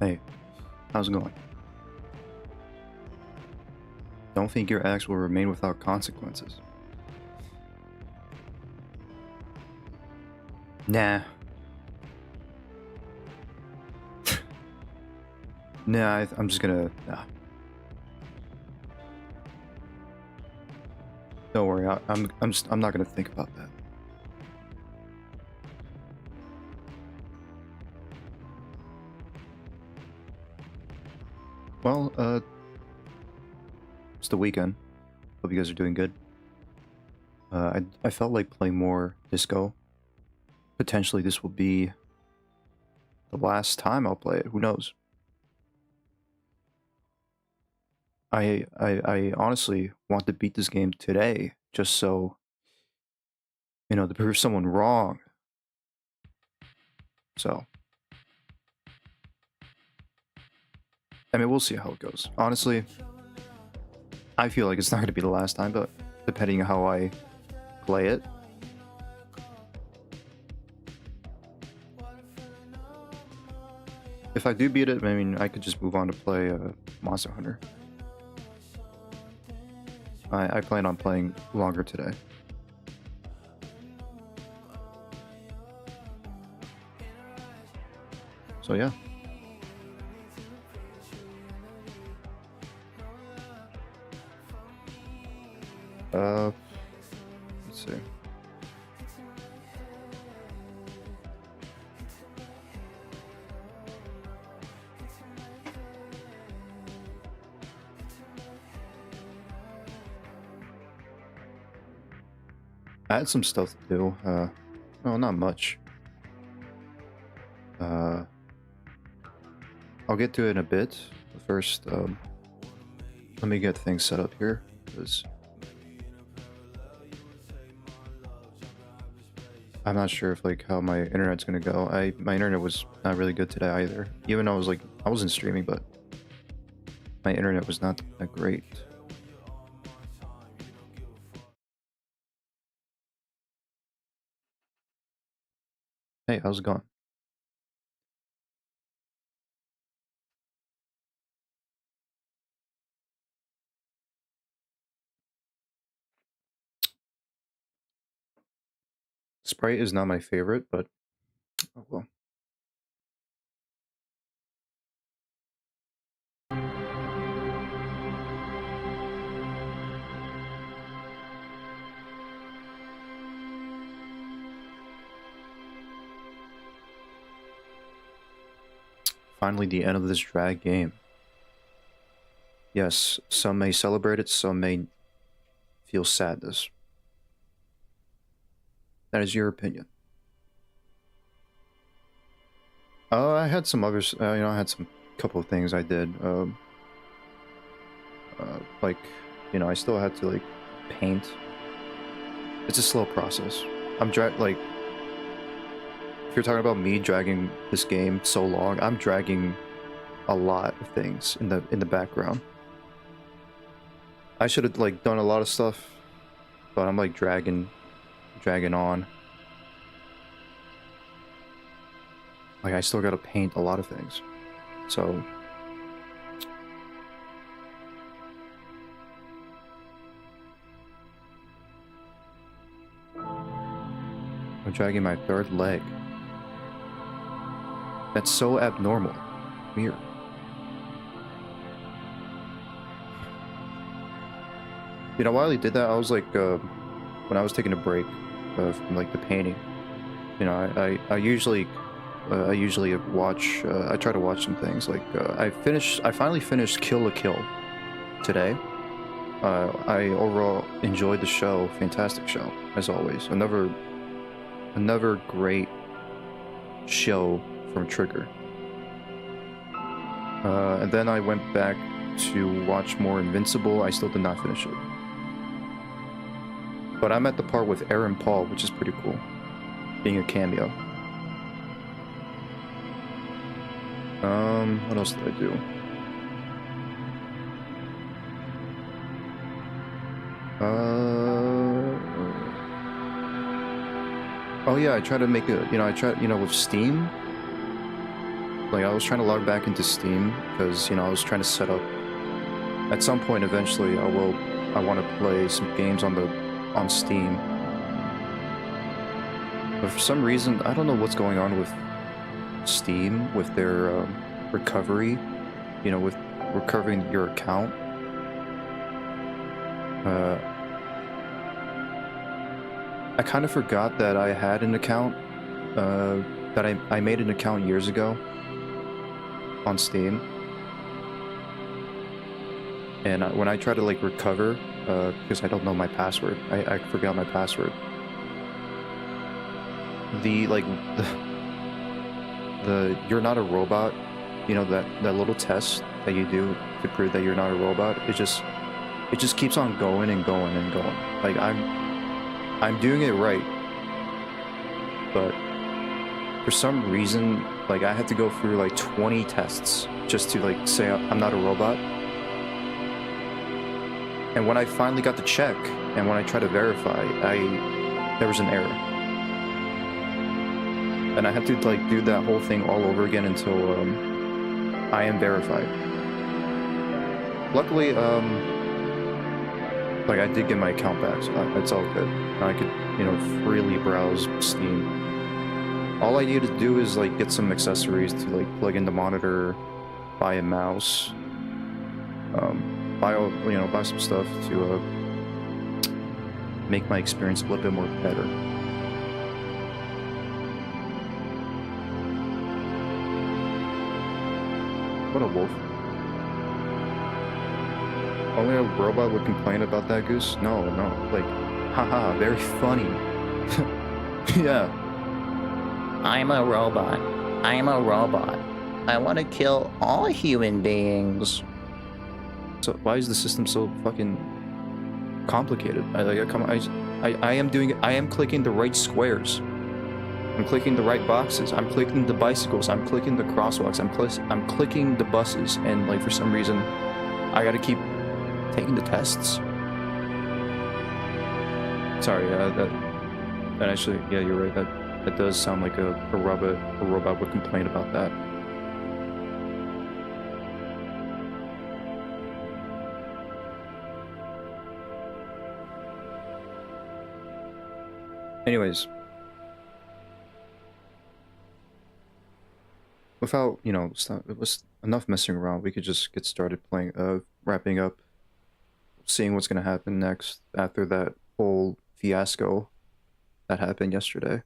Hey, how's it going? Don't think your acts will remain without consequences. Nah. Nah, I'm just gonna... Nah. Don't worry, I'm not gonna think about that. Well, it's the weekend. Hope you guys are doing good. I felt like playing more disco. Potentially this will be the last time I'll play it. Who knows? I honestly want to beat this game today, just so, you know, to prove someone wrong. So, I mean, we'll see how it goes. Honestly, I feel like it's not going to be the last time, but depending on how I play it. If I do beat it, I mean, I could just move on to play Monster Hunter. I plan on playing longer today. So yeah. Let's see. I had some stuff to do. No, not much. I'll get to it in a bit. First, let me get things set up here, because I'm not sure if like how my internet's gonna go. My internet was not really good today either. Even though I wasn't streaming, but my internet was not that great. Hey, how's it going? Sprite is not my favorite, but oh well. Finally, the end of this drag game. Yes, some may celebrate it, some may feel sadness. That is your opinion. I had some others. You know, I had some couple of things I did. Like, you know, I still had to like paint. It's a slow process. Like, if you're talking about me dragging this game so long, I'm dragging a lot of things in the background. I should have like done a lot of stuff, but I'm like dragging on. Like, I still gotta paint a lot of things. So I'm dragging my third leg. That's so abnormal. Weird. You know, while he did that, I was like, when I was taking a break from like the painting, you know, I usually watch. I try to watch some things. Like I finally finished Kill la Kill today. I overall enjoyed the show. Fantastic show, as always. Another great show from Trigger. And then I went back to watch more Invincible. I still did not finish it. But I'm at the part with Aaron Paul, which is pretty cool. Being a cameo. What else did I do? Oh yeah, I try to make a, you know, with Steam, like, I was trying to log back into Steam because, you know, I was trying to set up. At some point, eventually, I want to play some games on Steam. But for some reason, I don't know what's going on with Steam with their recovery. You know, with recovering your account. I kind of forgot that I had an account. That I made an account years ago on Steam. And when I try to like recover, because I don't know my password, I forgot my password. The you're not a robot, you know, that little test that you do to prove that you're not a robot. It just keeps on going and going and going. Like I'm doing it right, but for some reason, like I had to go through like 20 tests just to like say I'm not a robot. And when I finally got the check, and when I tried to verify, there was an error. And I had to like do that whole thing all over again until I am verified. Luckily, like I did get my account back, so that's all good. Now I could, you know, freely browse Steam. All I need to do is like get some accessories to like plug in the monitor, buy a mouse, buy some stuff to make my experience a little bit more better. What a wolf. Only a robot would complain about that, Goose? No, like, haha, very funny. Yeah. I'm a robot. I'm a robot. I want to kill all human beings. So why is the system so fucking complicated? I am clicking the right squares. I'm clicking the right boxes. I'm clicking the bicycles. I'm clicking the crosswalks. I'm clicking the buses, and like for some reason, I gotta keep taking the tests. Sorry, that actually, yeah, you're right. That does sound like a robot would complain about that. Anyways, without, you know, it was enough messing around. We could just get started playing, wrapping up, seeing what's gonna happen next after that whole fiasco that happened yesterday.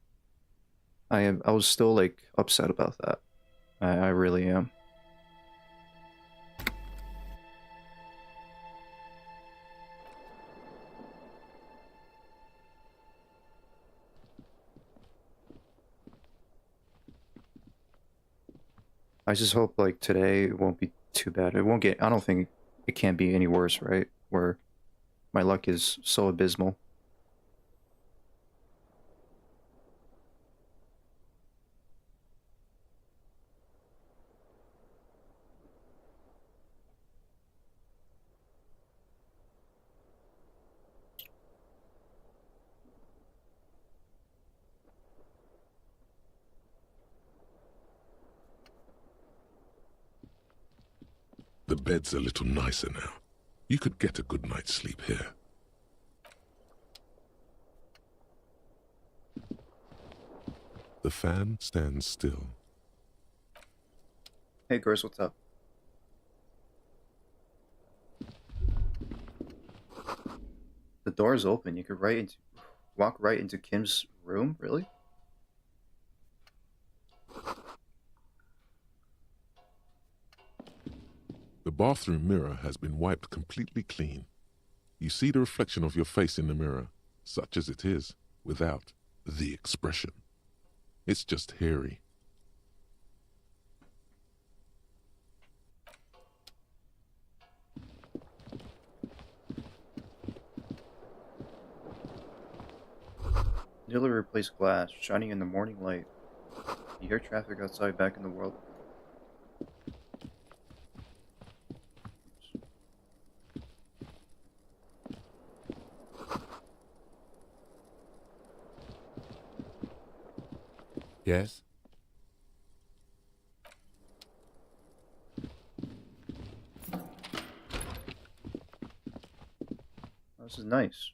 I was still like upset about that. I really am. I just hope like today it won't be too bad. It won't get, I don't think it can be any worse, right? Where my luck is so abysmal. The bed's a little nicer now. You could get a good night's sleep here. The fan stands still. Hey, Gers, what's up? The door is open. You could walk right into Kim's room? Really? The bathroom mirror has been wiped completely clean. You see the reflection of your face in the mirror, such as it is, without the expression. It's just hairy. Newly replaced glass, shining in the morning light. You hear traffic outside back in the world. Yes? This is nice.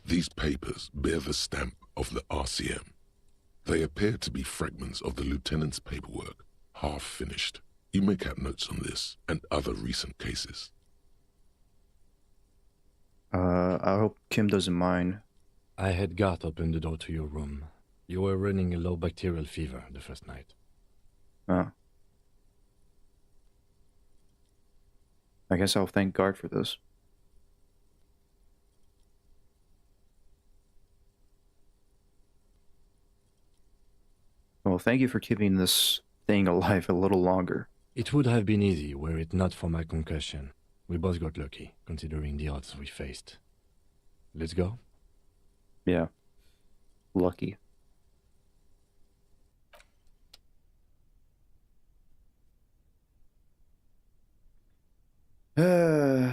These papers bear the stamp of the RCM. They appear to be fragments of the lieutenant's paperwork, half finished. You make out notes on this and other recent cases. I hope Kim doesn't mind. I had Garth open the door to your room. You were running a low bacterial fever the first night. Oh. I guess I'll thank Guard for this. Well, thank you for keeping this thing alive a little longer. It would have been easy were it not for my concussion. We both got lucky, considering the odds we faced. Let's go? Yeah. Lucky. Hmm?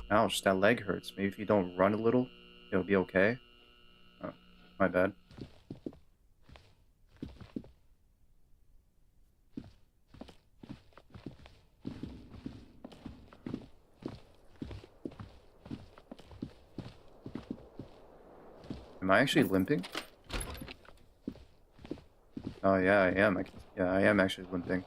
Ouch, that leg hurts. Maybe if you don't run a little, it'll be okay. Oh, my bad. Am I actually limping? Oh yeah, I am. Yeah, I am actually limping.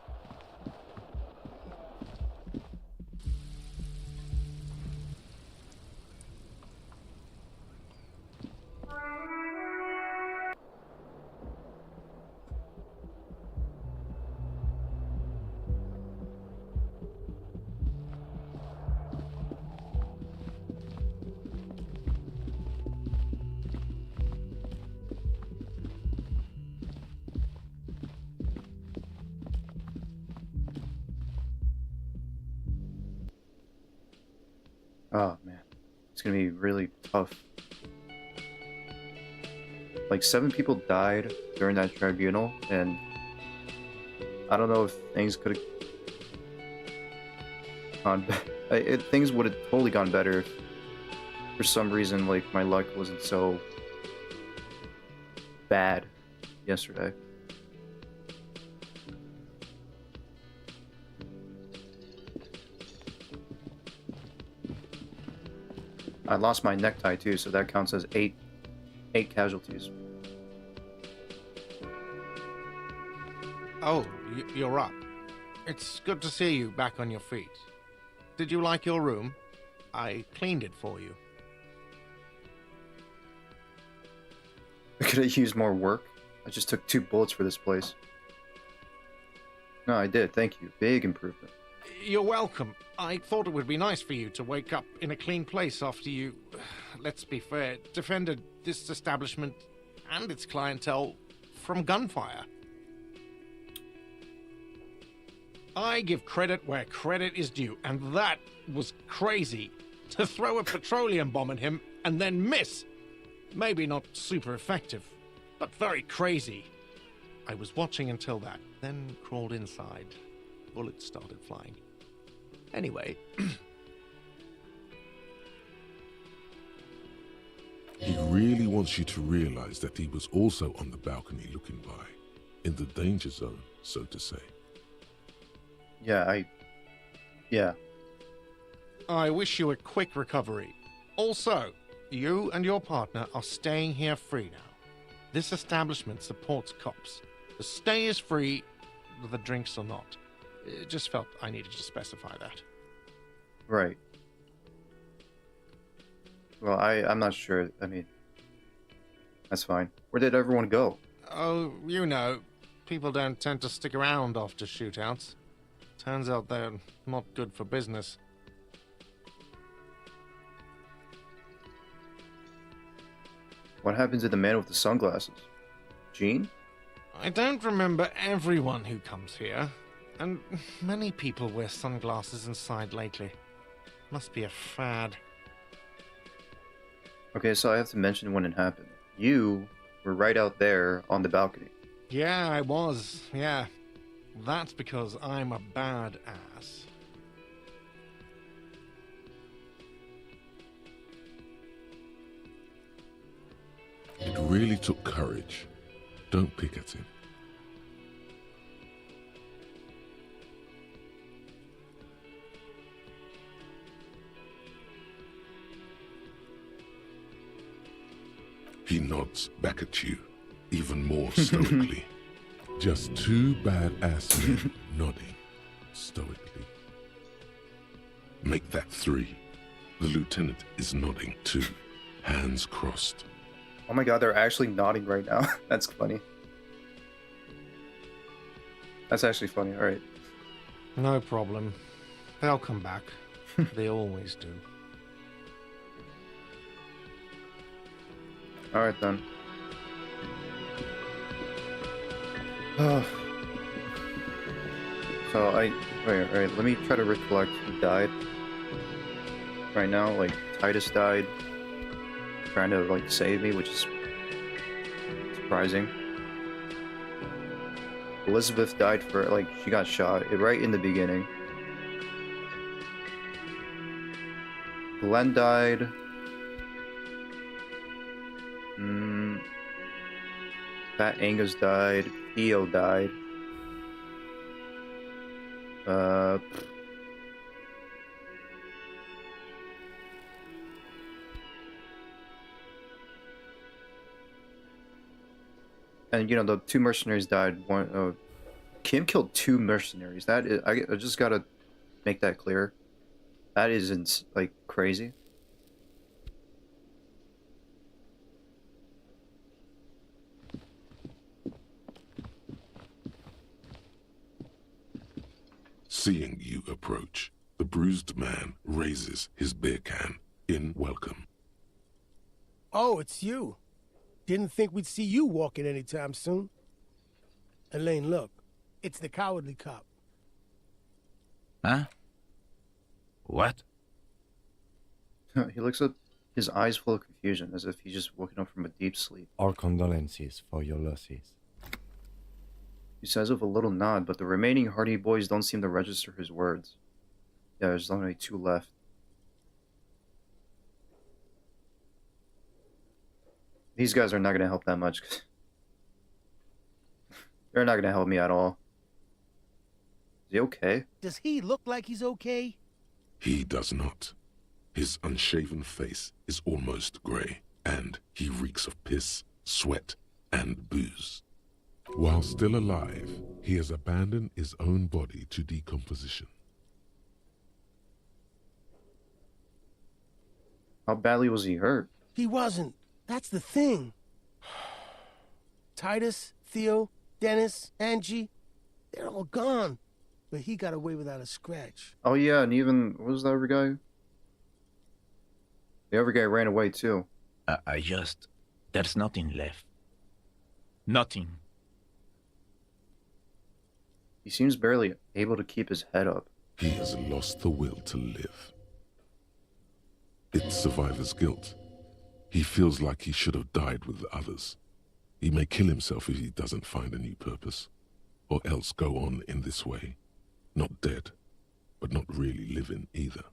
Oh man, it's gonna be really tough. Like 7 people died during that tribunal, and I don't know if things could have gone. Things would have totally gone better if, for some reason, like my luck wasn't so bad yesterday. I lost my necktie too, so that counts as eight casualties. Oh, you're up. It's good to see you back on your feet. Did you like your room? I cleaned it for you. Could I use more work? I just took 2 bullets for this place. No, I did. Thank you. Big improvement. You're welcome. I thought it would be nice for you to wake up in a clean place after you, let's be fair, defended this establishment and its clientele from gunfire. I give credit where credit is due, and that was crazy. To throw a petroleum bomb at him and then miss. Maybe not super effective, but very crazy. I was watching until that, then crawled inside. Bullets started flying. Anyway. He really wants you to realize that he was also on the balcony looking by, in the danger zone, so to say. Yeah. I wish you a quick recovery. Also, you and your partner are staying here free now. This establishment supports cops. The stay is free, the drinks are not. It just felt I needed to specify that. Right. Well, I'm not sure. I mean, that's fine. Where did everyone go? Oh, you know, people don't tend to stick around after shootouts. Turns out they're not good for business. What happened to the man with the sunglasses? Gene? I don't remember everyone who comes here, and many people wear sunglasses inside lately. Must be a fad. Okay, so I have to mention when it happened. You were right out there on the balcony. Yeah, I was. Yeah. That's because I'm a badass. It really took courage. Don't pick at him. He nods back at you, even more stoically. Just two badass men nodding stoically. Make that three. The lieutenant is nodding too, hands crossed. Oh my god, they're actually nodding right now. That's funny. That's actually funny. All right. No problem. They'll come back. They always do. All right then. So wait, let me try to recollect who died. Right now, like Titus died, trying to like save me, which is surprising. Elizabeth died for like she got shot right in the beginning. Glenn died. Pat Angus died. Theo died. And you know the two mercenaries died. Kim killed two mercenaries. That is, I just gotta make that clear. That is like crazy. Seeing you approach, the bruised man raises his beer can in welcome. Oh, it's you. Didn't think we'd see you walking anytime soon. Elaine, look. It's the cowardly cop. Huh? What? He looks up, his eyes full of confusion, as if he's just woken up from a deep sleep. Our condolences for your losses. He says with a little nod, but the remaining Hardy Boys don't seem to register his words. Yeah, there's only two left. These guys are not going to help that much. They're not going to help me at all. Is he okay? Does he look like he's okay? He does not. His unshaven face is almost grey, and he reeks of piss, sweat, and booze. While still alive, he has abandoned his own body to decomposition. How badly was he hurt? He wasn't. That's the thing. Titus, Theo, Dennis, Angie, they're all gone. But he got away without a scratch. Oh yeah, and even, what was the other guy? The other guy ran away too. There's nothing left. Nothing. He seems barely able to keep his head up. He has lost the will to live. It's survivor's guilt. He feels like he should have died with the others. He may kill himself if he doesn't find a new purpose, or else go on in this way. Not dead, but not really living either.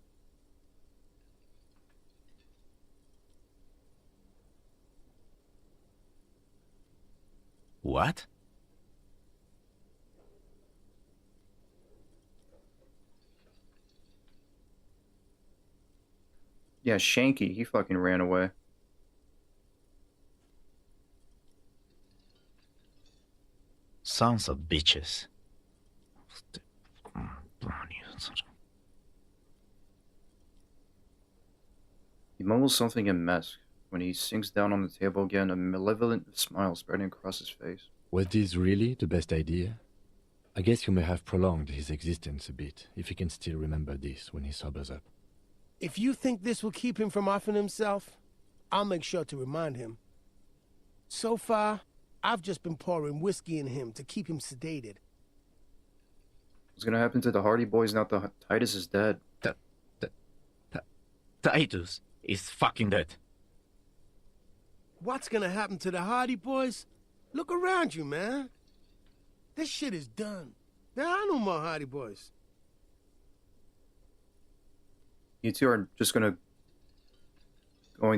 What? Yeah, Shanky, he fucking ran away. Sons of bitches. He mumbles something in mess. When he sinks down on the table again, a malevolent smile spreading across his face. Was this really the best idea? I guess you may have prolonged his existence a bit, if he can still remember this when he sobers up. If you think this will keep him from offing himself, I'll make sure to remind him. So far, I've just been pouring whiskey in him to keep him sedated. What's gonna happen to the Hardy Boys now that Titus is dead? Titus is fucking dead. What's gonna happen to the Hardy Boys? Look around you, man. This shit is done. There are no more Hardy Boys. You two are just going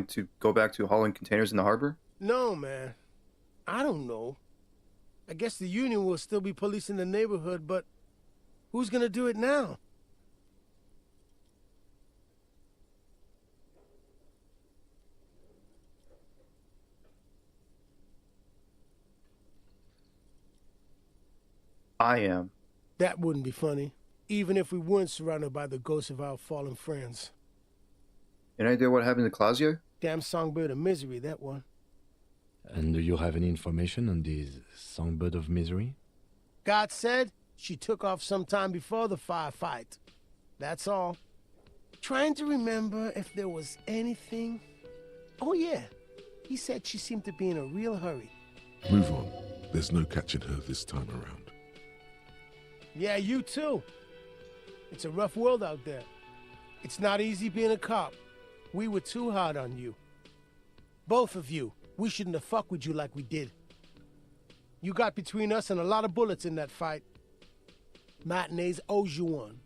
to go back to hauling containers in the harbor? No, man. I don't know. I guess the Union will still be policing the neighborhood, but who's gonna do it now? I am. That wouldn't be funny, even if we weren't surrounded by the ghosts of our fallen friends. Any idea what happened to Claudia? Damn songbird of misery, that one. And do you have any information on this songbird of misery? God said she took off sometime before the firefight. That's all. Trying to remember if there was anything. Oh yeah, he said she seemed to be in a real hurry. Move on. There's no catching her this time around. Yeah, you too. It's a rough world out there. It's not easy being a cop. We were too hard on you. Both of you. We shouldn't have fucked with you like we did. You got between us and a lot of bullets in that fight. Matinees owes you one.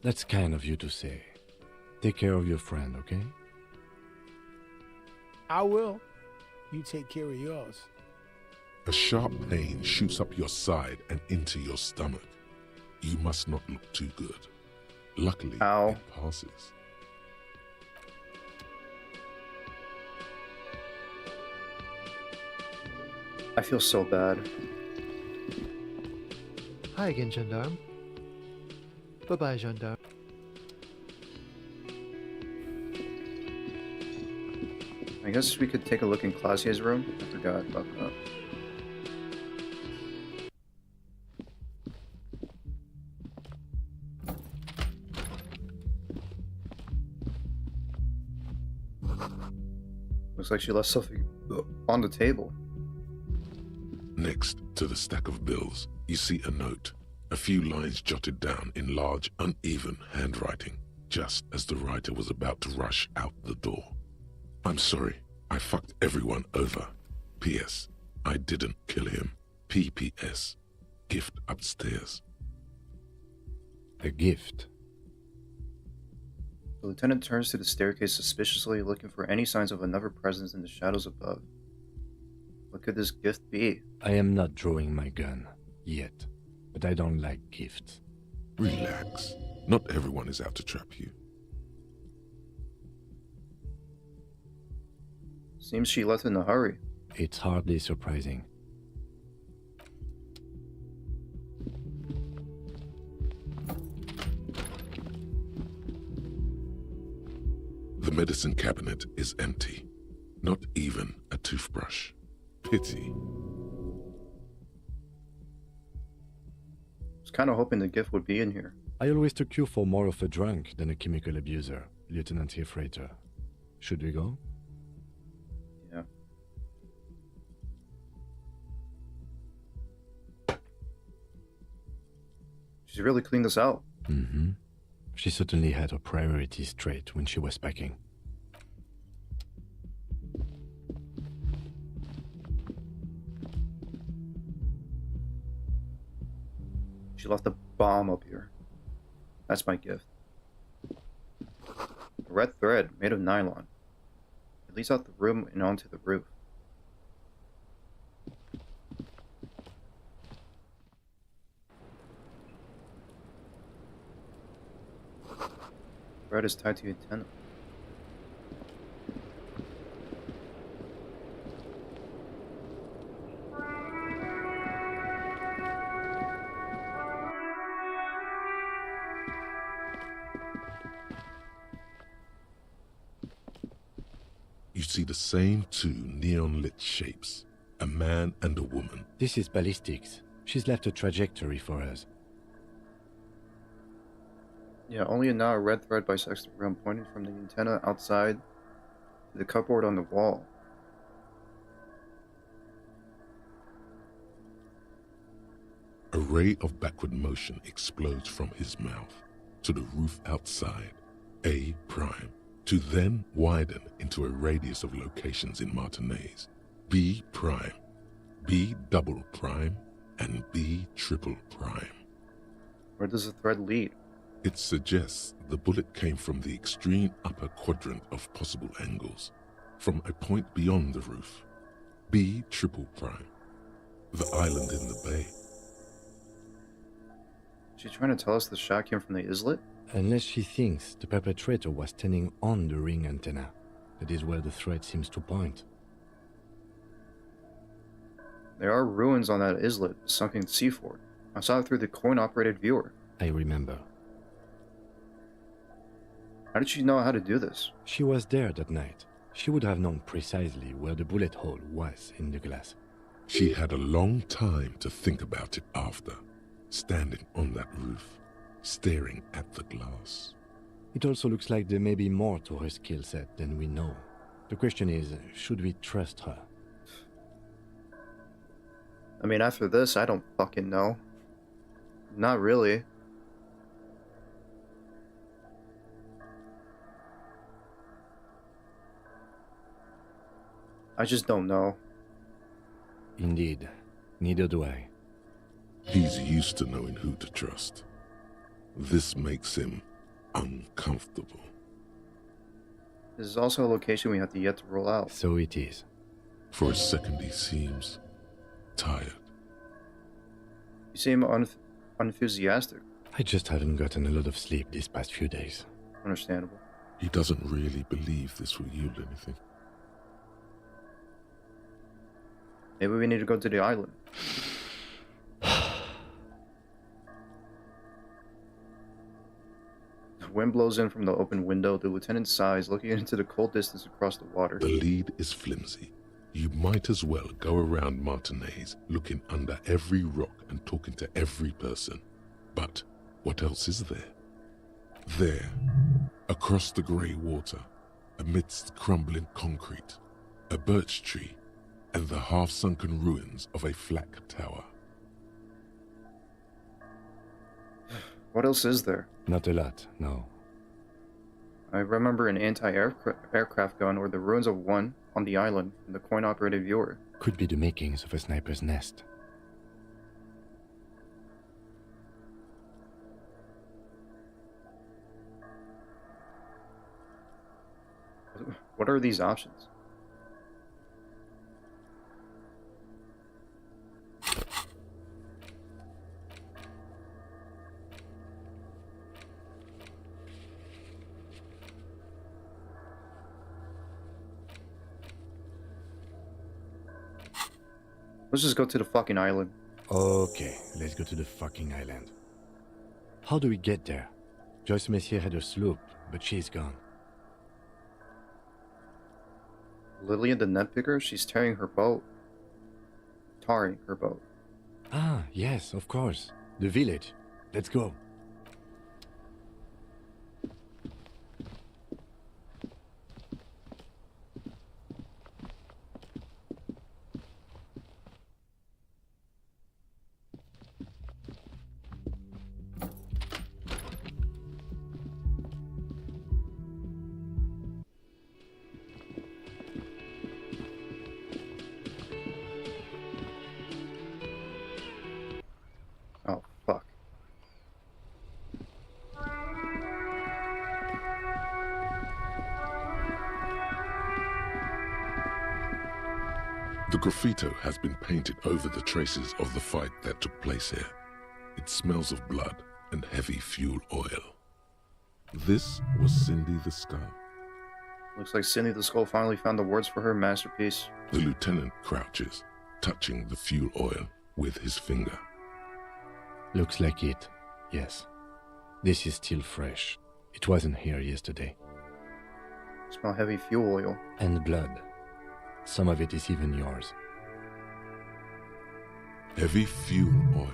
That's kind of you to say. Take care of your friend, okay? I will. You take care of yours. A sharp pain shoots up your side and into your stomach. You must not look too good. Luckily, Ow. it passes. I feel so bad. Hi again, Gendarme. Bye-bye, Gendarme. I guess we could take a look in Claudia's room. I forgot about that. Looks like she left something on the table. Next to the stack of bills, you see a note. A few lines jotted down in large, uneven handwriting, just as the writer was about to rush out the door. I'm sorry, I fucked everyone over. P.S. I didn't kill him. P.P.S. Gift upstairs. A gift. The lieutenant turns to the staircase suspiciously, looking for any signs of another presence in the shadows above. What could this gift be? I am not drawing my gun. Yet. But I don't like gifts. Relax. Not everyone is out to trap you. Seems she left in a hurry. It's hardly surprising. The medicine cabinet is empty. Not even a toothbrush. Pity. I was kind of hoping the gift would be in here. I always took you for more of a drunk than a chemical abuser, Lieutenant Hilfreiter. Should we go? Yeah. She's really cleaned this out. Mm-hmm. She certainly had her priorities straight when she was packing. She left a bomb up here. That's my gift. A red thread made of nylon. It leads out the room and onto the roof. Thread is tied to your antenna. You see the same two neon-lit shapes. A man and a woman. This is ballistics. She's left a trajectory for us. Yeah, only now a red thread bisects the room, pointing from the antenna outside to the cupboard on the wall. A ray of backward motion explodes from his mouth to the roof outside. A prime. to then widen into a radius of locations in Martinez. B prime, B double prime, and B triple prime. Where does the thread lead? It suggests the bullet came from the extreme upper quadrant of possible angles, from a point beyond the roof. B triple prime, the island in the bay. She's trying to tell us the shot came from the islet? Unless she thinks the perpetrator was standing on the ring antenna. That is where the thread seems to point. There are ruins on that islet, sunken sea fort. I saw it through the coin-operated viewer. I remember. How did she know how to do this? She was there that night. She would have known precisely where the bullet hole was in the glass. She had a long time to think about it after, standing on that roof, staring at the glass. It also looks like there may be more to her skill set than we know. The question is, should we trust her? I mean, after this, I don't fucking know. Not really. I just don't know. Indeed, neither do I. He's used to knowing who to trust. This makes him uncomfortable. This is also a location we have to yet to roll out. So it is. For a second he seems tired. You seem unenthusiastic. I just haven't gotten a lot of sleep these past few days. Understandable. He doesn't really believe this will yield anything. Maybe we need to go to the island. The wind blows in from the open window. The lieutenant sighs, looking into the cold distance across the water. The lead is flimsy. You might as well go around Martinez, looking under every rock and talking to every person. But what else is there? There, across the grey water, amidst crumbling concrete, a birch tree, and the half-sunken ruins of a flak tower. What else is there? Not a lot, no. I remember an anti-aircraft gun or the ruins of one on the island and the coin-operated viewer. Could be the makings of a sniper's nest. What are these options? Let's just go to the fucking island. Okay, let's go to the fucking island. How do we get there? Joyce Messier had a sloop, but she's gone. Lillian the net picker, she's tarring her boat. Ah, yes, of course. The village. Let's go. Oh, fuck. The graffito has been painted over the traces of the fight that took place here. It smells of blood and heavy fuel oil. This was Cindy the Skull. Looks like Cindy the Skull finally found the words for her masterpiece. The lieutenant crouches, touching the fuel oil with his finger. Looks like it, yes. This is still fresh. It wasn't here yesterday. Smell heavy fuel oil. And blood. Some of it is even yours. Heavy fuel oil.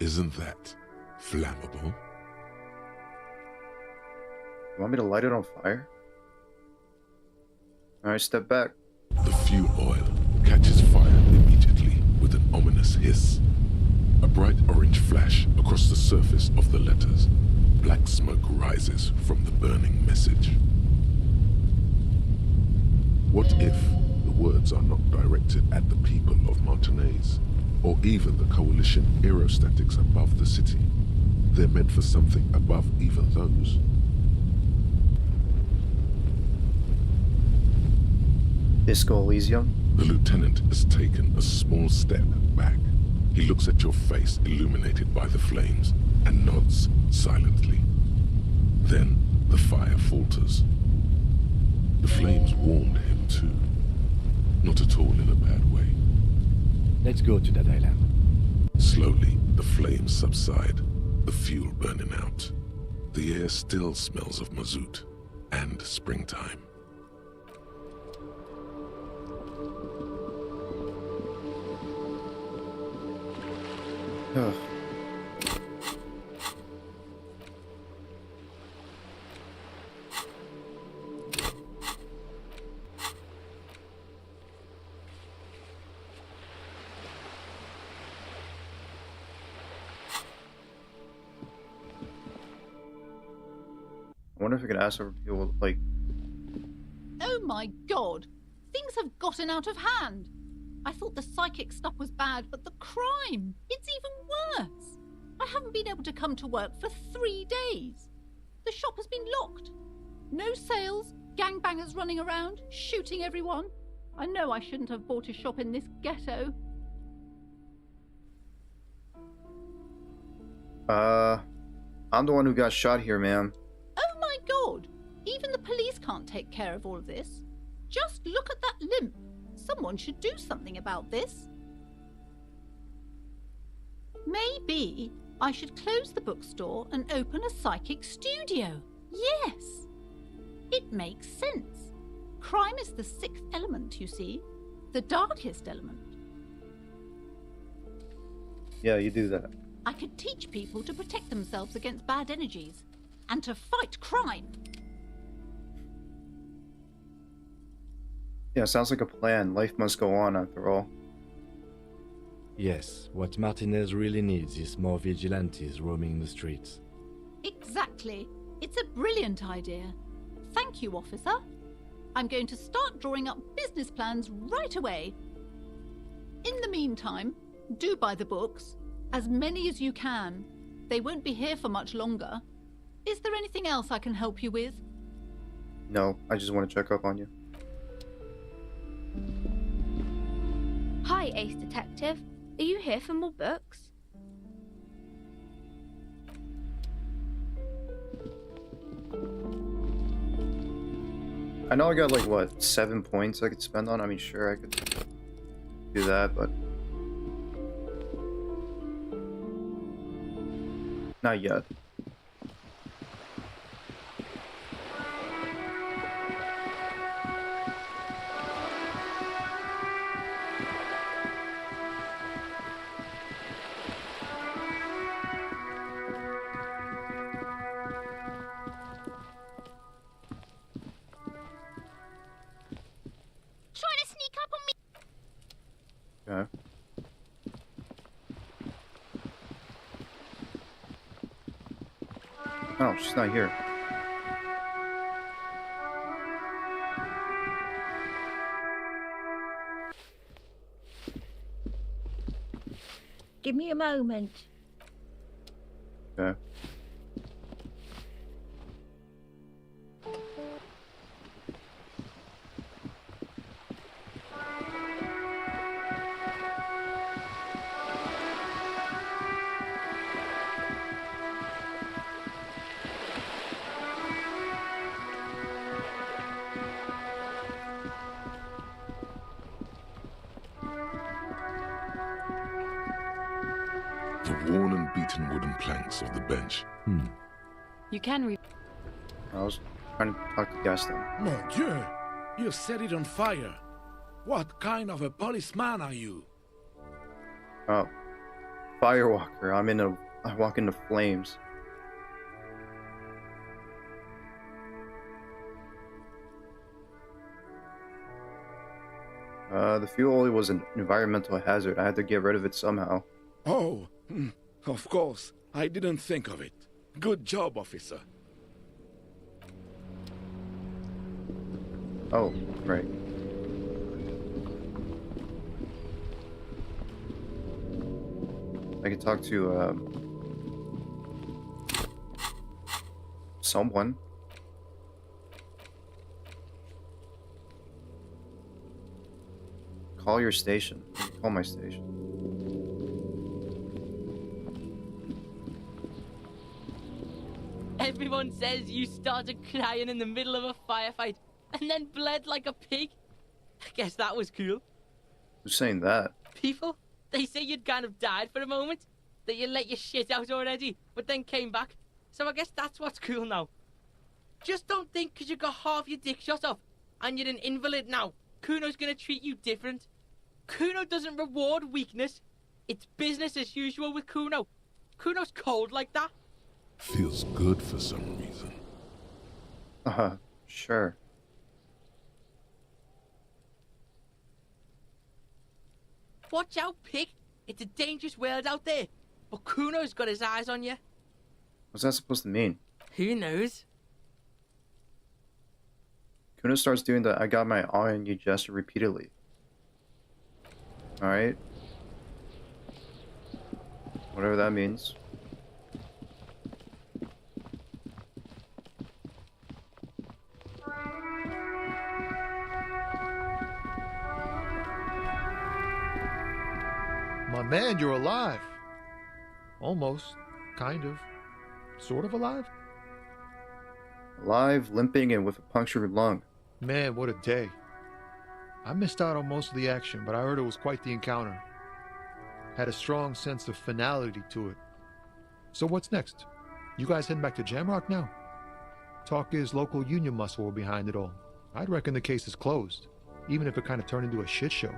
Isn't that flammable? You want me to light it on fire? Alright, step back. The fuel oil catches fire immediately with an ominous hiss. A bright orange flash across the surface of the letters. Black smoke rises from the burning message. What if the words are not directed at the people of Martinez, or even the coalition aerostatics above the city? They're meant for something above even those. Disco Elysium? The lieutenant has taken a small step back. He looks at your face illuminated by the flames and nods silently. Then the fire falters. The flames warmed him too. Not at all in a bad way. Let's go to that island. Slowly, the flames subside, the fuel burning out. The air still smells of mazout and springtime. Ugh. I wonder if I could ask for people, like... Oh my god! Things have gotten out of hand! I thought the psychic stuff was bad, but the crime! It's even worse! I haven't been able to come to work for 3 days. The shop has been locked. No sales, gangbangers running around, shooting everyone. I know I shouldn't have bought a shop in this ghetto. I'm the one who got shot here, ma'am. Oh my god! Even the police can't take care of all of this. Just look at that limp. Someone should do something about this. Maybe I should close the bookstore and open a psychic studio. Yes! It makes sense. Crime is the 6th element, you see. The darkest element. Yeah, you do that. I could teach people to protect themselves against bad energies and to fight crime. Yeah, sounds like a plan. Life must go on after all. Yes, what Martinez really needs is more vigilantes roaming the streets. Exactly. It's a brilliant idea. Thank you, officer. I'm going to start drawing up business plans right away. In the meantime, do buy the books. As many as you can. They won't be here for much longer. Is there anything else I can help you with? No, I just want to check up on you. Hi, Ace Detective. Are you here for more books? I know I got like, what, 7 points I could spend on? I mean, sure, I could do that, but... not yet. Trying to sneak up on me. Okay. Oh, she's not here. Give me a moment. Okay. The worn and beaten wooden planks of the bench. You can read. I was trying to talk to Gaston. Mon Dieu! You set it on fire. What kind of a policeman are you? Oh. Firewalker. I walk into flames. The fuel oil was an environmental hazard. I had to get rid of it somehow. Oh, of course. I didn't think of it. Good job, officer. Oh, right. I could talk to someone. Call your station. Call my station. Everyone says you started crying in the middle of a firefight and then bled like a pig. I guess that was cool. Who's saying that? People, they say you'd kind of died for a moment, that you let your shit out already, but then came back. So I guess that's what's cool now. Just don't think because you got half your dick shot off and you're an invalid now, Kuno's gonna treat you different. Kuno doesn't reward weakness. It's business as usual with Kuno. Kuno's cold like that. Feels good for some reason. Sure. Watch out, pig. It's a dangerous world out there. But Kuno's got his eyes on you. What's that supposed to mean? Who knows? Kuno starts doing the I got my eye on you gesture repeatedly. Alright. Whatever that means. My man, you're alive. Almost. Kind of. Sort of alive? Alive, limping, and with a punctured lung. Man, what a day. I missed out on most of the action, but I heard it was quite the encounter. Had a strong sense of finality to it. So what's next? You guys heading back to Jamrock now? Talk is local union muscle were behind it all. I'd reckon the case is closed, even if it kind of turned into a shit show.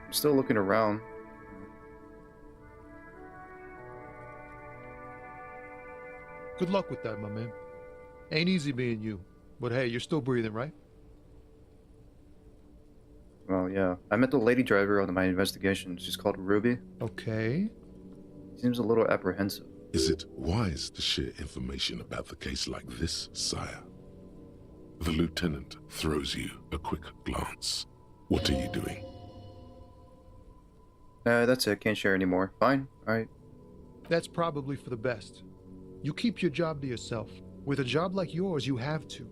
I'm still looking around. Good luck with that, my man. Ain't easy being you, but hey, you're still breathing, right? Well, yeah. I met the lady driver on my investigation. She's called Ruby. Okay. Seems a little apprehensive. Is it wise to share information about the case like this, sire? The lieutenant throws you a quick glance. What are you doing? That's it. Can't share anymore. Fine. Alright. That's probably for the best. You keep your job to yourself. With a job like yours, you have to.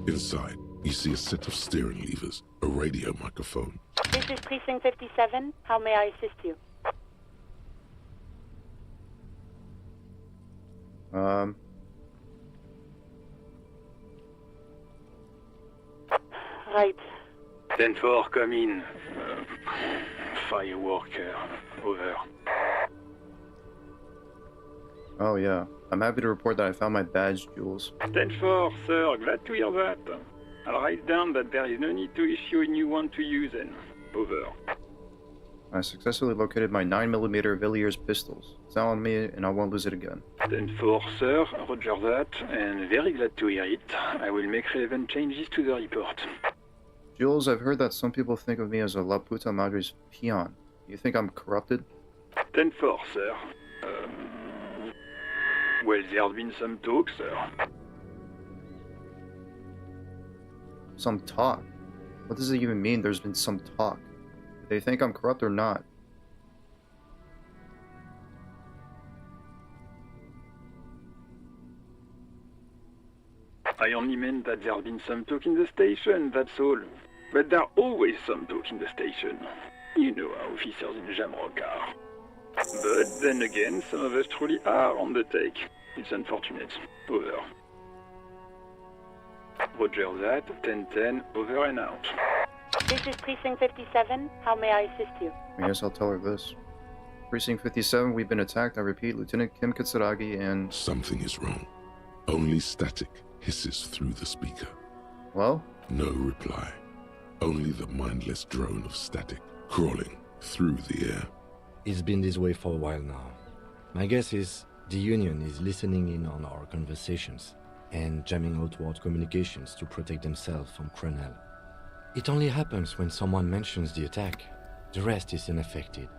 Inside, you see a set of steering levers, a radio microphone. This is Precinct 57. How may I assist you? Right. 10-4, come in. Fireworker, over. Oh, yeah. I'm happy to report that I found my badge, Jules. 10-4, sir, glad to hear that. I'll write down that there is no need to issue a new one to you then. Over. I successfully located my 9mm Villiers pistols. It's now on me, and I won't lose it again. 10-4, sir, roger that, and very glad to hear it. I will make relevant changes to the report. Jules, I've heard that some people think of me as a La Puta Madre's peon. You think I'm corrupted? 10-4, sir. Well, there's been some talk, sir. Some talk? What does it even mean, there's been some talk? Do they think I'm corrupt or not? I only meant that there's been some talk in the station, that's all. But there's always some talk in the station. You know how officers in Jamrock are. But then again, some of us truly are on the take. It's unfortunate. Over. Roger that, 10-10, over and out. This is Precinct 57. How may I assist you? I guess I'll tell her this. Precinct 57, we've been attacked. I repeat, Lieutenant Kim Kitsuragi and... Something is wrong. Only static hisses through the speaker. Well? No reply. Only the mindless drone of static crawling through the air. It's been this way for a while now. My guess is the Union is listening in on our conversations and jamming outward communications to protect themselves from Cronel. It only happens when someone mentions the attack. The rest is unaffected.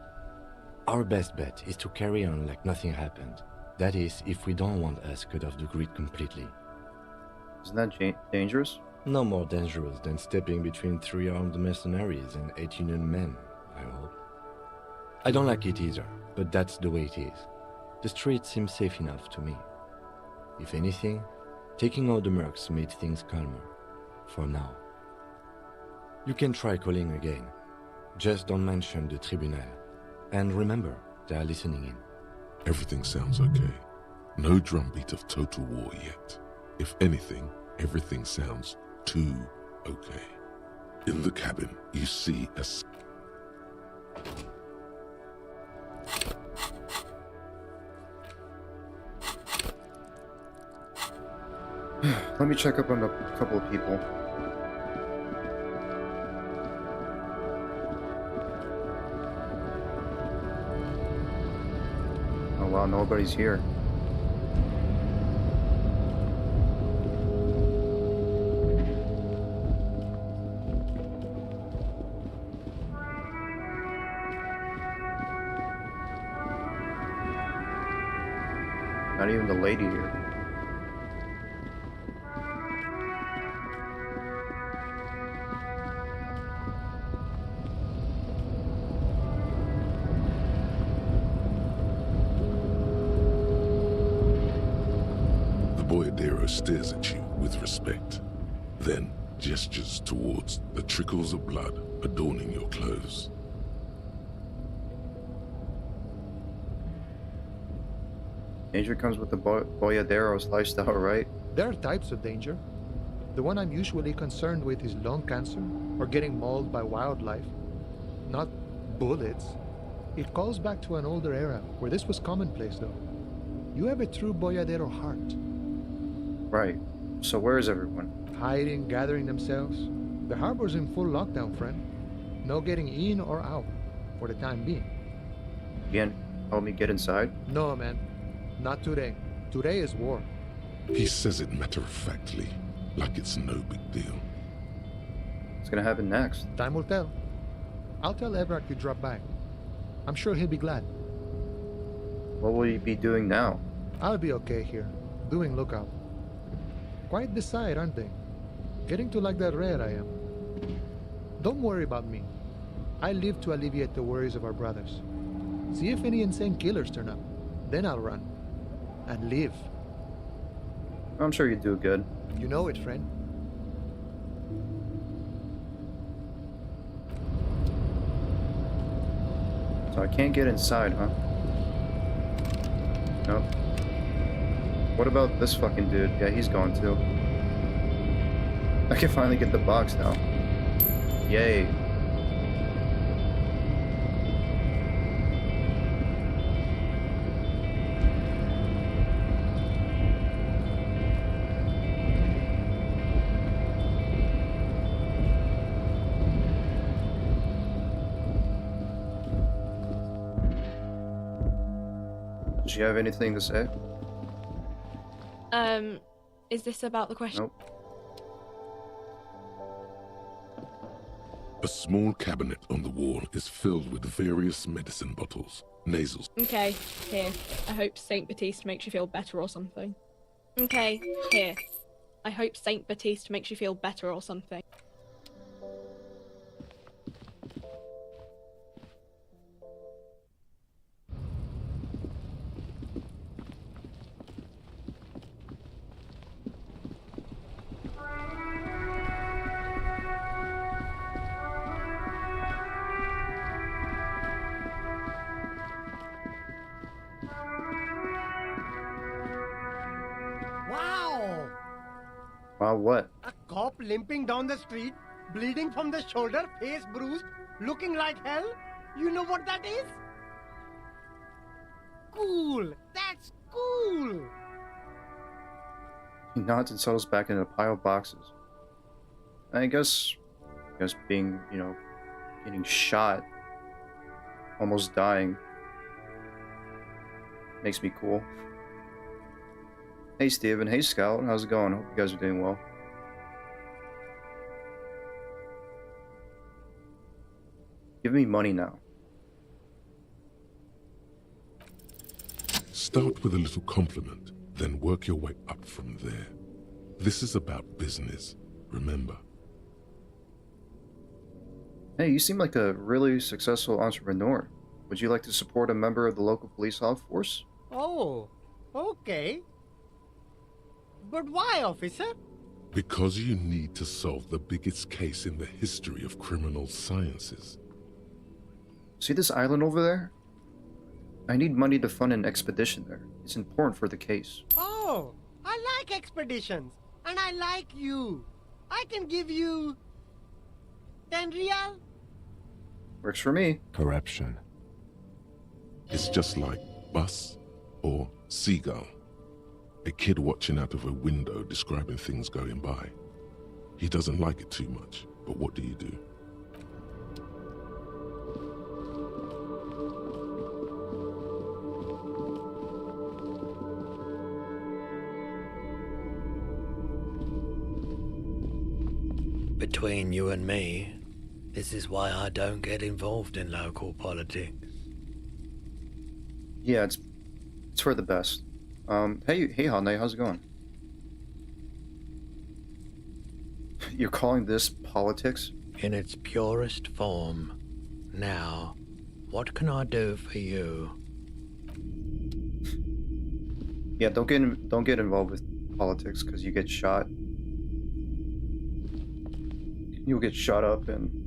Our best bet is to carry on like nothing happened. That is, if we don't want us cut off the grid completely. Isn't that dangerous? No more dangerous than stepping between 3 armed mercenaries and 8 Union men, I hope. I don't like it either, but that's the way it is. The street seems safe enough to me. If anything, taking out the mercs made things calmer. For now. You can try calling again. Just don't mention the tribunal. And remember, they are listening in. Everything sounds okay. No drumbeat of total war yet. If anything, everything sounds too okay. In the cabin, you see a... Let me check up on a couple of people. Oh wow, nobody's here. Not even the lady here. Stares at you with respect, then gestures towards the trickles of blood adorning your clothes. Danger comes with the Boyadero's lifestyle, right? There are types of danger. The one I'm usually concerned with is lung cancer or getting mauled by wildlife, not bullets. It calls back to an older era where this was commonplace, though. You have a true Boyadero heart. Right. So where is everyone? Hiding, gathering themselves. The harbor's in full lockdown, friend. No getting in or out, for the time being. You can't help me get inside? No, man. Not today. Today is war. He says it matter-of-factly, like it's no big deal. What's gonna happen next? Time will tell. I'll tell Evrak you drop by. I'm sure he'll be glad. What will you be doing now? I'll be okay here, doing lookout. Quite the sight, aren't they? Getting to like that red I am. Don't worry about me. I live to alleviate the worries of our brothers. See if any insane killers turn up. Then I'll run. And live. I'm sure you do good. You know it, friend. So I can't get inside, huh? Nope. What about this fucking dude? Yeah, he's gone too. I can finally get the box now. Yay. Does she have anything to say? Is this about the question? Nope. A small cabinet on the wall is filled with various medicine bottles, nasals. Okay, here. I hope Saint Baptiste makes you feel better or something. Okay, here. I hope Saint Baptiste makes you feel better or something. Wow, what? A cop limping down the street, bleeding from the shoulder, face bruised, looking like hell? You know what that is? Cool! That's cool! He nods and settles back into a pile of boxes. I guess being, getting shot, almost dying, makes me cool. Hey Steven, hey Scout, how's it going? Hope you guys are doing well. Give me money now. Start with a little compliment, then work your way up from there. This is about business, remember. Hey, you seem like a really successful entrepreneur. Would you like to support a member of the local police force? Oh, okay. But why, officer? Because you need to solve the biggest case in the history of criminal sciences. See this island over there? I need money to fund an expedition there. It's important for the case. Oh, I like expeditions. And I like you. I can give you 10 real. Works for me. Corruption. It's just like bus or seagull. A kid watching out of a window describing things going by. He doesn't like it too much, but what do you do? Between you and me, this is why I don't get involved in local politics. Yeah, it's for the best. Hey Hanne, how's it going? You're calling this politics? In its purest form. Now, what can I do for you? Yeah, don't get involved with politics because you get shot. You'll get shot up and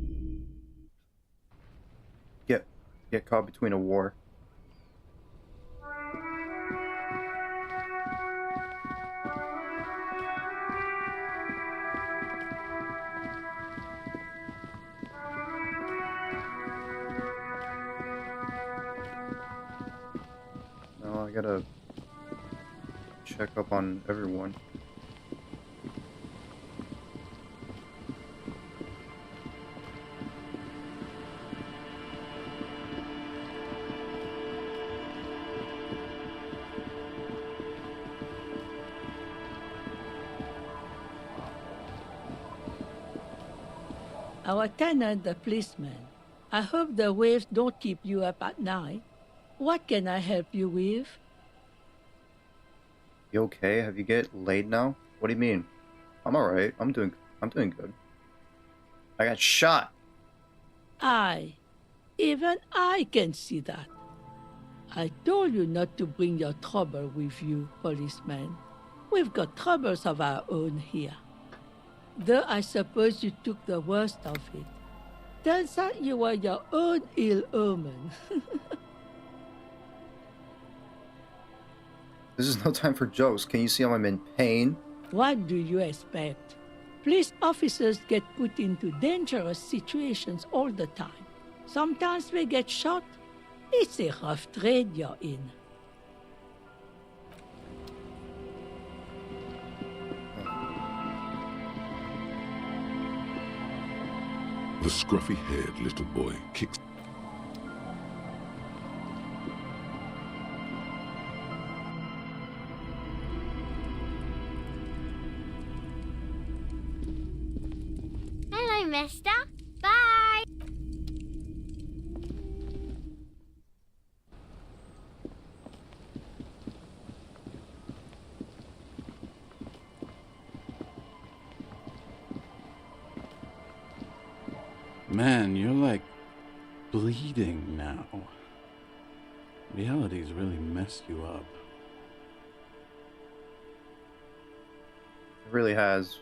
get caught between a war. No, I gotta check up on everyone. Our tenant, the policeman. I hope the waves don't keep you up at night. What can I help you with? You okay? Have you get laid now? What do you mean? I'm alright. I'm doing good. I got shot. Even I can see that. I told you not to bring your trouble with you, policeman. We've got troubles of our own here. Though I suppose you took the worst of it. Turns out you were your own ill omen. This is no time for jokes. Can you see I'm in pain? What do you expect? Police officers get put into dangerous situations all the time. Sometimes they get shot. It's a rough trade you're in. The scruffy-haired little boy kicks. Hello, mister. Bye. Man, you're like bleeding now. Reality's really messed you up. It really has.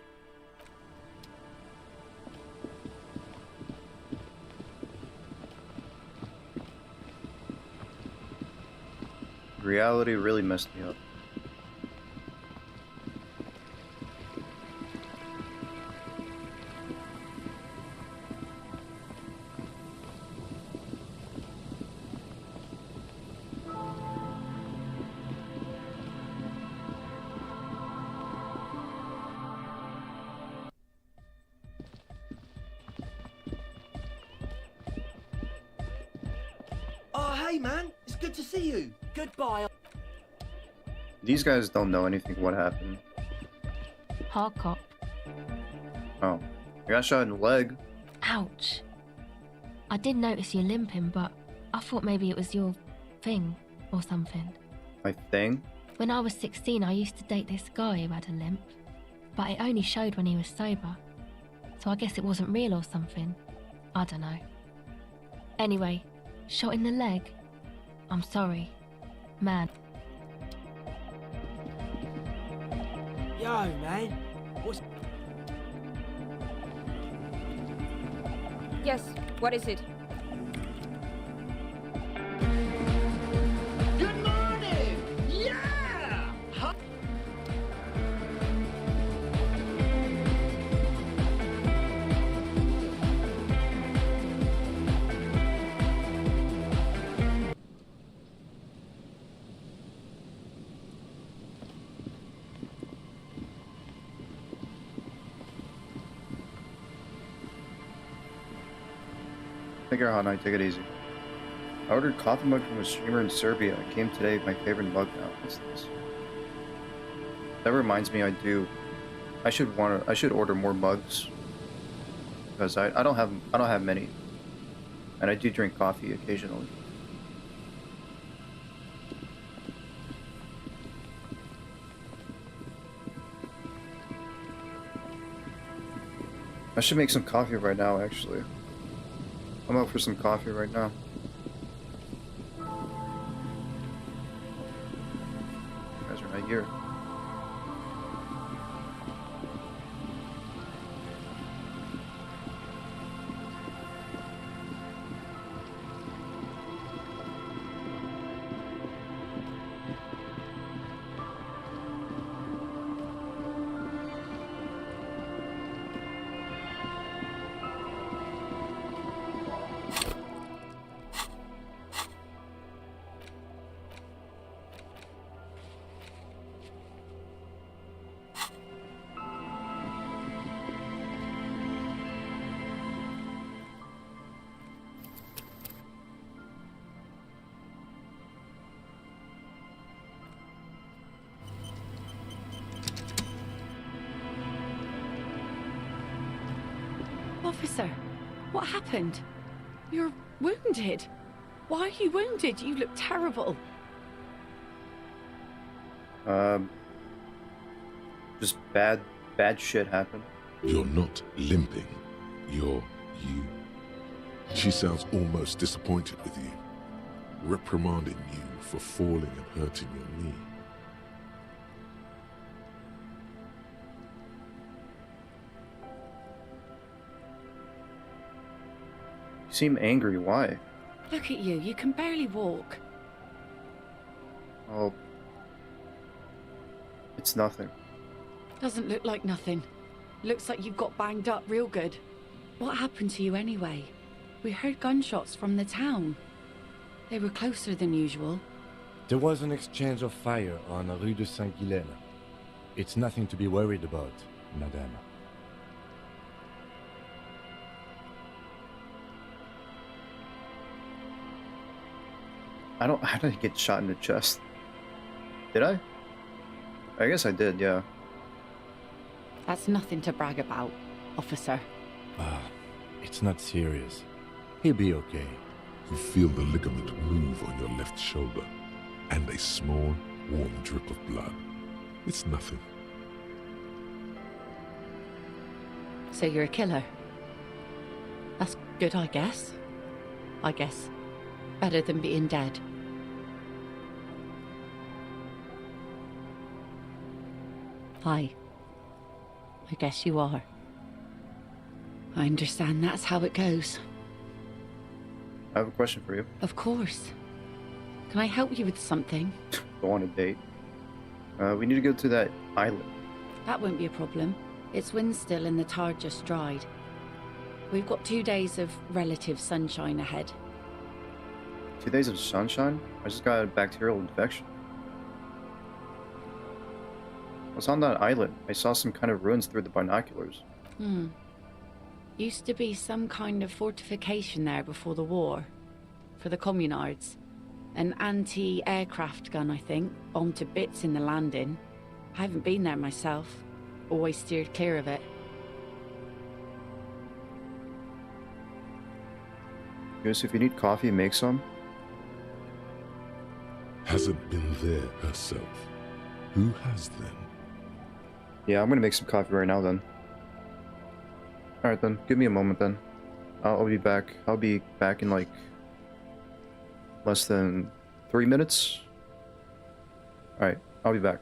Reality really messed me up. Oh, hey, man. It's good to see you. Goodbye. These guys don't know anything what happened. Hard cop. Oh. I got shot in the leg. Ouch. I did notice you limping, but I thought maybe it was your thing or something. My thing? When I was 16, I used to date this guy who had a limp. but it only showed when he was sober. So I guess it wasn't real or something. I don't know. Anyway, shot in the leg. I'm sorry. Man. Yo, man. What's... Yes, what is it? Good morning! Yeah! Huh? Take care, hot night. Take it easy. I ordered coffee mug from a streamer in Serbia. It came today. My favorite mug now. What's this? That reminds me, I should order more mugs because I don't have many, and I do drink coffee occasionally. I should make some coffee right now, actually. I'm out for some coffee right now. You guys are not here. Officer, what happened? You're wounded. Why are you wounded? You look terrible. Just bad shit happened. You're not limping. You're you. She sounds almost disappointed with you, reprimanding you for falling and hurting your knee. You seem angry. Why? Look at you. You can barely walk. Oh, it's nothing. Doesn't look like nothing. Looks like you've got banged up real good. What happened to you anyway? We heard gunshots from the town. They were closer than usual. There was an exchange of fire on Rue de Saint-Ghilaine. It's nothing to be worried about, madame. How did I get shot in the chest? Did I? I guess I did, yeah. That's nothing to brag about, officer. It's not serious. He'll be okay. You feel the ligament move on your left shoulder, and a small, warm drip of blood. It's nothing. So you're a killer? That's good, I guess. Better than being dead. Hi. I guess you are. I understand that's how it goes. I have a question for you. Of course. Can I help you with something? Go on a date. We need to go to that island. That won't be a problem. It's wind still and the tar just dried. We've got 2 days of relative sunshine ahead. 2 days of sunshine? I just got a bacterial infection. I was on that island. I saw some kind of ruins through the binoculars. Used to be some kind of fortification there before the war. For the communards. An anti-aircraft gun, I think. Bombed to bits in the landing. I haven't been there myself. Always steered clear of it. Goose, if you need coffee, make some. Hasn't been there herself. Who has then? Yeah, I'm gonna make some coffee right now then. Alright then, give me a moment then. I'll be back. I'll be back in like less than 3 minutes. Alright, I'll be back.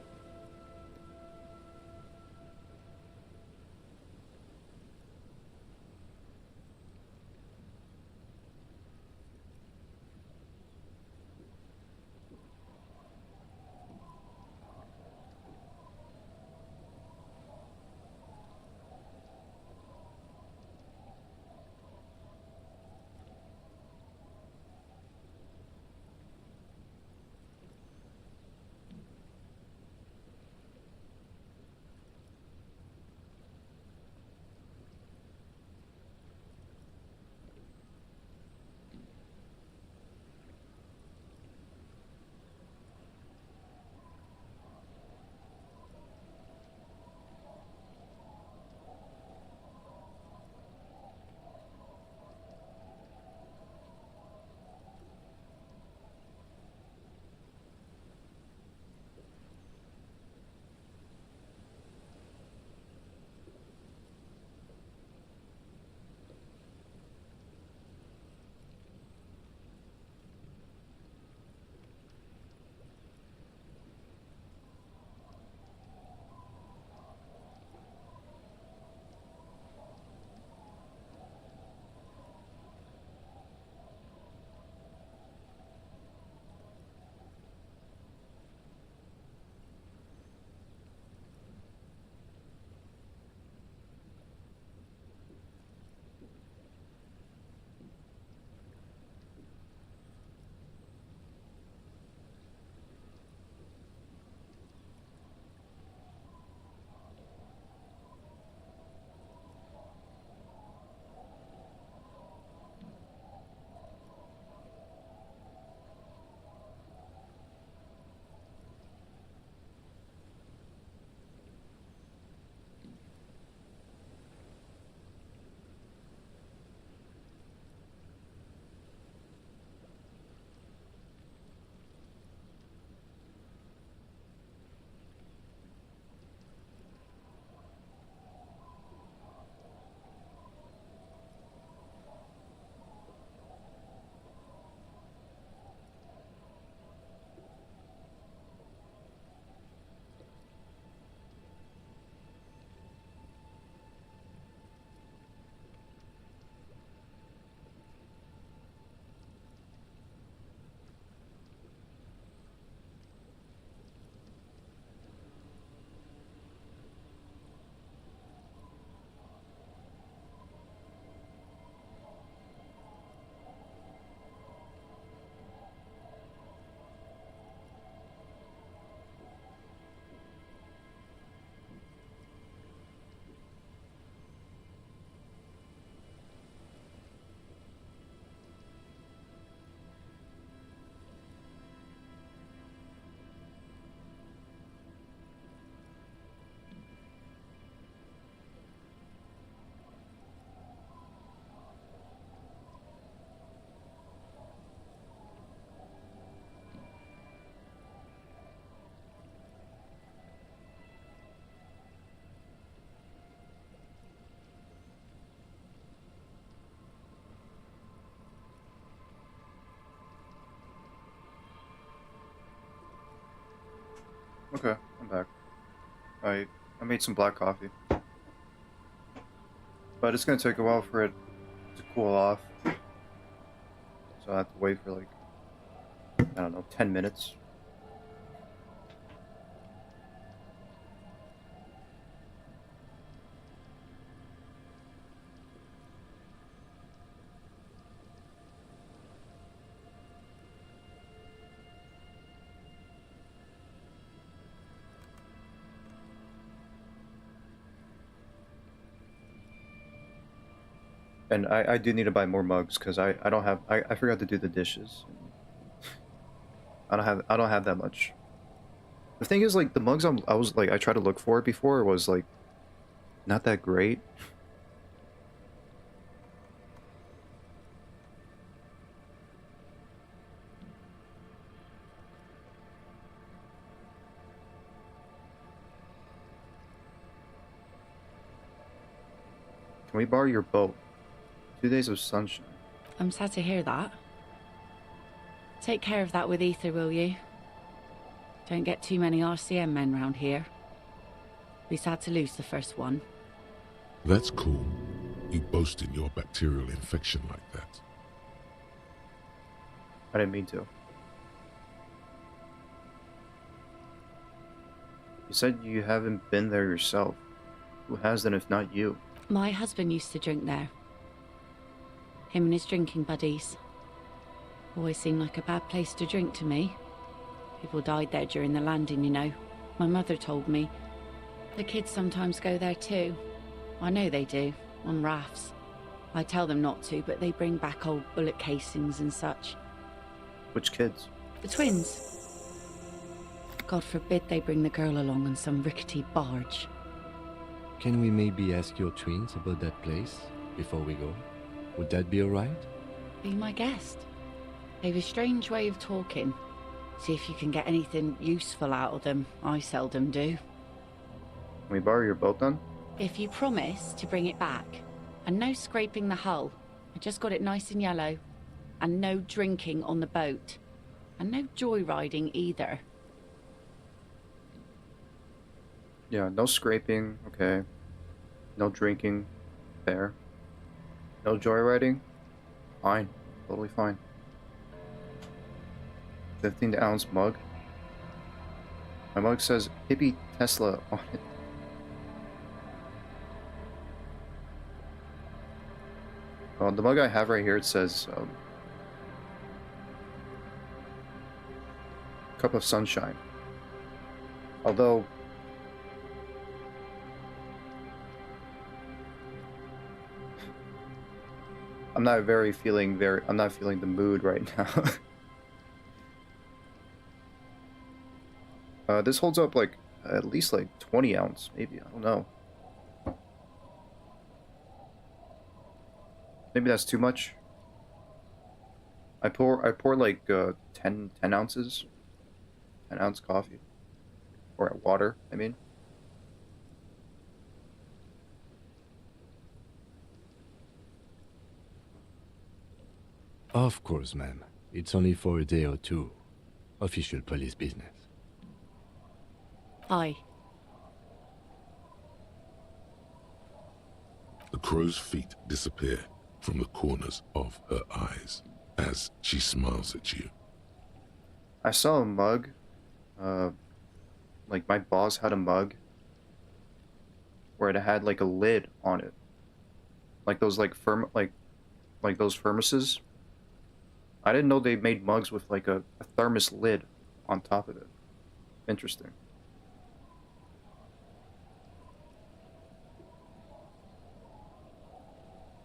Okay, I'm back. I made some black coffee. But it's gonna take a while for it to cool off. So I have to wait for like, I don't know, 10 minutes. And I do need to buy more mugs because I don't have I forgot to do the dishes. I don't have that much. The thing is like the mugs I was like I tried to look for before was like not that great. Can we borrow your boat? 2 days of sunshine. I'm sad to hear that. Take care of that with Ether, will you? Don't get too many RCM men round here. Be sad to lose the first one. That's cool. You boasting your bacterial infection like that. I didn't mean to. You said you haven't been there yourself. Who has then if not you? My husband used to drink there. Him and his drinking buddies. Always seemed like a bad place to drink to me. People died there during the landing, you know. My mother told me. The kids sometimes go there too. I know they do, on rafts. I tell them not to, but they bring back old bullet casings and such. Which kids? The twins. God forbid they bring the girl along on some rickety barge. Can we maybe ask your twins about that place before we go? Would that be alright? Be my guest. They've a strange way of talking. See if you can get anything useful out of them. I seldom do. Can we borrow your boat then? If you promise to bring it back. And no scraping the hull. I just got it nice and yellow. And no drinking on the boat. And no joyriding either. Yeah, no scraping, okay. No drinking, fair. No joyriding, fine, totally fine. 15-ounce mug. My mug says hippie Tesla on it. Well, the mug I have right here, it says cup of sunshine. Although I'm not feeling the mood right now. This holds up like at least like 20 ounce, maybe, I don't know. Maybe that's too much. I pour like 10 ounces, 10-ounce coffee, or water, I mean. Of course, ma'am. It's only for a day or two. Official police business. Aye. The crow's feet disappear from the corners of her eyes as she smiles at you. I saw a mug. Like my boss had a mug where it had like a lid on it. Like those like those thermoses. I didn't know they made mugs with like a thermos lid on top of it. Interesting.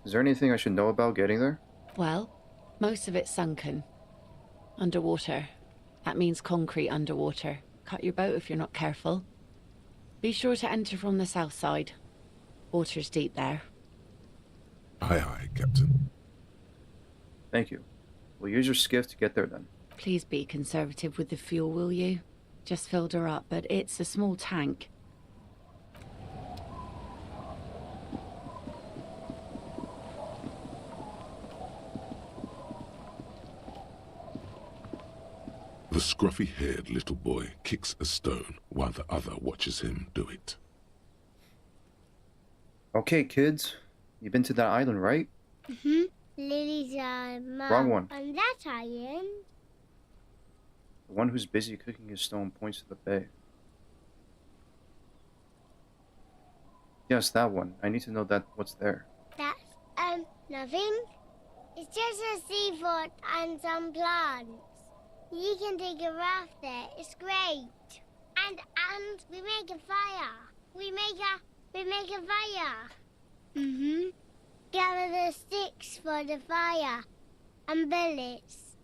Is there anything I should know about getting there? Well, most of it's sunken. Underwater. That means concrete underwater. Cut your boat if you're not careful. Be sure to enter from the south side. Water's deep there. Aye, aye, Captain. Thank you. We'll use your skiff to get there then. Please be conservative with the fuel, will you? Just filled her up, but it's a small tank. The scruffy-haired little boy kicks a stone while the other watches him do it. Okay, kids. You've been to that island, right? Mm-hmm. Lily's mom. Wrong one. On that island. The one who's busy cooking his stone points to the bay. Yes, that one. I need to know what's there. That's, nothing. It's just a seafort and some plants. You can take a raft there. It's great. And we make a fire. We make a fire. Mm-hmm. Gather the sticks for the fire. And bullets.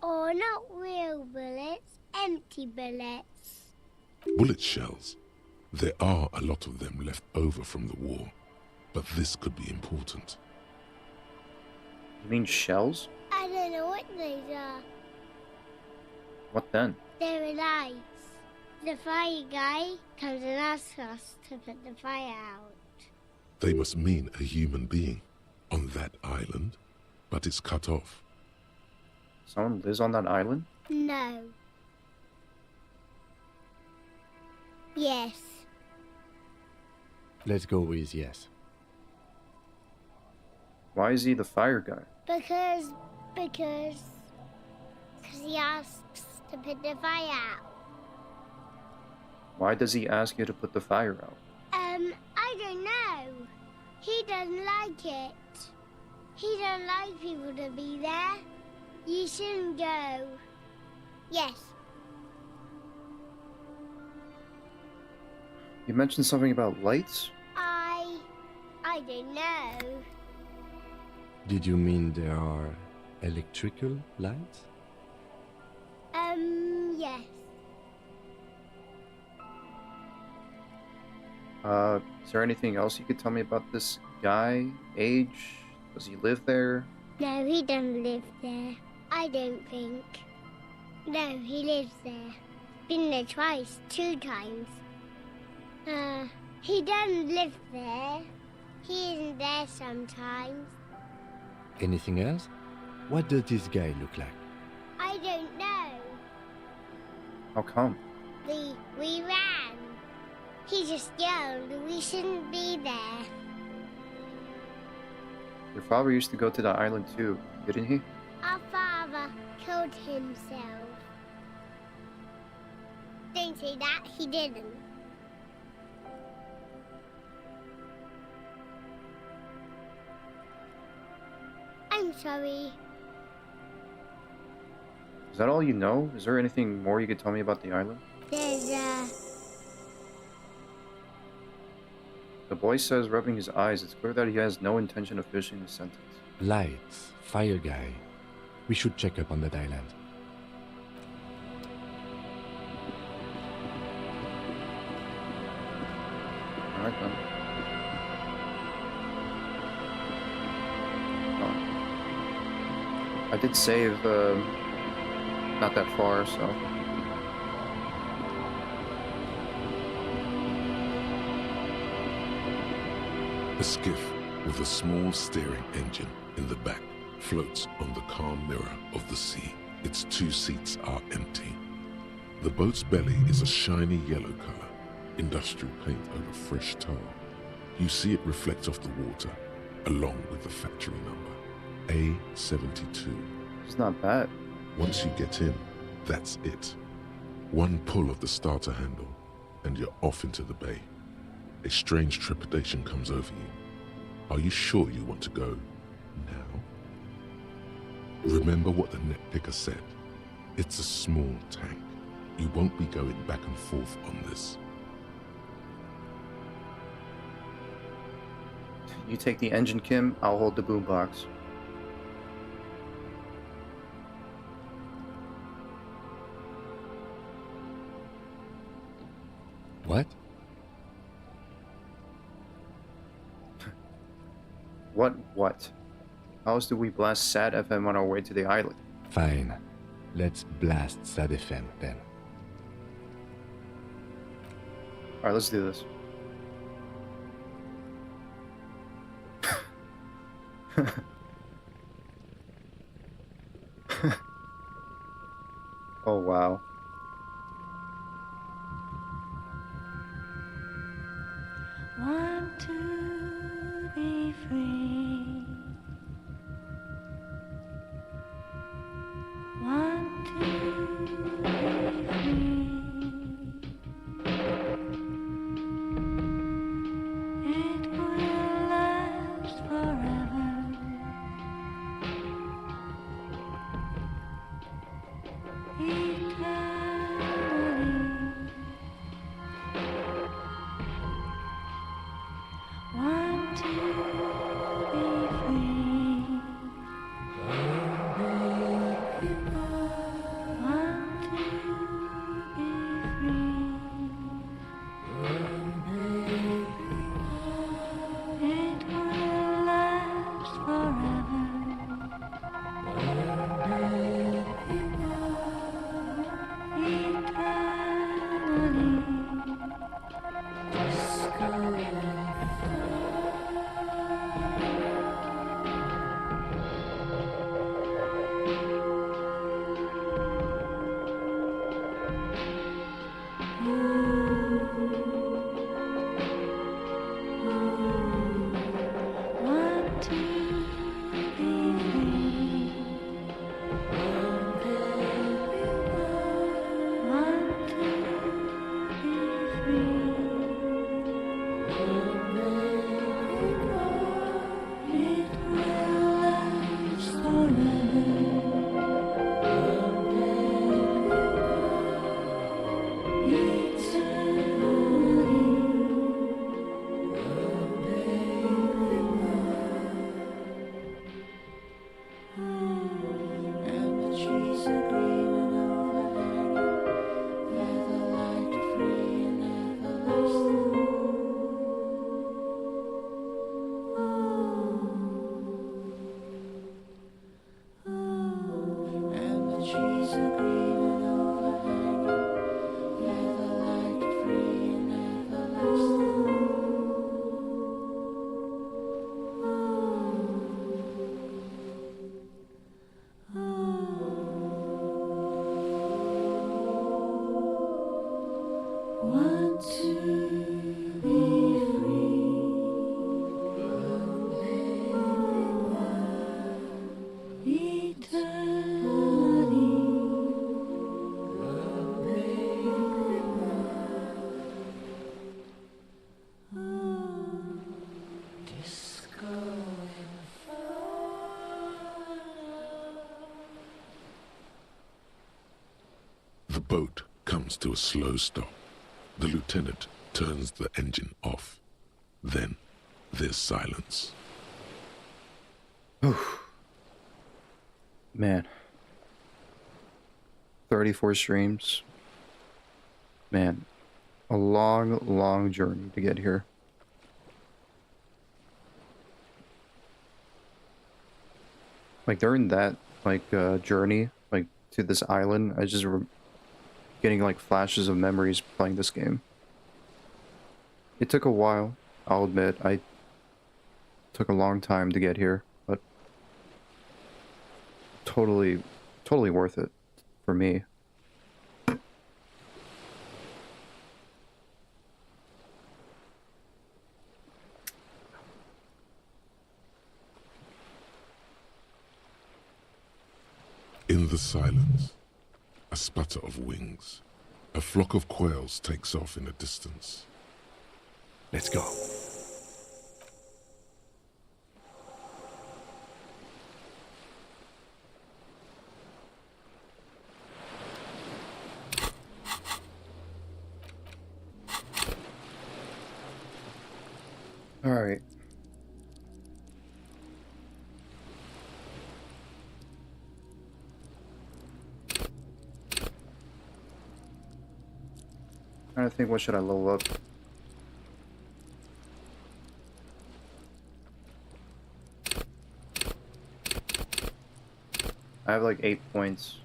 Or not real bullets, empty bullets. Bullet shells. There are a lot of them left over from the war, but this could be important. You mean shells? I don't know what these are. What then? They're lights. The fire guy comes and asks us to put the fire out. They must mean a human being on that island, but it's cut off. Someone lives on that island? No. Yes. Let's go with yes. Why is he the fire guy? Because he asks to put the fire out. Why does he ask you to put the fire out? I don't know. He doesn't like it. He don't like people to be there. You shouldn't go. Yes. You mentioned something about lights? I don't know. Did you mean there are electrical lights? Yes. Is there anything else you could tell me about this guy? Age? Does he live there? No, he doesn't live there. I don't think. No, he lives there. Been there twice, 2 times. He doesn't live there. He isn't there sometimes. Anything else? What does this guy look like? I don't know. How come? We ran. He just yelled we shouldn't be there. Your father used to go to the island too, didn't he? Our father killed himself. Don't say that, he didn't. I'm sorry. Is that all you know? Is there anything more you could tell me about the island? There's The boy says, rubbing his eyes, it's clear that he has no intention of finishing the sentence. Lights, fire guy. We should check up on that island. Alright then. I did save, not that far, so... A skiff with a small steering engine in the back floats on the calm mirror of the sea. Its 2 seats are empty. The boat's belly is a shiny yellow color, industrial paint over fresh tar. You see it reflect off the water, along with the factory number, A72. It's not bad. Once you get in, that's it. One pull of the starter handle, and you're off into the bay. A strange trepidation comes over you. Are you sure you want to go now? Remember what the net picker said. It's a small tank. You won't be going back and forth on this. You take the engine, Kim, I'll hold the boombox. What? What? How else do we blast SAD FM on our way to the island? Fine. Let's blast SAD FM then. Alright, let's do this. Oh wow. Want to be free. Want to be free. It will last forever. Eternally. Want to be free. And the trees are green and overhanging, feather-light, free and everlasting. And the trees are green and overhanging, feather-light, free and everlasting. Want to be free from everyone eternally. From everyone disco The boat comes to a slow stop. The lieutenant turns the engine off. Then there's silence. Man. 34 streams. Man. A long, long journey to get here. Like during that, journey, to this island, I just getting like flashes of memories playing this game. It took a while, I'll admit. I took a long time to get here, but totally worth it for me. In the silence, a sputter of wings. A flock of quails takes off in the distance. Let's go. All right. Trying to think, what should I level up? I have like 8 points.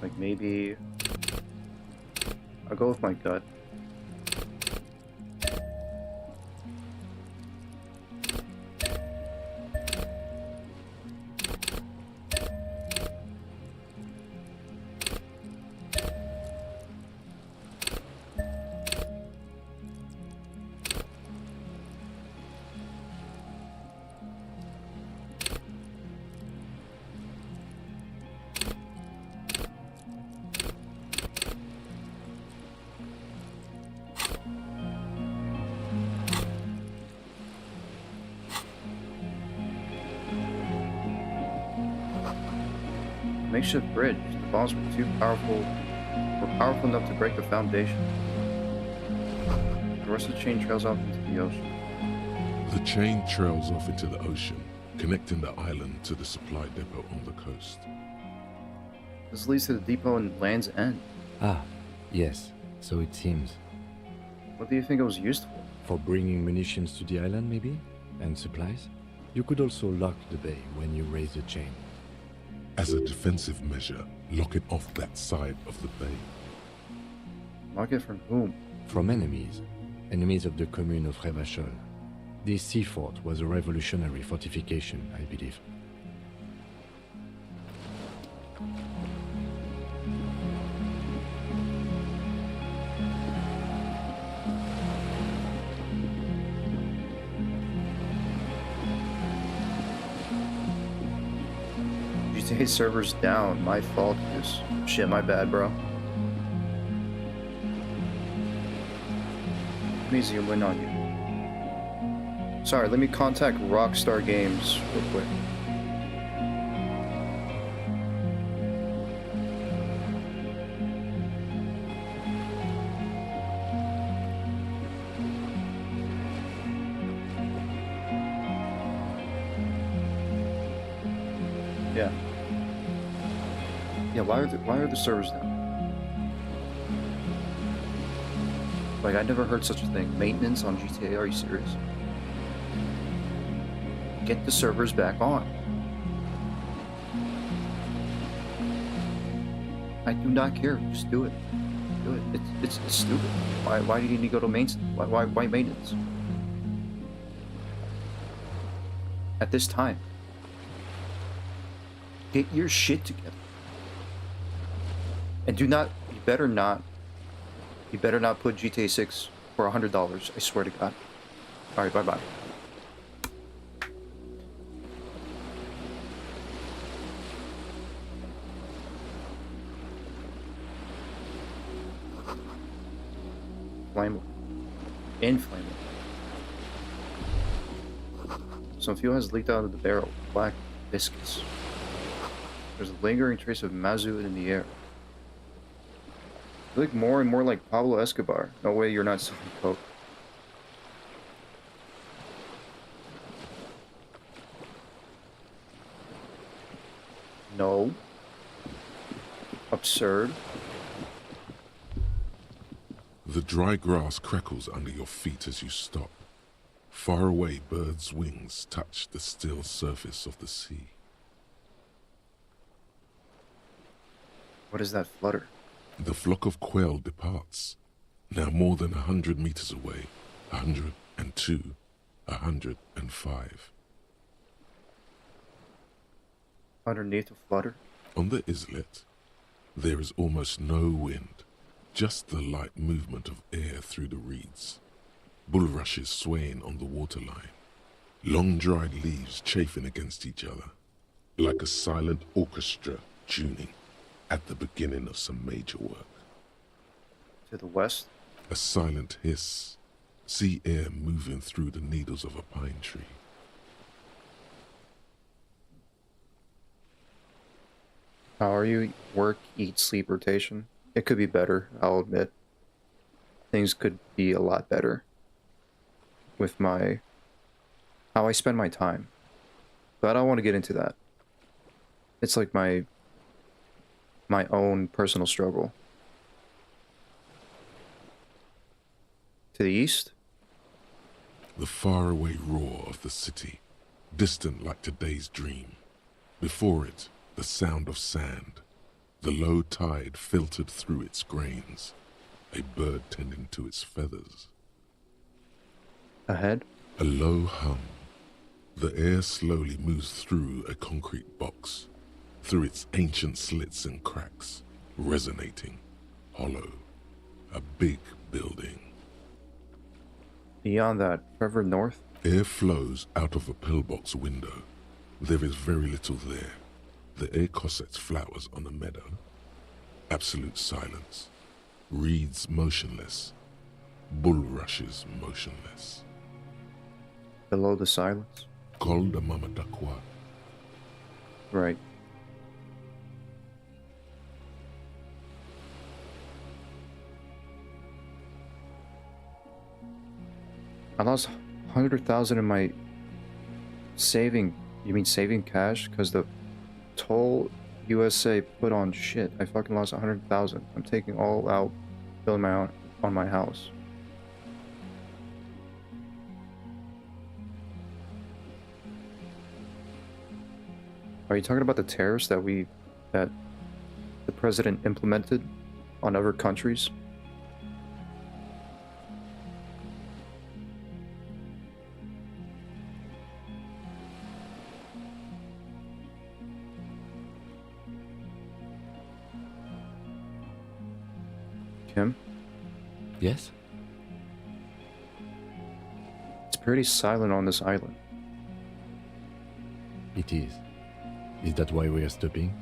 Like maybe I'll go with my gut. Makeshift bridge. The bombs were too powerful. Were powerful enough to break the foundation. The rest of the chain trails off into the ocean. The chain trails off into the ocean, connecting the island to the supply depot on the coast. This leads to the depot in Land's End. Ah, yes, so it seems. What do you think it was used for? For bringing munitions to the island, maybe? And supplies? You could also lock the bay when you raise the chain. As a defensive measure, lock it off that side of the bay. Lock it from whom? From enemies. Enemies of the commune of Revachol. This sea fort was a revolutionary fortification, I believe. GTA servers down. My fault. Just shit, my bad, bro. Let me zoom in on you. Sorry, let me contact Rockstar Games real quick. Yeah. Yeah, why are the servers down? Like, I never heard such a thing. Maintenance on GTA, are you serious? Get the servers back on. I do not care. Just do it. Do it. It's stupid. Why do you need to go to maintenance? Why maintenance? At this time. Get your shit together. And do not, you better not put GTA 6 for $100. I swear to God. Alright, bye-bye. Flame. Inflammable. Some fuel has leaked out of the barrel. Black viscous. There's a lingering trace of mazout in the air. You look more and more like Pablo Escobar. No way you're not selling coke. No. Absurd. The dry grass crackles under your feet as you stop. Far away, birds' wings touch the still surface of the sea. What is that flutter? The flock of quail departs, now more than 100 meters away, 102, 105. Underneath the flutter? On the islet, there is almost no wind, just the light movement of air through the reeds. Bulrushes swaying on the waterline, long dried leaves chafing against each other, like a silent orchestra tuning at the beginning of some major work. To the west? A silent hiss, sea air moving through the needles of a pine tree. How are you? Work, eat, sleep, rotation? It could be better, I'll admit. Things could be a lot better with how I spend my time. But I don't want to get into that. It's like my own personal struggle. To the east? The faraway roar of the city, distant like today's dream. Before it, the sound of sand, the low tide filtered through its grains, a bird tending to its feathers. Ahead? A low hum. The air slowly moves through a concrete box, through its ancient slits and cracks, resonating, hollow, a big building. Beyond that, further north? Air flows out of a pillbox window. There is very little there. The air cossets flowers on a meadow. Absolute silence. Reeds motionless. Bulrushes motionless. Below the silence? Col de Mamadakwa. Right. I lost 100,000 in my saving. You mean saving cash? Because the toll USA put on shit. I fucking lost 100,000. I'm taking all out, building my own on my house. Are you talking about the tariffs that the president implemented on other countries? Kim? Yes? It's pretty silent on this island. It is. Is that why we are stopping?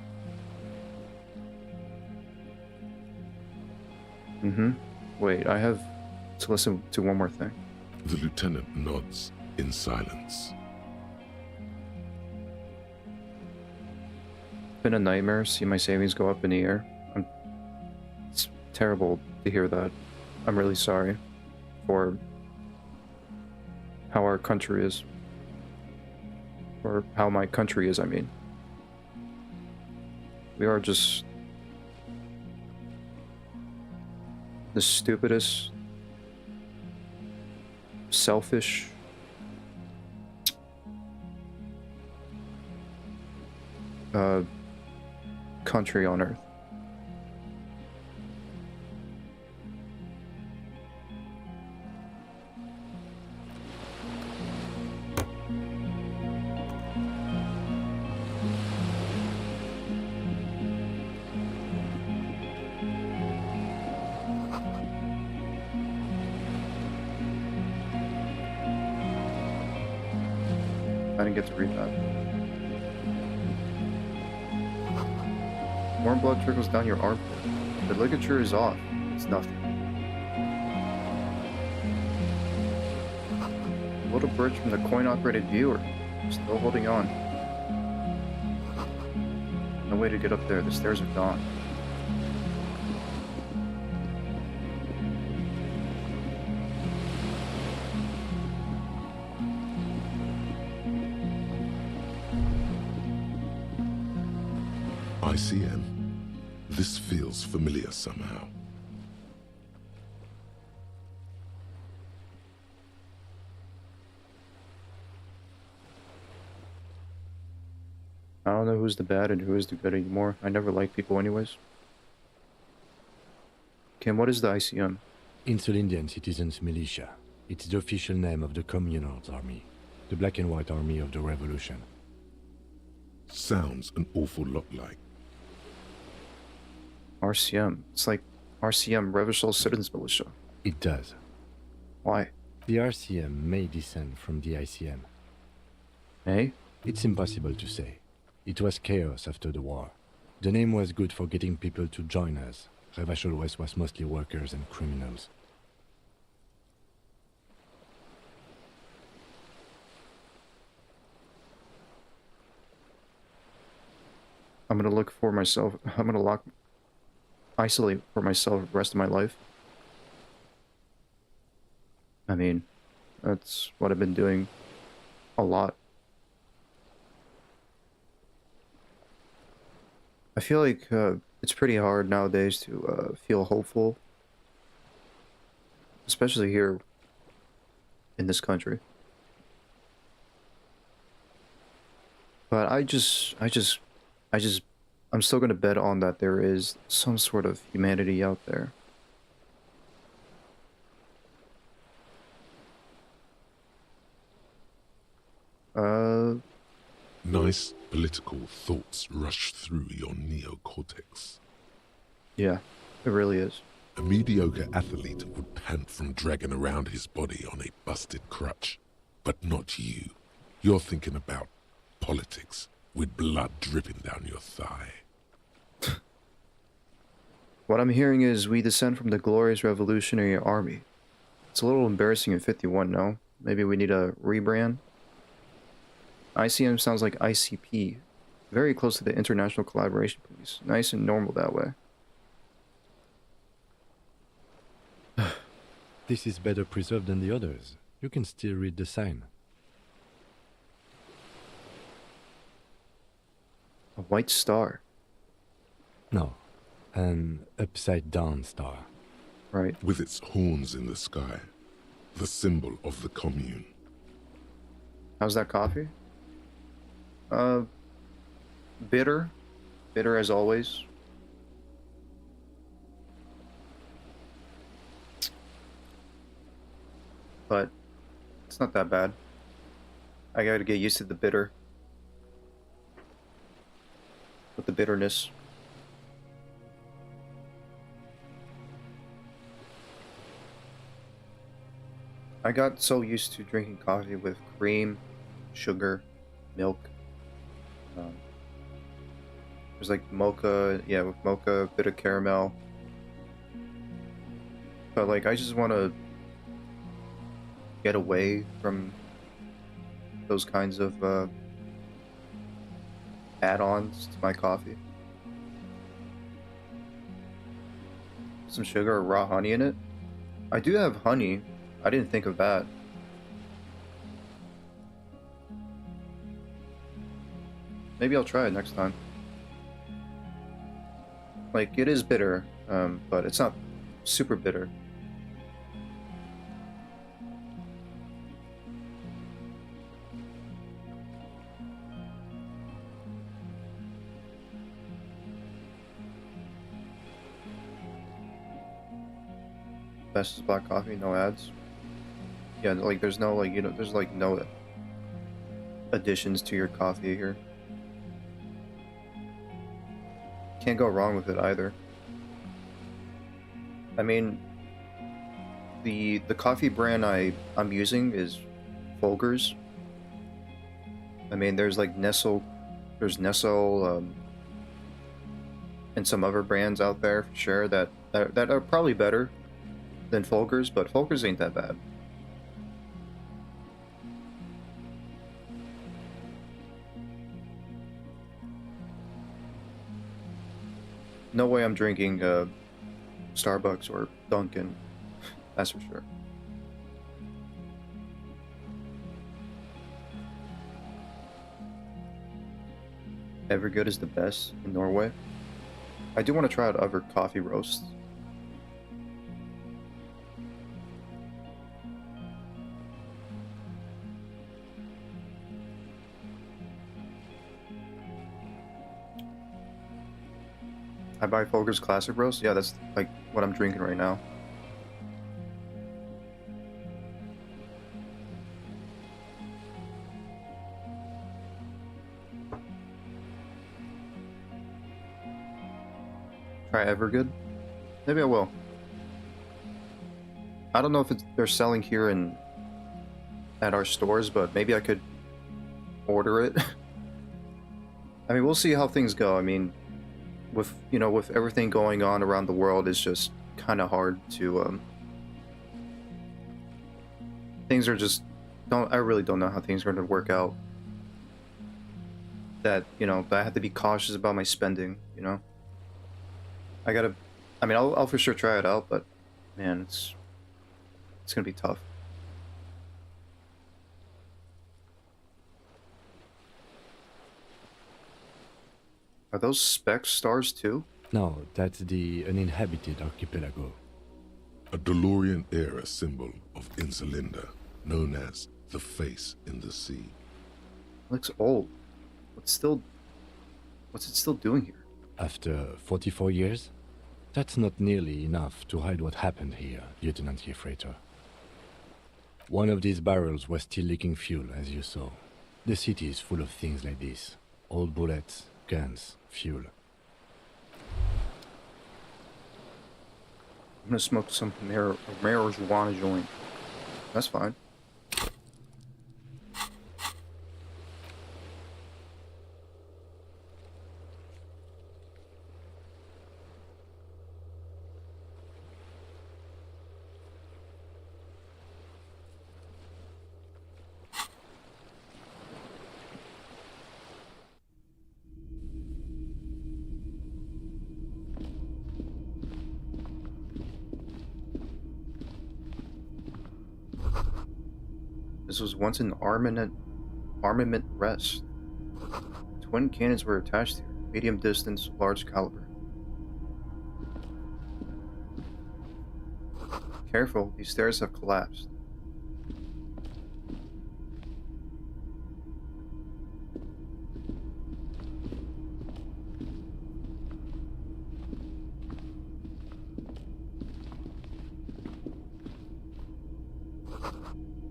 Mm-hmm. Wait, I have to listen to one more thing. The lieutenant nods, in silence. It's been a nightmare. See my savings go up in the air. It's terrible to hear that. I'm really sorry for how our country is. Or how my country is, I mean. We are just the stupidest, selfish, country on earth. I didn't get to read that. Warm blood trickles down your armpit. The ligature is off. It's nothing. A little bridge from the coin-operated viewer. Still holding on. No way to get up there. The stairs are gone. ICM. This feels familiar somehow. I don't know who's the bad and who is the good anymore. I never liked people anyways. Kim, what is the ICM? Insulindian Citizens Militia. It's the official name of the Communards Army, the black and white army of the revolution. Sounds an awful lot like RCM. It's like RCM, Revolutionary Citizens Militia. It does. Why? The RCM may descend from the ICM. May? It's impossible to say. It was chaos after the war. The name was good for getting people to join us. Revachol West was mostly workers and criminals. I'm gonna look for myself. I'm gonna isolate for myself the rest of my life. I mean, that's what I've been doing a lot. I feel like it's pretty hard nowadays to feel hopeful, especially here in this country. But I'm still gonna bet on that there is some sort of humanity out there. Nice political thoughts rush through your neocortex. Yeah, it really is. A mediocre athlete would pant from dragging around his body on a busted crutch. But not you. You're thinking about politics, with blood dripping down your thigh. What I'm hearing is we descend from the glorious Revolutionary Army. It's a little embarrassing in 51, no? Maybe we need a rebrand? ICM sounds like ICP. Very close to the International Collaboration Police. Nice and normal that way. This is better preserved than the others. You can still read the sign. A white star. No, an upside-down star. Right. With its horns in the sky. The symbol of the commune. How's that coffee? Bitter. Bitter as always. But it's not that bad. I gotta get used to the bitter. With the bitterness. I got so used to drinking coffee with cream, sugar, milk. There's like mocha, yeah, with mocha, bit of caramel. But like, I just want to get away from those kinds of add-ons to my coffee. Some sugar or raw honey in it. I do have honey. I didn't think of that. Maybe I'll try it next time. Like, it is bitter, but it's not super bitter. Best is black coffee, no ads. Yeah, like there's no like there's like no additions to your coffee here. Can't go wrong with it either. I mean, the coffee brand I'm using is Folgers. I mean, there's like Nestle, and some other brands out there for sure that are probably better than Folgers, but Folgers ain't that bad. No way I'm drinking Starbucks or Dunkin', that's for sure. Evergood is the best in Norway. I do want to try out other coffee roasts. I buy Folgers Classic Roast? Yeah, that's like what I'm drinking right now. Try Evergood? Maybe I will. I don't know if they're selling here at our stores, but maybe I could order it. I mean, we'll see how things go. I mean, with everything going on around the world, it's just kind of hard to things are just I really don't know how things are going to work out. That I have to be cautious about my spending. I mean, I'll for sure try it out, but man, it's gonna be tough. Are those speck stars too? No, that's the uninhabited archipelago. A DeLorean era symbol of Insulinda, known as the face in the sea. Looks old. What's it still doing here? After 44 years? That's not nearly enough to hide what happened here, Lieutenant Freighter. One of these barrels was still leaking fuel, as you saw. The city is full of things like this. Old bullets, guns, fuel. I'm gonna smoke some marijuana joint. That's fine. This was once an armament rest. Twin cannons were attached here. Medium distance, large caliber. Careful, these stairs have collapsed.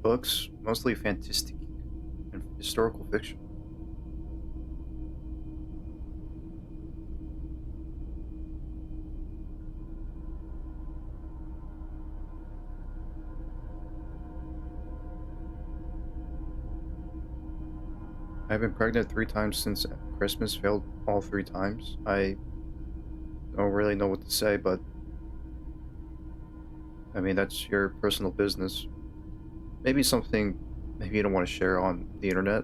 Books, mostly fantastic and historical fiction. I've been pregnant 3 times since Christmas, failed all 3 times. I don't really know what to say, but I mean, that's your personal business. Maybe something maybe you don't want to share on the internet,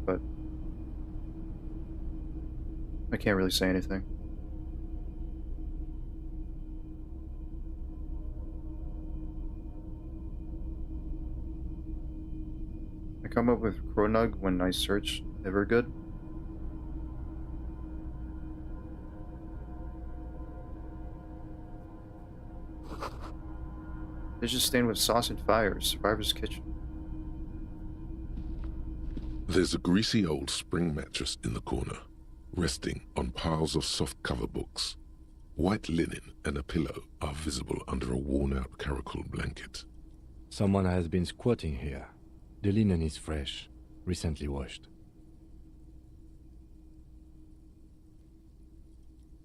but I can't really say anything. I come up with Cronug when I search Evergood. It's just stained with sauce and fire. Survivor's kitchen. There's a greasy old spring mattress in the corner, resting on piles of soft cover books. White linen and a pillow are visible under a worn-out caracal blanket. Someone has been squatting here. The linen is fresh, recently washed.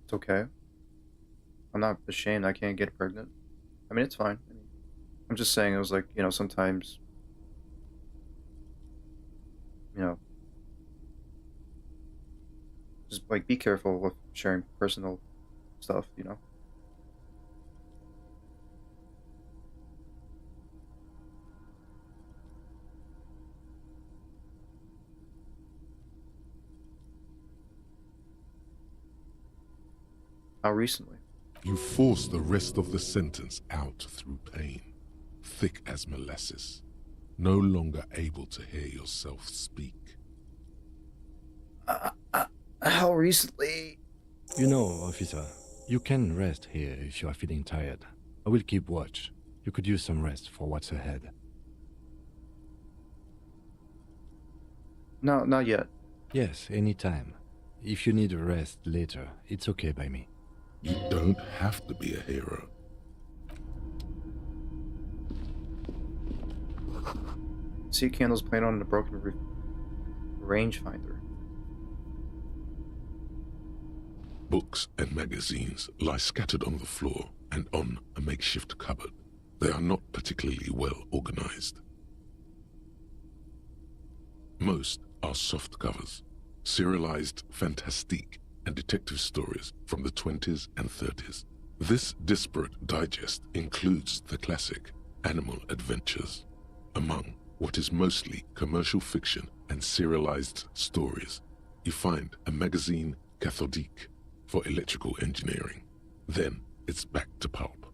It's okay. I'm not ashamed I can't get pregnant. I mean, it's fine. I'm just saying, it was like, sometimes, just like be careful with sharing personal stuff. How recently? You force the rest of the sentence out through pain, thick as molasses, no longer able to hear yourself speak. How recently? You know, officer, you can rest here if you are feeling tired. I will keep watch. You could use some rest for what's ahead. No, not yet. Yes, anytime. If you need a rest later, it's okay by me. You don't have to be a hero. See candles playing on the broken rangefinder. Books and magazines lie scattered on the floor and on a makeshift cupboard. They are not particularly well organized. Most are soft covers, serialized fantastique and detective stories from the 20s and 30s. This disparate digest includes the classic Animal Adventures, among what is mostly commercial fiction and serialized stories. You find a magazine cathodique for electrical engineering. Then it's back to pulp,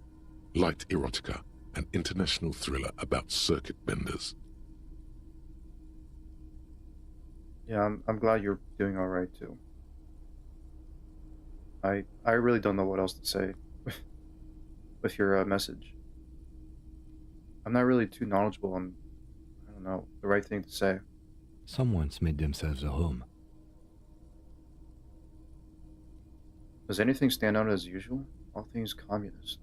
light erotica, an international thriller about circuit benders. Yeah, I'm glad you're doing all right too. I really don't know what else to say with your message. I'm not really too knowledgeable on, I don't know, the right thing to say. Someone's made themselves a home. Does anything stand out as usual? All things communist.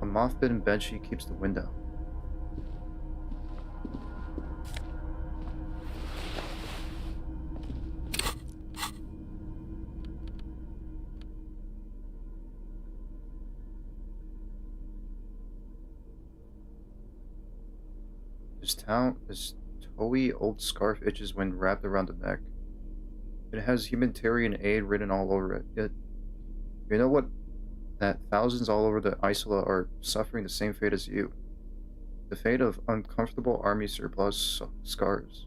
A moth-bitten bedsheet keeps the wind out. This towy old scarf itches when wrapped around the neck. It has humanitarian aid written all over it. You know what? That thousands all over the Isola are suffering the same fate as you. The fate of uncomfortable army surplus scarves.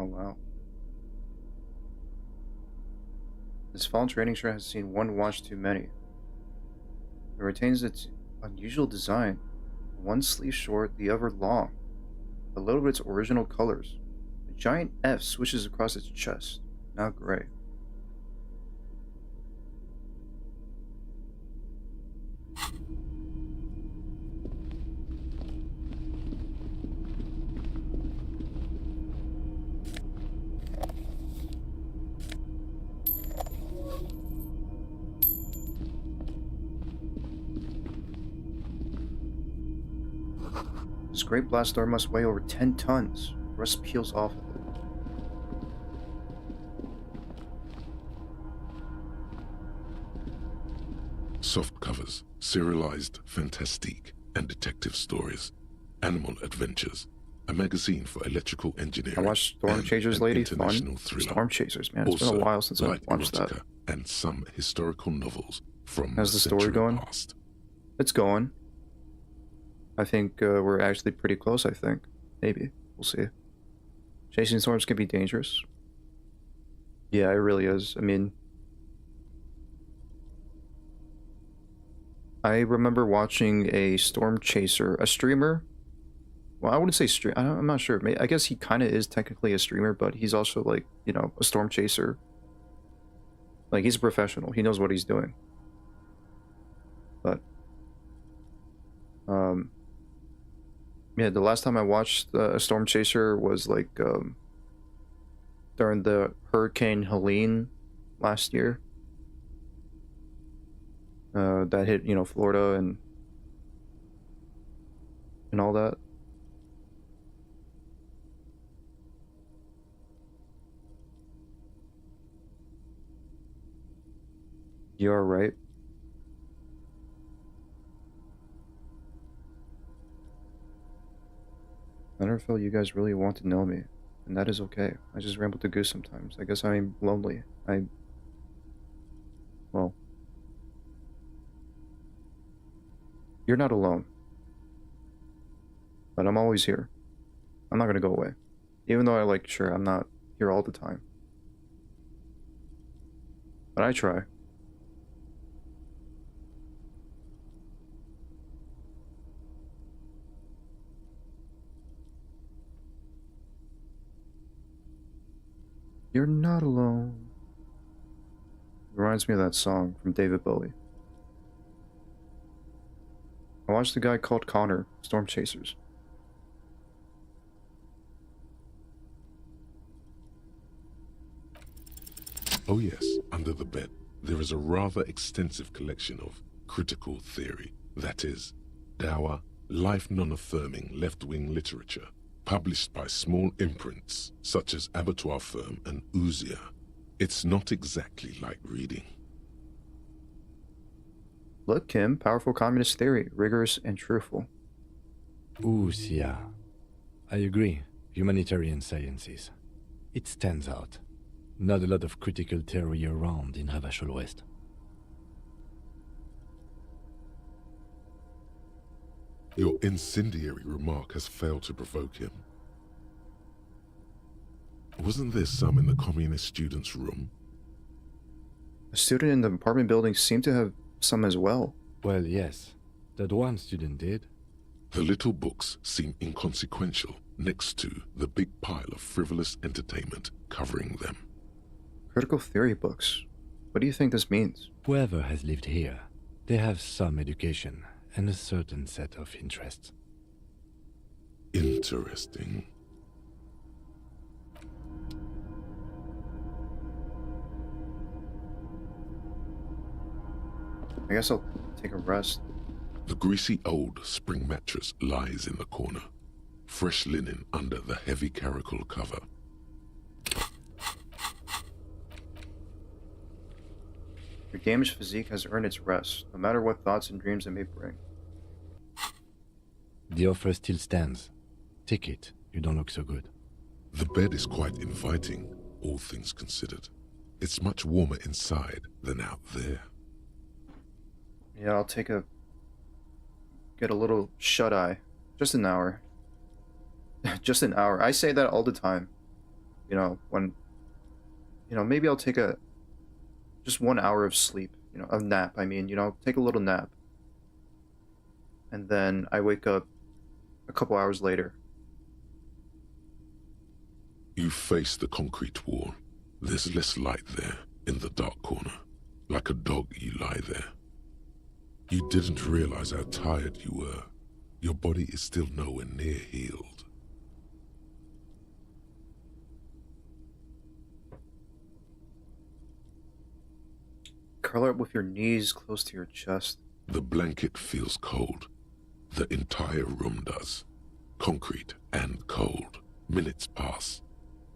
Oh, wow. This fallen training shirt has seen one wash too many. It retains its unusual design. One sleeve short, the other long. A little bit its original colors. A giant F swishes across its chest, now gray. This great blast door must weigh over 10 tons. Rust peels off of it. Soft covers, serialized fantastique and detective stories, animal adventures, a magazine for electrical engineering. I watched Storm Chasers, lady. Fun. Thriller. Storm Chasers, man. It's Also, been a while since I light watched erotica that. and some historical novels from How's the story century going? past. It's going. I think we're actually pretty close, I think. Maybe. We'll see. Chasing storms can be dangerous. Yeah, it really is. I mean, I remember watching a storm chaser, a streamer. Well, I wouldn't say stream. I'm not sure. I guess he kind of is technically a streamer, but he's also like, you know, a storm chaser. Like, he's a professional. He knows what he's doing. But, yeah, the last time I watched a storm chaser was like during the Hurricane Helene last year. That hit, you know, Florida and all that. You are right. I never felt you guys really want to know me, and that is okay. I just ramble to goose sometimes. I guess I'm lonely. Well, you're not alone. But I'm always here. I'm not gonna go away. Even though sure, I'm not here all the time. But I try. You're not alone. Reminds me of that song from David Bowie. I watched a guy called Connor, Storm Chasers. Oh yes, under the bed, there is a rather extensive collection of critical theory, that is, dour, life non-affirming left-wing literature, published by small imprints such as Abattoir Firm and Ouzia. It's not exactly like reading. Look, Kim, powerful communist theory, rigorous and truthful. Ouzia. I agree. Humanitarian sciences. It stands out. Not a lot of critical theory around in Ravachol West. Your incendiary remark has failed to provoke him. Wasn't there some in the communist student's room? A student in the apartment building seemed to have some as well. Well, yes. That one student did. The little books seem inconsequential next to the big pile of frivolous entertainment covering them. Critical theory books. What do you think this means? Whoever has lived here, they have some education and a certain set of interests. Interesting. I guess I'll take a rest. The greasy old spring mattress lies in the corner, fresh linen under the heavy caracal cover. Your damaged physique has earned its rest, no matter what thoughts and dreams it may bring. The offer still stands. Take it. You don't look so good. The bed is quite inviting, all things considered. It's much warmer inside than out there. Yeah, I'll get a little shut-eye. Just an hour. Just an hour. I say that all the time. you know, when, you know, maybe I'll take just 1 hour of sleep, you know, a nap, I mean, you know, take a little nap. And then I wake up a couple hours later. You face the concrete wall. There's less light there, in the dark corner. Like a dog, you lie there. You didn't realize how tired you were. Your body is still nowhere near healed. Curl up with your knees close to your chest. The blanket feels cold. The entire room does. Concrete and cold. Minutes pass.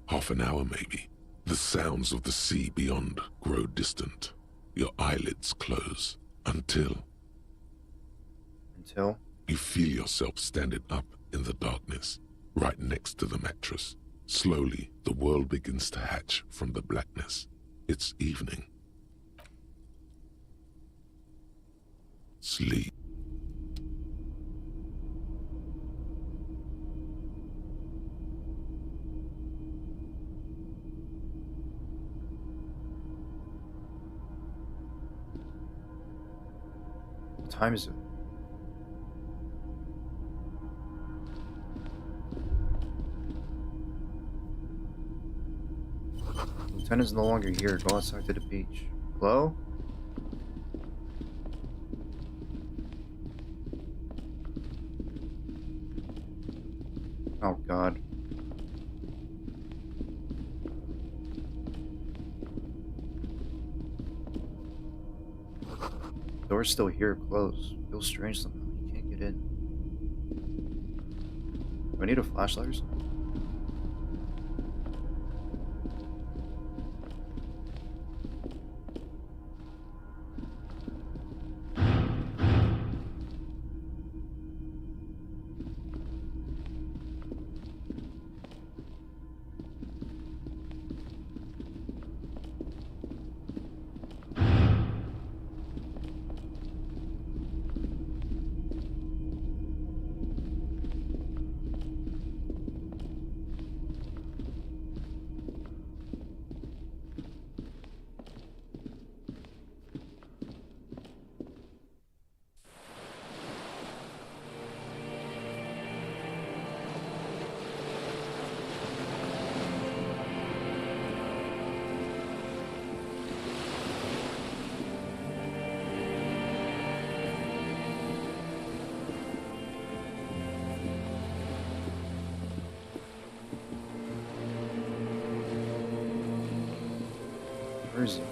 Half an hour maybe. The sounds of the sea beyond grow distant. Your eyelids close until... Until? You feel yourself standing up in the darkness, right next to the mattress. Slowly, the world begins to hatch from the blackness. It's evening. Sleep. What time is it? Lieutenant's no longer here. Go outside to the beach. Hello? Oh, God. Door's still here, closed. Feels strange somehow. You can't get in. Do I need a flashlight or something? Where is he?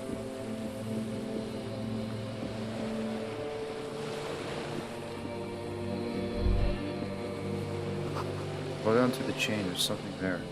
Go down to the chain, there's something there.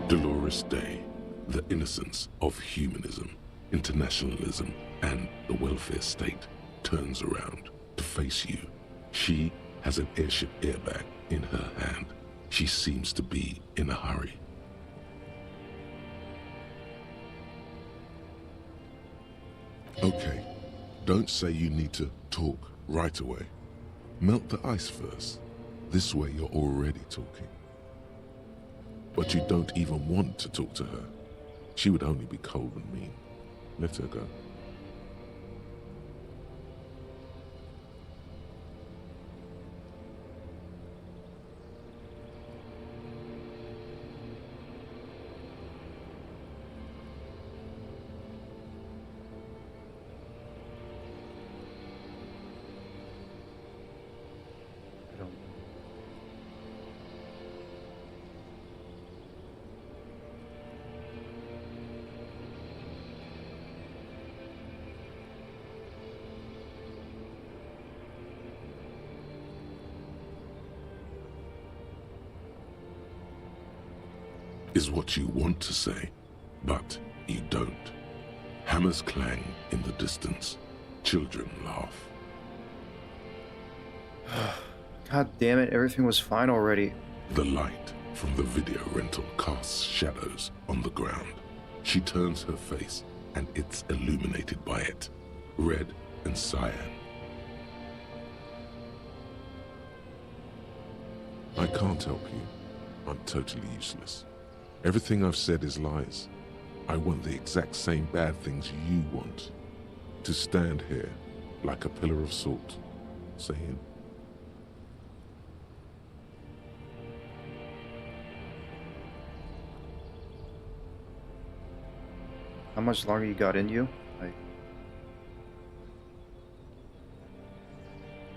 Dolores Day, the innocence of humanism, internationalism, and the welfare state turns around to face you. She has an airship airbag in her hand. She seems to be in a hurry. Okay, don't say you need to talk right away. Melt the ice first. This way you're already talking. But you don't even want to talk to her. She would only be cold and mean. Let her go. Is what you want to say, but you don't. Hammers clang in the distance. Children laugh. God damn it, everything was fine already. The light from the video rental casts shadows on the ground. She turns her face, and it's illuminated by it. Red and cyan. I can't help you. I'm totally useless. Everything I've said is lies. I want the exact same bad things you want. To stand here like a pillar of salt, saying, How much longer you got in you?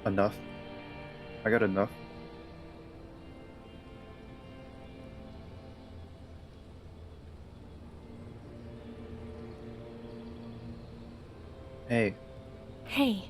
Enough. I got enough. Hey. Hey.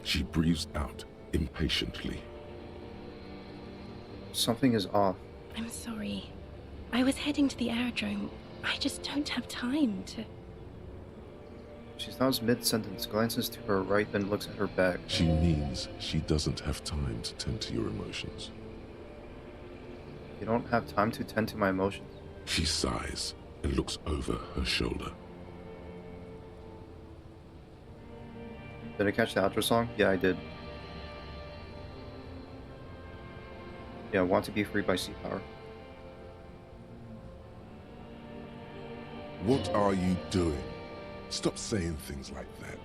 She breathes out impatiently. Something is off. I'm sorry. I was heading to the aerodrome. I just don't have time to... She stops mid-sentence, glances to her right, then looks at her back. She means she doesn't have time to tend to your emotions. You don't have time to tend to my emotions? She sighs and looks over her shoulder. Did I catch the outro song? Yeah, I did. Yeah, Want to Be Free by Sea Power. What are you doing? Stop saying things like that.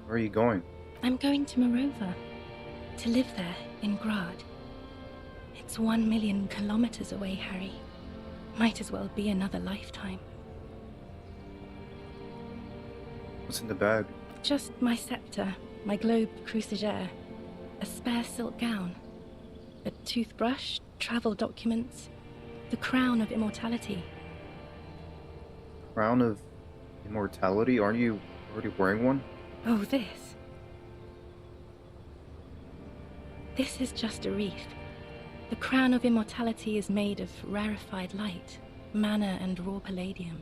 Where are you going? I'm going to Morova. To live there, in Grad. It's 1 million kilometers away, Harry. Might as well be another lifetime. What's in the bag? Just my scepter, my globe cruciger, a spare silk gown, a toothbrush, travel documents, the crown of immortality. Crown of Immortality? Aren't you already wearing one? Oh, this. This is just a wreath. The crown of immortality is made of rarefied light, mana and raw palladium.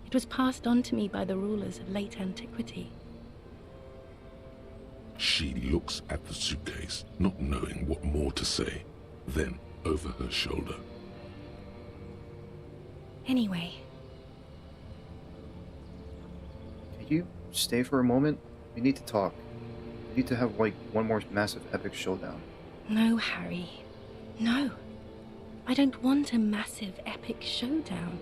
It was passed on to me by the rulers of late antiquity. She looks at the suitcase, not knowing what more to say. Then, over her shoulder. Anyway. Could you stay for a moment? We need to talk. We need to have, like, one more massive epic showdown. No, Harry. No. I don't want a massive epic showdown.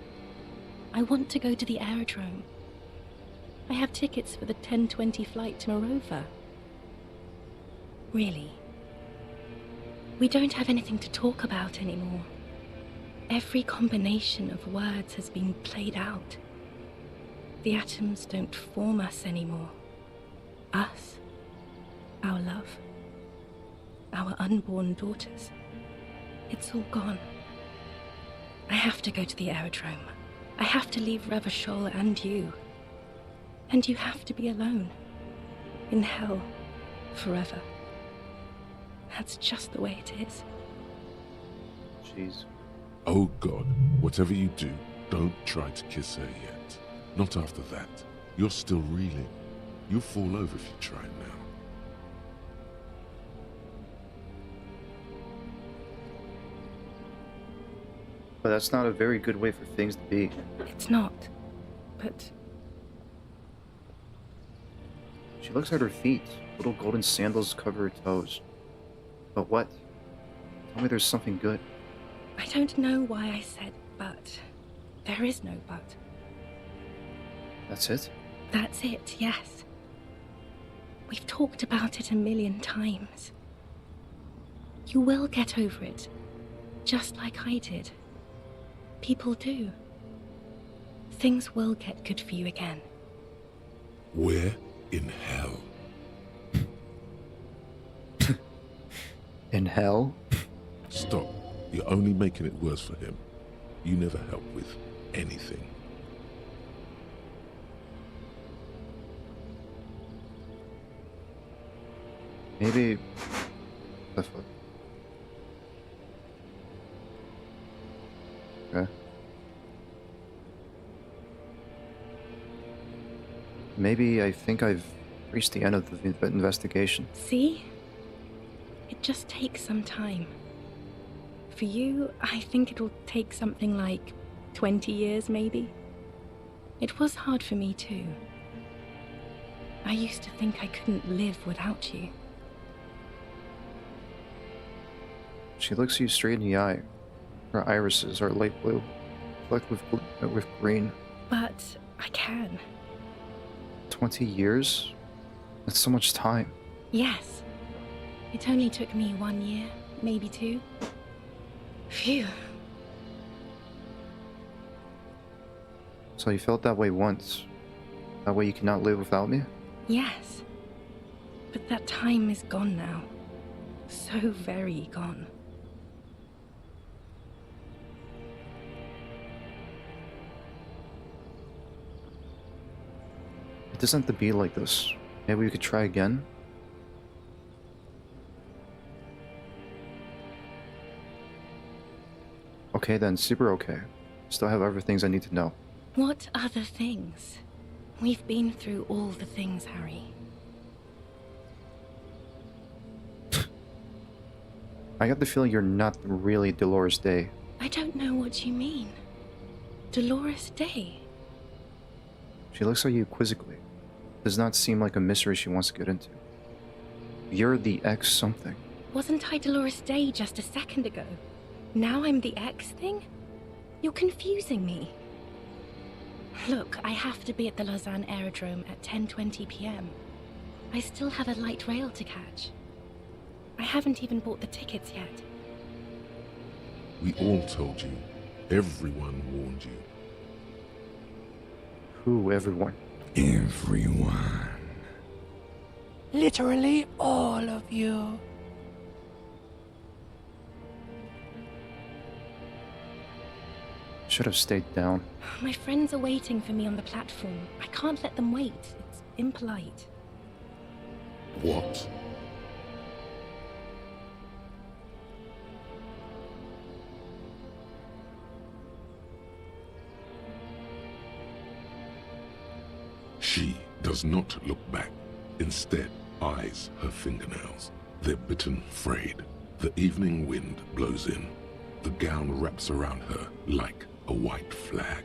I want to go to the aerodrome. I have tickets for the 10:20 flight to Morova. Really. We don't have anything to talk about anymore. Every combination of words has been played out. The atoms don't form us anymore. Us. Our love. Our unborn daughters. It's all gone. I have to go to the aerodrome. I have to leave Revachol and you. And you have to be alone. In hell. Forever. That's just the way it is. Jeez. Oh God, whatever you do, don't try to kiss her yet. Not after that. You're still reeling. You'll fall over if you try now. But that's not a very good way for things to be. It's not. But She looks at her feet. Little golden sandals cover her toes. But what? Tell me there's something good. I don't know why I said but. There is no but. That's it? That's it, yes. We've talked about it a million times. You will get over it, just like I did. People do. Things will get good for you again. Where in hell? In hell? Stop. You're only making it worse for him. You never help with anything. Maybe... The fuck? Okay. Maybe I think I've reached the end of the investigation. See? It just takes some time. For you, I think it'll take something like 20 years, maybe. It was hard for me, too. I used to think I couldn't live without you. She looks you straight in the eye. Her irises are light blue, flecked with green. But I can. 20 years? That's so much time. Yes. It only took me 1 year, maybe 2. Phew. So you felt that way once. That way you cannot live without me? Yes. But that time is gone now. So very gone. It doesn't have to be like this. Maybe we could try again? Okay then, super okay. Still have other things I need to know. What other things? We've been through all the things, Harry. I got the feeling you're not really Dolores Day. I don't know what you mean. Dolores Day? She looks at you quizzically. Does not seem like a mystery she wants to get into. You're the ex something. Wasn't I Dolores Day just a second ago? Now I'm the X thing? You're confusing me. Look, I have to be at the Lausanne Aerodrome at 10:20 p.m. I still have a light rail to catch. I haven't even bought the tickets yet. We all told you. Everyone warned you. Who, everyone? Everyone. Literally all of you. Should have stayed down. My friends are waiting for me on the platform. I can't let them wait. It's impolite. What? She does not look back. Instead, eyes her fingernails. They're bitten frayed. The evening wind blows in. The gown wraps around her like a white flag.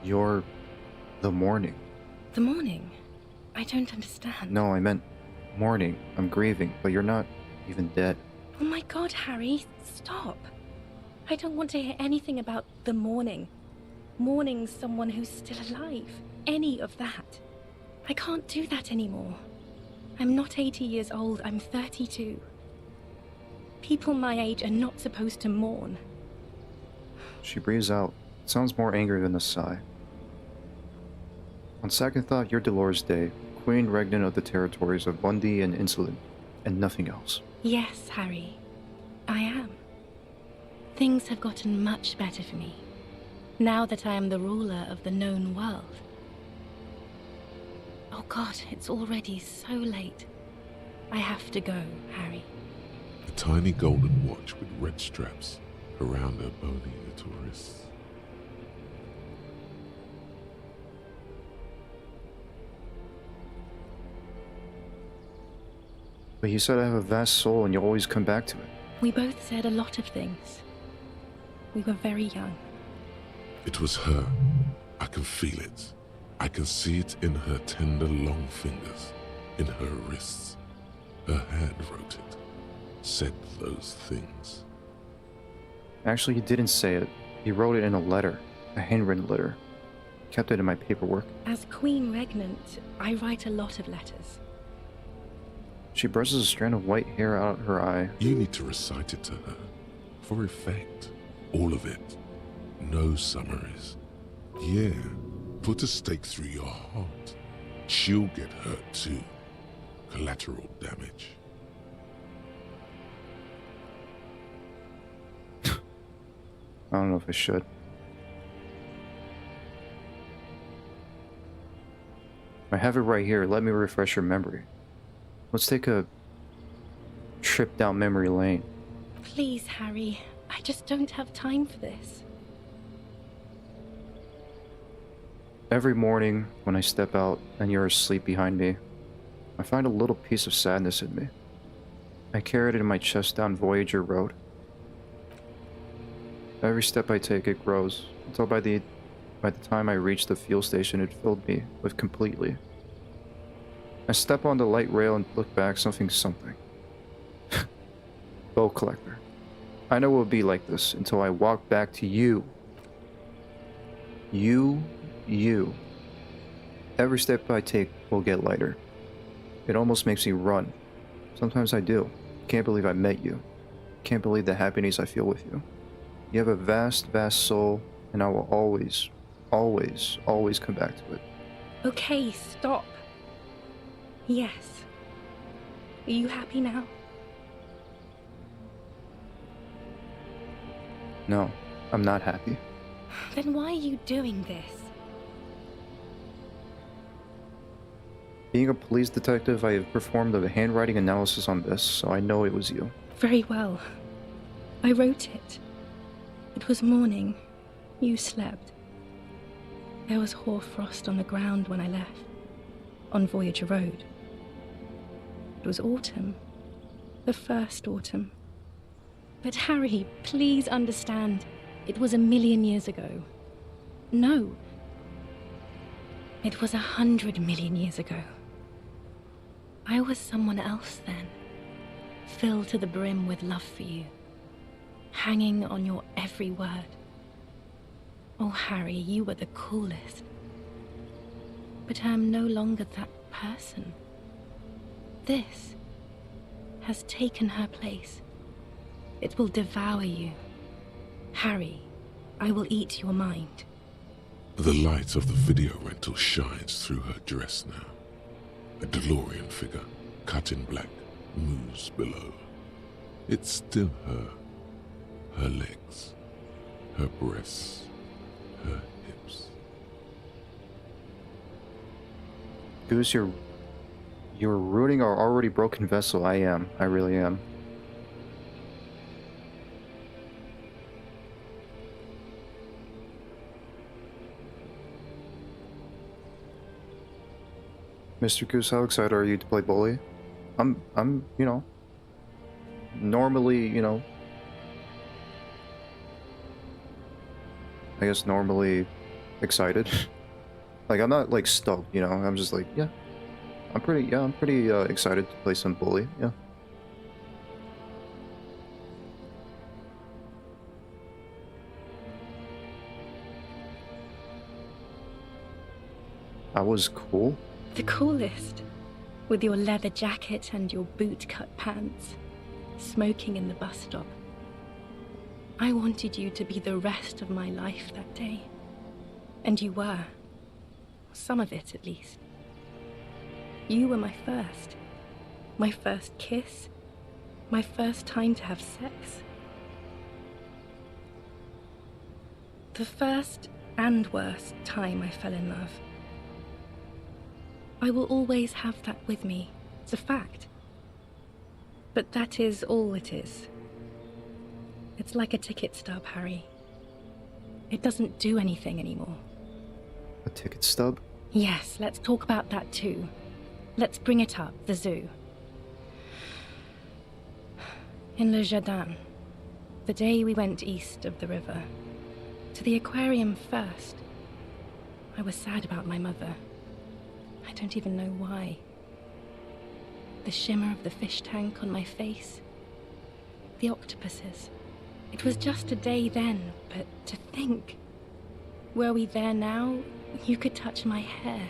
You're the morning. The morning? I don't understand. No, I meant mourning. I'm grieving, but you're not even dead. Oh my god, Harry, stop. I don't want to hear anything about the morning. Mourning someone who's still alive. Any of that. I can't do that anymore. I'm not 80 years old, I'm 32. People my age are not supposed to mourn. She breathes out. It sounds more angry than a sigh. On second thought, you're Dolores Day, Queen Regnant of the territories of Bundy and Insolent, and nothing else. Yes, Harry. I am. Things have gotten much better for me, now that I am the ruler of the known world. Oh God, it's already so late. I have to go, Harry. A tiny golden watch with red straps around her bony little wrists. But you said I have a vast soul and you'll always come back to it. We both said a lot of things. We were very young. It was her. I can feel it. I can see it in her tender, long fingers, in her wrists. Her hand wrote it, said those things. Actually, he didn't say it. He wrote it in a letter, a handwritten letter. Kept it in my paperwork. As Queen Regnant, I write a lot of letters. She brushes a strand of white hair out of her eye. You need to recite it to her, for effect. All of it. No summaries. Yeah, put a stake through your heart. She'll get hurt too. Collateral damage. I don't know if I should. I have it right here. Let me refresh your memory. Let's take a trip down memory lane. Please, Harry. I just don't have time for this. Every morning when I step out and you're asleep behind me, I find a little piece of sadness in me. I carry it in my chest down Voyager Road. Every step I take, it grows, until by the time I reach the fuel station, it filled me with completely. I step on the light rail and look back, something. Bow collector. I know it will be like this until I walk back to you. You. Every step I take will get lighter. It almost makes me run. Sometimes I do. Can't believe I met you. Can't believe the happiness I feel with you. You have a vast, vast soul, and I will always, always, always come back to it. Okay, stop. Yes. Are you happy now? No, I'm not happy. Then why are you doing this? Being a police detective, I have performed a handwriting analysis on this, so I know it was you. Very well. I wrote it. It was morning. You slept. There was hoarfrost on the ground when I left, on Voyager Road. It was autumn. The first autumn. But Harry, please understand, it was 1,000,000 years ago. No. It was 100 million years ago. I was someone else then, filled to the brim with love for you, hanging on your every word. Oh, Harry, you were the coolest. But I am no longer that person. This has taken her place. It will devour you. Harry, I will eat your mind. The light of the video rental shines through her dress now. A DeLorean figure, cut in black, moves below. It's still her. Her legs, her breasts, her hips. Goose, you're ruining our already broken vessel. I am. I really am. Mr. Goose, how excited are you to play bully? I'm, normally, I guess normally excited. Like, I'm not, like, stoked, I'm just like, yeah. I'm pretty excited to play some bully, yeah. I was cool. The coolest. With your leather jacket and your boot-cut pants, smoking in the bus stop. I wanted you to be the rest of my life that day. And you were. Some of it, at least. You were my first kiss, my first time to have sex. The first and worst time I fell in love. I will always have that with me. It's a fact. But that is all it is. It's like a ticket stub, Harry. It doesn't do anything anymore. A ticket stub? Yes, let's talk about that too. Let's bring it up, the zoo. In Le Jardin, the day we went east of the river. To the aquarium first. I was sad about my mother. I don't even know why. The shimmer of the fish tank on my face. The octopuses. It was just a day then, but to think. Were we there now, you could touch my hair,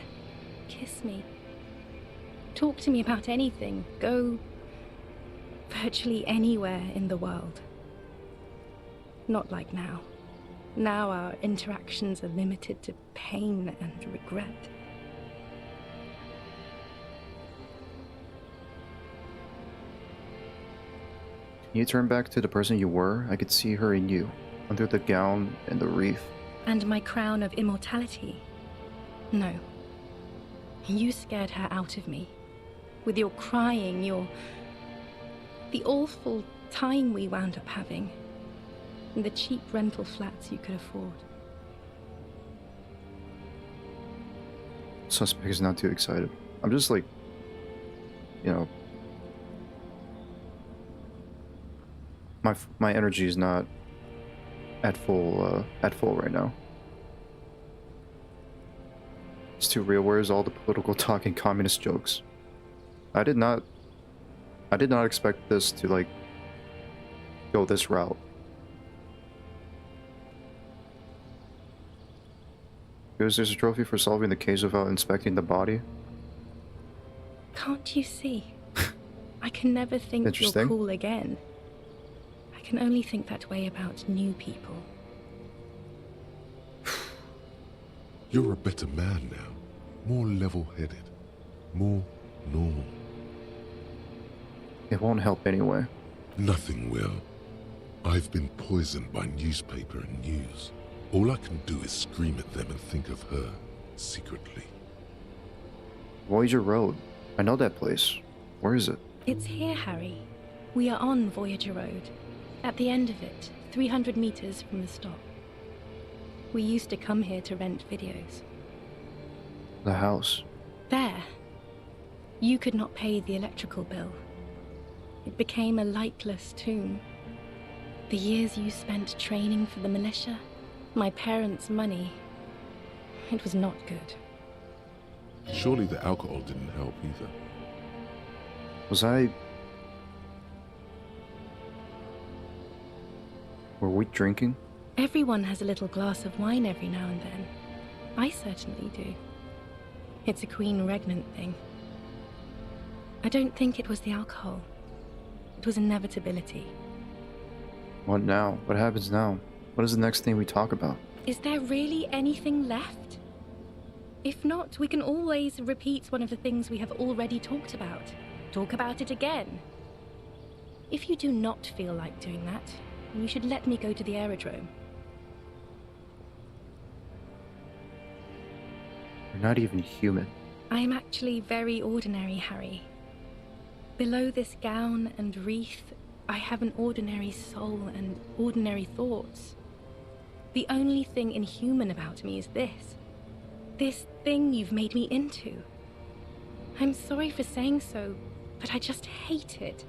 kiss me, talk to me about anything, go virtually anywhere in the world. Not like now. Now our interactions are limited to pain and regret. Can you turn back to the person you were? I could see her in you, under the gown and the wreath. And my crown of immortality? No. You scared her out of me. With your crying, the awful time we wound up having. And the cheap rental flats you could afford. Suspect is not too excited. I'm just like, you know, my energy is not at full right now. It's too real. Where's all the political talk and communist jokes? I did not expect this to like go this route. Because there's a trophy for solving the case without inspecting the body. Can't you see? I can never think you're cool again. I can only think that way about new people. You're a better man now. More level-headed. More normal. It won't help anyway. Nothing will. I've been poisoned by newspaper and news. All I can do is scream at them and think of her, secretly. Voyager Road. I know that place. Where is it? It's here, Harry. We are on Voyager Road. At the end of it, 300 meters from the stop. We used to come here to rent videos. The house. There. You could not pay the electrical bill. It became a lightless tomb. The years you spent training for the militia, my parents' money, it was not good. Surely the alcohol didn't help either. Were we drinking? Everyone has a little glass of wine every now and then. I certainly do. It's a Queen Regnant thing. I don't think it was the alcohol. It was inevitability. What now? What happens now? What is the next thing we talk about? Is there really anything left? If not, we can always repeat one of the things we have already talked about. Talk about it again. If you do not feel like doing that, you should let me go to the aerodrome. You're not even human. I am actually very ordinary, Harry. Below this gown and wreath, I have an ordinary soul and ordinary thoughts. The only thing inhuman about me is this. This thing you've made me into. I'm sorry for saying so, but I just hate it.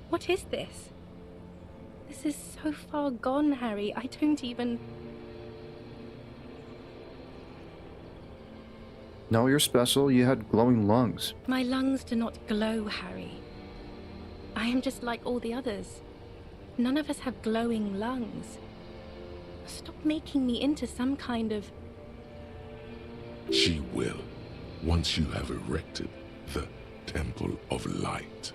What is this? This is so far gone, Harry. I don't even... No, you're special. You had glowing lungs. My lungs do not glow, Harry. I am just like all the others. None of us have glowing lungs. Stop making me into some kind of... She will, once you have erected the Temple of Light.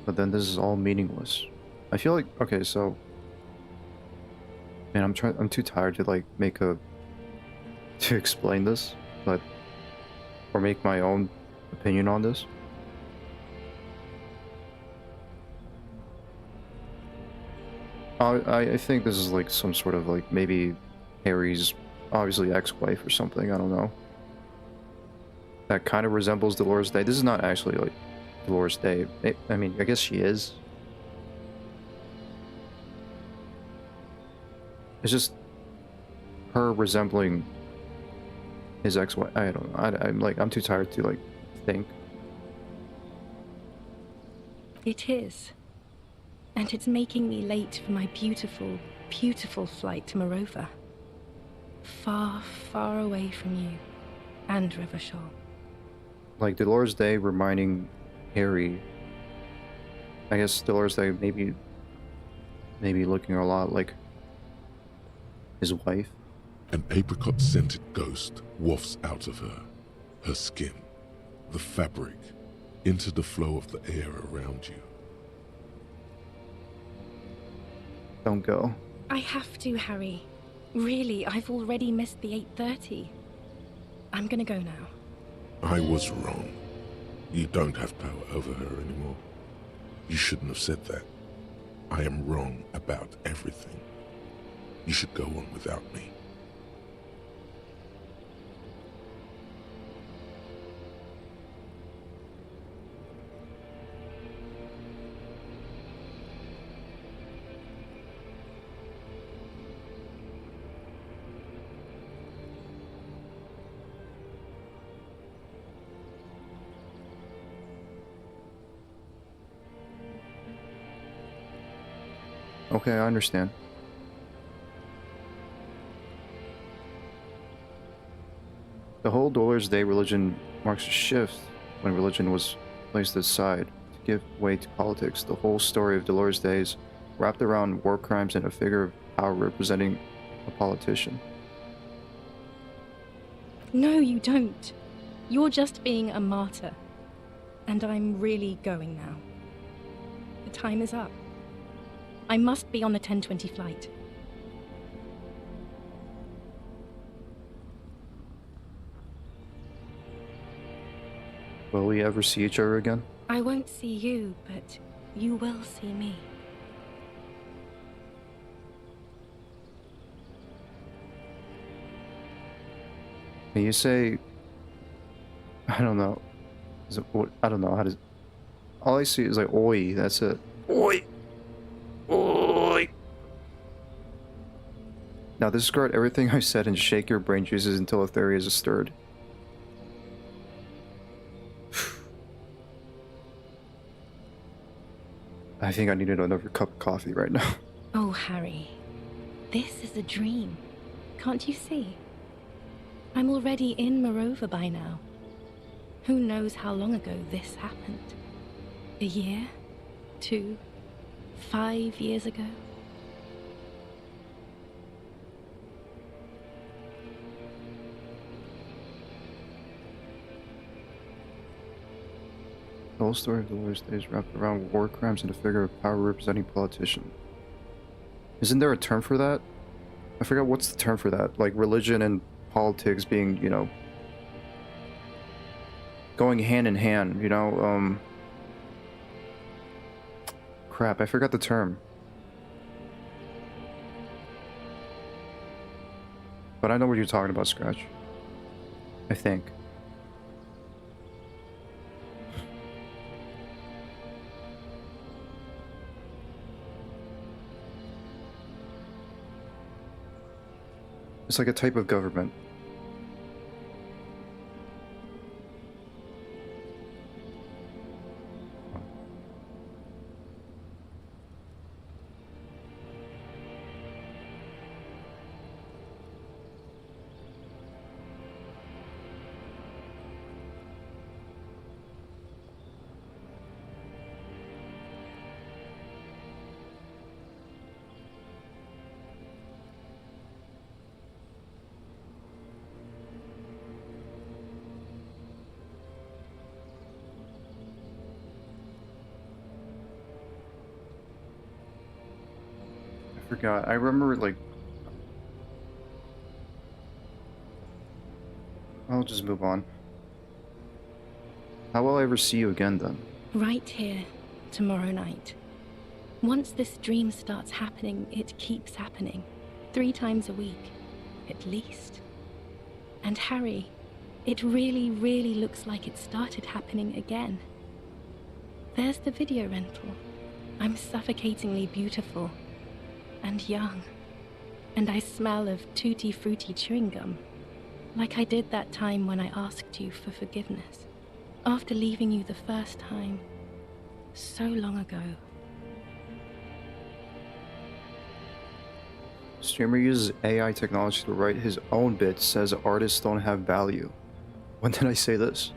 But then this is all meaningless. I feel like, okay, so... Man, I'm too tired to like to explain this, but... Or make my own opinion on this. I think this is like some sort of like maybe Harry's obviously ex-wife or something, I don't know. That kind of resembles Dolores Day. This is not actually like Dolores Day. I mean, I guess she is. It's just her resembling his ex-wife. I don't know. I'm too tired to like think. It is. And it's making me late for my beautiful, beautiful flight to Morova. Far, far away from you and Revachol. Like Dolores Day reminding Harry. I guess Dolores Day maybe looking a lot like his wife. An apricot-scented ghost wafts out of her, her skin, the fabric, into the flow of the air around you. Don't go. I have to, Harry. Really, I've already missed the 8:30. I'm gonna go now. I was wrong. You don't have power over her anymore. You shouldn't have said that. I am wrong about everything. You should go on without me. Okay, I understand. The whole Dolores Day religion marks a shift when religion was placed aside to give way to politics. The whole story of Dolores Day is wrapped around war crimes and a figure of power representing a politician. No, you don't. You're just being a martyr. And I'm really going now. The time is up. I must be on the 10:20 flight. Will we ever see each other again? I won't see you, but you will see me. Can you say... I don't know. Is it, what, I don't know how to... All I see is like, oi, that's it. Oi! Oi! Now discard everything I said and shake your brain juices until a theory is stirred. I think I needed another cup of coffee right now. Oh, Harry. This is a dream. Can't you see? I'm already in Morova by now. Who knows how long ago this happened? A year? 2? 5 years ago? The whole story of Dolores Day is wrapped around war crimes and a figure of power representing politician. Isn't there a term for that? I forgot what's the term for that. Like religion and politics being, you know, going hand in hand, you know, crap, I forgot the term. But I know what you're talking about, Scratch. I think. It's like a type of government. Forgot. I remember, like... I'll just move on. How will I ever see you again, then? Right here, tomorrow night. Once this dream starts happening, it keeps happening. 3 times a week, at least. And Harry, it really, really looks like it started happening again. There's the video rental. I'm suffocatingly beautiful. And young. And I smell of tutti frutti chewing gum. Like I did that time when I asked you for forgiveness. After leaving you the first time. So long ago. Streamer uses AI technology to write his own bits, says artists don't have value. When did I say this?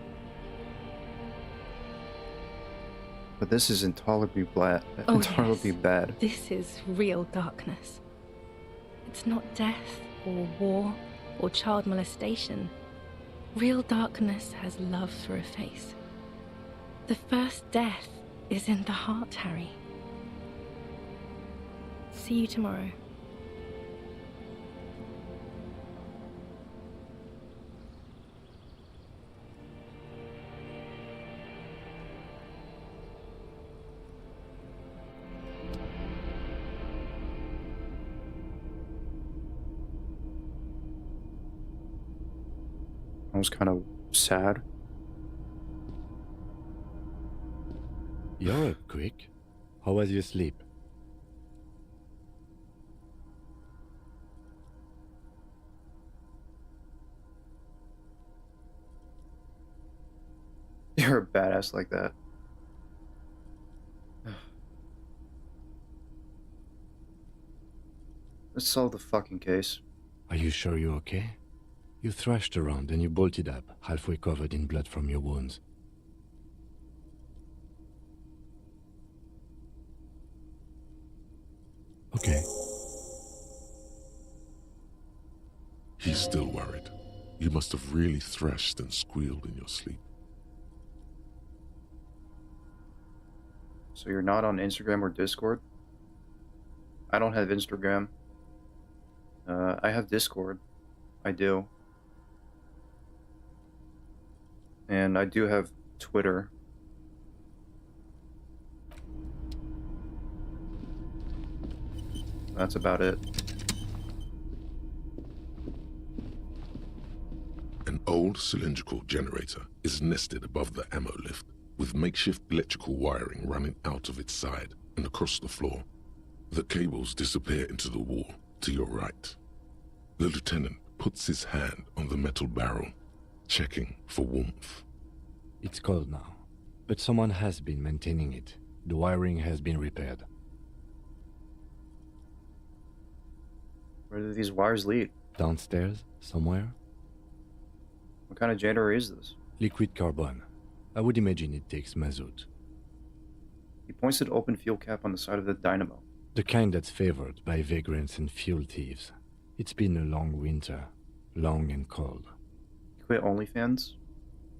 But this is intolerably Oh, intolerably yes. bad. This is real darkness. It's not death or war or child molestation. Real darkness has love for a face. The first death is in the heart, Harry. See you tomorrow. I was kind of sad. You're up quick. How was your sleep? You're a badass like that. Let's solve the fucking case. Are you sure you're okay? You thrashed around and you bolted up, halfway covered in blood from your wounds. Okay. He's still worried. You must have really thrashed and squealed in your sleep. So you're not on Instagram or Discord? I don't have Instagram. I have Discord. I do. And I do have Twitter. That's about it. An old cylindrical generator is nested above the ammo lift, with makeshift electrical wiring running out of its side and across the floor. The cables disappear into the wall to your right. The lieutenant puts his hand on the metal barrel, checking for warmth. It's cold now, but someone has been maintaining it. The wiring has been repaired. Where do these wires lead? Downstairs, somewhere? What kind of generator is this? Liquid carbon. I would imagine it takes mazout. He points to the open fuel cap on the side of the dynamo. The kind that's favored by vagrants and fuel thieves. It's been a long winter, long and cold. You quit OnlyFans?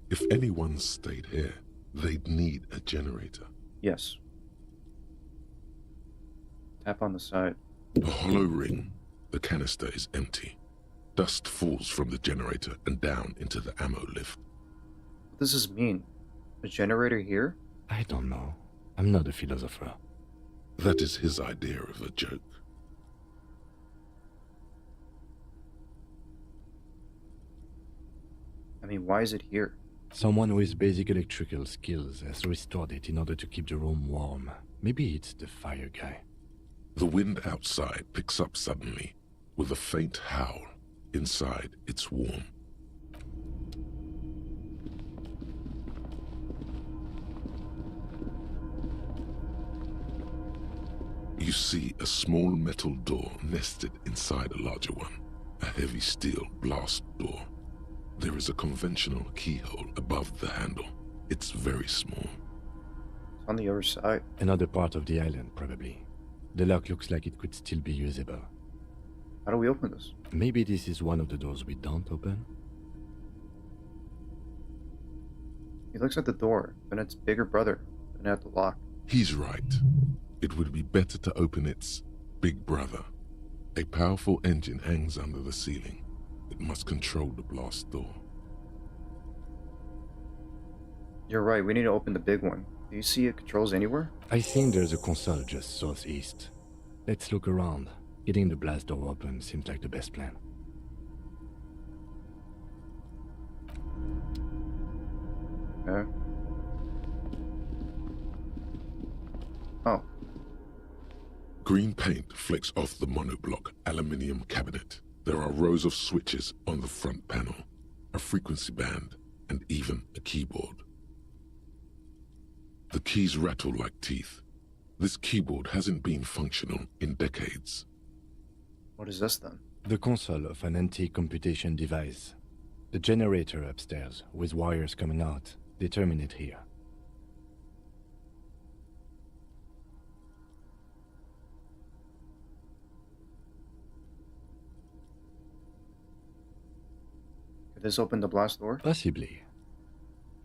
If anyone stayed here, they'd need a generator. Yes. Tap on the side. A hollow ring. The canister is empty. Dust falls from the generator and down into the ammo lift. What does this mean? A generator here? I don't know. I'm not a philosopher. That is his idea of a joke. I mean, why is it here? Someone with basic electrical skills has restored it in order to keep the room warm. Maybe it's the fire guy. The wind outside picks up suddenly, with a faint howl. Inside, it's warm. You see a small metal door nested inside a larger one, a heavy steel blast door. There is a conventional keyhole above the handle. It's very small. It's on the other side. Another part of the island, probably. The lock looks like it could still be usable. How do we open this? Maybe this is one of the doors we don't open? He looks at the door, then its bigger brother, then at the lock. He's right. It would be better to open its big brother. A powerful engine hangs under the ceiling. It must control the blast door. You're right, we need to open the big one. Do you see it controls anywhere? I think there's a console just southeast. Let's look around. Getting the blast door open seems like the best plan. Okay. Oh. Green paint flecks off the monoblock aluminium cabinet. There are rows of switches on the front panel, a frequency band, and even a keyboard. The keys rattle like teeth. This keyboard hasn't been functional in decades. What is this then? The console of an antique computation device. The generator upstairs, with wires coming out, determine it here. Could this open the blast door? Possibly.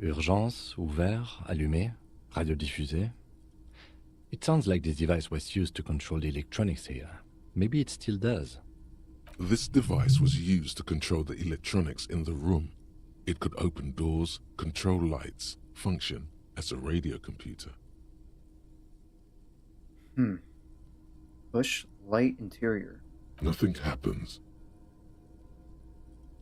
Urgence, ouvert, allumé, radiodiffusé. It sounds like this device was used to control the electronics here. Maybe it still does. This device was used to control the electronics in the room. It could open doors, control lights, function as a radio computer. Push light interior. Nothing happens.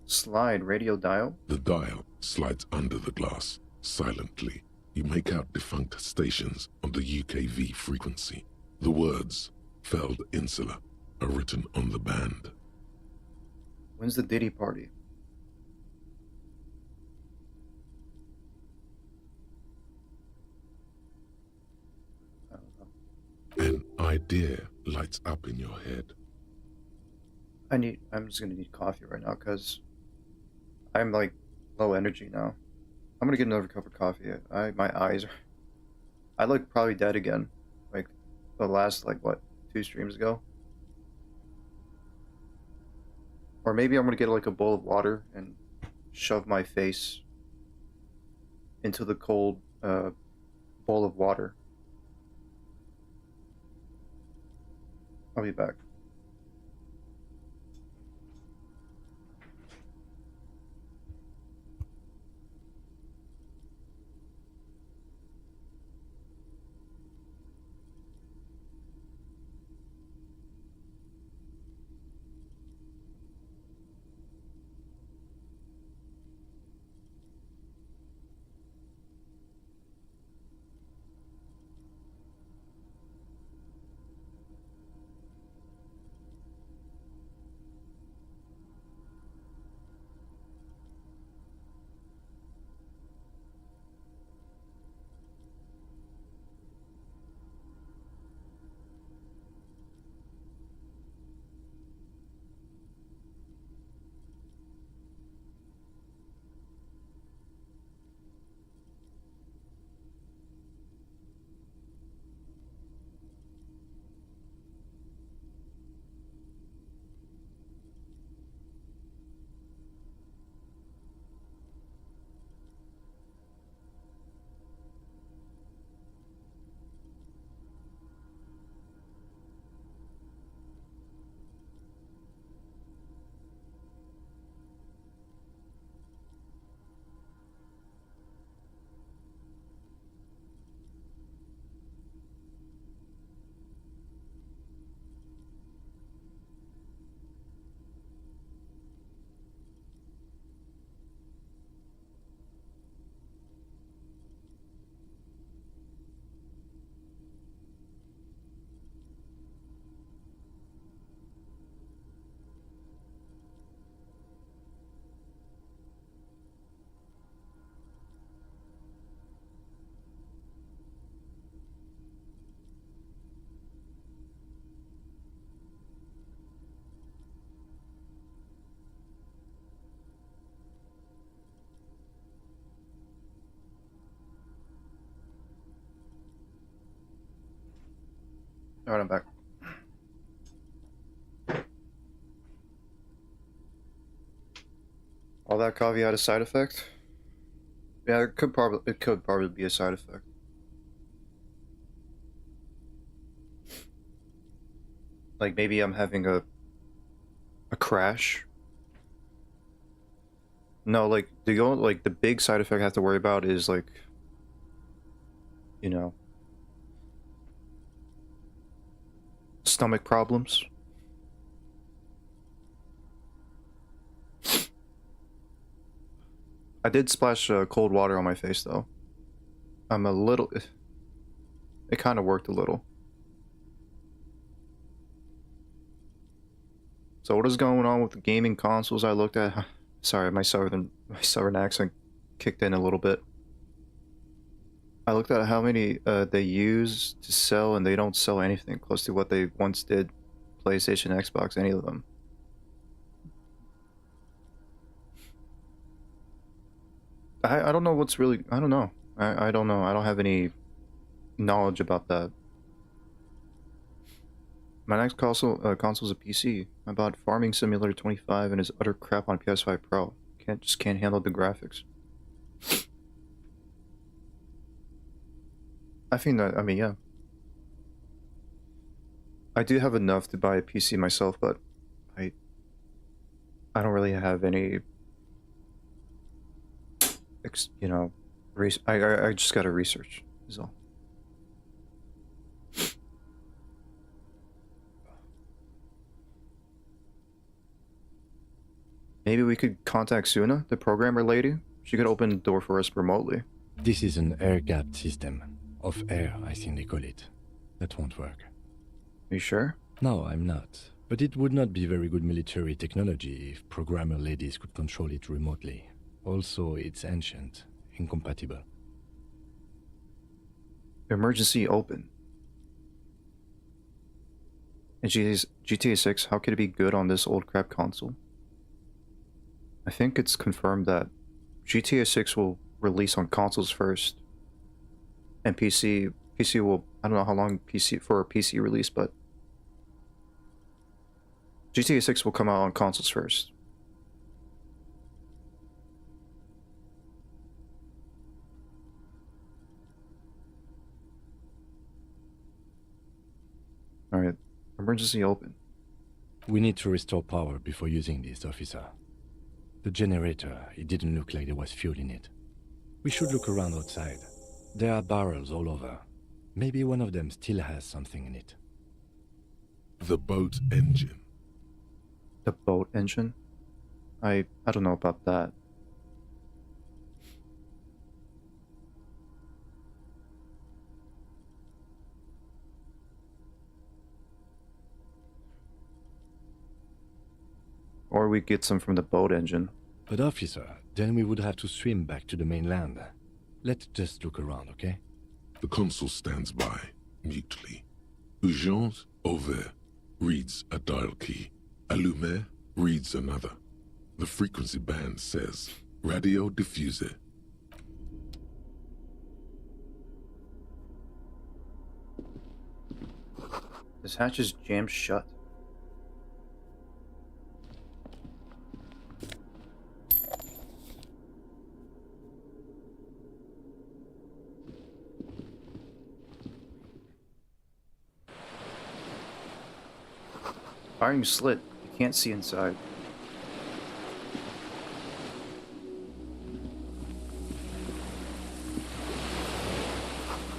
Slide radio dial. The dial slides under the glass, silently. You make out defunct stations on the UKV frequency. The words, Feld Insula, are written on the band. When's the Diddy party? An idea lights up in your head. I'm just gonna need coffee right now because I'm like low energy now. I'm gonna get another cup of coffee. My eyes are. I look probably dead again, like the last like what 2 streams ago. Or maybe I'm gonna get like a bowl of water and shove my face into the cold bowl of water. I'll be back. Alright, I'm back. All that coffee had a side effect? Yeah, it could probably be a side effect. Like maybe I'm having a crash. No, like the big side effect I have to worry about is like, you know, stomach problems. I did splash cold water on my face though. I'm a little. It kind of worked a little. So what is going on with the gaming consoles I looked at? Sorry, my southern accent kicked in a little bit. I looked at how many they use to sell, and they don't sell anything close to what they once did. PlayStation, Xbox, any of them. I don't know what's really... I don't know. I don't know. I don't have any knowledge about that. My next console's a PC. I bought Farming Simulator 25 and is utter crap on PS5 Pro. Just can't handle the graphics. I think that, I mean, yeah. I do have enough to buy a PC myself, but I don't really have any, you know, I just gotta research, is all. Maybe we could contact Suna, the programmer lady. She could open the door for us remotely. This is an air-gapped system. Of air, I think they call it. That won't work. Are you sure? No, I'm not. But it would not be very good military technology if programmer ladies could control it remotely. Also, it's ancient. Incompatible. Emergency open. And GTA 6, how could it be good on this old crap console? I think it's confirmed that GTA 6 will release on consoles first. And PC will, I don't know how long for a PC release, but GTA 6 will come out on consoles first. Alright, emergency open. We need to restore power before using this, officer. The generator, it didn't look like there was fuel in it. We should look around outside. There are barrels all over. Maybe one of them still has something in it. The boat engine. The boat engine? I don't know about that. Or we get some from the boat engine. But officer, then we would have to swim back to the mainland. Let's just look around, okay? The consul stands by, mutely. Urgence ouvert reads a dial key. Allumé reads another. The frequency band says radio diffuser. This hatch is jammed shut. Firing slit. You can't see inside.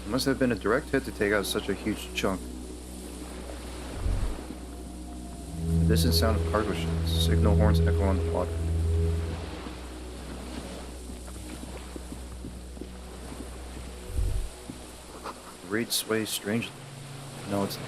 It must have been a direct hit to take out such a huge chunk. The distant sound of cargo ships. Signal horns echo on the water. The reed sways strangely. No, it's not.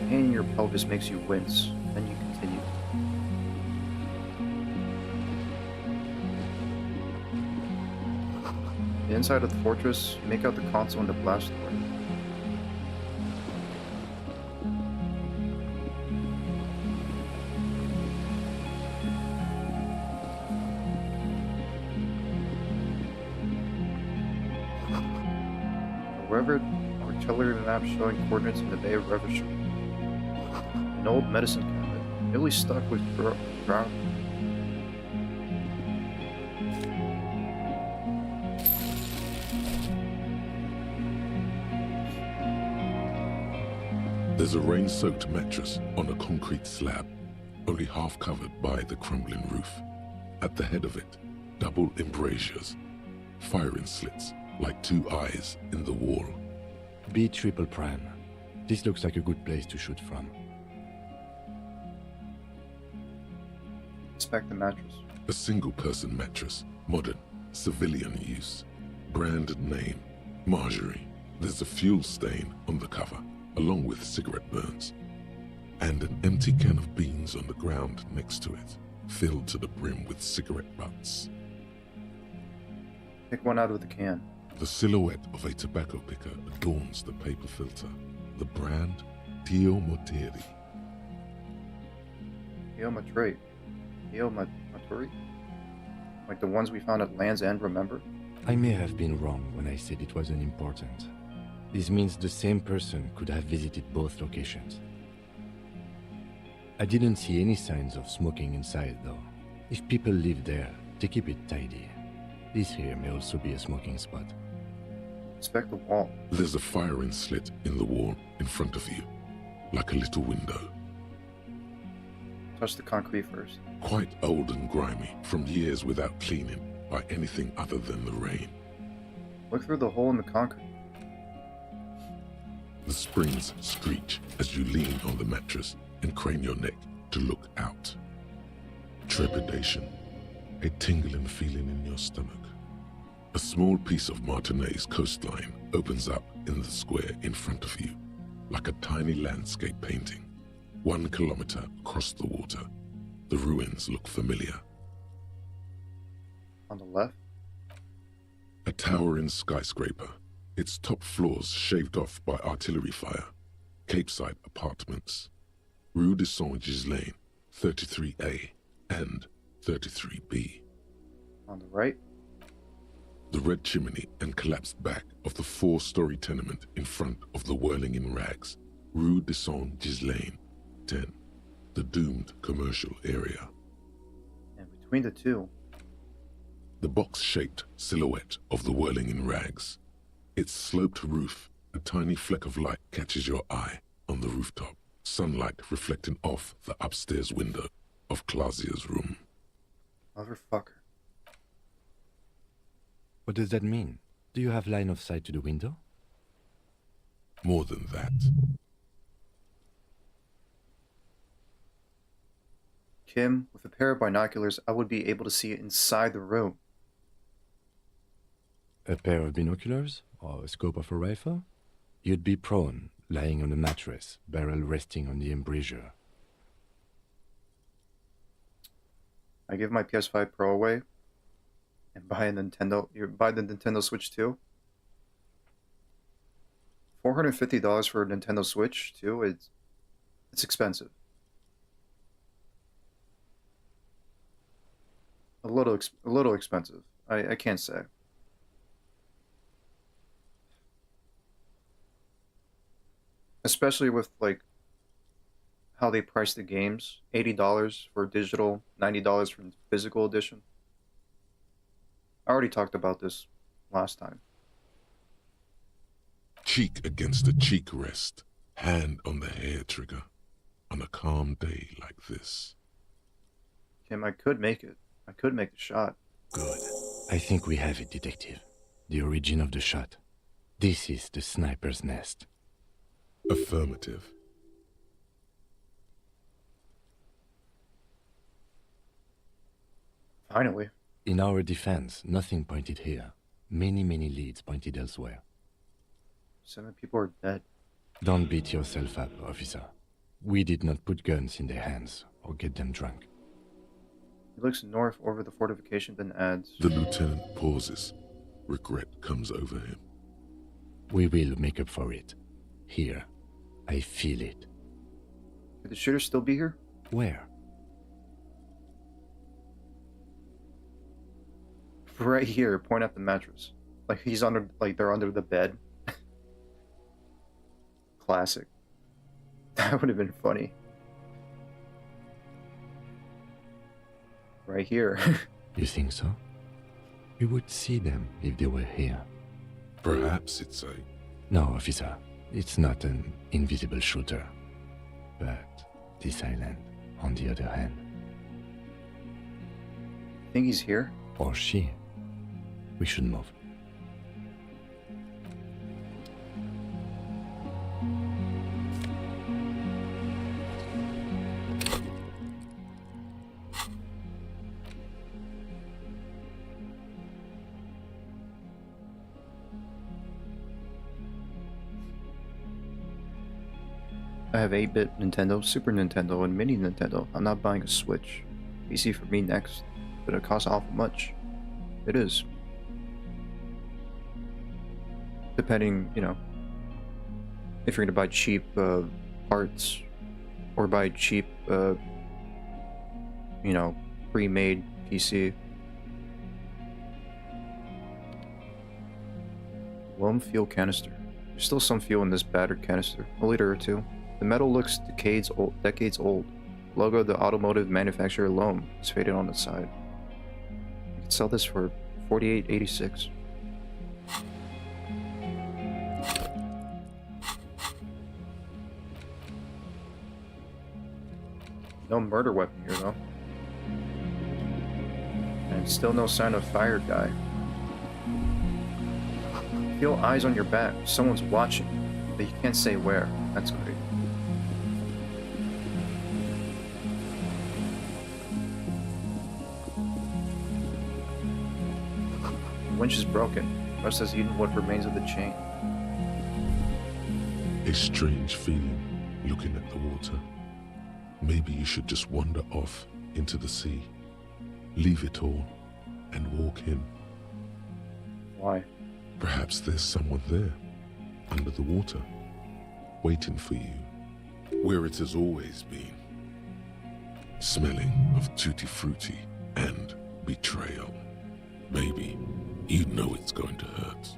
Pain in your pelvis makes you wince. Then you continue. The inside of the fortress, you make out the console and the blast door. However, artillery map showing coordinates in the Bay of Revachol. An old medicine cabinet, nearly stuck with ground. There's a rain-soaked mattress on a concrete slab, only half covered by the crumbling roof. At the head of it, double embrasures, firing slits like two eyes in the wall. B triple prime. This looks like a good place to shoot from. Inspect the mattress. A single-person mattress, modern, civilian use. Brand name, Marjorie. There's a fuel stain on the cover, along with cigarette burns. And an empty can of beans on the ground next to it, filled to the brim with cigarette butts. Pick one out of the can. The silhouette of a tobacco picker adorns the paper filter. The brand, Tio Moteri. Tio Maturi. Tio Maturi? Like the ones we found at Land's End, remember? I may have been wrong when I said it wasn't important. This means the same person could have visited both locations. I didn't see any signs of smoking inside, though. If people live there, they keep it tidy. This here may also be a smoking spot. Inspect the wall. There's a firing slit in the wall in front of you, like a little window. Touch the concrete first. Quite old and grimy, from years without cleaning by anything other than the rain. Look through the hole in the concrete. The springs screech as you lean on the mattress and crane your neck to look out. Trepidation, a tingling feeling in your stomach. A small piece of Martinez coastline opens up in the square in front of you, like a tiny landscape painting. 1 kilometer across the water. The ruins look familiar. On the left? A towering skyscraper, its top floors shaved off by artillery fire. Capeside apartments. Rue de Saint-Ghislain, 33A and 33B. On the right? The red chimney and collapsed back of the 4-story tenement in front of the Whirling in Rags. Rue de Saint-Ghislain, 10. The doomed commercial area. And between the two, the box-shaped silhouette of the Whirling in Rags. Its sloped roof, a tiny fleck of light catches your eye on the rooftop, sunlight reflecting off the upstairs window of Clausia's room. Motherfucker. What does that mean? Do you have line of sight to the window? More than that. Kim, with a pair of binoculars, I would be able to see inside the room. A pair of binoculars? Or a scope of a rifle? You'd be prone, lying on a mattress, barrel resting on the embrasure. I give my PS5 Pro away and buy a Nintendo. You buy the Nintendo Switch too. $450 for a Nintendo Switch too. It's expensive. A little expensive. I can't say. Especially with like how they price the games. $80 for digital, $90 for physical edition. I already talked about this last time. Cheek against a cheek rest, hand on the hair trigger, on a calm day like this. Kim, I could make it. I could make the shot. Good. I think we have it, Detective. The origin of the shot. This is the sniper's nest. Affirmative. Finally. In our defense, nothing pointed here. Many leads pointed elsewhere. 7 people are dead. Don't beat yourself up, officer. We did not put guns in their hands or get them drunk. He looks north over the fortification, then adds... The lieutenant pauses. Regret comes over him. We will make up for it. Here. I feel it. Could the shooter still be here? Where? Right here, point at the mattress. Like he's under, like they're under the bed. Classic. That would have been funny. Right here. You think so? We would see them if they were here. Perhaps it's a... No, officer. It's not an invisible shooter. But this island, on the other hand. Think he's here? Or she. We should move. I have 8-bit Nintendo, Super Nintendo, and Mini Nintendo. I'm not buying a Switch. PC for me next, but it costs awful much. It is. Depending, you know, if you're gonna buy cheap parts or buy cheap, you know, pre-made PC. Loam fuel canister. There's still some fuel in this battered canister, a liter or two. The metal looks decades old. Logo of the automotive manufacturer Loam is faded on the side. You could sell this for $48.86. No murder weapon here though. And still no sign of fire guy. Feel eyes on your back. Someone's watching, but you can't say where. That's great. The winch is broken. Rust has eaten what remains of the chain. A strange feeling looking at the water. Maybe you should just wander off into the sea. Leave it all and walk in. Why? Perhaps there's someone there, under the water, waiting for you, where it has always been, smelling of tutti frutti and betrayal. Maybe you know it's going to hurt.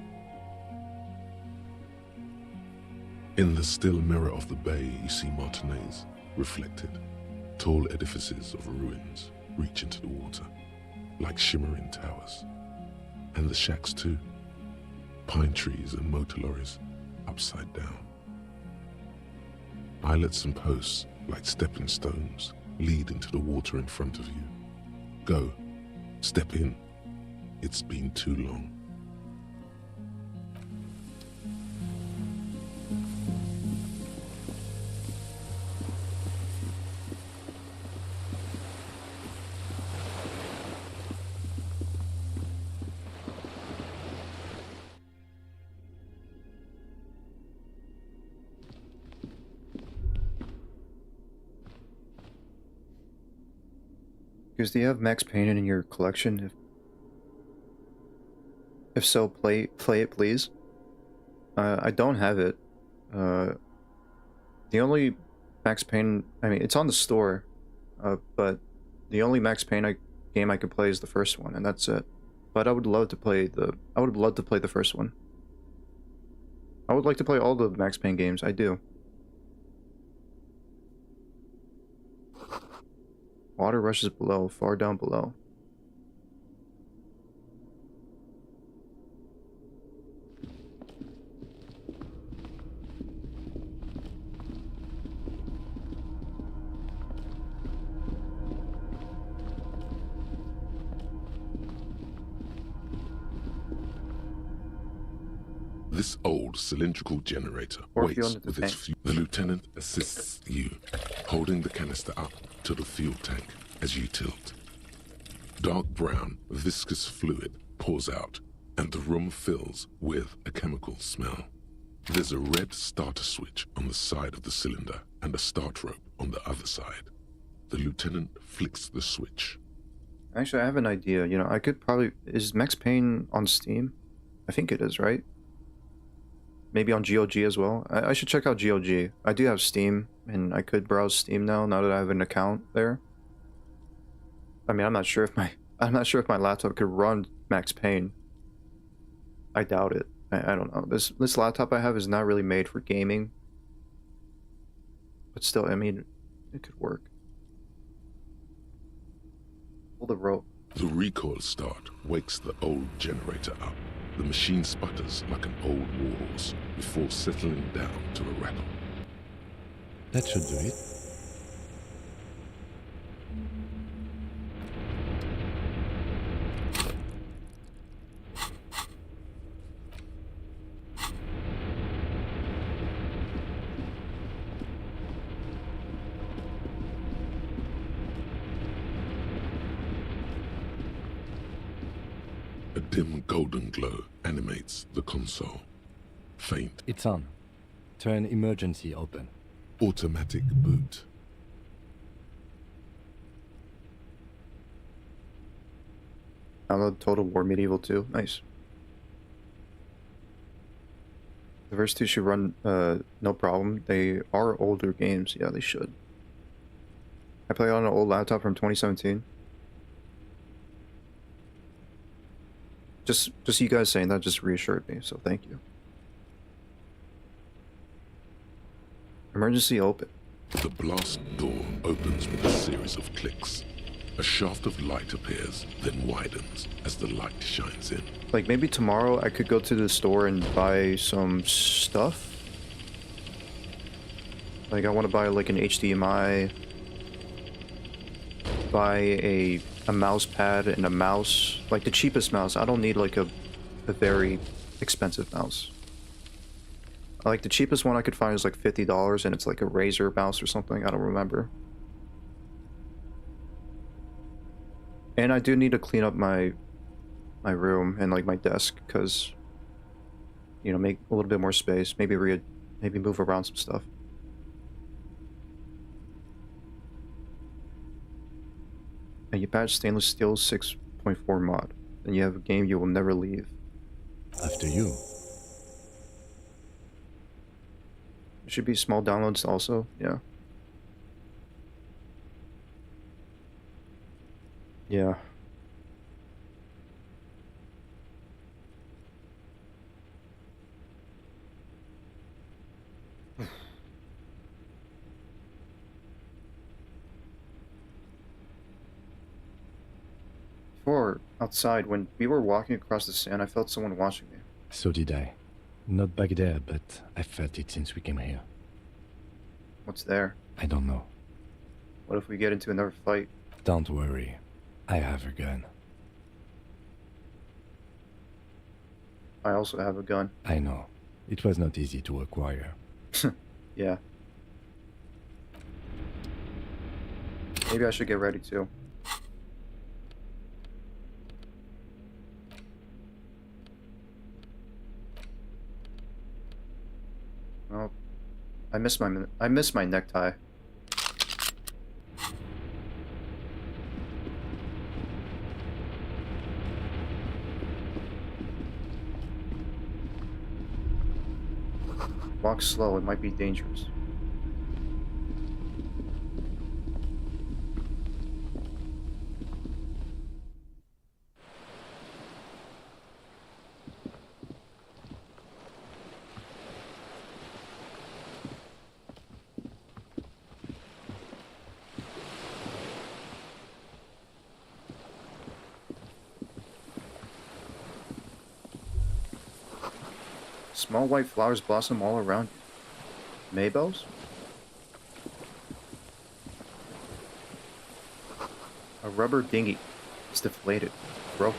In the still mirror of the bay, you see Martinez, reflected. Tall edifices of ruins reach into the water, like shimmering towers. And the shacks too. Pine trees and motor lorries, upside down. Islets and posts, like stepping stones, lead into the water in front of you. Go, step in. It's been too long. Because do you have Max Payne in your collection? If so, play it, please. I don't have it. The only Max Payne, I mean, it's on the store, but the only Max Payne game I could play is the first one, and that's it. But I would love to play the first one. I would like to play all the Max Payne games. I do. Water rushes below, far down below. This old cylindrical generator waits with its fuel. The lieutenant assists you, holding the canister up to the fuel tank as you tilt. Dark brown, viscous fluid pours out, and the room fills with a chemical smell. There's a red starter switch on the side of the cylinder and a start rope on the other side. The lieutenant flicks the switch. Actually, I have an idea. You know, I could probably... Is Max Payne on Steam? I think it is, right? Maybe on GOG as well. I should check out GOG. I do have Steam, and I could browse Steam now that I have an account there. I mean, I'm not sure if my laptop could run Max Payne. I doubt it. I don't know. This laptop I have is not really made for gaming. But still, I mean, it could work. Pull the rope. The recoil start wakes the old generator up. The machine sputters like an old warhorse before settling down to a rattle. That should do it. A dim golden glow animates the console. Faint. It's on. Turn emergency open. Automatic boot. Download Total War Medieval 2. Nice. The first two should run no problem. They are older games. Yeah, they should. I play on an old laptop from 2017. Just you guys saying that just reassured me, so thank you. Emergency open. The blast door opens with a series of clicks. A shaft of light appears, then widens as the light shines in. Like, maybe tomorrow I could go to the store and buy some stuff. Like, I want to buy, like, an HDMI. Buy a mouse pad and a mouse. Like, the cheapest mouse. I don't need, like, a very expensive mouse. Like, the cheapest one I could find is, like, $50, and it's, like, a Razer mouse or something. I don't remember. And I do need to clean up my room and like my desk, because, you know, make a little bit more space. Maybe move around some stuff. And you patch stainless steel 6.4 mod, and you have a game you will never leave. After you. It should be small downloads also. Yeah. Yeah. Before, outside, when we were walking across the sand, I felt someone watching me. So did I. Not back there, but I felt it since we came here. What's there? I don't know. What if we get into another fight? Don't worry. I have a gun. I also have a gun. I know. It was not easy to acquire. Yeah. Maybe I should get ready too. Well, I miss my necktie. Walk slow, it might be dangerous. Small white flowers blossom all around you. Maybells? A rubber dinghy. It's deflated. Broken.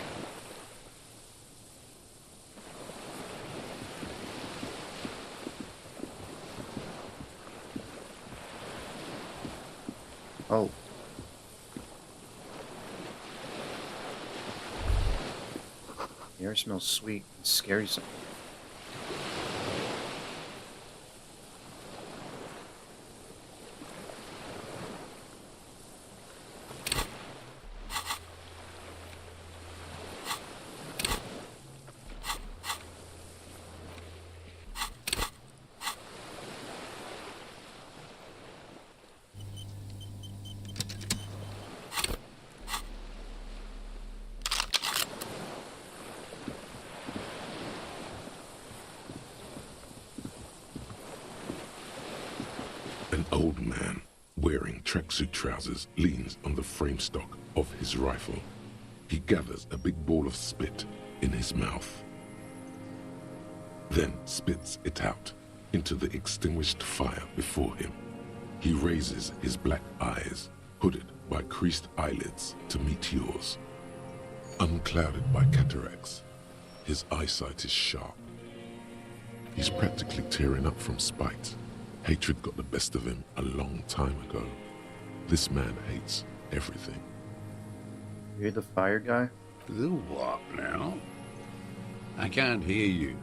Oh. The air smells sweet and scary something. An old man, wearing tracksuit trousers, leans on the frame stock of his rifle. He gathers a big ball of spit in his mouth, then spits it out into the extinguished fire before him. He raises his black eyes, hooded by creased eyelids, to meet yours. Unclouded by cataracts, his eyesight is sharp. He's practically tearing up from spite. Hatred got the best of him a long time ago. This man hates everything. You're the fire guy? The what now? I can't hear you.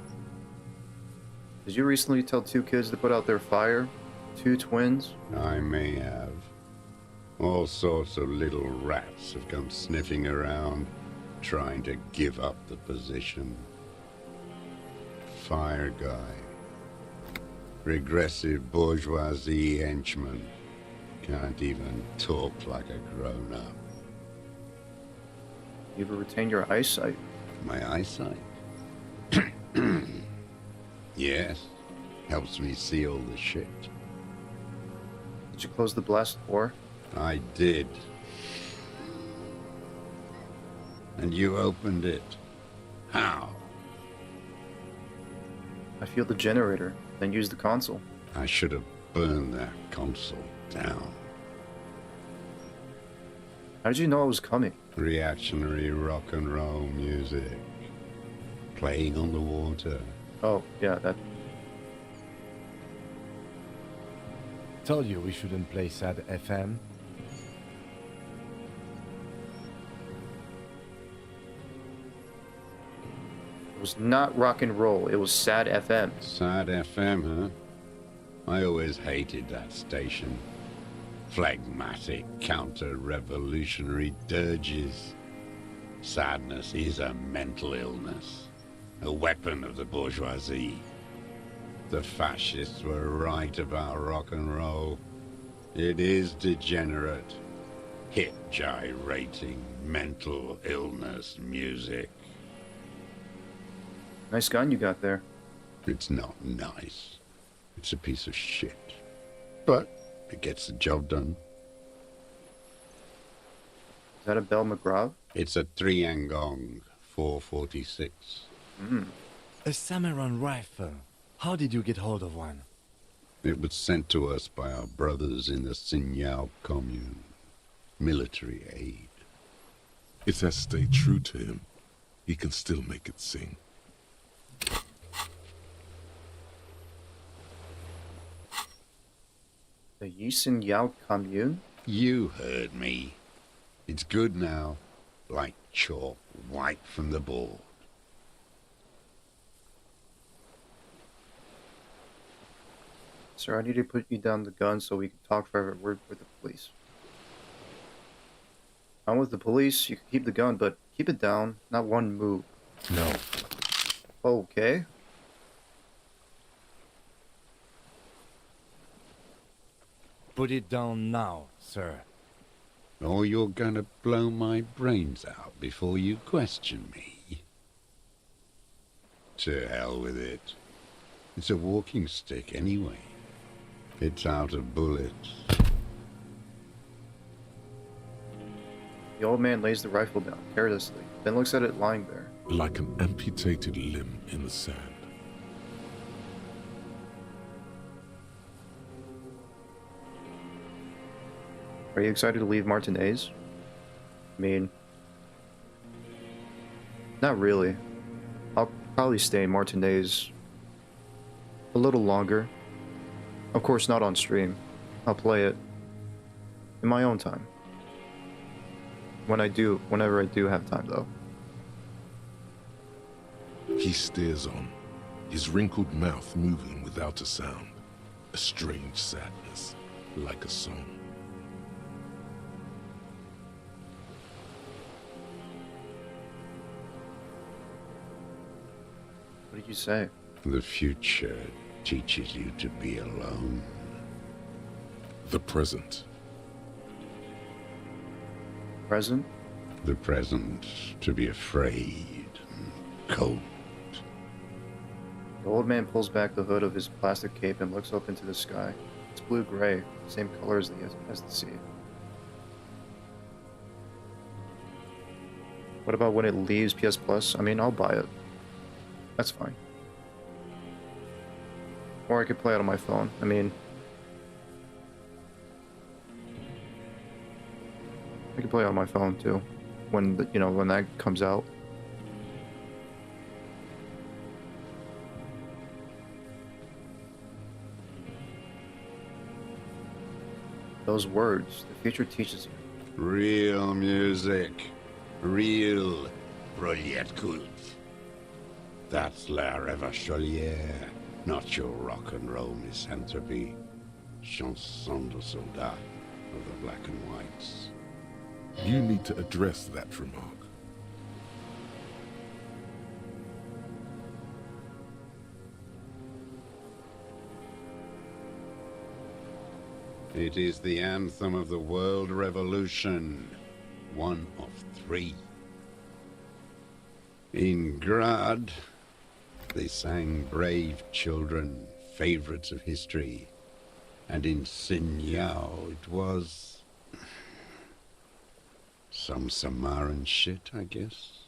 Did you recently tell two kids to put out their fire? 2 twins? I may have. All sorts of little rats have come sniffing around, trying to give up the position. Fire guy. Regressive bourgeoisie henchman. Can't even talk like a grown-up. You ever retain your eyesight? My eyesight? Yes. Helps me see all the shit. Did you close the blast door? I did. And you opened it. How? I feel the generator, then use the console. I should have burned that console down. How did you know I was coming? Reactionary rock and roll music. Playing on the water. Oh, yeah, that... Told you we shouldn't play sad FM. It was not rock and roll, it was sad FM. Sad FM, huh? I always hated that station. Phlegmatic, counter-revolutionary dirges. Sadness is a mental illness. A weapon of the bourgeoisie. The fascists were right about rock and roll. It is degenerate. Hip gyrating, mental illness music. Nice gun you got there. It's not nice. It's a piece of shit. But it gets the job done. Is that a Bell McGraw? It's a 3-Angong 446. A Samaran rifle. How did you get hold of one? It was sent to us by our brothers in the Signal commune. Military aid. It has stayed true to him. He can still make it sing. The Yisun Yao commune? You heard me. It's good now. Like chalk wiped from the board. Sir, I need to put you down the gun so we can talk private word with the police. I'm with the police, you can keep the gun, but keep it down, not one move. No. Okay. Put it down now, sir. Or you're gonna blow my brains out before you question me. To hell with it. It's a walking stick anyway. It's out of bullets. The old man lays the rifle down carelessly, then looks at it lying there. Like an amputated limb in the sand. Are you excited to leave Martinez? I mean, not really. I'll probably stay in Martinez a little longer. Of course, not on stream. I'll play it in my own time. Whenever I do have time, though. He stares on, his wrinkled mouth moving without a sound. A strange sadness, like a song. What did you say? The future teaches you to be alone. The present. Present? The present to be afraid and cold. The old man pulls back the hood of his plastic cape and looks up into the sky. It's blue-gray, same color as the sea. What about when it leaves PS Plus? I mean, I'll buy it. That's fine. Or I could play it on my phone. I mean, I can play it on my phone too, when when that comes out. Those words, the future teaches you. Real music. Real Prolet cult. That's la Revacholière, not your rock and roll misanthropy. Chanson de soldat of the black and whites. You need to address that remark. It is the anthem of the world revolution, one of 3. In Grad, they sang Brave Children, favorites of history. And in Sinyao, it was some Samaran shit, I guess.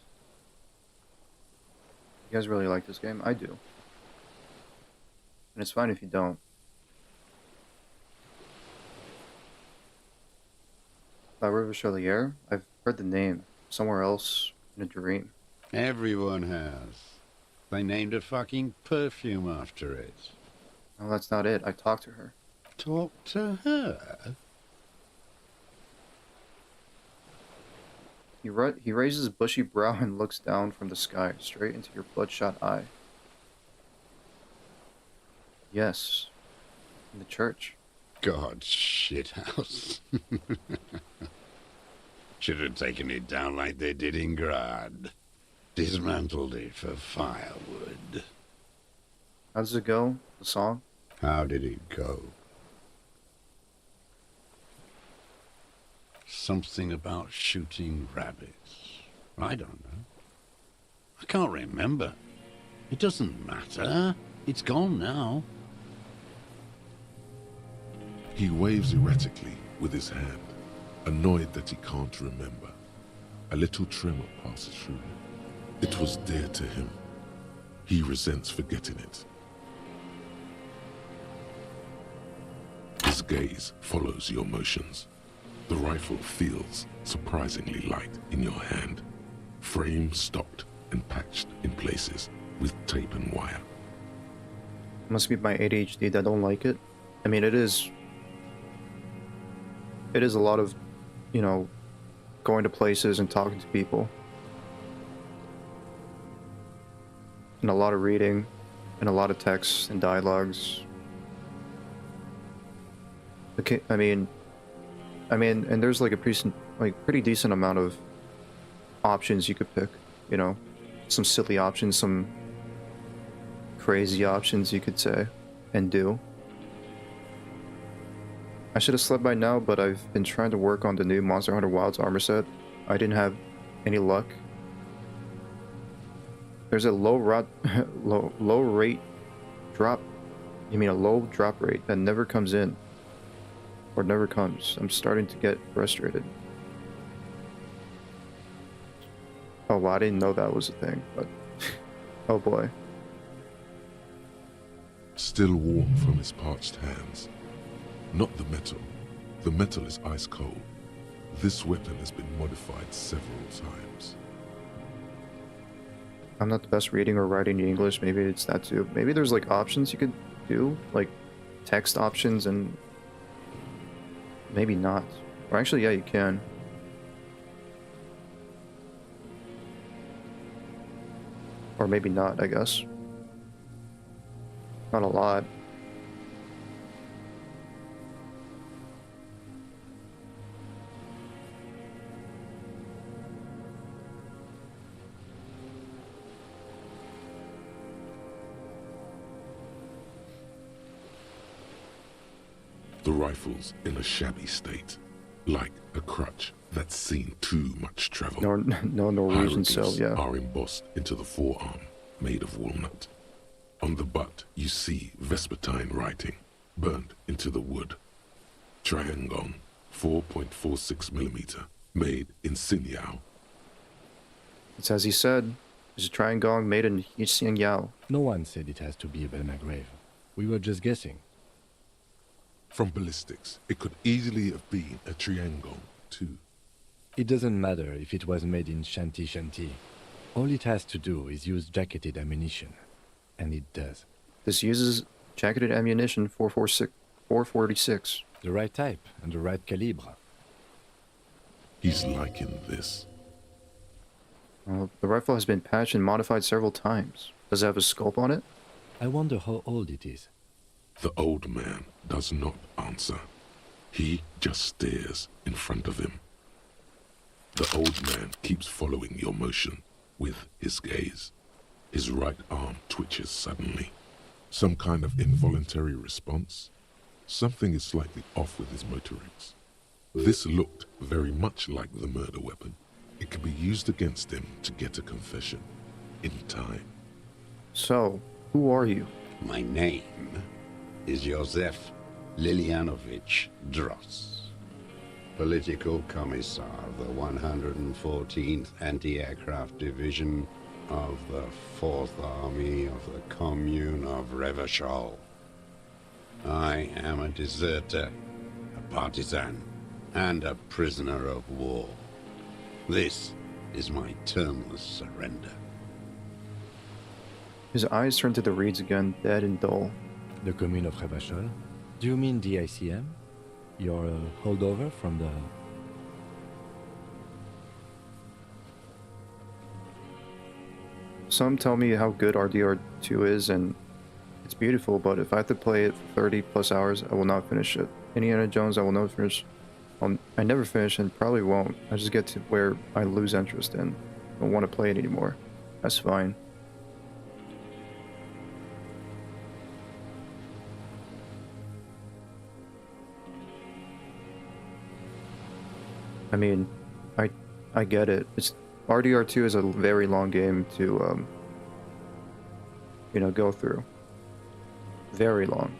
You guys really like this game? I do. And it's fine if you don't. La Rivière, I've heard the name somewhere else in a dream. Everyone has. They named a fucking perfume after it. No, that's not it. I talked to her. Talk to her? He raises his bushy brow and looks down from the sky, straight into your bloodshot eye. Yes. In the church. God's shithouse. Should have taken it down like they did in Grad. Dismantled it for firewood. How does it go? The song? How did it go? Something about shooting rabbits. I don't know. I can't remember. It doesn't matter. It's gone now. He waves erratically with his hand, annoyed that he can't remember. A little tremor passes through him. It was dear to him. He resents forgetting it. His gaze follows your motions. The rifle feels surprisingly light in your hand, frame stocked and patched in places with tape and wire. Must be my ADHD that don't like it. I mean, it is a lot of, you know, going to places and talking to people. And a lot of reading, and a lot of texts and dialogues. Okay, I mean, and there's like a pretty decent amount of options you could pick, you know? Some silly options, some crazy options you could say and do. I should have slept by now, but I've been trying to work on the new Monster Hunter Wilds armor set. I didn't have any luck. There's a low rate drop. You mean a low drop rate that never comes in. Or never comes. I'm starting to get frustrated. Oh, well, I didn't know that was a thing, but... oh boy. Still warm from his parched hands. Not the metal. The metal is ice cold. This weapon has been modified several times. I'm not the best reading or writing in English. Maybe it's that too. Maybe there's like options you could do, like text options, and maybe not. Or actually, yeah, you can. Or maybe not, I guess. Not a lot. The rifle's in a shabby state, like a crutch that's seen too much travel. No Norwegian cell, yeah. Are embossed into the forearm, made of walnut. On the butt, you see Vespertine writing, burned into the wood. Triangon, 4.46mm, made in Sinyao. It's as he said. It's a Triangon made in Elysium. No one said it has to be a Belmagrave. We were just guessing. From ballistics, it could easily have been a Triangon, too. It doesn't matter if it was made in Shanti Shanti. All it has to do is use jacketed ammunition. And it does. This uses jacketed ammunition 446. The right type and the right calibre. He's liking this. The rifle has been patched and modified several times. Does it have a scope on it? I wonder how old it is. The old man does not answer. He just stares in front of him. The old man keeps following your motion with his gaze. His right arm twitches suddenly. Some kind of involuntary response. Something is slightly off with his motorics. This looked very much like the murder weapon. It could be used against him to get a confession in time. So, who are you? My name is Josef Lilianovich Dross, Political Commissar of the 114th Anti-Aircraft Division of the 4th Army of the Commune of Revachol. I am a deserter, a partisan, and a prisoner of war. This is my termless surrender. His eyes turn to the reeds again, dead and dull. The commune of Revachol? Do you mean the ICM? You're a holdover from the... Some tell me how good RDR2 is, and it's beautiful, but if I have to play it for 30 plus hours, I will not finish it. Indiana Jones, I will never finish. I never finish and probably won't. I just get to where I lose interest and don't want to play it anymore. That's fine. I mean, I get it. It's RDR2 is a very long game to go through. Very long.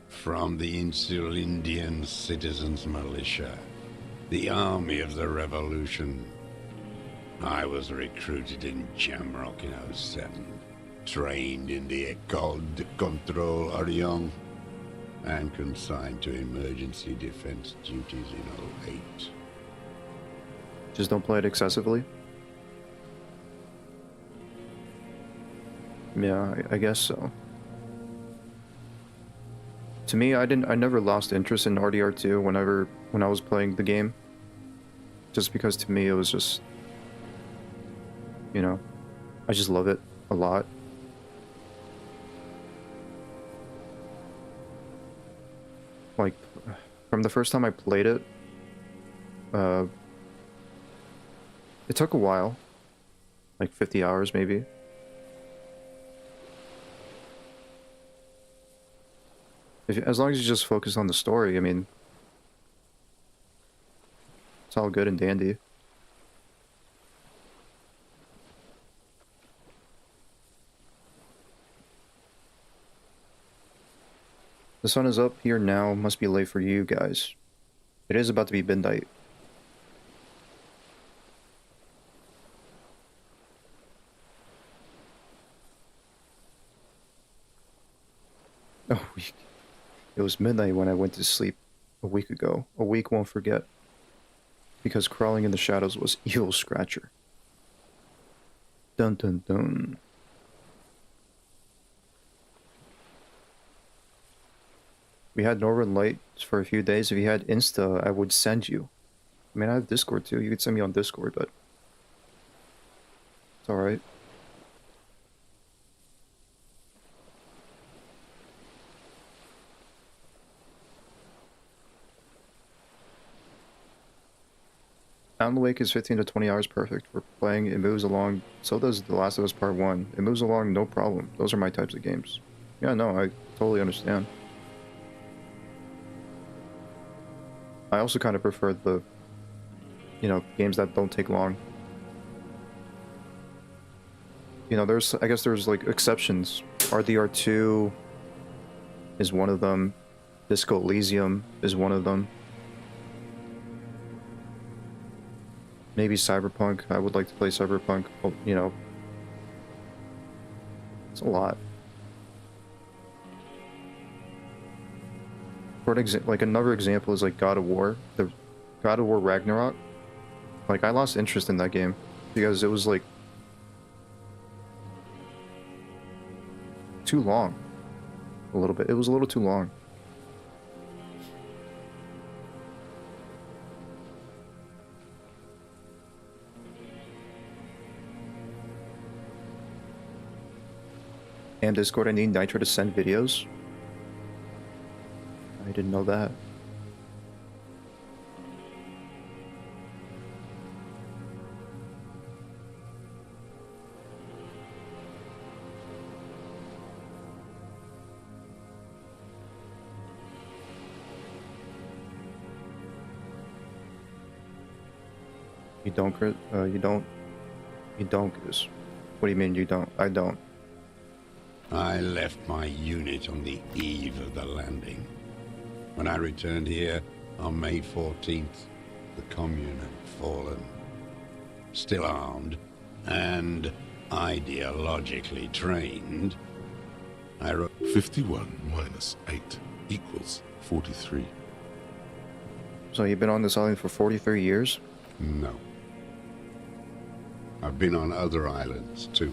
From the Insular Indian Citizens Militia, the Army of the Revolution. I was recruited in Jamrock in 07, trained in the École de Contrôle Orient, and consigned to emergency defense duties in 08. Just don't play it excessively? Yeah, I guess so. To me, I never lost interest in RDR2 when I was playing the game. Just because to me it was just, I just love it a lot. Like, from the first time I played it, it took a while, like 50 hours maybe. As long as you just focus on the story, I mean, it's all good and dandy. The sun is up here now, must be late for you guys. It is about to be midnight. Oh, it was midnight when I went to sleep a week ago. A week won't forget. Because crawling in the shadows was Evil Scratcher. Dun dun dun. We had Northern Lights for a few days. If you had Insta, I would send you. I mean, I have Discord too. You could send me on Discord, but it's alright. Alan Wake is 15 to 20 hours perfect for playing. It moves along. So does The Last of Us Part 1. It moves along no problem. Those are my types of games. Yeah, no, I totally understand. I also kind of prefer the, games that don't take long. I guess there's like exceptions. RDR2 is one of them. Disco Elysium is one of them. Maybe Cyberpunk. I would like to play Cyberpunk. Well, it's a lot. For an like another example is like God of War. The God of War Ragnarok. Like I lost interest in that game because it was like too long. A little bit. It was a little too long. And Discord, I need Nitro to send videos. I didn't know that. You don't, Chris? You don't, Chris. What do you mean you don't? I don't. I left my unit on the eve of the landing. When I returned here on May 14th, the commune had fallen. Still armed and ideologically trained, I wrote 51 minus 8 equals 43. So you've been on this island for 43 years? No. I've been on other islands, too.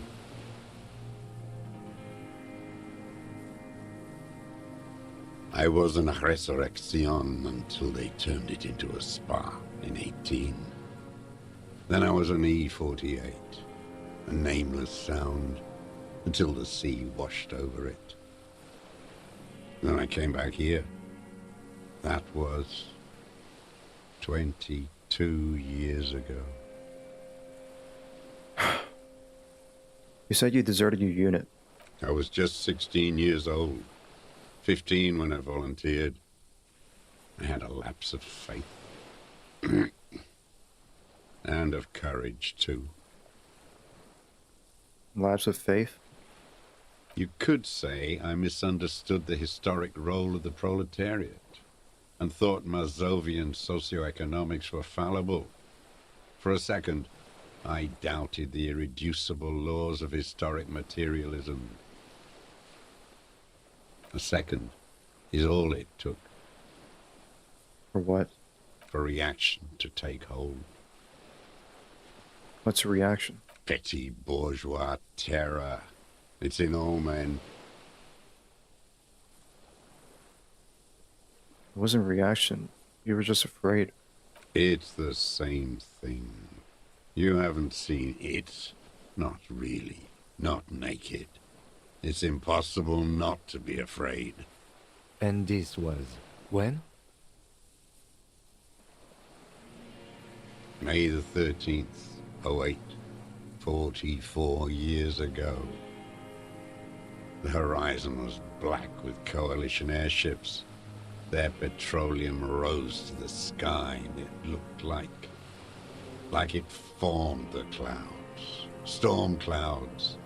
I was an Resurrection until they turned it into a spa in 18. Then I was an E-48, a nameless sound, until the sea washed over it. Then I came back here. That was 22 years ago. You said you deserted your unit. I was just 16 years old. 15 when I volunteered. I had a lapse of faith. And of courage, too. Lapse of faith? You could say I misunderstood the historic role of the proletariat and thought Mazovian socioeconomics were fallible. For a second, I doubted the irreducible laws of historic materialism. A second is all it took. For what? For reaction to take hold. What's a reaction? Petty bourgeois terror. It's in all men. It wasn't reaction. You were just afraid. It's the same thing. You haven't seen it. Not really. Not naked. It's impossible not to be afraid. And this was when? May the 13th, 08, 44 years ago. The horizon was black with coalition airships. Their petroleum rose to the sky, and it looked like it formed the clouds, storm clouds.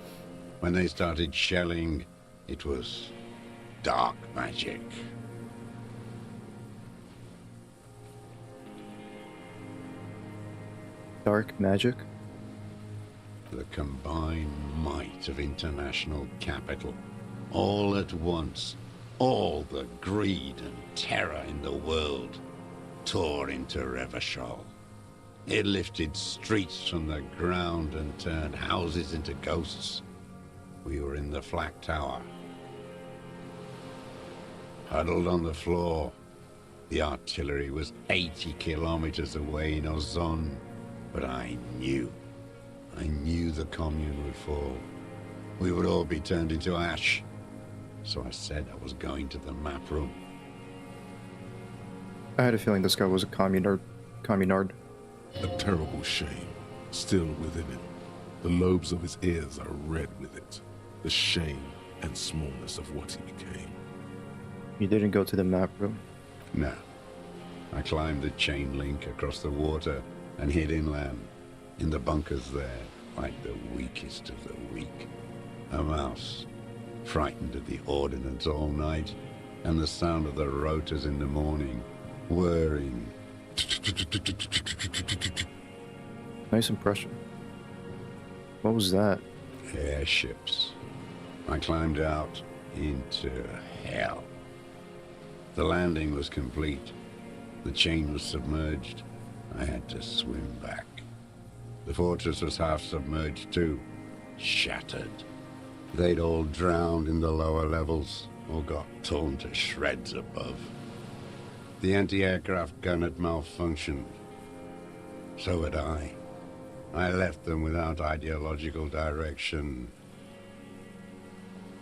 When they started shelling, it was dark magic. Dark magic? The combined might of international capital. All at once, all the greed and terror in the world tore into Revachol. It lifted streets from the ground and turned houses into ghosts. We were in the flak tower, huddled on the floor. The artillery was 80 kilometers away in Ozon, but I knew the commune would fall. We would all be turned into ash. So I said I was going to the map room. I had a feeling this guy was a communard. A terrible shame still within him. The lobes of his ears are red with it. The shame and smallness of what he became. You didn't go to the map room? No. I climbed the chain link across the water and hid inland, in the bunkers there, like the weakest of the weak. A mouse, frightened at the ordnance all night, and the sound of the rotors in the morning, whirring. Nice impression. What was that? Airships. I climbed out into hell. The landing was complete. The chain was submerged. I had to swim back. The fortress was half submerged too, shattered. They'd all drowned in the lower levels, or got torn to shreds above. The anti-aircraft gun had malfunctioned. So had I. I left them without ideological direction.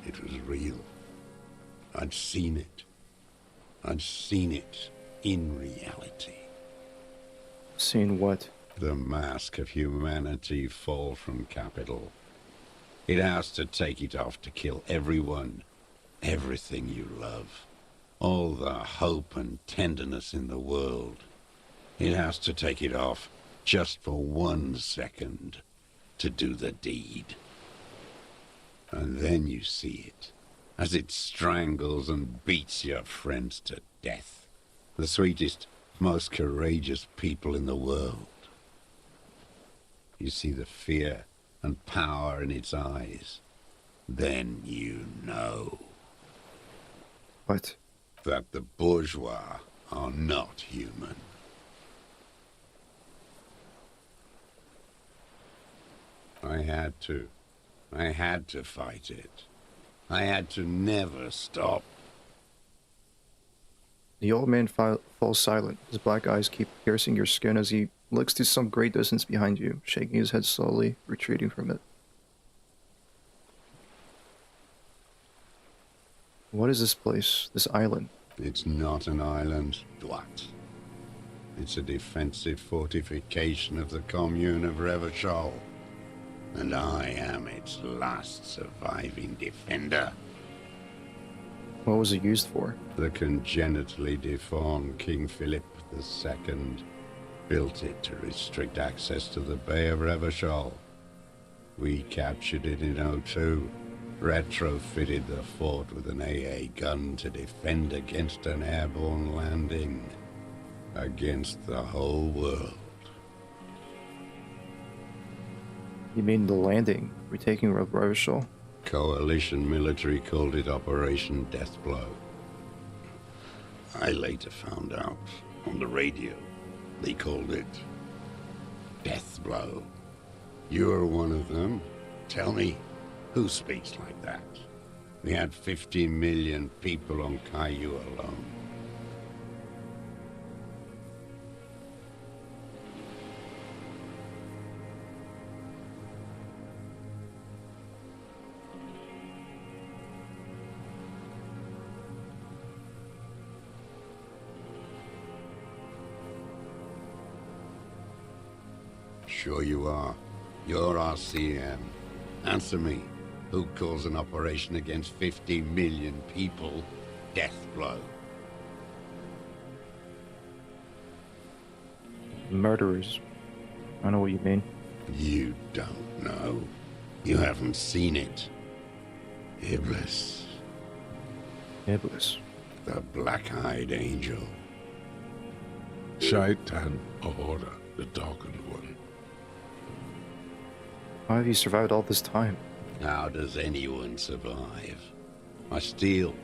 It was real. I'd seen it. I'd seen it in reality. Seen what? The mask of humanity fall from capital. It has to take it off to kill everyone, everything you love. All the hope and tenderness in the world. It has to take it off just for 1 second to do the deed. And then you see it, as it strangles and beats your friends to death. The sweetest, most courageous people in the world. You see the fear and power in its eyes. Then you know. What? That the bourgeois are not human. I had to. I had to fight it. I had to never stop. The old man falls silent. His black eyes keep piercing your skin as he looks to some great distance behind you, shaking his head slowly, retreating from it. What is this place, this island? It's not an island, Dwat. It's a defensive fortification of the commune of Revachol. And I am its last surviving defender. What was it used for? The congenitally deformed King Philip II built it to restrict access to the Bay of Revachol. We captured it in '02, retrofitted the fort with an AA gun to defend against an airborne landing. Against the whole world. You mean the landing, retaking Revachol? Coalition military called it Operation Deathblow. I later found out on the radio they called it Deathblow. You're one of them. Tell me, who speaks like that? We had 50 million people on Caillou alone. Sure you are. You're RCM. Answer me. Who calls an operation against 50 million people Deathblow? Murderers. I know what you mean. You don't know. You haven't seen it. Iblis. Iblis. The black-eyed angel. Shaitan Ahura, the darkened one. How have you survived all this time? How does anyone survive? I steal.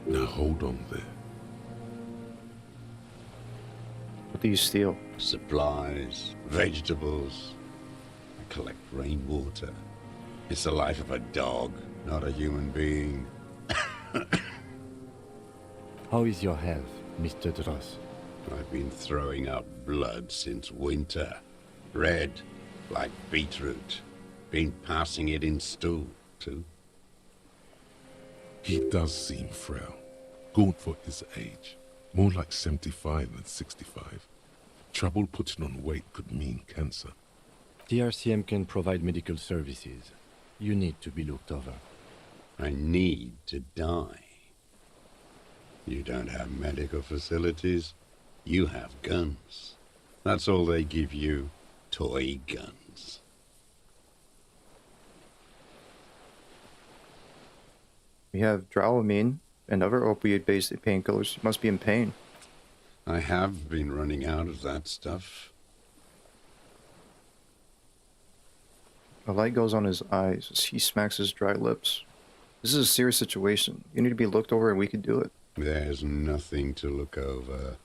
Now hold on there. What do you steal? Supplies, vegetables. I collect rainwater. It's the life of a dog, not a human being. How is your health, Mr. Dross? I've been throwing up blood since winter. Red, like beetroot. Been passing it in stool, too. He does seem frail. Good for his age. More like 75 than 65. Trouble putting on weight could mean cancer. The RCM can provide medical services. You need to be looked over. I need to die. You don't have medical facilities. You have guns. That's all they give you. Toy guns. We have Dramamine and other opioid-based painkillers. You must be in pain. I have been running out of that stuff. A light goes on his eyes as he smacks his dry lips. This is a serious situation. You need to be looked over and we can do it. There's nothing to look over.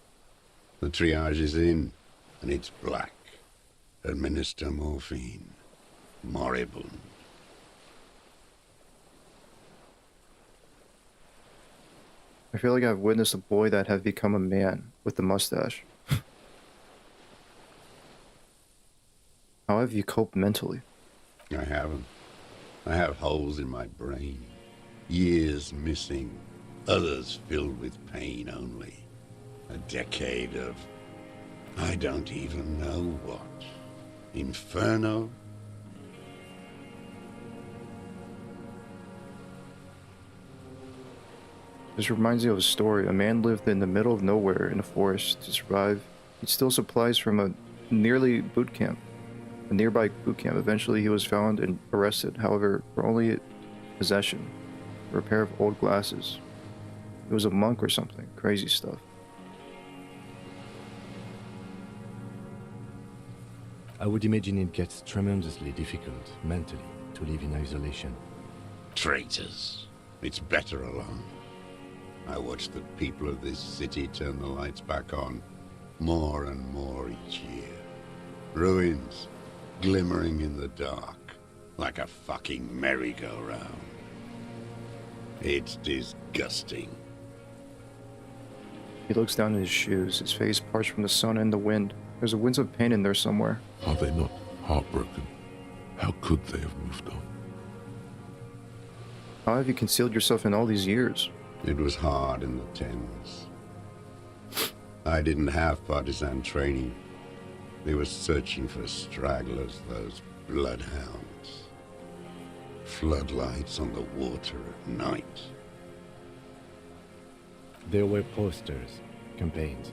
The triage is in, and it's black. Administer morphine. Moribund. I feel like I've witnessed a boy that has become a man with the mustache. How have you coped mentally? I haven't. I have holes in my brain. Years missing, others filled with pain only. A decade of I don't even know what. Inferno? This reminds me of a story. A man lived in the middle of nowhere in a forest to survive. He'd steal supplies from a nearby boot camp. Eventually, he was found and arrested, however, for only possession for a pair of old glasses. He was a monk or something. Crazy stuff. I would imagine it gets tremendously difficult mentally to live in isolation. Traitors. It's better alone. I watch the people of this city turn the lights back on more and more each year. Ruins, glimmering in the dark, like a fucking merry-go-round. It's disgusting. He looks down at his shoes, his face parched from the sun and the wind. There's a winds of pain in there somewhere. Are they not heartbroken? How could they have moved on? How have you concealed yourself in all these years? It was hard in the tens. I didn't have partisan training. They were searching for stragglers, those bloodhounds. Floodlights on the water at night. There were posters, campaigns.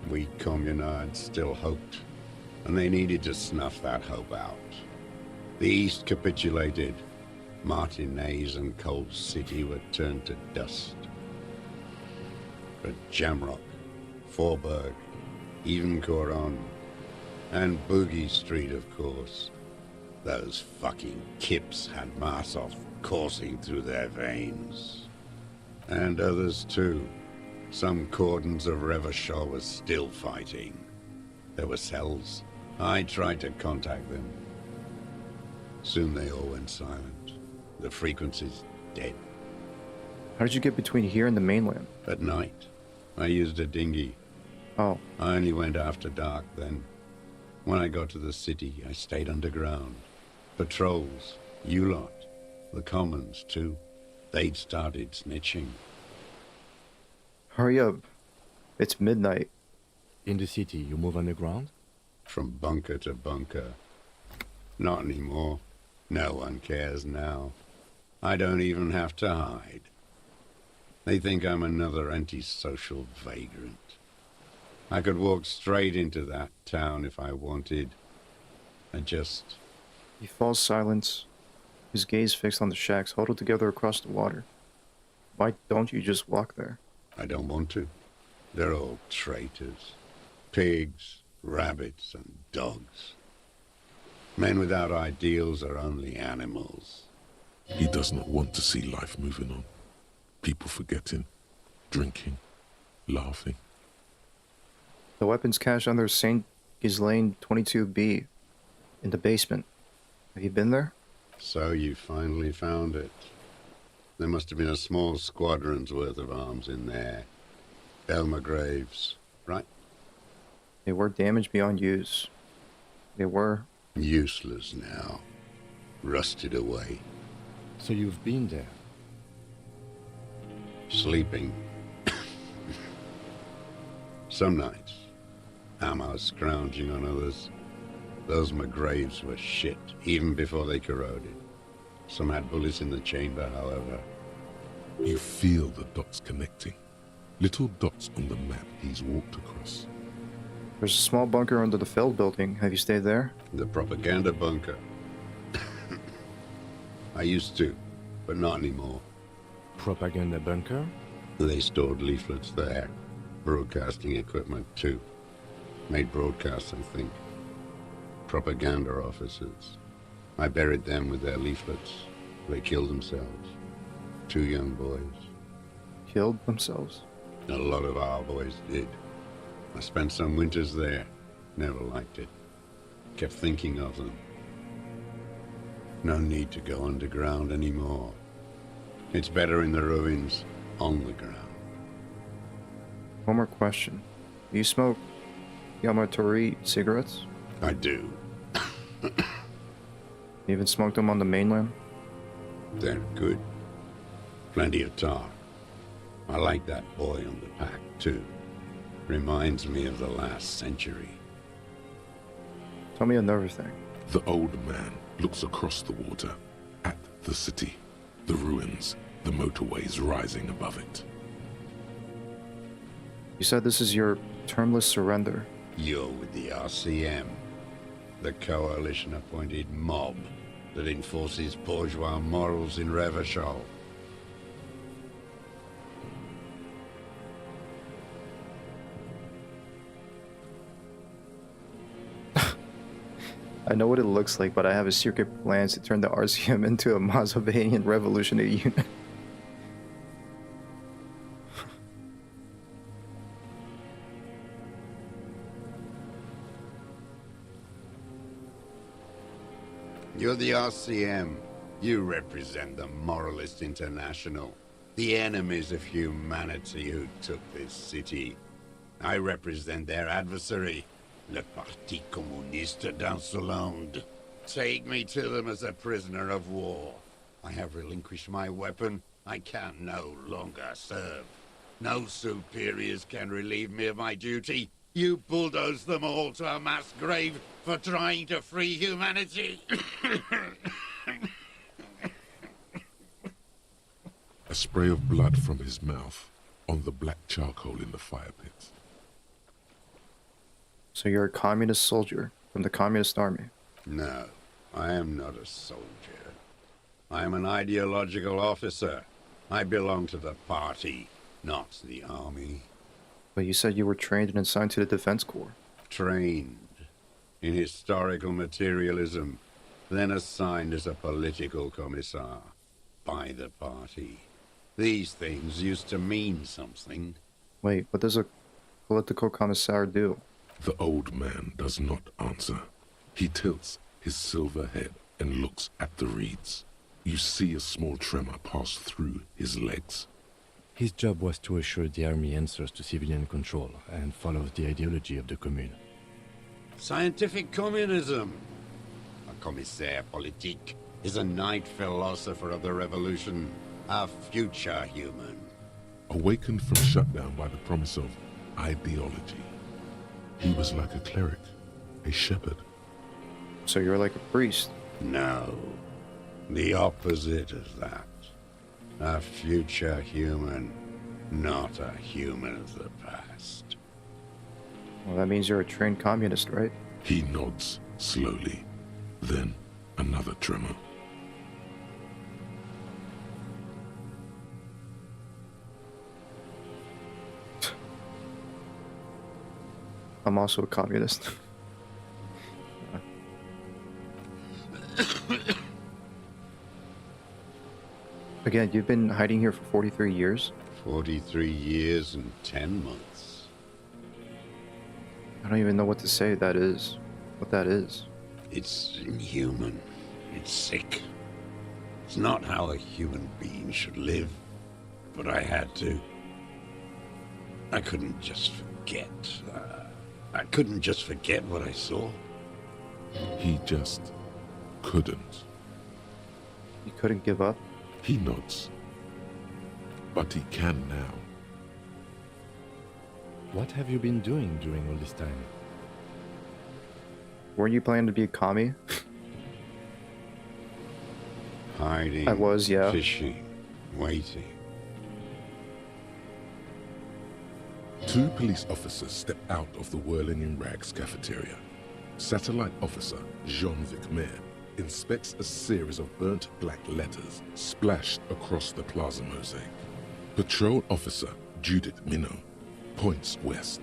We communards still hoped, and they needed to snuff that hope out. The East capitulated. Martinez and Cold City were turned to dust. But Jamrock, Forburg, even Coron, and Boogie Street, of course. Those fucking kips had Marsov coursing through their veins. And others too. Some cordons of Revachol was still fighting. There were cells. I tried to contact them. Soon they all went silent. The frequency's dead. How did you get between here and the mainland? At night. I used a dinghy. Oh. I only went after dark then. When I got to the city, I stayed underground. Patrols, you lot, the commons too. They'd started snitching. Hurry up. It's midnight. In the city, you move underground? From bunker to bunker. Not anymore. No one cares now. I don't even have to hide. They think I'm another antisocial vagrant. I could walk straight into that town if I wanted. He falls silent, his gaze fixed on the shacks huddled together across the water. Why don't you just walk there? I don't want to. They're all traitors. Pigs, rabbits, and dogs. Men without ideals are only animals. He does not want to see life moving on. People forgetting, drinking, laughing. The weapons cache under St. Ghislaine 22B in the basement. Have you been there? So you finally found it. There must have been a small squadron's worth of arms in there. Elmer Graves, right? They were damaged beyond use. They were... useless now. Rusted away. So you've been there? Sleeping. Some nights. Ammo scrounging on others. Those McGraves were shit, even before they corroded. Some had bullets in the chamber, however. You feel the dots connecting. Little dots on the map he's walked across. There's a small bunker under the Feld building. Have you stayed there? The propaganda bunker. I used to, but not anymore. Propaganda bunker? They stored leaflets there. Broadcasting equipment, too. Made broadcasts, I think. Propaganda officers. I buried them with their leaflets. They killed themselves. 2 young boys. Killed themselves? A lot of our boys did. I spent some winters there. Never liked it. Kept thinking of them. No need to go underground anymore. It's better in the ruins, on the ground. One more question. Do you smoke Yamatori cigarettes? I do. You even smoked them on the mainland? They're good. Plenty of talk. I like that boy on the pack, too. Reminds me of the last century. Tell me another thing. The old man looks across the water at the city, the ruins, the motorways rising above it. You said this is your termless surrender. You're with the RCM, the coalition-appointed mob that enforces bourgeois morals in Revachol. I know what it looks like, but I have a secret plans to turn the RCM into a Mazovanian revolutionary unit. You're the RCM. You represent the Moralist International, the enemies of humanity who took this city. I represent their adversary, le Parti Communiste d'Insolande. Take me to them as a prisoner of war. I have relinquished my weapon. I can no longer serve. No superiors can relieve me of my duty. You bulldoze them all to a mass grave for trying to free humanity. A spray of blood from his mouth on the black charcoal in the fire pit. So you're a communist soldier from the communist army? No, I am not a soldier. I am an ideological officer. I belong to the party, not the army. But you said you were trained and assigned to the Defense Corps. Trained in historical materialism, then assigned as a political commissar by the party. These things used to mean something. Wait, what does a political commissar do? The old man does not answer. He tilts his silver head and looks at the reeds. You see a small tremor pass through his legs. His job was to assure the army answers to civilian control and follows the ideology of the Commune. Scientific communism. A commissaire politique is a knight philosopher of the revolution, a future human. Awakened from shutdown by the promise of ideology, he was like a cleric, a shepherd. So you're like a priest? No, the opposite of that. A future human, not a human of the past. Well, that means you're a trained communist, right? He nods slowly, then another tremor. I'm also a communist. Again, you've been hiding here for 43 years? 43 years and 10 months. I don't even know what to say that is. What that is. It's inhuman. It's sick. It's not how a human being should live. But I had to. I couldn't just forget. I couldn't just forget what I saw. He just couldn't. You couldn't give up? He nods. But he can now. What have you been doing during all this time? Weren't you planning to be a commie? Hiding. I was, yeah. Fishing. Waiting. Two police officers step out of the Whirling in Rags cafeteria. Satellite officer Jean-Vic Mayer inspects a series of burnt black letters splashed across the plaza mosaic. Patrol officer Judith Minot points west.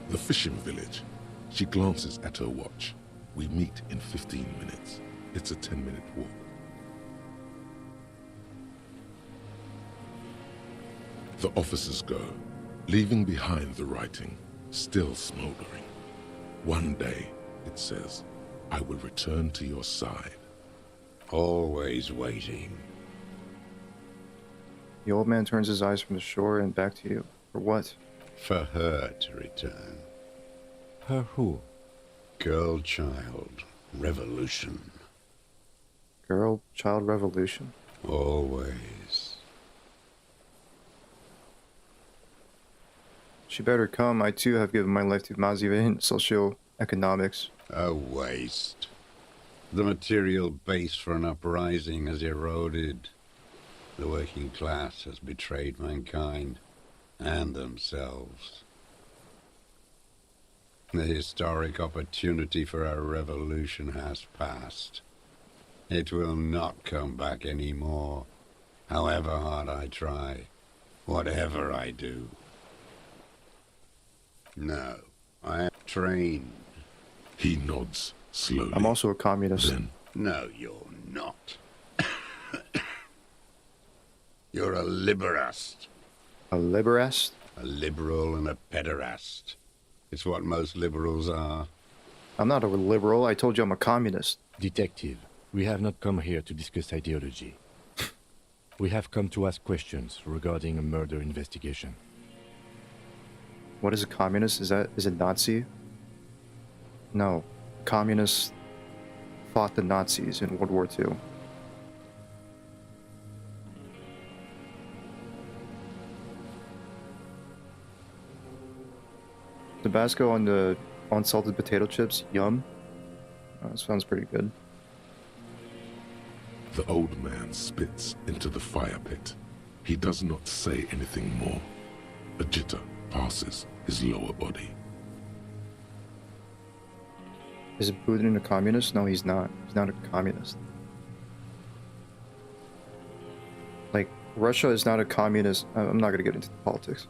The fishing village. She glances at her watch. We meet in 15 minutes. It's a 10-minute walk. The officers go, leaving behind the writing, still smoldering. One day, it says, I will return to your side. Always waiting. The old man turns his eyes from the shore and back to you. For what? For her to return. Her who? Girl, child, revolution. Girl, child, revolution? Always. She better come. I too have given my life to Mazive in socio-economics. A waste. The material base for an uprising has eroded. The working class has betrayed mankind and themselves. The historic opportunity for a revolution has passed. It will not come back anymore, however hard I try, whatever I do. No, I am trained. He nods slowly. I'm also a communist. Then, No, you're not. You're a liberast. A liberast? A liberal and a pederast. It's what most liberals are. I'm not a liberal. I told you I'm a communist. Detective, we have not come here to discuss ideology. We have come to ask questions regarding a murder investigation. What is a communist? Is it Nazi? No. Communists fought the Nazis in World War II. Tabasco on salted potato chips, yum. Sounds pretty good. the old man spits into the fire pit. He does not say anything more. A jitter passes his lower body. Is Putin a communist? No, he's not. He's not a communist. Like, Russia is not a communist. I'm not gonna get into politics.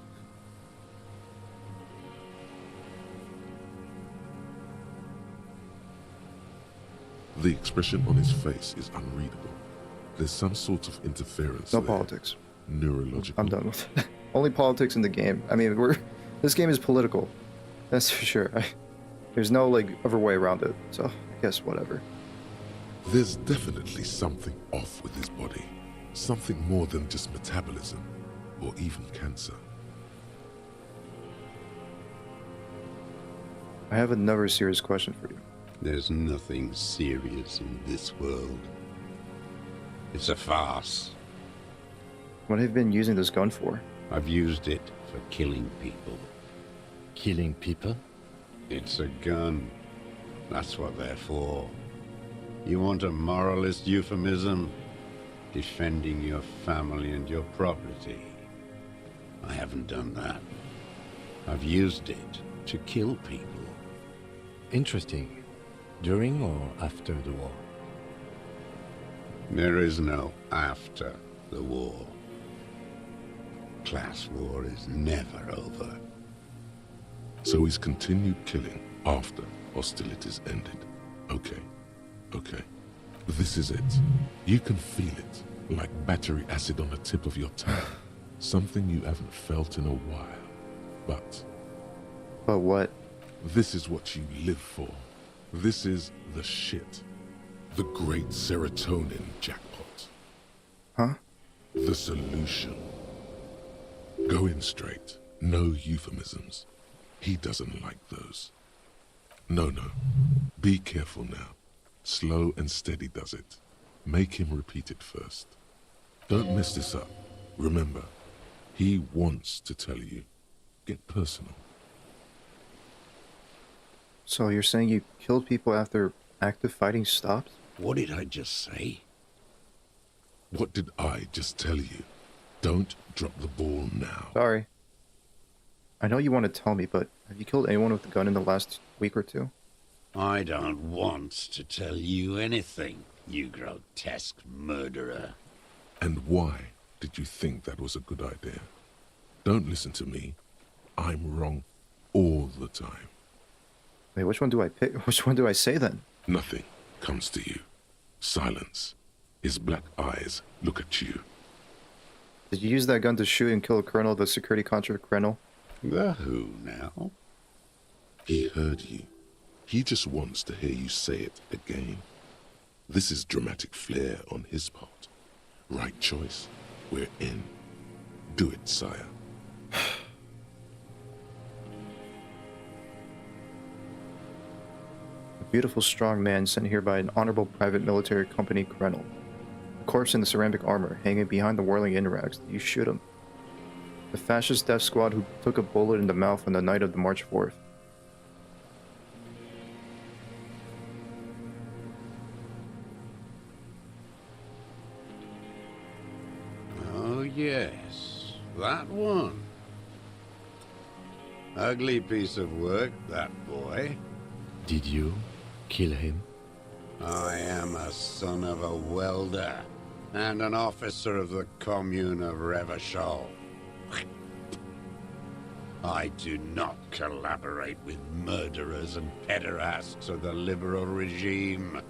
The expression on his face is unreadable. There's some sort of interference. No there. politics. Neurological. I'm done with it. Only politics in the game. I mean, this game is political. That's for sure. There's no, like, other way around it. So, I guess whatever. There's definitely something off with his body. Something more than just metabolism, or even cancer. I have another serious question for you. There's nothing serious in this world. It's a farce. What have you been using this gun for? I've used it for killing people. Killing people? It's a gun. That's what they're for. You want a moralist euphemism? Defending your family and your property. I haven't done that. I've used it to kill people. Interesting. During or after the war? There is no after the war. Class war is never over. So he's continued killing after hostilities ended. Okay. Okay. This is it. You can feel it, like battery acid on the tip of your tongue. Something you haven't felt in a while. But what? This is what you live for. This is the shit. The great serotonin jackpot. Huh? The solution. Go in straight. No euphemisms. He doesn't like those. No. Be careful now. Slow and steady does it. Make him repeat it first. Don't mess this up. Remember, he wants to tell you. Get personal. So you're saying you killed people after active fighting stopped? What did I just say? What did I just tell you? Don't drop the ball now. Sorry. I know you want to tell me, but have you killed anyone with a gun in the last week or two? I don't want to tell you anything, you grotesque murderer. And why did you think that was a good idea? Don't listen to me. I'm wrong all the time. Wait, which one do I pick? Which one do I say then? Nothing comes to you. Silence. His black eyes look at you. Did you use that gun to shoot and kill a colonel of the security contract colonel? The who now? He heard you. He just wants to hear you say it again. This is dramatic flair on his part. Right choice. We're in. Do it, sire. A beautiful, strong man sent here by an honorable private military company colonel. A corpse in the ceramic armor, hanging behind the whirling interact. You shoot him. The fascist death squad who took a bullet in the mouth on the night of the March 4th. Oh, yes. That one. Ugly piece of work, that boy. Did you kill him? I am a son of a welder and an officer of the Commune of Revachol. I do not collaborate with murderers and pederasts of the liberal regime.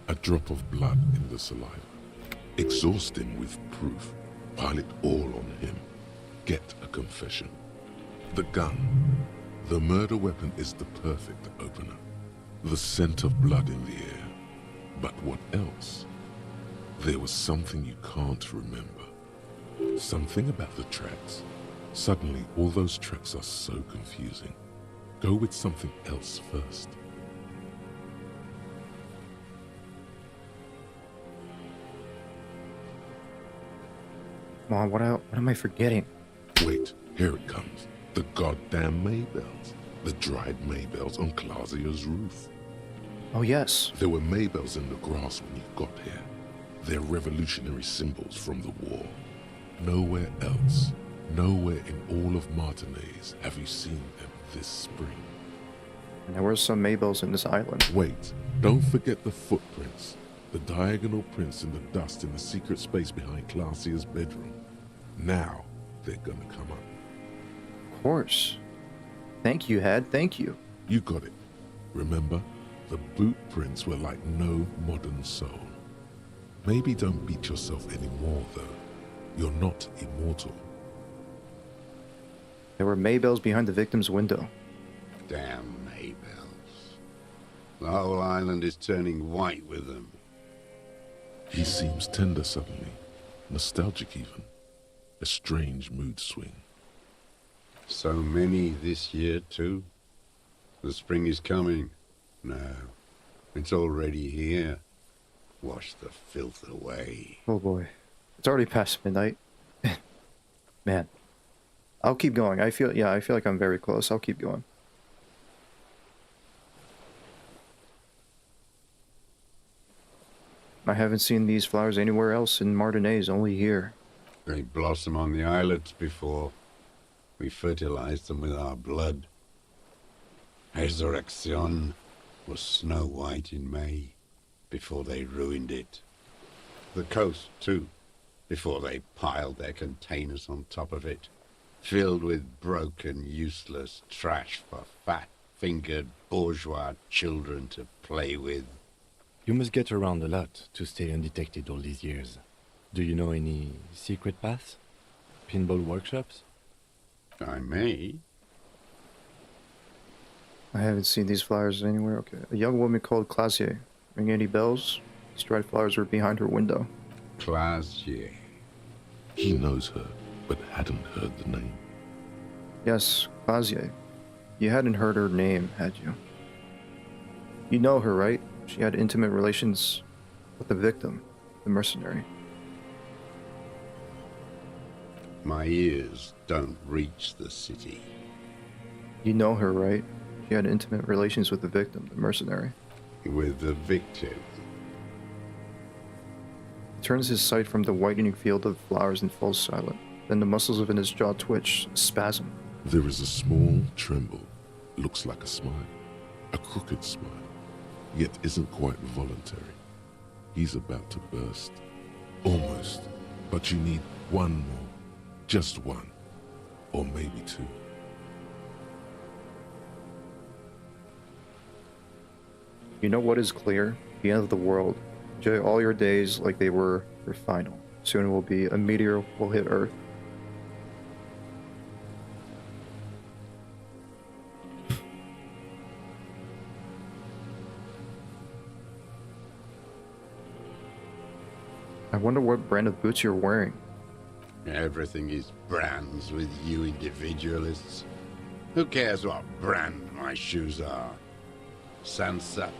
A drop of blood in the saliva. Exhaust him with proof. Pile it all on him. Get a confession. The gun. The murder weapon is the perfect opener. The scent of blood in the air. But what else? There was something you can't remember. Something about the tracks. Suddenly, all those tracks are so confusing. Go with something else first. Mom, what am I forgetting? Wait, here it comes. The goddamn Maybells. The dried Maybells on Clausia's roof. Oh, yes. There were Maybells in the grass when you got here. They're revolutionary symbols from the war. Nowhere else, nowhere in all of Martinaise have you seen them this spring. And there were some Maybells in this island. Wait, don't forget the footprints. The diagonal prints in the dust in the secret space behind Clausia's bedroom. Now, they're gonna come up. Of course. Thank you, Had. Thank you. You got it. Remember, the boot prints were like no modern soul. Maybe don't beat yourself anymore, though. You're not immortal. There were Maybells behind the victim's window. Damn Maybells. The whole island is turning white with them. He seems tender suddenly. Nostalgic even. A strange mood swing. So many this year, too. The spring is coming. No, it's already here. Wash the filth away. Oh boy. It's already past midnight. Man. I'll keep going. I feel like I'm very close. I'll keep going. I haven't seen these flowers anywhere else in Martinaise, only here. They blossom on the islets before. We fertilized them with our blood. Resurrection was snow white in May, before they ruined it. The coast, too, before they piled their containers on top of it, filled with broken, useless trash for fat-fingered bourgeois children to play with. You must get around a lot to stay undetected all these years. Do you know any secret paths? Pinball workshops? I may. I haven't seen these flowers anywhere. Okay. A young woman called Clausier. Ring any bells? These dried flowers were behind her window. Clausier. He knows her, but hadn't heard the name. Yes, Clausier. You hadn't heard her name, had you? You know her, right? She had intimate relations with the victim, the mercenary. My ears don't reach the city. You know her, right? She had intimate relations with the victim, the mercenary. With the victim? He turns his sight from the whitening field of flowers and falls silent. Then the muscles within his jaw twitch, a spasm. There is a small tremble. Looks like a smile. A crooked smile. Yet isn't quite voluntary. He's about to burst. Almost. But you need one more. Just one. Or maybe two. You know what is clear? The end of the world. Enjoy all your days like they were your final. Soon it will be a meteor will hit Earth. I wonder what brand of boots you're wearing. Everything is brands with you individualists. Who cares what brand my shoes are? Sansa.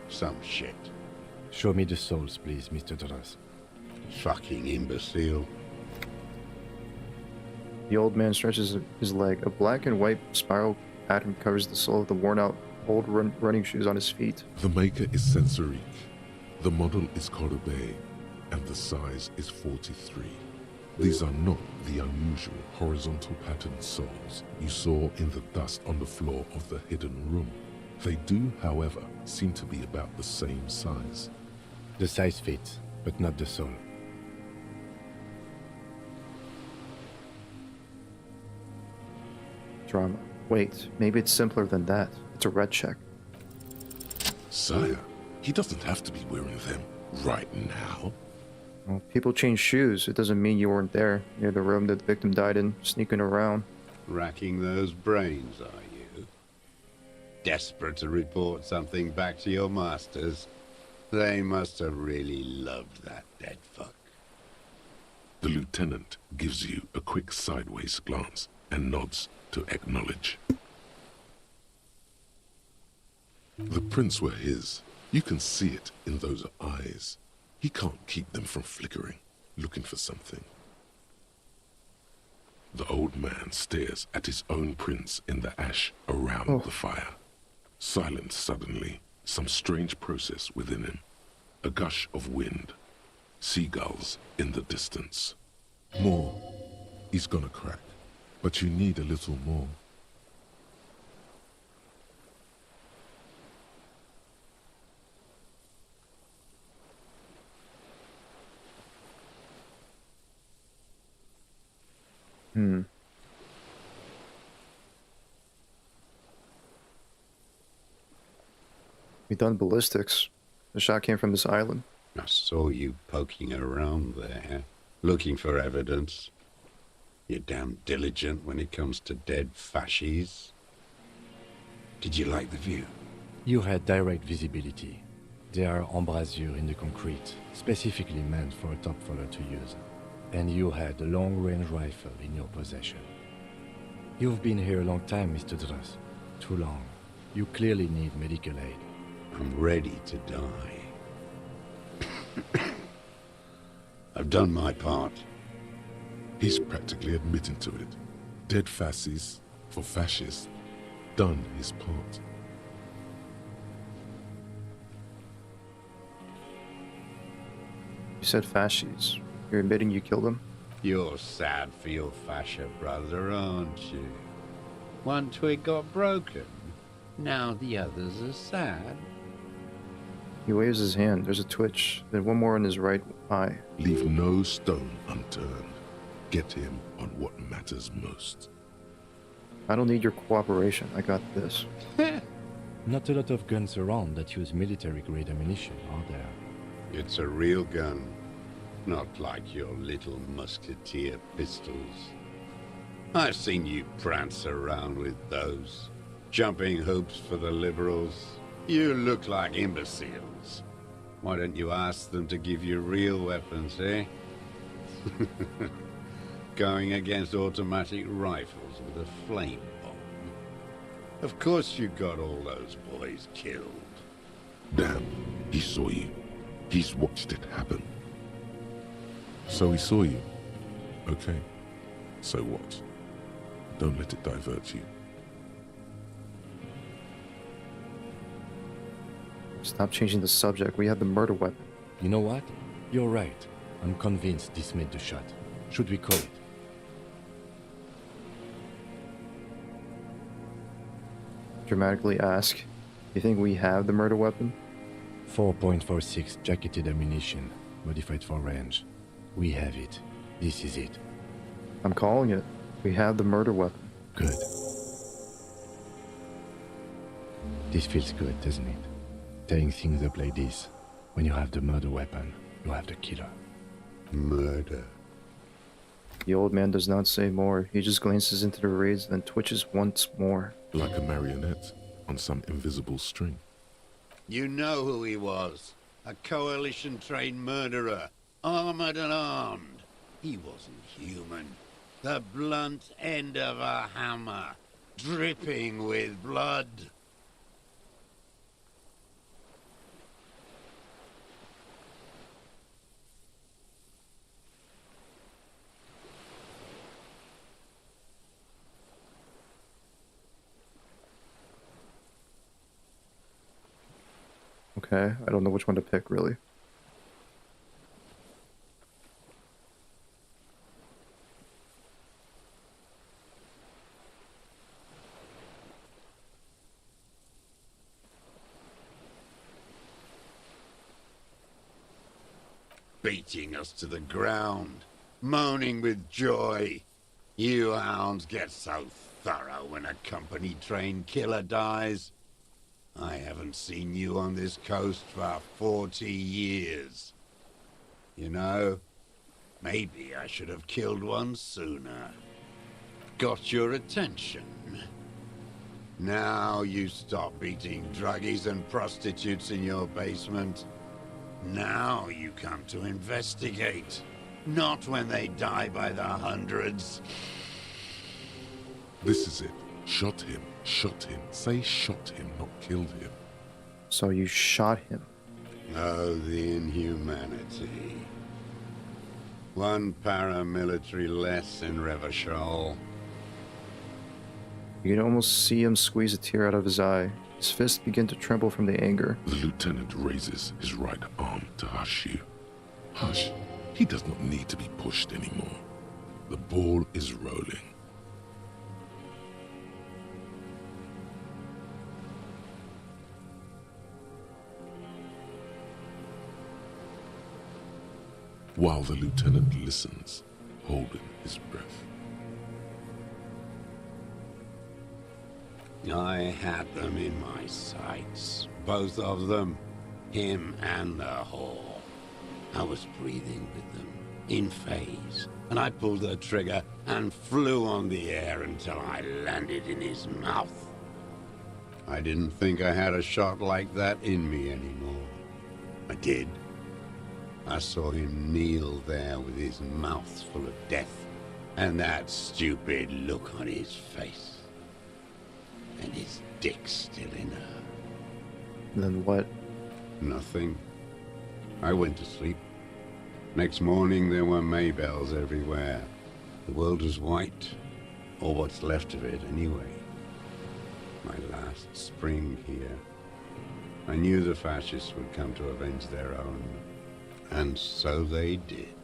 Some shit. Show me the souls, please, Mr. Torres. Fucking imbecile. The old man stretches his leg. A black and white spiral pattern covers the sole of the worn-out old running shoes on his feet. The maker is Sensorique. The model is Cordobe, and the size is 43. These are not the unusual horizontal patterned soles you saw in the dust on the floor of the hidden room. They do, however, seem to be about the same size. The size fits, but not the sole. Drama. Wait, maybe it's simpler than that. It's a red check. Sire, he doesn't have to be wearing them right now. Well, people change shoes. It doesn't mean you weren't there, near the room that the victim died in, sneaking around. Racking those brains, are you? Desperate to report something back to your masters? They must have really loved that dead fuck. The lieutenant gives you a quick sideways glance and nods to acknowledge. The prints were his. You can see it in those eyes. He can't keep them from flickering, looking for something. The old man stares at his own prints in the ash around the fire. Silent suddenly, some strange process within him. A gush of wind. Seagulls in the distance. More. He's gonna crack. But you need a little more. We done ballistics. The shot came from this island. I saw you poking around there, looking for evidence. You're damn diligent when it comes to dead fascies. Did you like the view? You had direct visibility. There are embrasures in the concrete, specifically meant for a top follower to use. And you had a long-range rifle in your possession. You've been here a long time, Mr. Druss. Too long. You clearly need medical aid. I'm ready to die. I've done my part. He's practically admitting to it. Dead fascies for fascists. Done his part. You said fascies. You're admitting you killed him? You're sad for your fascia brother, aren't you? One twig got broken. Now the others are sad. He waves his hand. There's a twitch. Then one more in his right eye. Leave no stone unturned. Get him on what matters most. I don't need your cooperation. I got this. Not a lot of guns around that use military-grade ammunition, are there? It's a real gun. Not like your little musketeer pistols. I've seen you prance around with those. Jumping hoops for the liberals. You look like imbeciles. Why don't you ask them to give you real weapons, eh? Going against automatic rifles with a flame bomb. Of course you got all those boys killed. Damn, he saw you. He's watched it happen. So he saw you. Okay. So what? Don't let it divert you. Stop changing the subject. We have the murder weapon. You know what? You're right. I'm convinced this made the shot. Should we call it? Dramatically ask. You think we have the murder weapon? 4.46 jacketed ammunition, modified for range. We have it. This is it. I'm calling it. We have the murder weapon. Good. This feels good, doesn't it? Tearing things up like this. When you have the murder weapon, you have the killer. Murder. The old man does not say more. He just glances into the rays, then twitches once more. Like a marionette on some invisible string. You know who he was. A coalition-trained murderer. Armored and armed. He wasn't human. The blunt end of a hammer. Dripping with blood. okay. I don't know which one to pick, really. Beating us to the ground, moaning with joy. You hounds get so thorough when a company-trained killer dies. I haven't seen you on this coast for 40 years. You know, maybe I should have killed one sooner. Got your attention. Now you stop beating druggies and prostitutes in your basement. Now you come to investigate. Not when they die by the hundreds. This is it. Shot him. Shot him. Say shot him, not killed him. So you shot him. Oh, the inhumanity. One paramilitary less in Revachol. You can almost see him squeeze a tear out of his eye. His fists begin to tremble from the anger. The lieutenant raises his right arm to hush you. Hush. He does not need to be pushed anymore. The ball is rolling. While the lieutenant listens, holding his breath. I had them in my sights. Both of them. Him and the whore. I was breathing with them, in phase, and I pulled the trigger and flew on the air until I landed in his mouth. I didn't think I had a shot like that in me anymore. I did. I saw him kneel there with his mouth full of death, and that stupid look on his face. And his dick still in her. Then what? Nothing. I went to sleep. Next morning there were Maybells everywhere. The world was white, or what's left of it anyway. My last spring here. I knew the fascists would come to avenge their own. And so they did.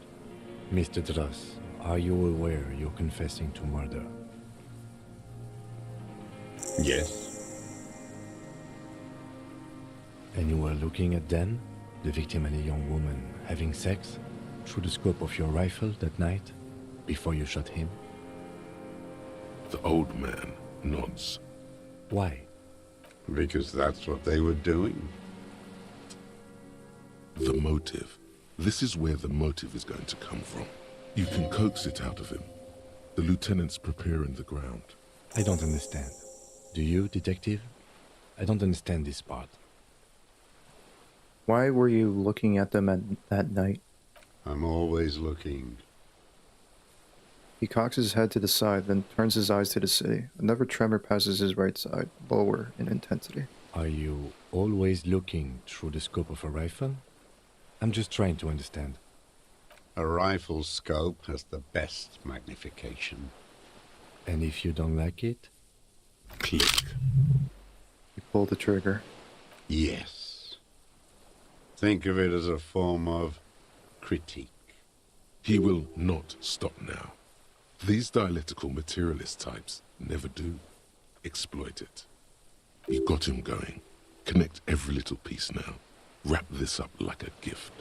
Mr. Dross, are you aware you're confessing to murder? Yes. And you were looking at Dan, the victim and a young woman, having sex through the scope of your rifle that night, before you shot him? The old man nods. Why? Because that's what they were doing. The motive. This is where the motive is going to come from. You can coax it out of him. The lieutenant's preparing the ground. I don't understand. Do you, detective? I don't understand this part. Why were you looking at them at that night? I'm always looking. He cocks his head to the side, then turns his eyes to the city. Another tremor passes his right side, lower in intensity. Are you always looking through the scope of a rifle? I'm just trying to understand. A rifle scope has the best magnification. And if you don't like it? Click. You pull the trigger. Yes. Think of it as a form of critique. He will not stop now. These dialectical materialist types never do. Exploit it. You got him going. Connect every little piece now. Wrap this up like a gift.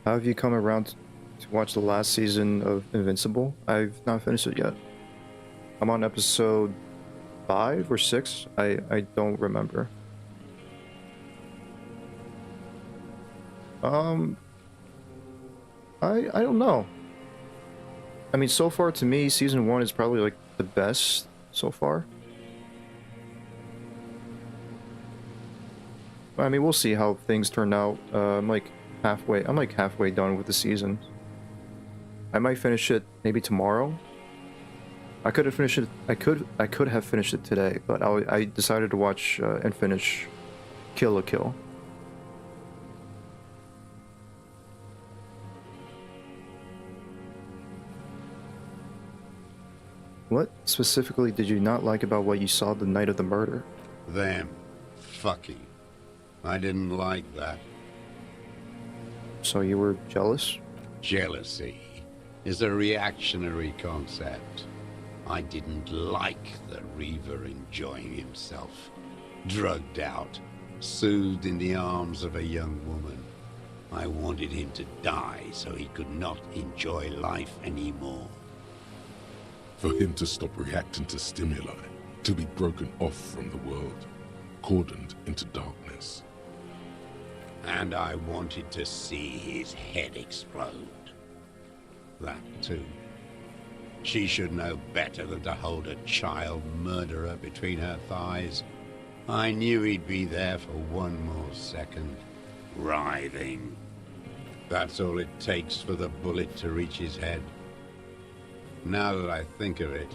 How have you come around to watch the last season of Invincible? I've not finished it yet. I'm on episode 5 or 6. I don't remember. I don't know. I mean, so far to me, season 1 is probably like the best so far. I mean, we'll see how things turn out. I'm like halfway done with the season. I might finish it maybe tomorrow. I could have finished it. I could have finished it today, but I decided to watch and finish Kill a Kill. What specifically did you not like about what you saw the night of the murder? Them. Fucking. I didn't like that. So you were jealous? Jealousy is a reactionary concept. I didn't like the Reaver enjoying himself. Drugged out, soothed in the arms of a young woman. I wanted him to die so he could not enjoy life anymore. For him to stop reacting to stimuli, to be broken off from the world, cordoned into darkness. And I wanted to see his head explode. That too. She should know better than to hold a child murderer between her thighs. I knew he'd be there for one more second, writhing. That's all it takes for the bullet to reach his head. Now that I think of it,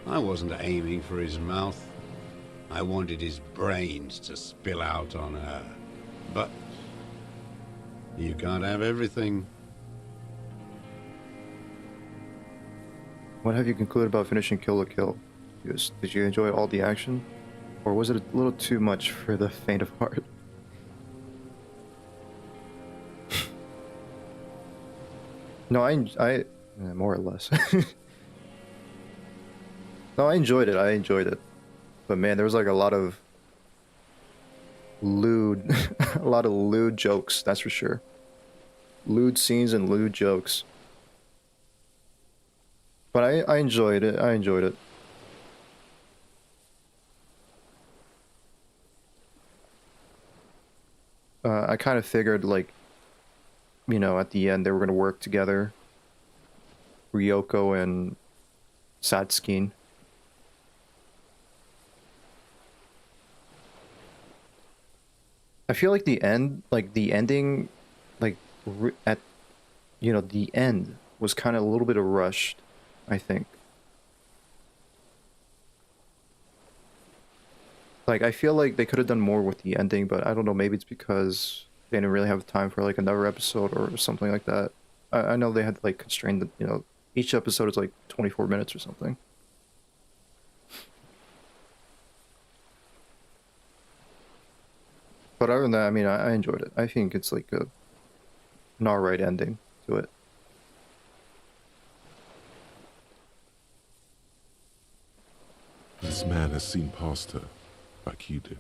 I wasn't aiming for his mouth. I wanted his brains to spill out on her. But you can't have everything. What have you concluded about finishing Kill la Kill? Did you enjoy all the action? Or was it a little too much for the faint of heart? No, more or less. No, I enjoyed it. But man, there was like a lot of lewd, a lot of lewd jokes, that's for sure. Lewd scenes and lewd jokes. But I enjoyed it. I kind of figured, like, you know, at the end they were going to work together. Ryoko and Satsuki. I feel like the ending, like, at, you know, the end was kind of a little bit of rushed, I think. Like, I feel like they could have done more with the ending, but I don't know, maybe it's because they didn't really have time for, like, another episode or something like that. I know they had to, like, constrain the, you know, each episode is, like, 24 minutes or something. But other than that, I mean, I enjoyed it. I think it's, like, an alright ending to it. This man has seen past her, like you did.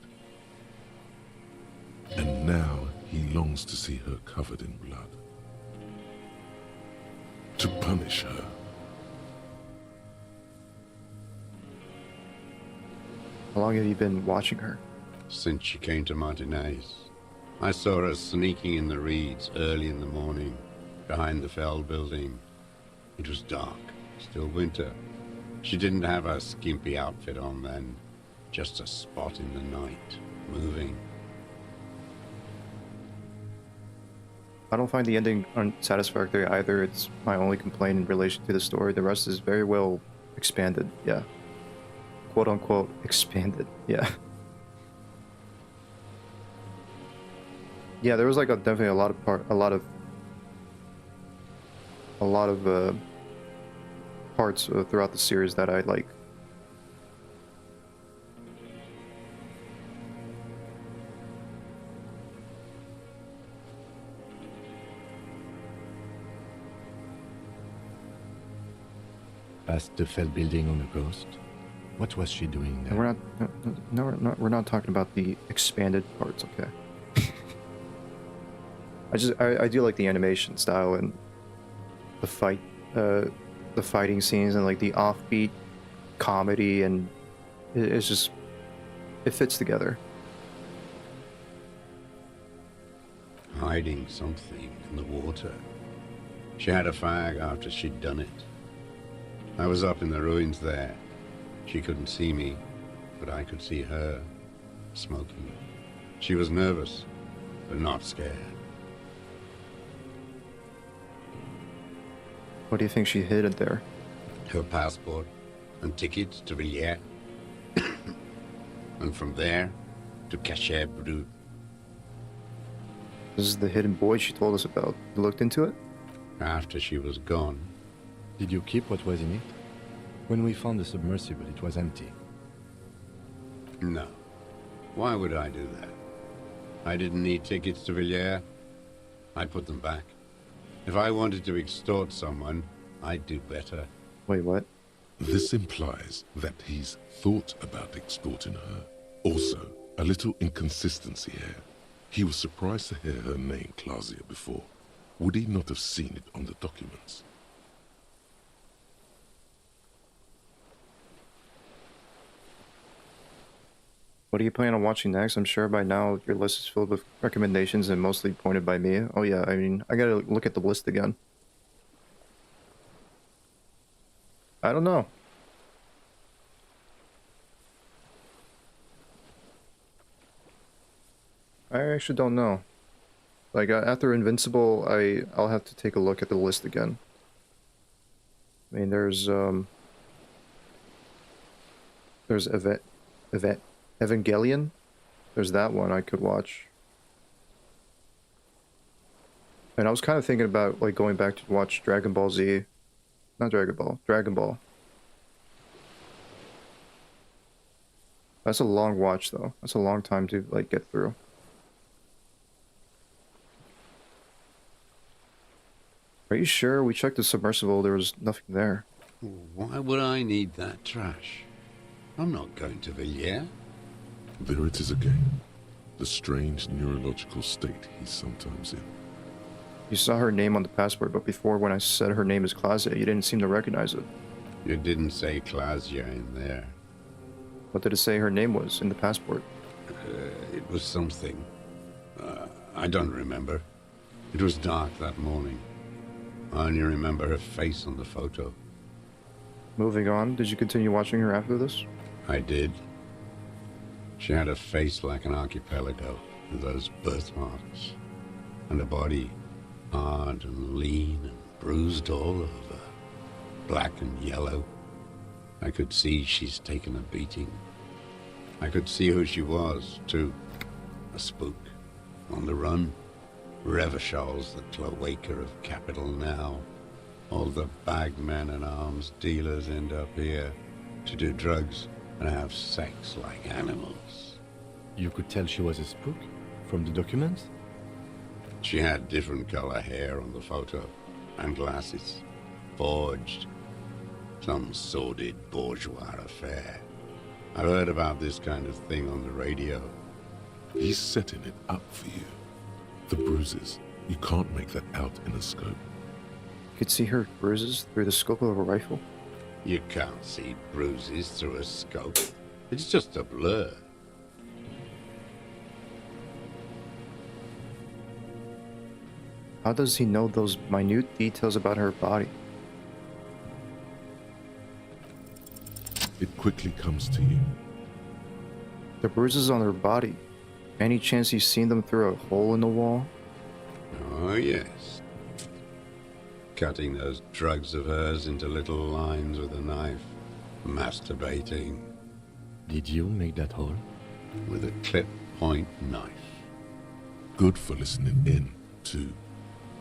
And now he longs to see her covered in blood. To punish her. How long have you been watching her? Since she came to Martinez. I saw her sneaking in the reeds early in the morning, behind the Feld building. It was dark, still winter. She didn't have her skimpy outfit on then, just a spot in the night, moving. I don't find the ending unsatisfactory either. It's my only complaint in relation to the story. The rest is very well expanded, yeah. Quote unquote expanded, yeah. Yeah, there was like definitely a lot of parts throughout the series that I like. Past the Fell building on the coast. What was she doing there? And we're not talking about the expanded parts, okay? I do like the animation style and the fighting scenes and like the offbeat comedy, and it's just, it fits together. Hiding something in the water. She had a fag after she'd done it. I was up in the ruins there. She couldn't see me, but I could see her, smoking. She was nervous, but not scared. What do you think she hid it there? Her passport and tickets to Villiers. And from there, to Cachet Brut. This is the hidden void she told us about. You looked into it? After she was gone. Did you keep what was in it? When we found the submersible, it was empty. No. Why would I do that? I didn't need tickets to Villiers. I'd put them back. If I wanted to extort someone, I'd do better. Wait, what? This implies that he's thought about extorting her. Also, a little inconsistency here. He was surprised to hear her name Claudia before. Would he not have seen it on the documents? What do you plan on watching next? I'm sure by now your list is filled with recommendations and mostly pointed by me. Oh yeah, I mean, I gotta look at the list again. I don't know. I actually don't know. Like, after Invincible, I'll have to take a look at the list again. I mean, there's Evangelion. There's that one I could watch. And I was kind of thinking about, like, going back to watch Dragon Ball Z. Not Dragon Ball. Dragon Ball. That's a long watch, though. That's a long time to, like, get through. Are you sure? We checked the submersible. There was nothing there. Why would I need that trash? I'm not going to Villiers. There it is again. The strange neurological state he's sometimes in. You saw her name on the passport, but before when I said her name is Claudia, you didn't seem to recognize it. You didn't say Claudia in there. What did it say her name was in the passport? It was something. I don't remember. It was dark that morning. I only remember her face on the photo. Moving on, did you continue watching her after this? I did. She had a face like an archipelago, with those birthmarks, and a body hard and lean and bruised all over, black and yellow. I could see she's taken a beating. I could see who she was, too. A spook, on the run. Revachol's the cloaca of capital now. All the bagmen and arms dealers end up here to do drugs and have sex like animals. You could tell she was a spook from the documents? She had different color hair on the photo, and glasses. Forged. Some sordid bourgeois affair. I've heard about this kind of thing on the radio. He's setting it up for you. The bruises. You can't make that out in a scope. You could see her bruises through the scope of a rifle? You can't see bruises through a scope. It's just a blur. How does he know those minute details about her body? It quickly comes to you. The bruises on her body. Any chance he's seen them through a hole in the wall? Oh, yes. Cutting those drugs of hers into little lines with a knife. Masturbating. Did you make that hole? With a clip point knife. Good for listening in, too.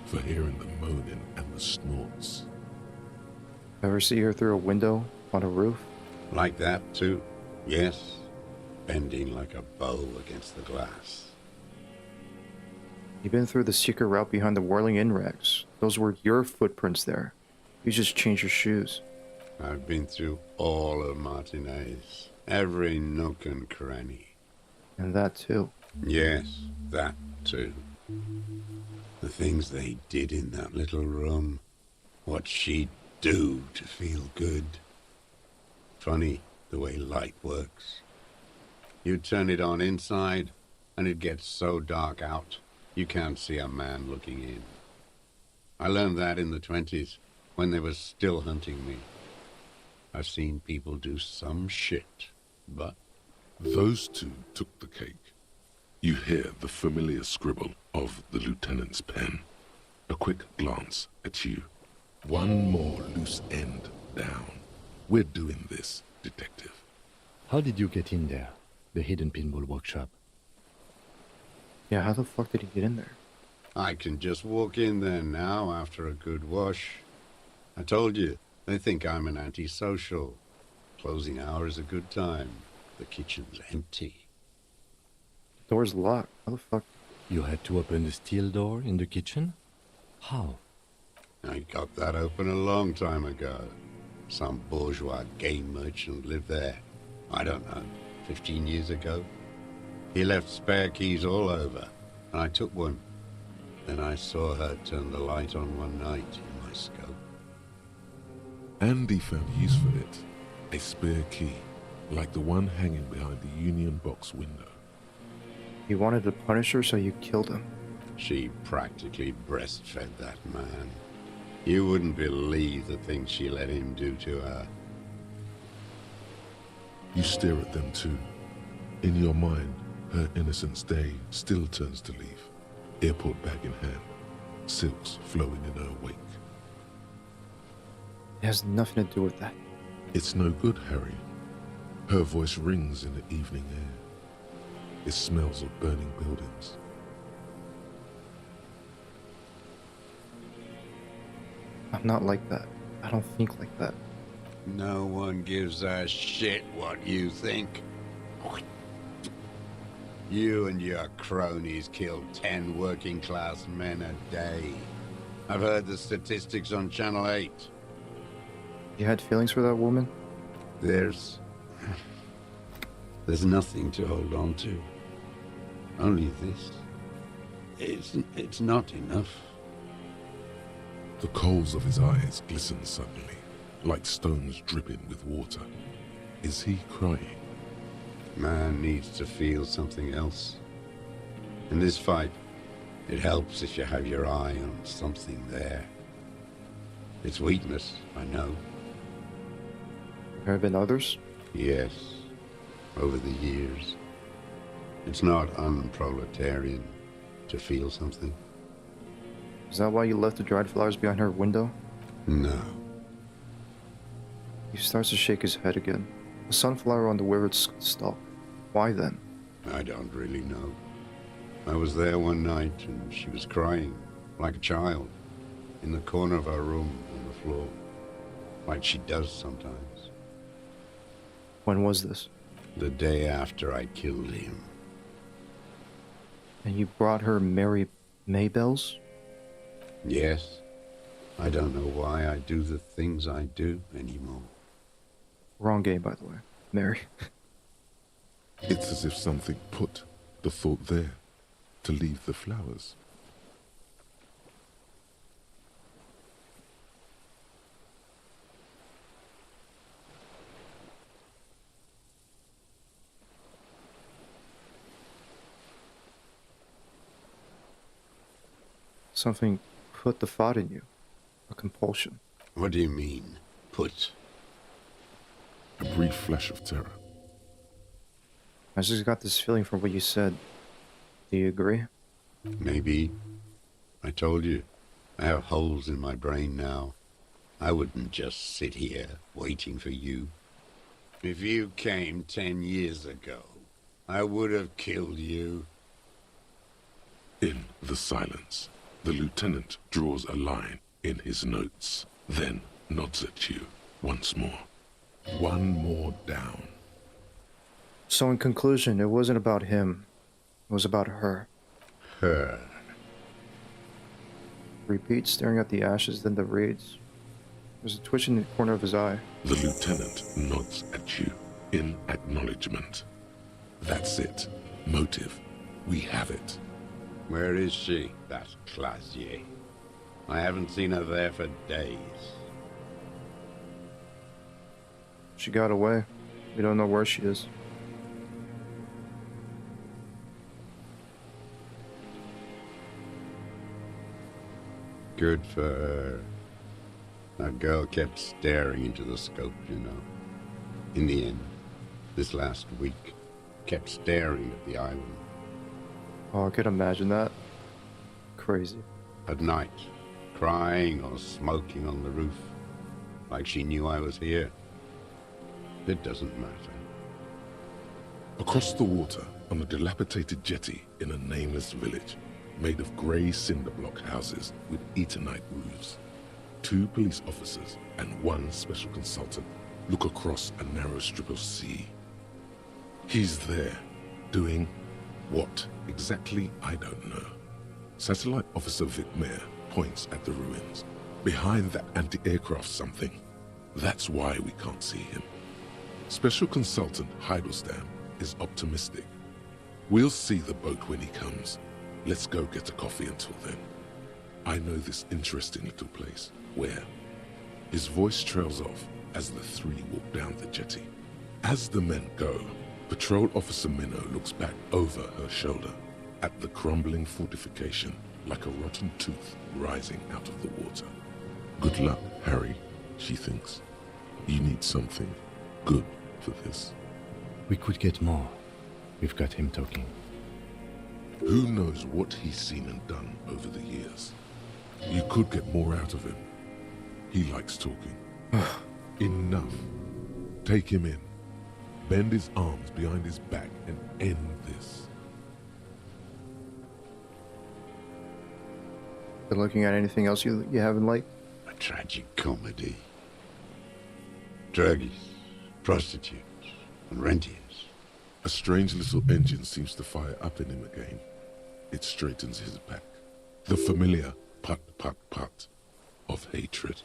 For hearing the moaning and the snorts. Ever see her through a window on a roof? Like that, too? Yes. Bending like a bow against the glass. You've been through the secret route behind the whirling inn racks. Those were your footprints there. You just changed your shoes. I've been through all of Martinez. Every nook and cranny. And that too. Yes, that too. The things they did in that little room. What she'd do to feel good. Funny the way light works. You turn it on inside, and it gets so dark out, you can't see a man looking in. I learned that in the 20s, when they were still hunting me. I've seen people do some shit, but... Those two took the cake. You hear the familiar scribble of the lieutenant's pen. A quick glance at you. One more loose end down. We're doing this, detective. How did you get in there? The hidden pinball workshop. Yeah, how the fuck did he get in there? I can just walk in there now after a good wash. I told you, they think I'm an antisocial. Closing hour is a good time. The kitchen's empty. The door's locked. How the fuck? You had to open the steel door in the kitchen? How? I got that open a long time ago. Some bourgeois game merchant lived there. I don't know, 15 years ago. He left spare keys all over, and I took one. Then I saw her turn the light on one night in my scope. Andy found use for it. A spare key, like the one hanging behind the Union box window. He wanted to punish her, so you killed him. She practically breastfed that man. You wouldn't believe the things she let him do to her. You stare at them too. In your mind, her innocence day still turns to leaf. Airport bag in hand, silks flowing in her wake. It has nothing to do with that. It's no good, Harry. Her voice rings in the evening air. It smells of burning buildings. I'm not like that. I don't think like that. No one gives a shit what you think. You and your cronies kill 10 working-class men a day. I've heard the statistics on Channel 8. You had feelings for that woman? There's nothing to hold on to. Only this. It's not enough. The coals of his eyes glisten suddenly, like stones dripping with water. Is he crying? Man needs to feel something else. In this fight, it helps if you have your eye on something there. It's weakness, I know. There have been others? Yes, over the years. It's not unproletarian to feel something. Is that why you left the dried flowers behind her window? No. He starts to shake his head again. A sunflower on the withered stalk. Why then? I don't really know. I was there one night and she was crying, like a child, in the corner of our room on the floor, like she does sometimes. When was this? The day after I killed him. And you brought her Mary Maybells? Yes. I don't know why I do the things I do anymore. Wrong game, by the way. Mary. It's as if something put the thought there, to leave the flowers. Something put the thought in you. A compulsion. What do you mean, put? A brief flash of terror. I just got this feeling from what you said. Do you agree? Maybe. I told you, I have holes in my brain now. I wouldn't just sit here waiting for you. If you came 10 years ago, I would have killed you. In the silence, the lieutenant draws a line in his notes, then nods at you once more. One more down. So in conclusion, it wasn't about him. It was about her. Her. Repeat, staring at the ashes, then the reeds. There's a twitch in the corner of his eye. The lieutenant nods at you in acknowledgement. That's it. Motive. We have it. Where is she, that Clasier? I haven't seen her there for days. She got away. We don't know where she is. Good for her. That girl kept staring into the scope, you know. In the end, this last week, kept staring at the island. Oh, I could imagine that. Crazy. At night, crying or smoking on the roof, like she knew I was here. It doesn't matter. Across the water, on a dilapidated jetty in a nameless village, made of grey cinder block houses with Eternite roofs. 2 police officers and 1 special consultant look across a narrow strip of sea. He's there, doing what exactly I don't know. Satellite Officer Vic Mayer points at the ruins. Behind that anti-aircraft something. That's why we can't see him. Special Consultant Heidelstam is optimistic. We'll see the boat when he comes. Let's go get a coffee until then. I know this interesting little place. Where? His voice trails off as the 3 walk down the jetty. As the men go, Patrol Officer Minnow looks back over her shoulder at the crumbling fortification like a rotten tooth rising out of the water. Good luck, Harry, she thinks. You need something good for this. We could get more. We've got him talking. Who knows what he's seen and done over the years? You could get more out of him. He likes talking. Enough. Take him in. Bend his arms behind his back and end this. Been looking at anything else you haven't liked? A tragic comedy. Druggies, prostitutes, and rentiers. A strange little engine seems to fire up in him again. It straightens his back. The familiar put of hatred.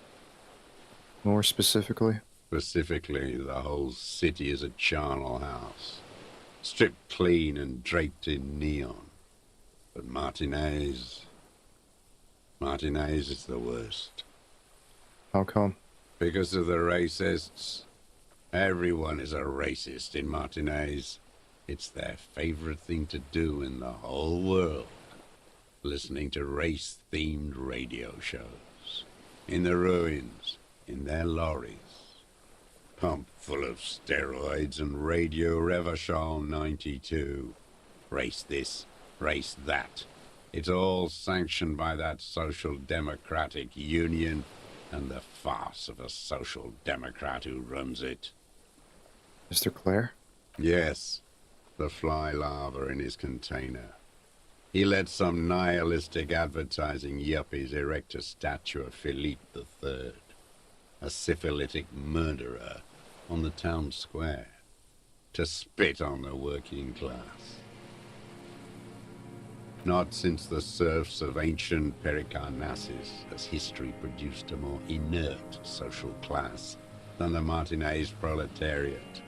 More specifically? Specifically, the whole city is a charnel house. Stripped clean and draped in neon. But Martinez is the worst. How come? Because of the racists. Everyone is a racist in Martinez. It's their favorite thing to do in the whole world. Listening to race-themed radio shows. In the ruins, in their lorries. Pumped full of steroids and Radio Revachol 92. Race this, race that. It's all sanctioned by that Social Democratic Union and the farce of a Social Democrat who runs it. Mr. Clare? Yes, the fly larva in his container. He let some nihilistic advertising yuppies erect a statue of Philippe III, a syphilitic murderer, on the town square, to spit on the working class. Not since the serfs of ancient Pericarnassus has history produced a more inert social class than the Martinez proletariat.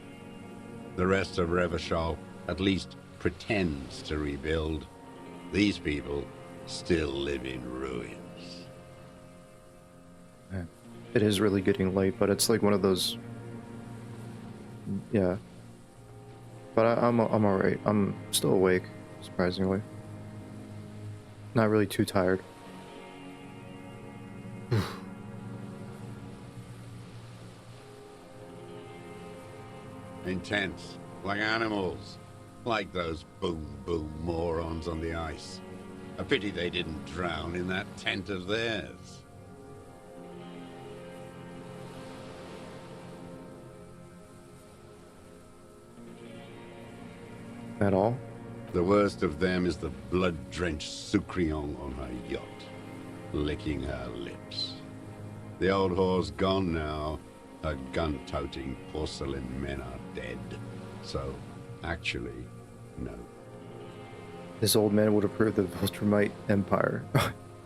The rest of Revachol at least pretends to rebuild. These people still live in ruins. Man, it is really getting late, but it's like one of those... Yeah. But I'm alright. I'm still awake, surprisingly. Not really too tired. Intense, like animals. Like those boom morons on the ice. A pity they didn't drown in that tent of theirs. At all? The worst of them is the blood-drenched Sucrion on her yacht, licking her lips. The old whore's gone now. Her gun-toting porcelain men are dead. So, actually, no. This old man would approve the Voltramite Empire.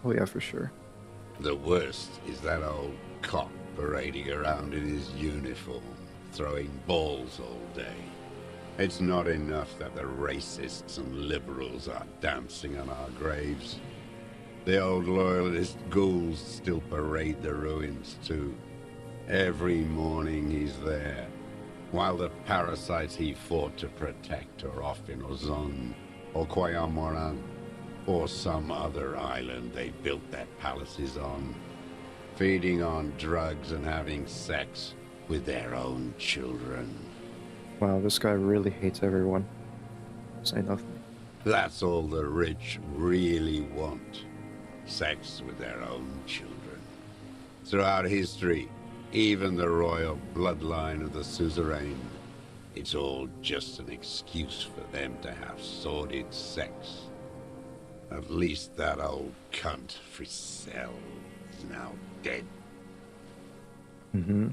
Oh yeah, for sure. The worst is that old cop parading around in his uniform, throwing balls all day. It's not enough that the racists and liberals are dancing on our graves. The old loyalist ghouls still parade the ruins too. Every morning he's there, while the parasites he fought to protect are off in Ozon, or Quayamoran, or some other island they built their palaces on, feeding on drugs and having sex with their own children. Wow, this guy really hates everyone. Say nothing. That's all the rich really want. Sex with their own children. Throughout history, even the royal bloodline of the suzerain, It's all just an excuse for them to have sordid sex. At least that old cunt, Frisell, is now dead. Mm-hmm.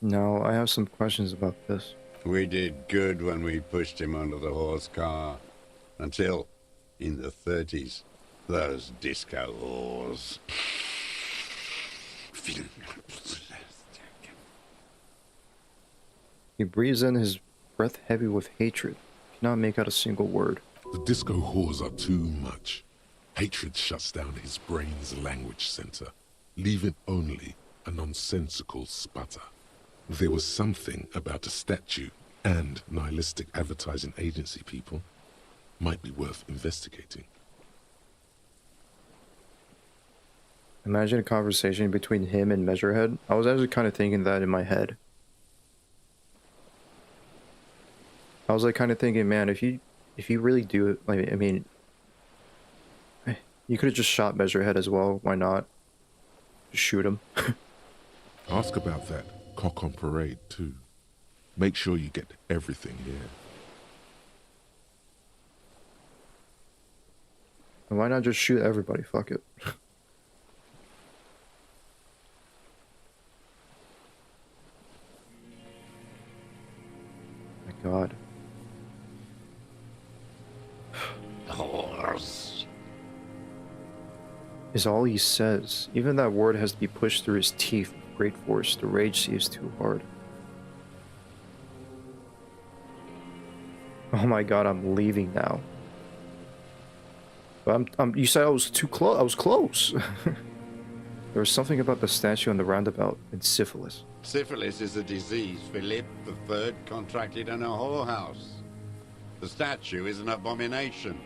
Now, I have some questions about this. We did good when we pushed him under the horse car. Until, in the 30s, those disco whores. He breathes in, his breath heavy with hatred. Cannot make out a single word. The disco whores are too much. Hatred shuts down his brain's language center, leaving only a nonsensical sputter. There was something about a statue and nihilistic advertising agency people. Might be worth investigating. Imagine a conversation between him and Measurehead. I was actually kind of thinking that in my head. I was like kind of thinking, man, if you really do it, like, I mean, you could have just shot Measurehead as well. Why not? Just shoot him. Ask about that cock on parade too. Make sure you get everything here. And why not just shoot everybody? Fuck it. My God. Horse. Is all he says. Even that word has to be pushed through his teeth with great force. The rage seems too hard. Oh my God, I'm leaving now. But you said I was too close. I was close. There was something about the statue on the roundabout and syphilis. Syphilis is a disease Philip III contracted in a whorehouse. The statue is an abomination.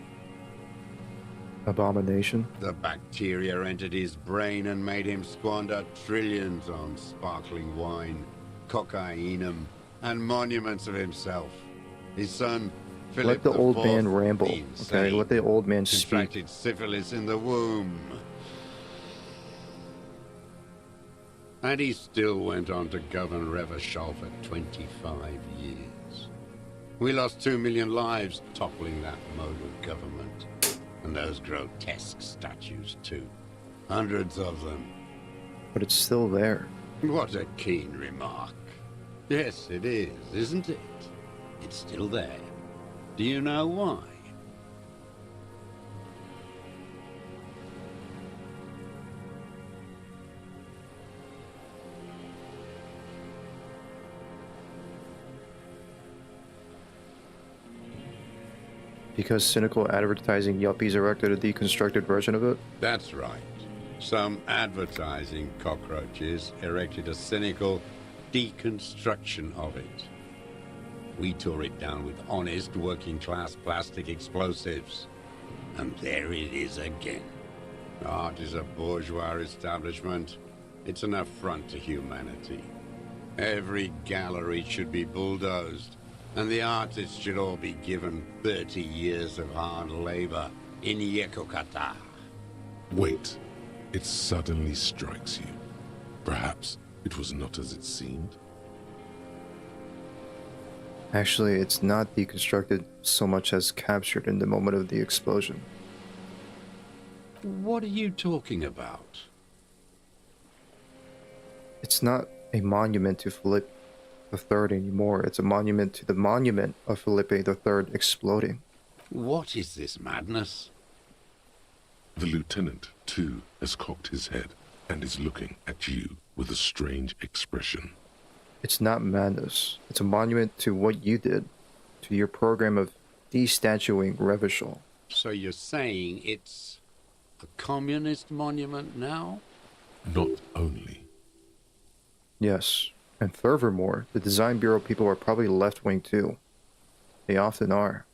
Abomination? The bacteria entered his brain and made him squander trillions on sparkling wine, cocainum, and monuments of himself. His son, Philip Let the old IV, man ramble, the okay? insane, Let the old man speak. contracted syphilis in the womb. And he still went on to govern Revachol for 25 years. We lost 2 million lives toppling that mode of government. And those grotesque statues, too. Hundreds of them. But it's still there. What a keen remark. Yes, it is, isn't it? It's still there. Do you know why? Because cynical advertising yuppies erected a deconstructed version of it? That's right. Some advertising cockroaches erected a cynical deconstruction of it. We tore it down with honest working-class plastic explosives. And there it is again. Art is a bourgeois establishment. It's an affront to humanity. Every gallery should be bulldozed, and the artists should all be given 30 years of hard labor in Yekokata. Wait. It suddenly strikes you. Perhaps it was not as it seemed. Actually, it's not deconstructed so much as captured in the moment of the explosion. What are you talking about? It's not a monument to Philip III anymore. It's a monument to the monument of Felipe III exploding. What is this madness? The lieutenant, too, has cocked his head and is looking at you with a strange expression. It's not madness. It's a monument to what you did, to your program of destatuing Revachol. So you're saying it's a communist monument now? Not only. Yes, and furthermore, the design bureau people are probably left-wing too. They often are.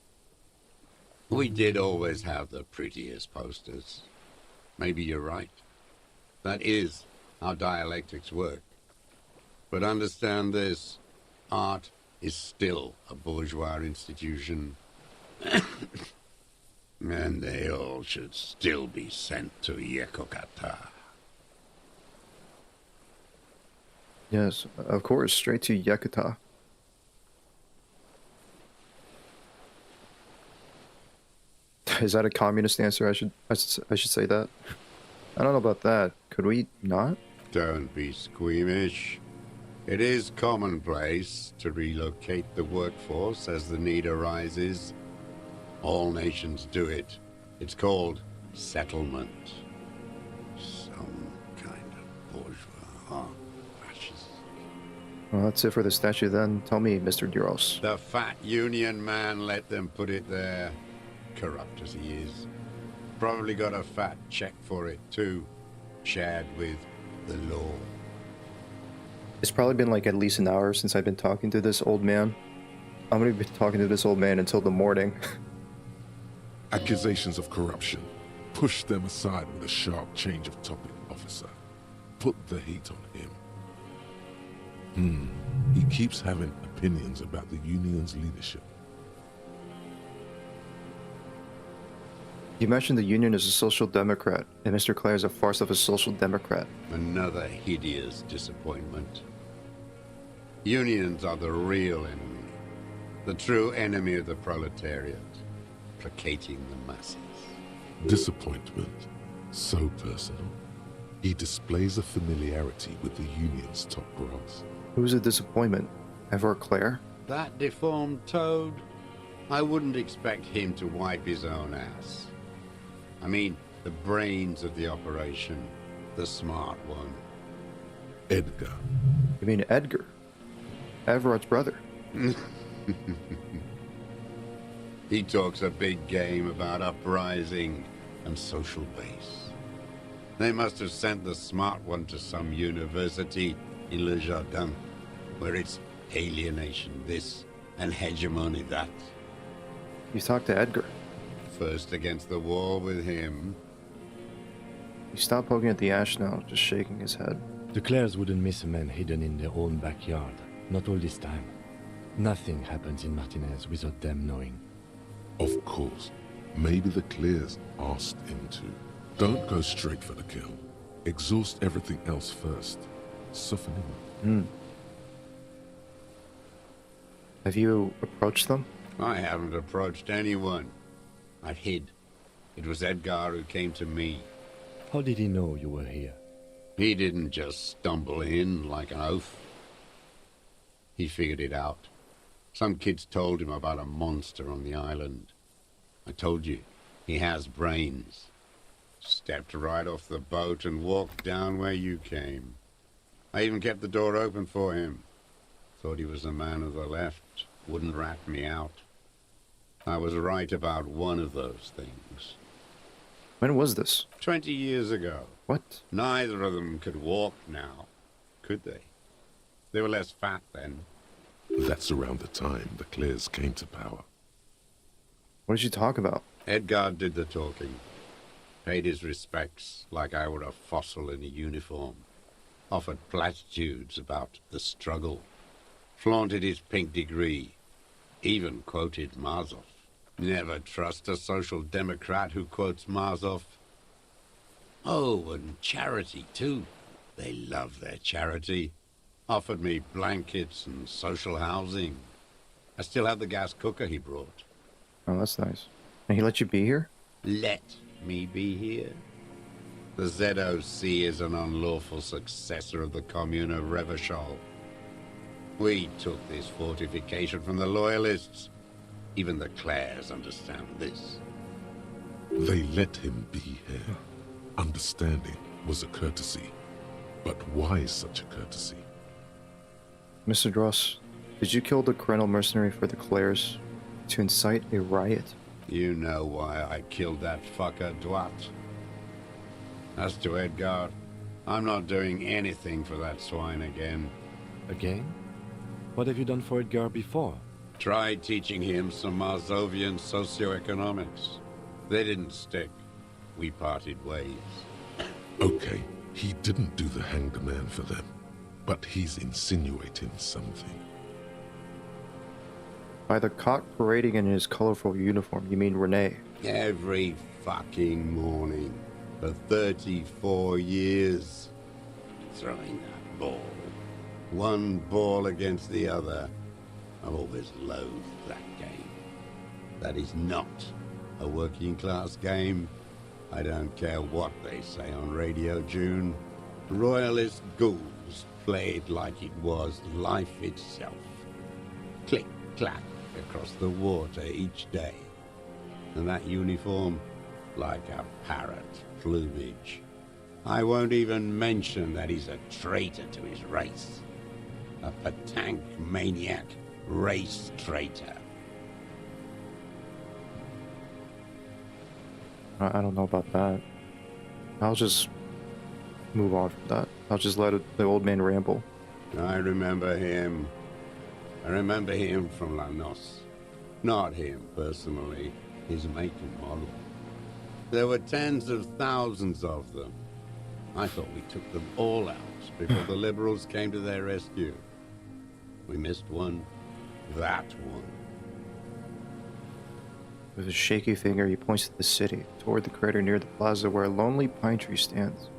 We did always have the prettiest posters. Maybe you're right. That is how dialectics work. But understand this, art is still a bourgeois institution. And they all should still be sent to Yekokata. Yes, of course, straight to Yakuta. Is that a communist answer? I should say that. I don't know about that. Could we not? Don't be squeamish. It is commonplace to relocate the workforce as the need arises. All nations do it. It's called settlement. Some kind of bourgeois fascist. Well, that's it for the statue then. Tell me, Mr. Duros. The fat union man let them put it there. Corrupt as he is. Probably got a fat check for it too. Shared with the law. It's probably been like at least an hour since I've been talking to this old man. I'm gonna be talking to this old man until the morning. Accusations of corruption. Push them aside with a sharp change of topic, officer. Put the heat on him. He keeps having opinions about the union's leadership. You mentioned the union is a social democrat, and Mr. Clare is a farce of a social democrat. Another hideous disappointment. Unions are the real enemy. The true enemy of the proletariat. Placating the masses. Disappointment. So personal. He displays a familiarity with the union's top brass. Who's a disappointment? Ever Clare? That deformed toad? I wouldn't expect him to wipe his own ass. I mean, the brains of the operation. The smart one. Edgar. You mean Edgar? Everett's brother. He talks a big game about uprising and social base. They must have sent the smart one to some university in Le Jardin, where it's alienation this and hegemony that. You talked to Edgar. First against the wall with him. He stopped poking at the ash now, just shaking his head. The Clares wouldn't miss a man hidden in their own backyard. Not all this time. Nothing happens in Martinez without them knowing. Of course. Maybe the Clares asked him to. Don't go straight for the kill. Exhaust everything else first. Soften him. Have you approached them? I haven't approached anyone. I've hid. It was Edgar who came to me. How did he know you were here? He didn't just stumble in like an oaf. He figured it out. Some kids told him about a monster on the island. I told you, he has brains. Stepped right off the boat and walked down where you came. I even kept the door open for him. Thought he was a man of the left. Wouldn't rat me out. I was right about one of those things. When was this? 20 years ago. What? Neither of them could walk now, could they? They were less fat then. That's around the time the Clares came to power. What did you talk about? Edgar did the talking. Paid his respects like I were a fossil in a uniform. Offered platitudes about the struggle. Flaunted his pink degree. Even quoted Marzov. Never trust a social democrat who quotes Marzov. Oh, and charity too. They love their charity. Offered me blankets and social housing. I still have the gas cooker he brought. Oh, that's nice. And he let you be here? Let me be here? The ZOC is an unlawful successor of the Commune of Revachol. We took this fortification from the Loyalists. Even the Clares understand this. They let him be here. Understanding was a courtesy. But why such a courtesy? Mr. Dross, did you kill the colonel mercenary for the Clares to incite a riot? You know why I killed that fucker, Dwat. As to Edgar, I'm not doing anything for that swine again. Again? What have you done for Edgar before? Tried teaching him some Marzovian socioeconomics. They didn't stick. We parted ways. Okay, he didn't do the hanged man for them, but he's insinuating something. By the cock parading in his colorful uniform, you mean Renee? Every fucking morning for 34 years. Throwing that ball. One ball against the other. I've always loathed that game. That is not A working class game? I don't care what they say on Radio June. Royalist ghouls played like it was life itself. Click, clack across the water each day. And that uniform, like a parrot plumage. I won't even mention that he's a traitor to his race. A patank maniac race traitor. I don't know about that. I'll just move on from that. I'll just let the old man ramble. I remember him. I remember him from La Noce. Not him, personally. His make and model. There were tens of thousands of them. I thought we took them all out before the liberals came to their rescue. We missed one. That one. With a shaky finger, he points to the city, toward the crater near the plaza where a lonely pine tree stands.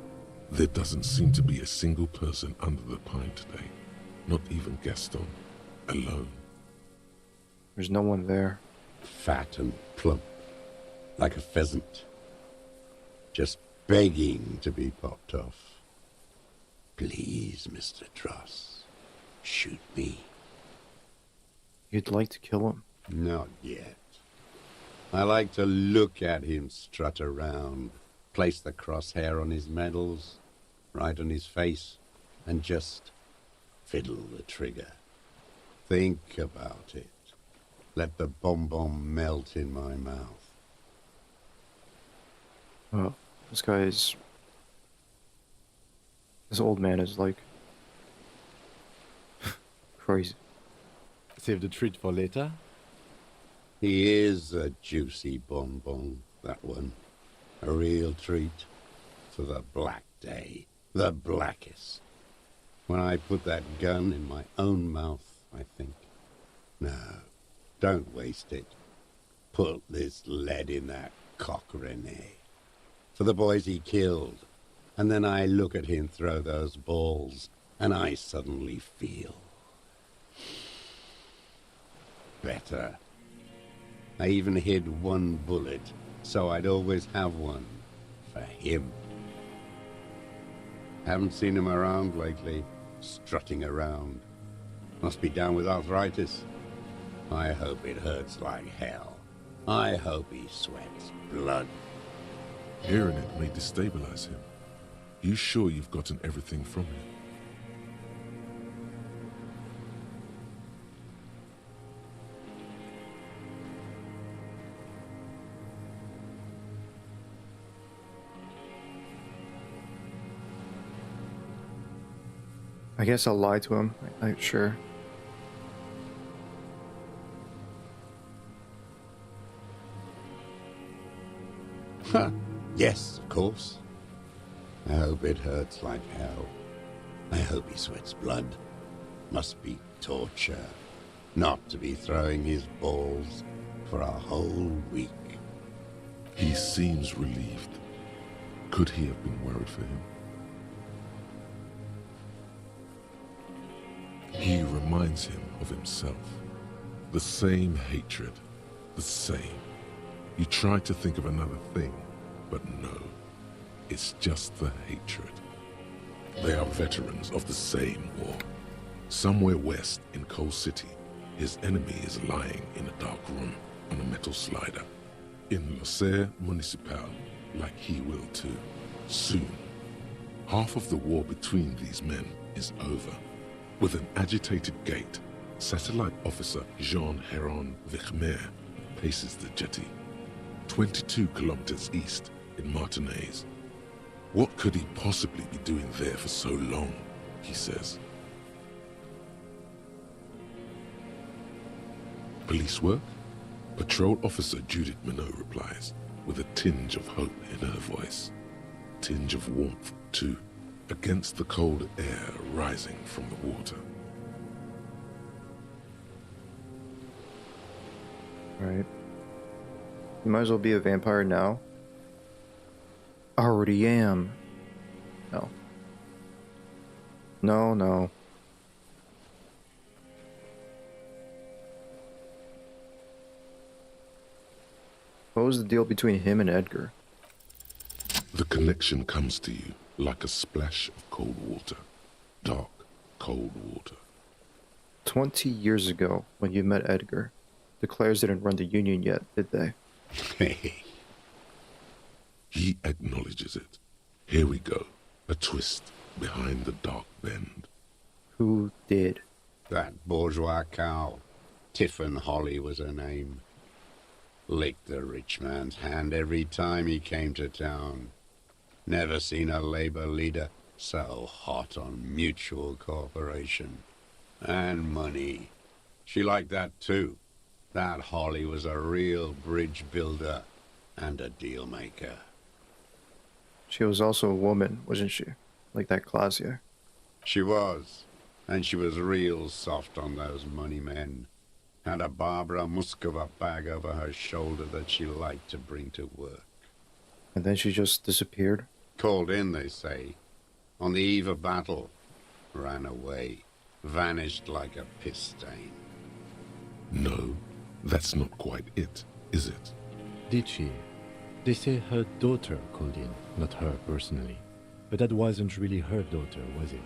There doesn't seem to be a single person under the pine today. Not even Gaston. Alone. There's no one there. Fat and plump. Like a pheasant. Just begging to be popped off. Please, Mr. Truss. Shoot me. You'd like to kill him? Not yet. I like to look at him strut around, place the crosshair on his medals, right on his face, and just fiddle the trigger. Think about it. Let the bomb melt in my mouth. Oh, this old man is like crazy. Save the treat for later. He is a juicy bonbon, that one. A real treat for the black day, the blackest. When I put that gun in my own mouth, I think, no, don't waste it. Put this lead in that cock, Rene. For the boys he killed. And then I look at him throw those balls, and I suddenly feel better. I even hid one bullet, so I'd always have one for him. Haven't seen him around lately, strutting around. Must be down with arthritis. I hope it hurts like hell. I hope he sweats blood. Hearing it may destabilize him. You sure you've gotten everything from him? I guess I'll lie to him. Sure. Huh. Yes, of course. I hope it hurts like hell. I hope he sweats blood. Must be torture. Not to be throwing his balls for a whole week. He seems relieved. Could he have been worried for him? He reminds him of himself. The same hatred. The same. You try to think of another thing, but no. It's just the hatred. They are veterans of the same war. Somewhere west in Coal City, his enemy is lying in a dark room on a metal slider. In Losser Municipal, like he will too. Soon. Half of the war between these men is over. With an agitated gait, Satellite Officer Jean Heron Vichmer paces the jetty, 22 kilometers east in Martinez. What could he possibly be doing there for so long, he says. Police work? Patrol Officer Judith Minot replies, with a tinge of hope in her voice. Tinge of warmth, too, against the cold air rising from the water. Right. You might as well be a vampire now. Already am. No. No, no. What was the deal between him and Edgar? The connection comes to you like a splash of cold water. Dark, cold water. 20 years ago, when you met Edgar, the Clares didn't run the Union yet, did they? He acknowledges it. Here we go. A twist behind the dark bend. Who did? That bourgeois cow. Tiffin Holly was her name. Licked the rich man's hand every time he came to town. Never seen a labor leader so hot on mutual cooperation. And money. She liked that too. That Holly was a real bridge builder and a deal maker. She was also a woman, wasn't she? Like that Glacier. She was. And she was real soft on those money men. Had a Barbara Muscova bag over her shoulder that she liked to bring to work. And then she just disappeared? Called in, they say. On the eve of battle. Ran away. Vanished like a piss stain. No, that's not quite it, is it? Did she? They say her daughter called in, not her personally. But that wasn't really her daughter, was it?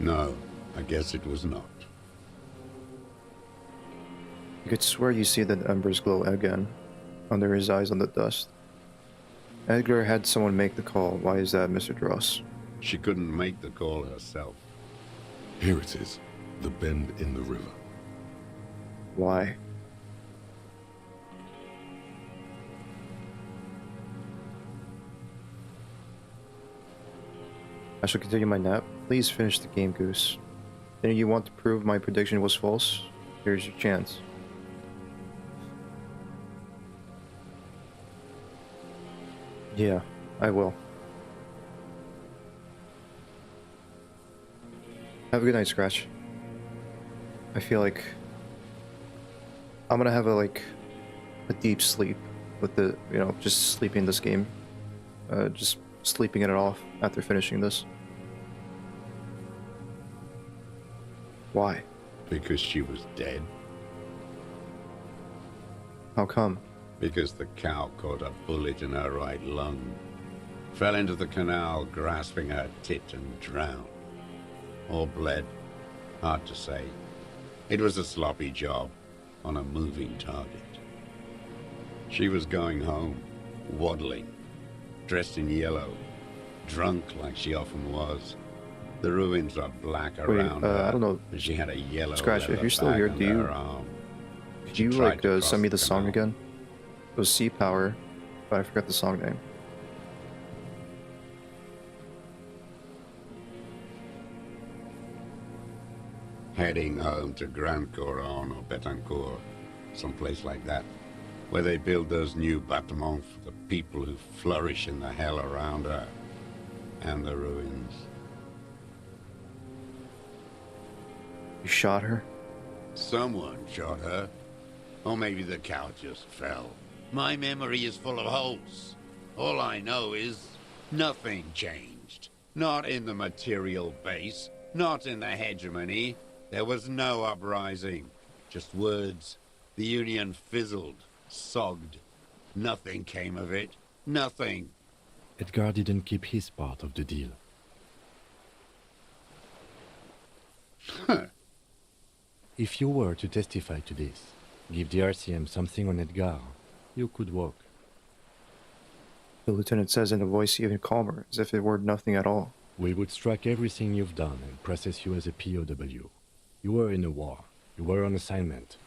No, I guess it was not. You could swear you see the embers glow again, under his eyes on the dust. Edgar had someone make the call. Why is that, Mr. Dross? She couldn't make the call herself. Here it is, the bend in the river. Why? I shall continue my nap. Please finish the game, Goose. Didn't you want to prove my prediction was false? Here's your chance. Yeah, I will. Have a good night, Scratch. I feel like I'm gonna have a deep sleep with the, just sleeping this game. Just sleeping it off after finishing this. Why? Because she was dead. How come? Because the cow caught a bullet in her right lung. Fell into the canal, grasping her tit, and drowned. Or bled. Hard to say. It was a sloppy job on a moving target. She was going home, waddling, dressed in yellow, drunk like she often was. The ruins are black around her. I don't know. And she had a yellow Scratch, if you're still bag here, under do you her arm. could She you tried to cross send me the the song canal. again? It was Sea Power, but I forgot the song name. Heading home to Grand Couronne or Betancourt, someplace like that, where they build those new bâtiments for the people who flourish in the hell around her, and the ruins. You shot her? Someone shot her. Or maybe the cow just fell. My memory is full of holes. All I know is nothing changed. Not in the material base, not in the hegemony. There was no uprising. Just words. The Union fizzled, sogged. Nothing came of it. Nothing. Edgar didn't keep his part of the deal. If you were to testify to this, give the RCM something on Edgar, you could walk. The lieutenant says in a voice even calmer, as if it were nothing at all. We would strike everything you've done and process you as a POW. You were in a war. You were on assignment.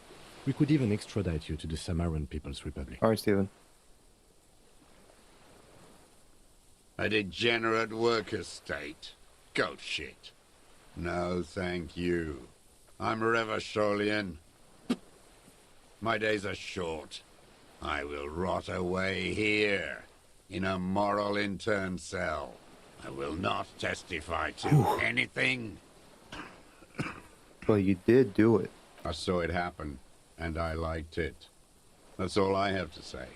We could even extradite you to the Samaran People's Republic. Alright, Steven. A degenerate worker state. Goat shit. No, thank you. I'm Revacholian. My days are short. I will rot away here, in a moral intern cell. I will not testify to anything. Well, you did do it. I saw it happen, and I liked it. That's all I have to say.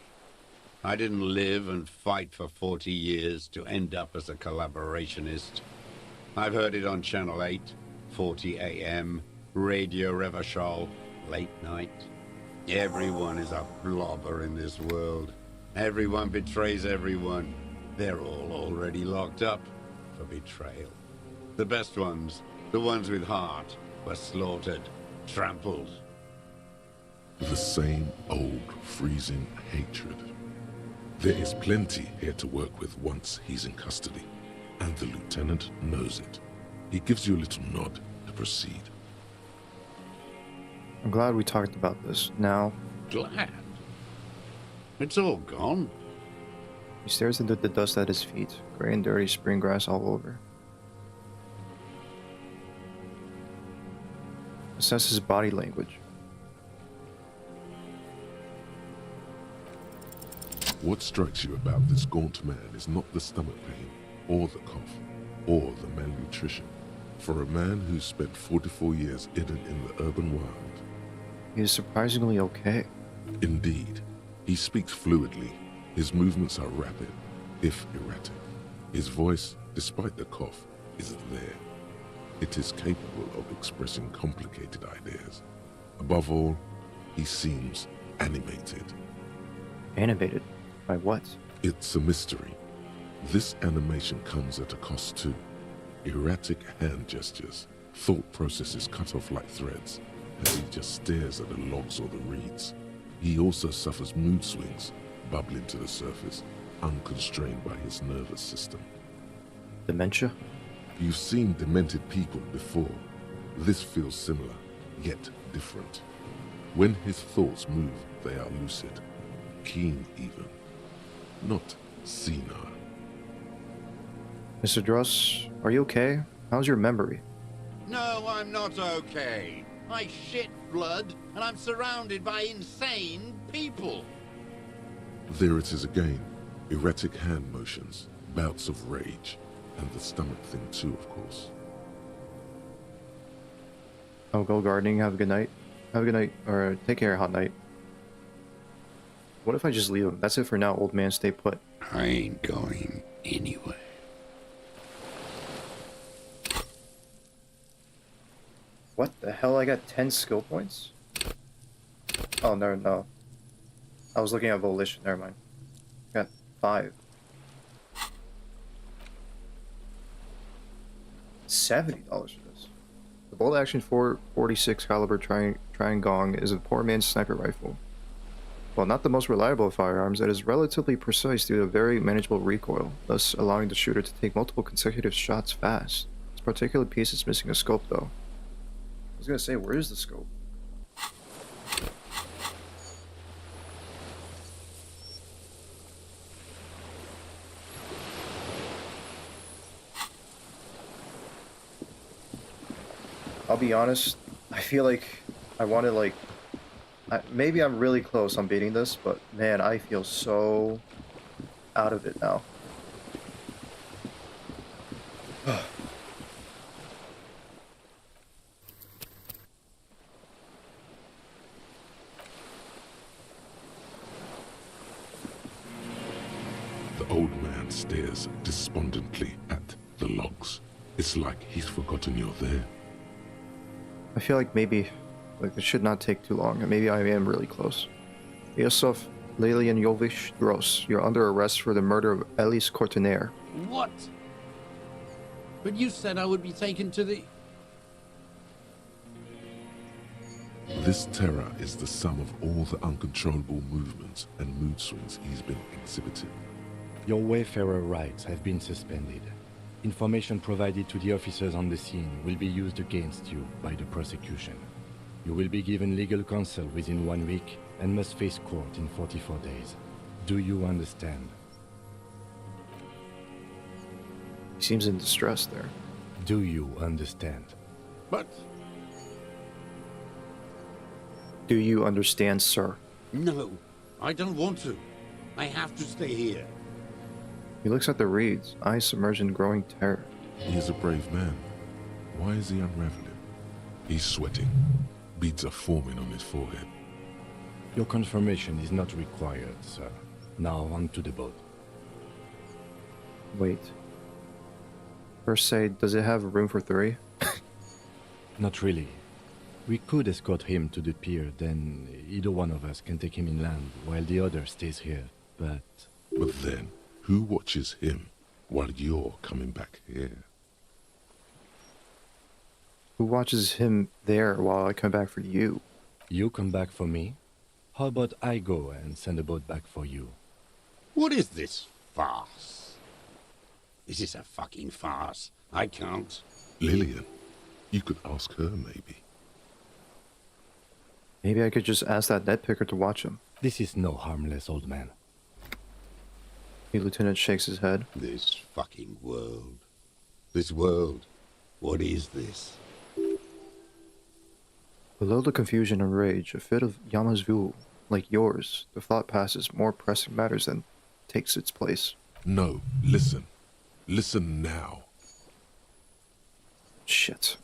I didn't live and fight for 40 years to end up as a collaborationist. I've heard it on Channel 8, 40 AM, Radio Revachol, late night. Everyone is a blobber in this world. Everyone betrays everyone. They're all already locked up for betrayal. The best ones, the ones with heart, were slaughtered, trampled. The same old freezing hatred. There is plenty here to work with once he's in custody, and the lieutenant knows it. He gives you a little nod to proceed. I'm glad we talked about this. Now, Glad? It's all gone. he stares into the dust at his feet, gray and dirty spring grass all over. Assesses body language. What strikes you about this gaunt man is not the stomach pain, or the cough, or the malnutrition. For a man who's spent 44 years hidden in the urban wild, He is surprisingly okay. indeed, he speaks fluidly. His movements are rapid, if erratic. His voice, despite the cough, is there. It is capable of expressing complicated ideas. Above all, he seems animated. Animated? By what? It's a mystery. This animation comes at a cost too. Erratic hand gestures, thought processes cut off like threads, as he just stares at the logs or the reeds. He also suffers mood swings, bubbling to the surface, unconstrained by his nervous system. Dementia? You've seen demented people before. This feels similar, yet different. When his thoughts move, they are lucid, keen even, not senile. Mr. Dross, are you okay? How's your memory? No, I'm not okay. I shit blood, and I'm surrounded by insane people. There it is again. Erratic hand motions, bouts of rage, and the stomach thing too, of course. I'll go gardening. Have a good night. Have a good night. Or take care, Hot Night. What if I just leave him? That's it for now, old man. Stay put. I ain't going anywhere. What the hell? I got 10 skill points? Oh, no. I was looking at Volition. Never mind. Got 5. $70 for this. The bolt action 446 caliber Triangong is a poor man's sniper rifle. While not the most reliable of firearms, it is relatively precise due to a very manageable recoil, thus allowing the shooter to take multiple consecutive shots fast. This particular piece is missing a scope though. I was gonna say, where is the scope? I'll be honest, I feel like I want to like... maybe I'm really close on beating this, but man, I feel so out of it now. The old man stares despondently at the logs. It's like he's forgotten you're there. I feel like maybe it should not take too long, and maybe I am really close. Yosef Lelian-Yovich Gross, you're under arrest for the murder of Elise Courtenaire. What? But you said I would be taken to the... This terror is the sum of all the uncontrollable movements and mood swings he's been exhibiting. Your Wayfarer rights have been suspended. Information provided to the officers on the scene will be used against you by the prosecution. You will be given legal counsel within 1 week and must face court in 44 days. Do you understand? He seems in distress there. Do you understand? But... Do you understand, sir? No, I don't want to. I have to stay here. He looks at the reeds, eyes submerged in growing terror. He is a brave man. Why is he unraveling? He's sweating. Beads are forming on his forehead. Your confirmation is not required, sir. Now on to the boat. Wait. First say, does it have room for 3? Not really. We could escort him to the pier, then either one of us can take him inland while the other stays here, but... But then, who watches him while you're coming back here? Who watches him there while I come back for you? You come back for me? How about I go and send a boat back for you? What is this farce? Is this a fucking farce? I can't. Lillian, you could ask her maybe. Maybe I could just ask that net picker to watch him. This is no harmless old man. The lieutenant shakes his head. This fucking world. This world. What is this? Below the confusion and rage, a fit of Yama's view, like yours, the thought passes more pressing matters than takes its place. No, listen. Listen now. Shit.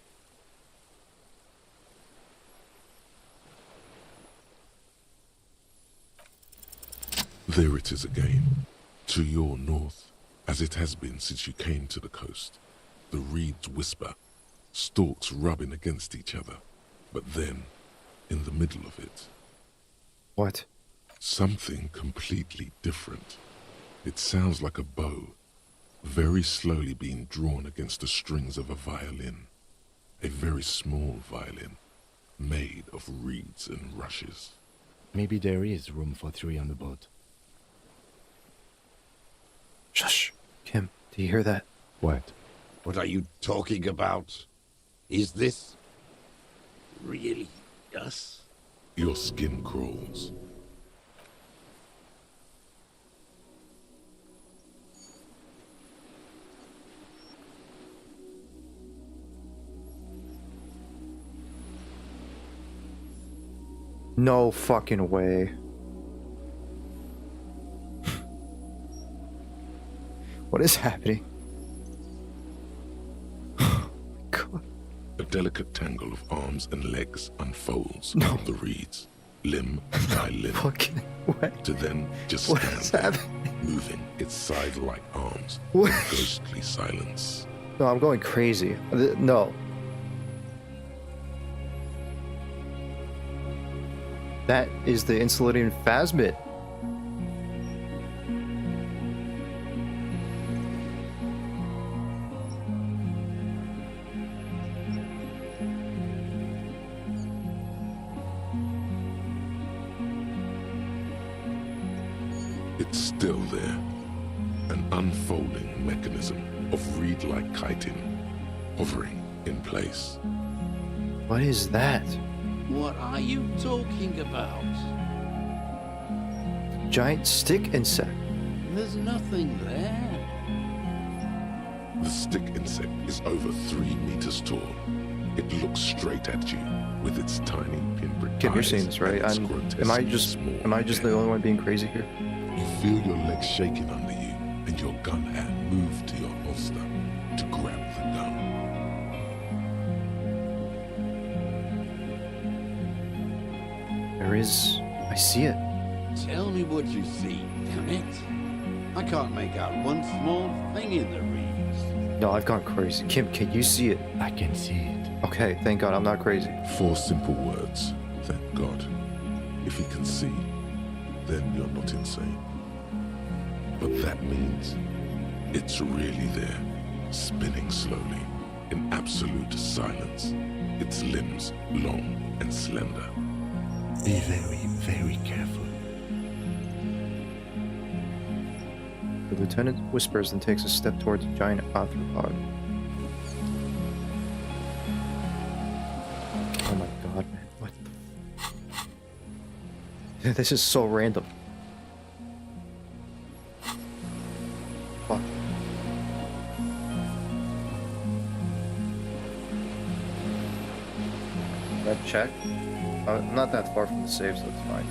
There it is again. To your north, as it has been since you came to the coast. The reeds whisper, stalks rubbing against each other. But then, in the middle of it... What? Something completely different. It sounds like a bow, very slowly being drawn against the strings of a violin. A very small violin, made of reeds and rushes. Maybe there is room for 3 on the boat. Shush. Kim, do you hear that? What? What are you talking about? Is this... really us? Your skin crawls. No fucking way. What is happening? A delicate tangle of arms and legs unfolds No. from the reeds, limb by limb, Fucking way. to then just What stand is there, happening? moving its side-like arms What? in ghostly silence. No, I'm going crazy. No. That is the insulating phasmid. It's still there, an unfolding mechanism of reed-like chitin, hovering in place. What is that? What are you talking about? Giant stick insect. There's nothing there. The stick insect is over 3 meters tall. It looks straight at you with its tiny pinprick Kim, you're eyes seeing this, right? and its Am I grotesquely just small the only one being crazy here? You feel your legs shaking under you and your gun hand move to your holster to grab the gun. There is. I see it. Tell me what you see, damn it. I can't make out one small thing in the reeds. No, I've gone crazy. Kim, can you see it? I can see it. Okay, thank God I'm not crazy. 4 simple words, thank God. If he can see, then you're not insane. But that means it's really there, spinning slowly, in absolute silence, its limbs long and slender. Be very, very careful. The lieutenant whispers and takes a step towards a giant arthropod. Oh my god, man. What the... This is so random. Fuck. That check? I'm not that far from the save, so it's fine.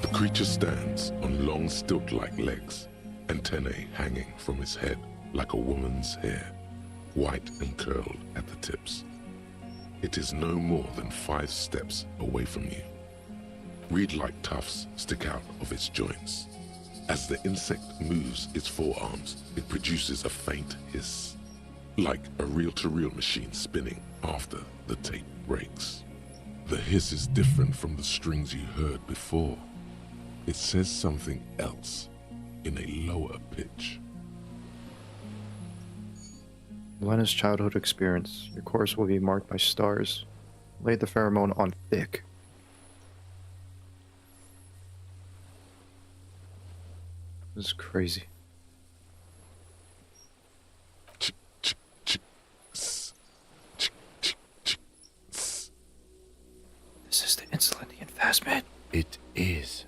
The creature stands on long stilt-like legs, antennae hanging from his head like a woman's hair, white and curled at the tips. It is no more than 5 steps away from you. Reed-like tufts stick out of its joints. As the insect moves its forearms, it produces a faint hiss. like a reel-to-reel machine spinning after the tape breaks. The hiss is different from the strings you heard before. It says something else in a lower pitch. Lena's childhood experience. Your course will be marked by stars. Lay the pheromone on thick. This is crazy. This is the Insulindian phasmid. It is.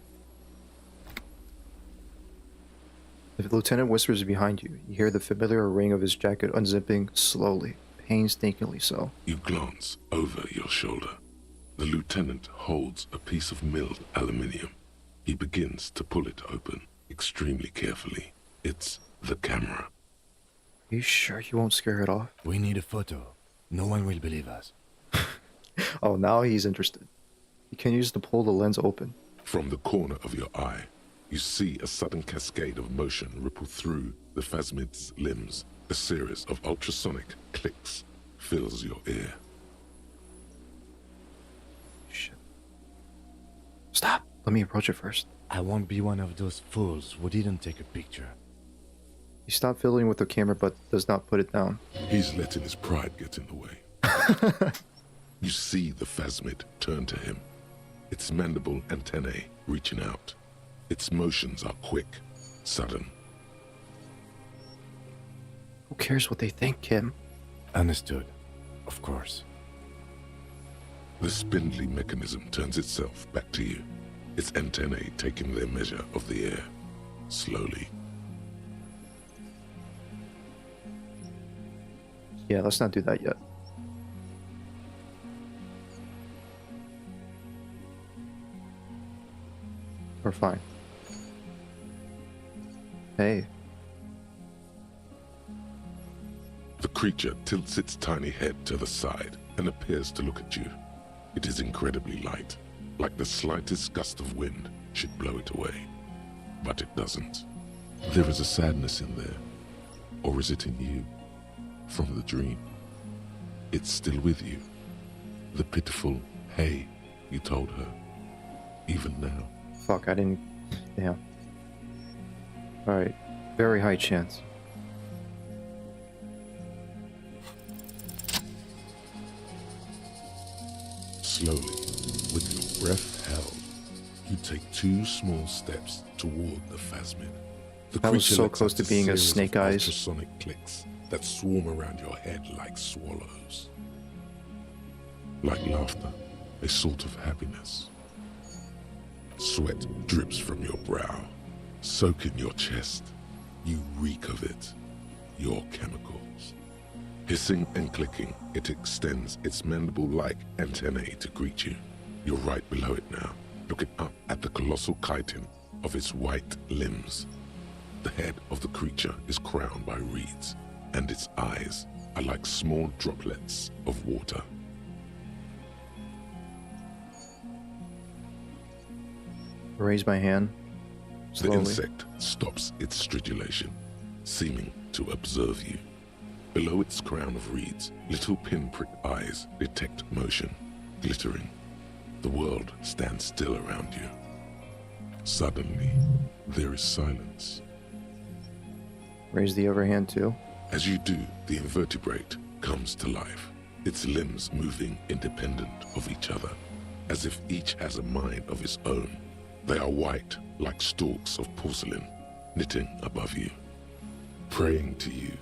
The lieutenant whispers behind you. You hear the familiar ring of his jacket unzipping slowly, painstakingly so. You glance over your shoulder. The lieutenant holds a piece of milled aluminium. He begins to pull it open, extremely carefully. It's the camera. Are you sure you won't scare it off? We need a photo. No one will believe us. Oh, now he's interested. He continues to pull the lens open. From the corner of your eye, you see a sudden cascade of motion ripple through the phasmid's limbs. A series of ultrasonic clicks fills your ear. Shit. Stop. Let me approach it first. I won't be one of those fools who didn't take a picture. He stopped fiddling with the camera but does not put it down. He's letting his pride get in the way. You see the phasmid turn to him, its mandible antennae reaching out. Its motions are quick, sudden. Who cares what they think, Kim? Understood. Of course. The spindly mechanism turns itself back to you, its antennae taking their measure of the air, slowly. Yeah, let's not do that yet. We're fine. Hey. The creature tilts its tiny head to the side and appears to look at you. It is incredibly light, like the slightest gust of wind should blow it away. But it doesn't. There is a sadness in there. Or is it in you? From the dream. It's still with you. The pitiful hey you told her. Even now. Fuck, I didn't... Damn. Alright. Very high chance. Slowly, with your breath held, you take 2 small steps toward the phasmid. The That was creature so lets close out to being a series of snake eyes. ultrasonic clicks that swarm around your head like swallows. Like laughter, a sort of happiness. Sweat drips from your brow, soaking your chest. You reek of it, your chemicals. Hissing and clicking, it extends its mandible-like antennae to greet you. You're right below it now, looking up at the colossal chitin of its white limbs. The head of the creature is crowned by reeds, and its eyes are like small droplets of water. Raise my hand. Slowly. The insect stops its stridulation, seeming to observe you. Below its crown of reeds, little pinprick eyes detect motion, glittering. The world stands still around you. Suddenly, there is silence. Raise the other hand too. As you do, the invertebrate comes to life, its limbs moving independent of each other, as if each has a mind of its own. They are white, like stalks of porcelain, knitting above you, praying to you.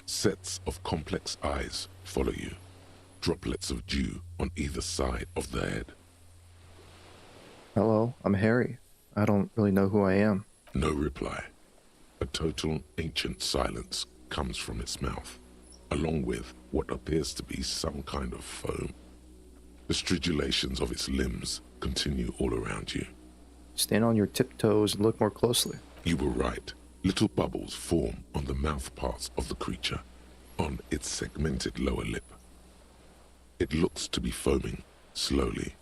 Sets of complex eyes follow you, droplets of dew on either side of the head. Hello, I'm Harry. I don't really know who I am. No reply. A total ancient silence comes from its mouth, along with what appears to be some kind of foam. The stridulations of its limbs continue all around you. Stand on your tiptoes and look more closely. You were right. Little bubbles form on the mouth parts of the creature, on its segmented lower lip. It looks to be foaming, slowly.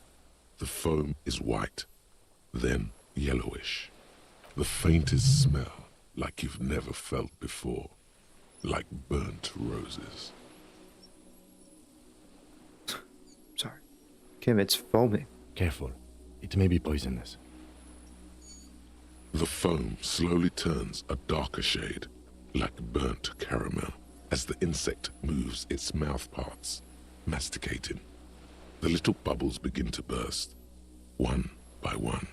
The foam is white, then yellowish. The faintest smell, like you've never felt before, like burnt roses. Sorry. Kim, it's foaming. Careful. It may be poisonous. The foam slowly turns a darker shade, like burnt caramel, as the insect moves its mouth parts, masticating. The little bubbles begin to burst, one by one,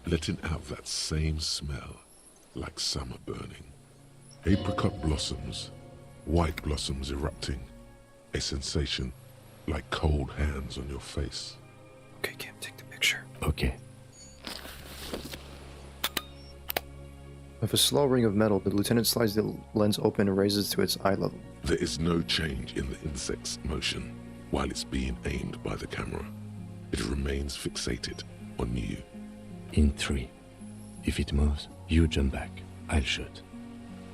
letting out that same smell, like summer burning. Apricot blossoms, white blossoms erupting, a sensation like cold hands on your face. Okay, Kim, take the picture. Okay. With a slow ring of metal, the lieutenant slides the lens open and raises to its eye level. There is no change in the insect's motion while it's being aimed by the camera. It remains fixated on you. In 3. If it moves, you jump back. I'll shoot.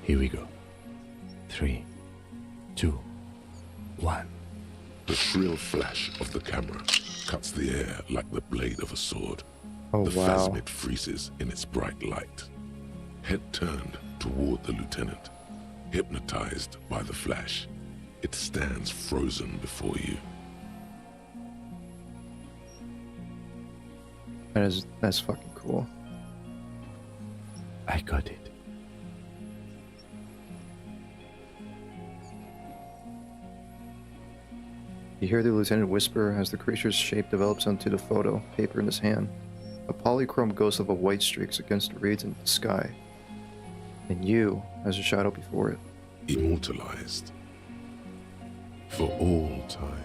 Here we go. 3, 2, 1. The shrill flash of the camera cuts the air like the blade of a sword. Oh, the wow. phasmid freezes in its bright light. Head turned toward the lieutenant, hypnotized by the flash. It stands frozen before you. That's fucking cool. I got it. You hear the lieutenant whisper as the creature's shape develops onto the photo paper in his hand. A polychrome ghost of a white streaks against the reeds in the sky. And you, as a shadow before it. Immortalized. For all time.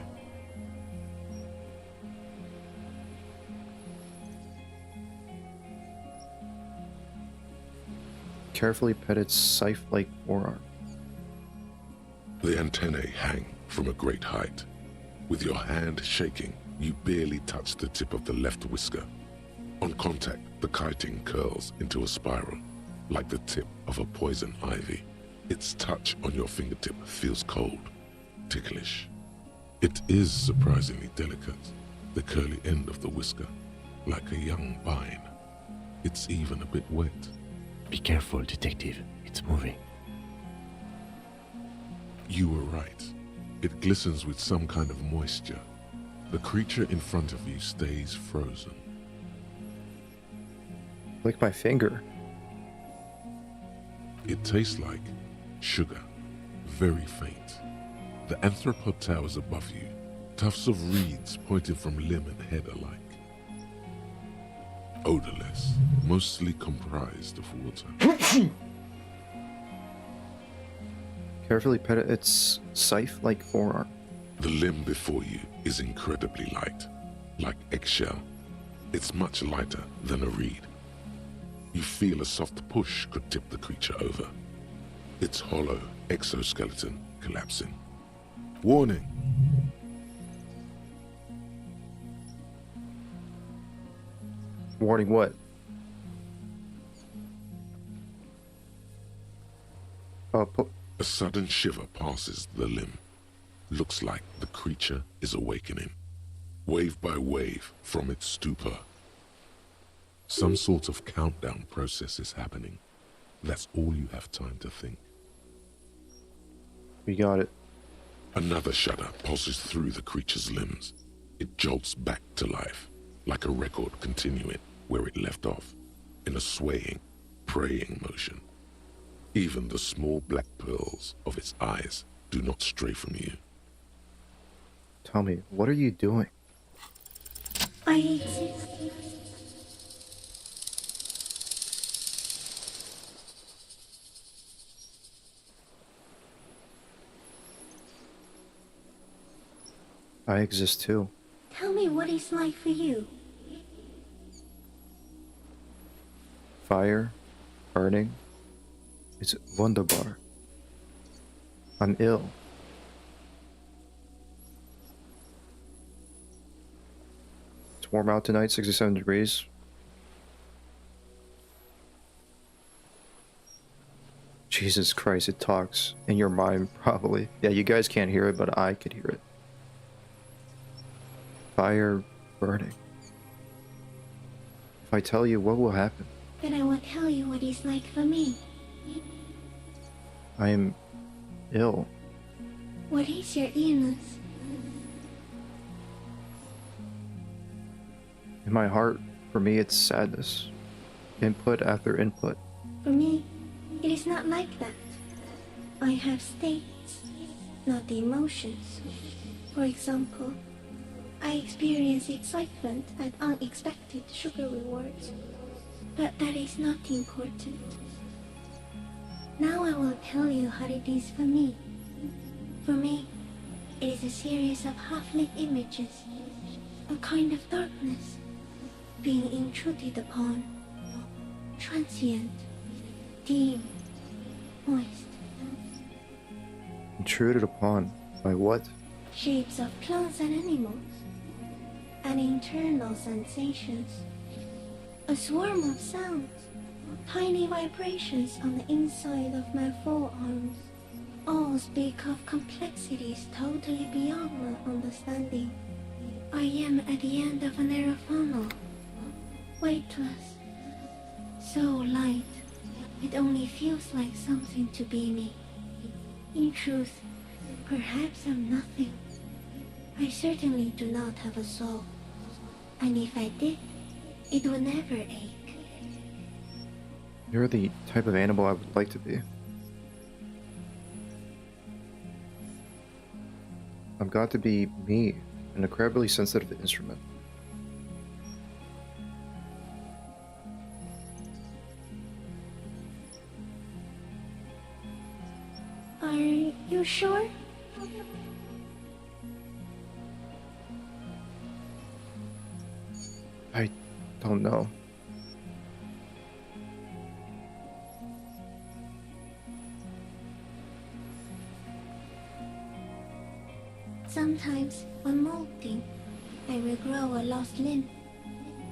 Carefully pet its scythe-like forearm. The antennae hang from a great height. With your hand shaking, you barely touch the tip of the left whisker. On contact, the chitin curls into a spiral, like the tip of a poison ivy. Its touch on your fingertip feels cold, ticklish. It is surprisingly delicate, the curly end of the whisker, like a young vine. It's even a bit wet. Be careful, detective. It's moving. You were right. It glistens with some kind of moisture. The creature in front of you stays frozen. Lick my finger. It tastes like sugar, very faint. The anthropod towers above you, tufts of reeds pointing from limb and head alike. Odorless, mostly comprised of water. Carefully pet its scythe-like forearm. The limb before you is incredibly light, like eggshell. It's much lighter than a reed. You feel a soft push could tip the creature over. Its hollow exoskeleton collapsing. Warning! Warning what? A sudden shiver passes the limb. Looks like the creature is awakening, wave by wave from its stupor. Some sort of countdown process is happening. That's all you have time to think. We got it. Another shudder pulses through the creature's limbs. It jolts back to life, like a record continuing where it left off, in a swaying, praying motion. Even the small black pearls of its eyes do not stray from you. Tell me, what are you doing? I exist. I exist too. Tell me what it's like for you. Fire, burning. It's wunderbar. I'm ill. It's warm out tonight, 67 degrees. Jesus Christ, it talks in your mind, probably. Yeah, you guys can't hear it, but I could hear it. Fire burning. If I tell you, what will happen? Then I will tell you what it's like for me. I am ill. What is your illness? In my heart, for me, it's sadness. Input after input. For me, it is not like that. I have states, not the emotions. For example, I experience excitement at unexpected sugar rewards. But that is not important. Now I will tell you how it is for me. For me, it is a series of half-lit images, a kind of darkness, being intruded upon, transient, dim, moist. Intruded upon by what? Shapes of plants and animals, and internal sensations. A swarm of sounds, tiny vibrations on the inside of my forearms. All speak of complexities totally beyond my understanding. I am at the end of a narrow funnel, weightless, so light, it only feels like something to be me. In truth, perhaps I'm nothing. I certainly do not have a soul, and if I did, it would never ache. You're the type of animal I would like to be. I've got to be me, an incredibly sensitive instrument. Are you sure? I don't know. Sometimes, when molting, I regrow a lost limb.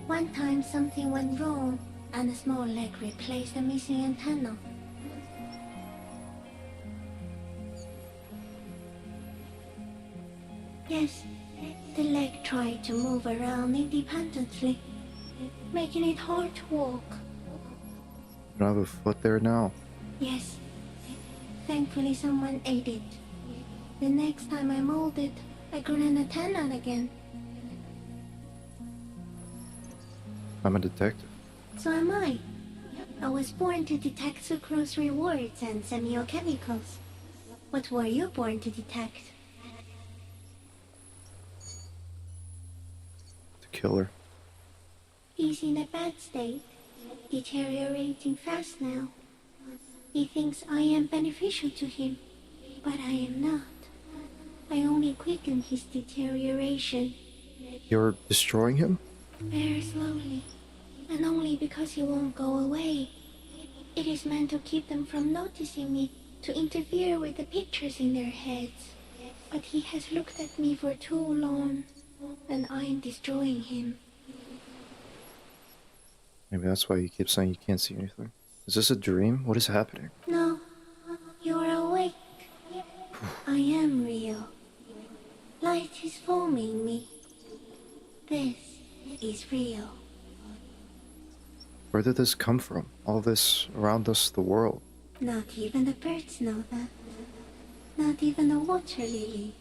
One time something went wrong, and a small leg replaced a missing antenna. Yes, the leg tried to move around independently, making it hard to walk. You don't have a foot there now. Yes, thankfully someone ate it. The next time I molded, I grew an antenna again. I'm a detective. So am I. I was born to detect sucrose rewards and semiochemicals. What were you born to detect? The killer. He's in a bad state, deteriorating fast now. He thinks I am beneficial to him, but I am not. I only quicken his deterioration. You're destroying him? Very slowly, and only because he won't go away. It is meant to keep them from noticing me, to interfere with the pictures in their heads. But he has looked at me for too long, and I am destroying him. Maybe that's why you keep saying you can't see anything. Is this a dream? What is happening? No, you are awake. I am real. Light is forming me. This is real. Where did this come from? All this around us, the world. Not even the birds know that. Not even the water lily.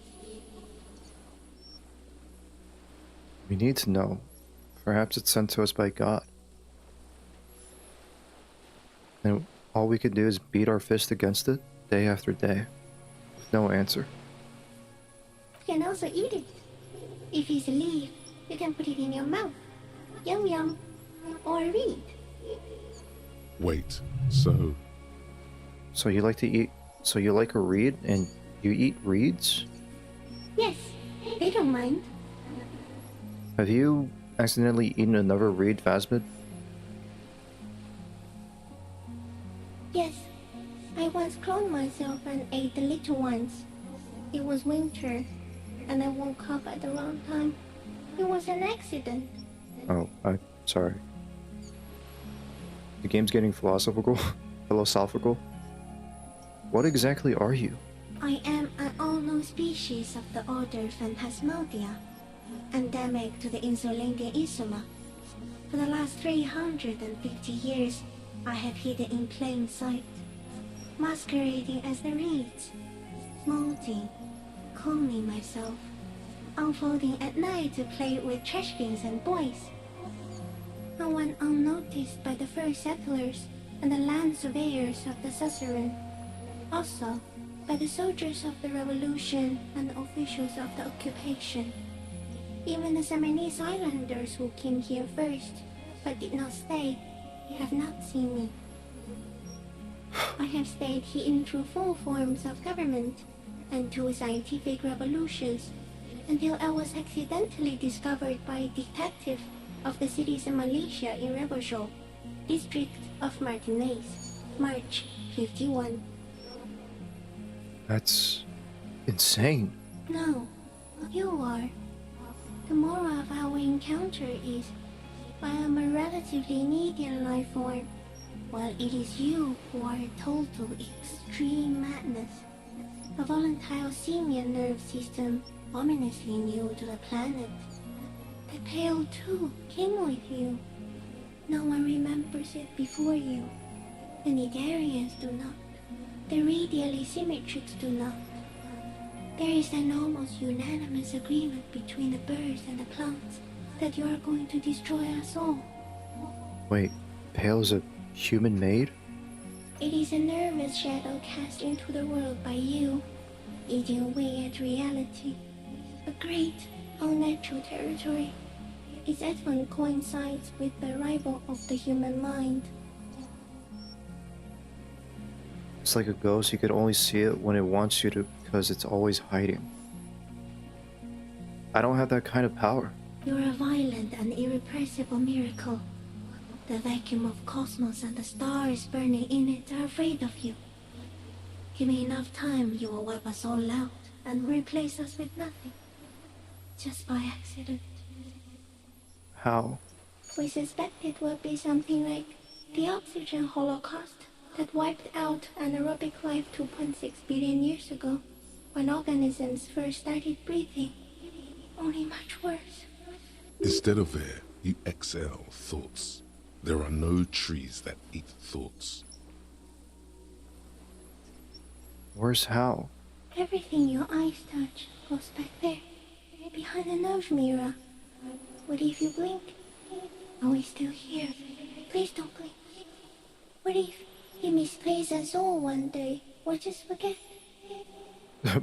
We need to know. Perhaps it's sent to us by God. And all we could do is beat our fist against it, day after day, with no answer. You can also eat it. If it's a leaf, you can put it in your mouth. Yum yum. Or read. Wait, so... So you like to eat... So you like a reed, and you eat reeds? Yes, they don't mind. Have you accidentally eaten another reed, Phasmid? Yes, I once cloned myself and ate the little ones. It was winter, and I woke up at the wrong time. It was an accident. Oh, I'm sorry. The game's getting philosophical. Philosophical. What exactly are you? I am an unknown species of the order Phantasmadia, endemic to the Insulindia Isoma. For the last 350 years, I have hidden in plain sight, masquerading as the reeds, molding, cloning myself, unfolding at night to play with trash bins and boys. I went unnoticed by the first settlers and the land surveyors of the suzerain, also by the soldiers of the revolution and the officials of the occupation. Even the Seminese islanders who came here first, but did not stay, have not seen me. I have stayed hidden through 4 forms of government and 2 scientific revolutions, until I was accidentally discovered by a detective of the citizen militia in Rebelshaw, district of Martinez, March 51. That's insane. No, you are. The moral of our encounter is, I am a relatively medium life form, while it is you who are a total extreme madness. A volatile simian nerve system ominously new to the planet. The Pale too came with you. No one remembers it before you. The Nidarians do not. The radially symmetrics do not. There is an almost unanimous agreement between the birds and the plants that you are going to destroy us all. Wait, Pale is a human maid? It is a nervous shadow cast into the world by you, eating away at reality. A great, unnatural territory. Its advent coincides with the arrival of the human mind. It's like a ghost, you could only see it when it wants you to because it's always hiding. I don't have that kind of power. You're a violent and irrepressible miracle. The vacuum of cosmos and the stars burning in it are afraid of you. Give me enough time, you will wipe us all out and replace us with nothing. Just by accident. How? We suspect it will be something like the oxygen holocaust that wiped out anaerobic life 2.6 billion years ago, when organisms first started breathing. Only much worse. Instead of air, you exhale thoughts. There are no trees that eat thoughts. Worse how? Everything your eyes touch goes back there, behind the nerve mirror. What if you blink? Are we still here? Please don't blink. What if he misplaces us all one day, or just forget?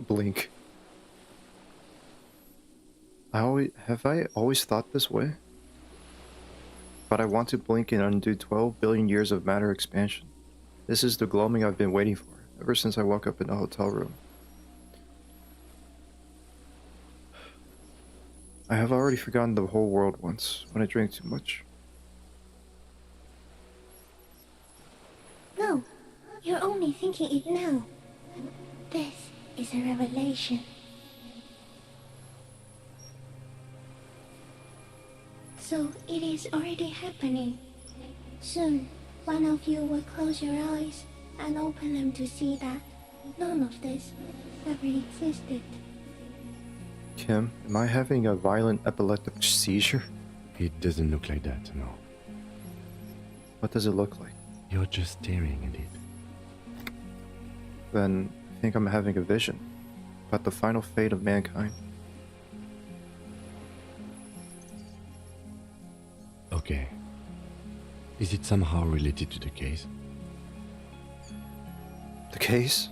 Blink. Have I always thought this way? But I want to blink and undo 12 billion years of matter expansion. This is the gloaming I've been waiting for, ever since I woke up in the hotel room. I have already forgotten the whole world once, when I drank too much. No, you're only thinking it now. This is a revelation. So it is already happening. Soon, one of you will close your eyes and open them to see that none of this ever existed. Kim, am I having a violent epileptic seizure? It doesn't look like that, no. What does it look like? You're just staring at it. Then I think I'm having a vision about the final fate of mankind. Okay. Is it somehow related to the case? The case?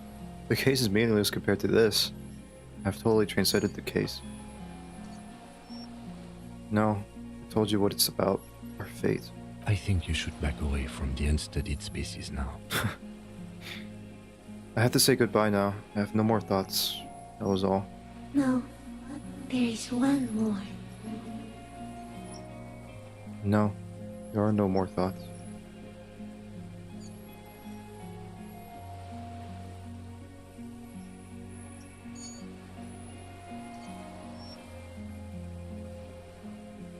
The case is meaningless compared to this. I've totally transcended the case. No, I told you what it's about. Our fate. I think you should back away from the unstudied species now. I have to say goodbye now. I have no more thoughts. That was all. No, there is one more. No, there are no more thoughts.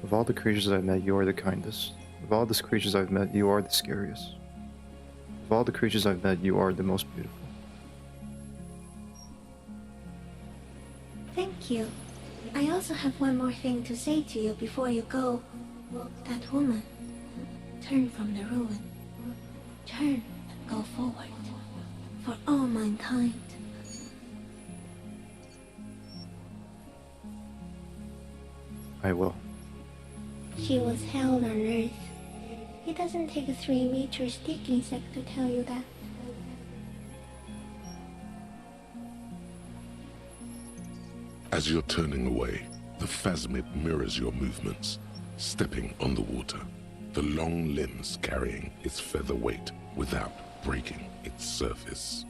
Of all the creatures I've met, you are the kindest. Of all the creatures I've met, you are the scariest. Of all the creatures I've met, you are the most beautiful. Thank you. I also have one more thing to say to you before you go. That woman. Turn from the ruin. Turn and go forward. For all mankind. I will. She was hell on Earth. It doesn't take a 3-meter stick insect to tell you that. As you're turning away, the phasmid mirrors your movements, stepping on the water, the long limbs carrying its feather weight without breaking its surface.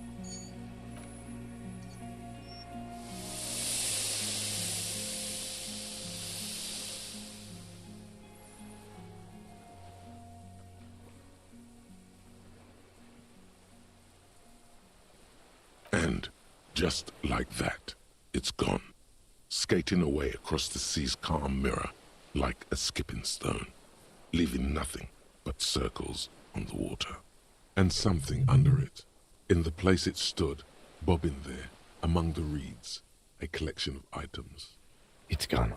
And just like that, it's gone, skating away across the sea's calm mirror like a skipping stone, leaving nothing but circles on the water. And something under it, in the place it stood, bobbing there, among the reeds, a collection of items. It's gone.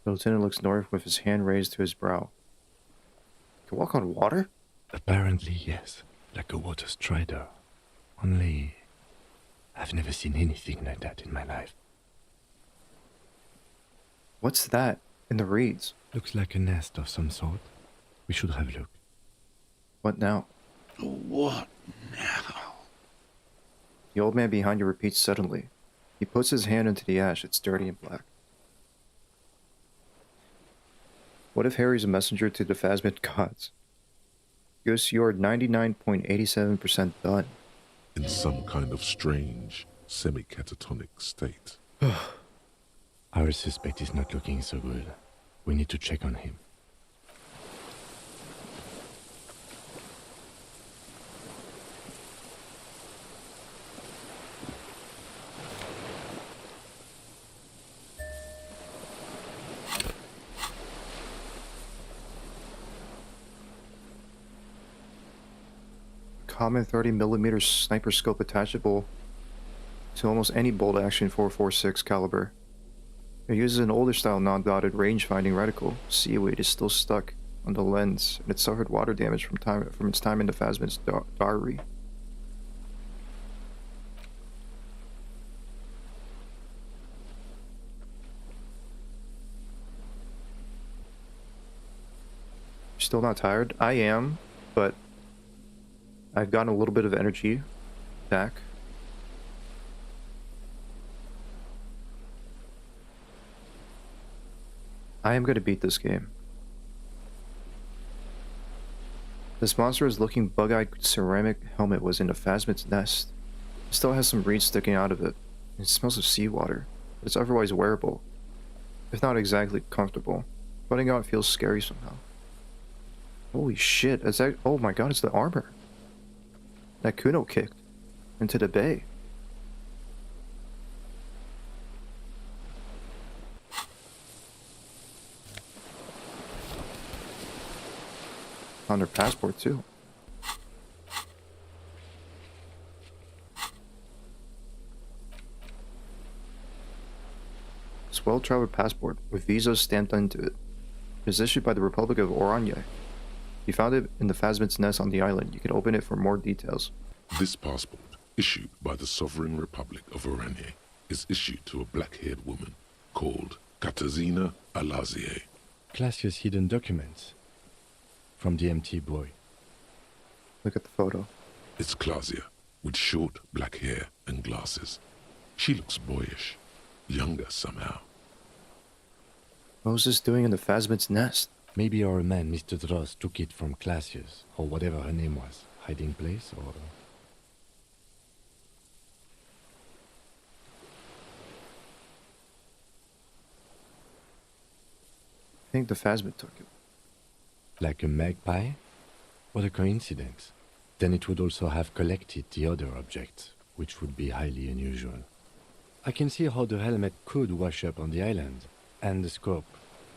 The lieutenant looks north with his hand raised to his brow. Can walk on water? Apparently, yes. Like a water strider. Only, I've never seen anything like that in my life. What's that in the reeds? Looks like a nest of some sort. We should have a look. What now? What now? The old man behind you repeats suddenly. He puts his hand into the ash. It's dirty and black. What if Harry's a messenger to the phasmid gods? Gus, you're 99.87% done. In some kind of strange, semi-catatonic state. Our suspect is not looking so good. We need to check on him. Common 30mm sniper scope attachable to almost any bolt-action 4.46 caliber. It uses an older style non-dotted range-finding reticle. Seaweed is still stuck on the lens, and it suffered water damage from its time in the phasmid's diary. Still not tired? I am, but I've gotten a little bit of energy back. I am going to beat this game. This monstrous looking bug-eyed ceramic helmet was in a phasmid's nest. It still has some reeds sticking out of it. It smells of seawater, but it's otherwise wearable, if not exactly comfortable. Putting on feels scary somehow. Holy shit, is that— oh my god, it's the armor that Kuno kicked into the bay. On their passport too. It's a well-traveled passport with visas stamped into it. It is issued by the Republic of Oranje. You found it in the phasmid's nest on the island. You can open it for more details. This passport, issued by the Sovereign Republic of Oranje, is issued to a black-haired woman called Katarzyna Alazie. Classius hidden documents from the MT boy. Look at the photo. It's Klasia, with short black hair and glasses. She looks boyish, younger somehow. What was this doing in the phasmid's nest? Maybe our man, Mr. Dross, took it from Classius, or whatever her name was. Hiding place, or... I think the phasmid took it. Like a magpie? What a coincidence. Then it would also have collected the other objects, which would be highly unusual. I can see how the helmet could wash up on the island, and the scope.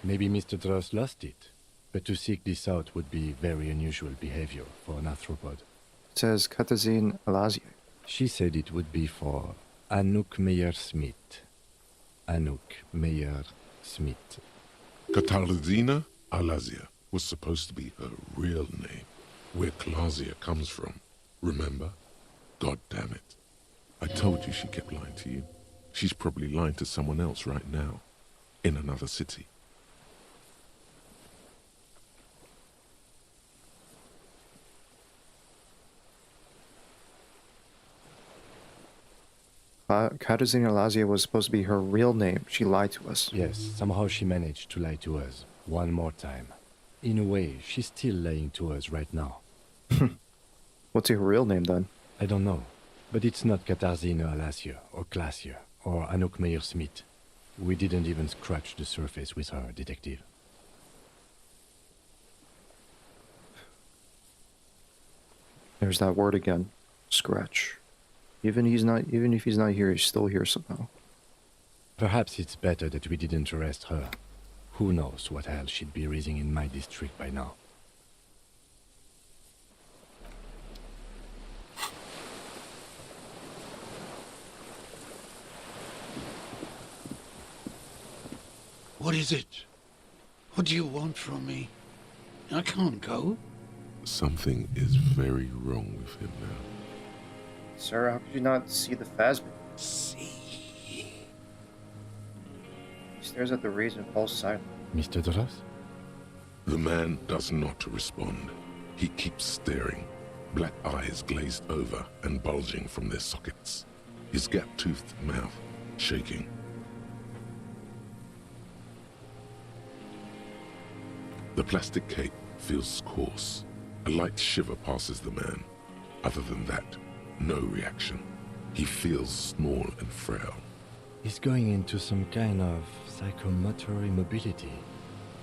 Maybe Mr. Dross lost it, but to seek this out would be very unusual behavior for an arthropod. It says Katarzyna Alazie. She said it would be for Anouk Meyer-Smith. Anouk Meyer-Smith. Katarzyna Alazia was supposed to be her real name, where Klasia comes from. Remember? God damn it. I told you she kept lying to you. She's probably lying to someone else right now, in another city. Katarzyna Lazia was supposed to be her real name. She lied to us. Yes, somehow she managed to lie to us one more time. In a way, she's still lying to us right now. What's her real name then? I don't know, but it's not Katarzyna Alasia or Klasia or Anouk Meyer-Smith. We didn't even scratch the surface with her, detective. There's that word again. Scratch. Even if he's not here, he's still here somehow. Perhaps it's better that we didn't arrest her. Who knows what hell she'd be raising in my district by now. What is it? What do you want from me? I can't go. Something is very wrong with him now. Sir, how could you not see the phasma? See? He stares at the reeds and falls silent. Mr. Duras? The man does not respond. He keeps staring, black eyes glazed over and bulging from their sockets, his gap-toothed mouth shaking. The plastic cape feels coarse. A light shiver passes the man. Other than that, no reaction. He feels small and frail. He's going into some kind of psychomotor immobility.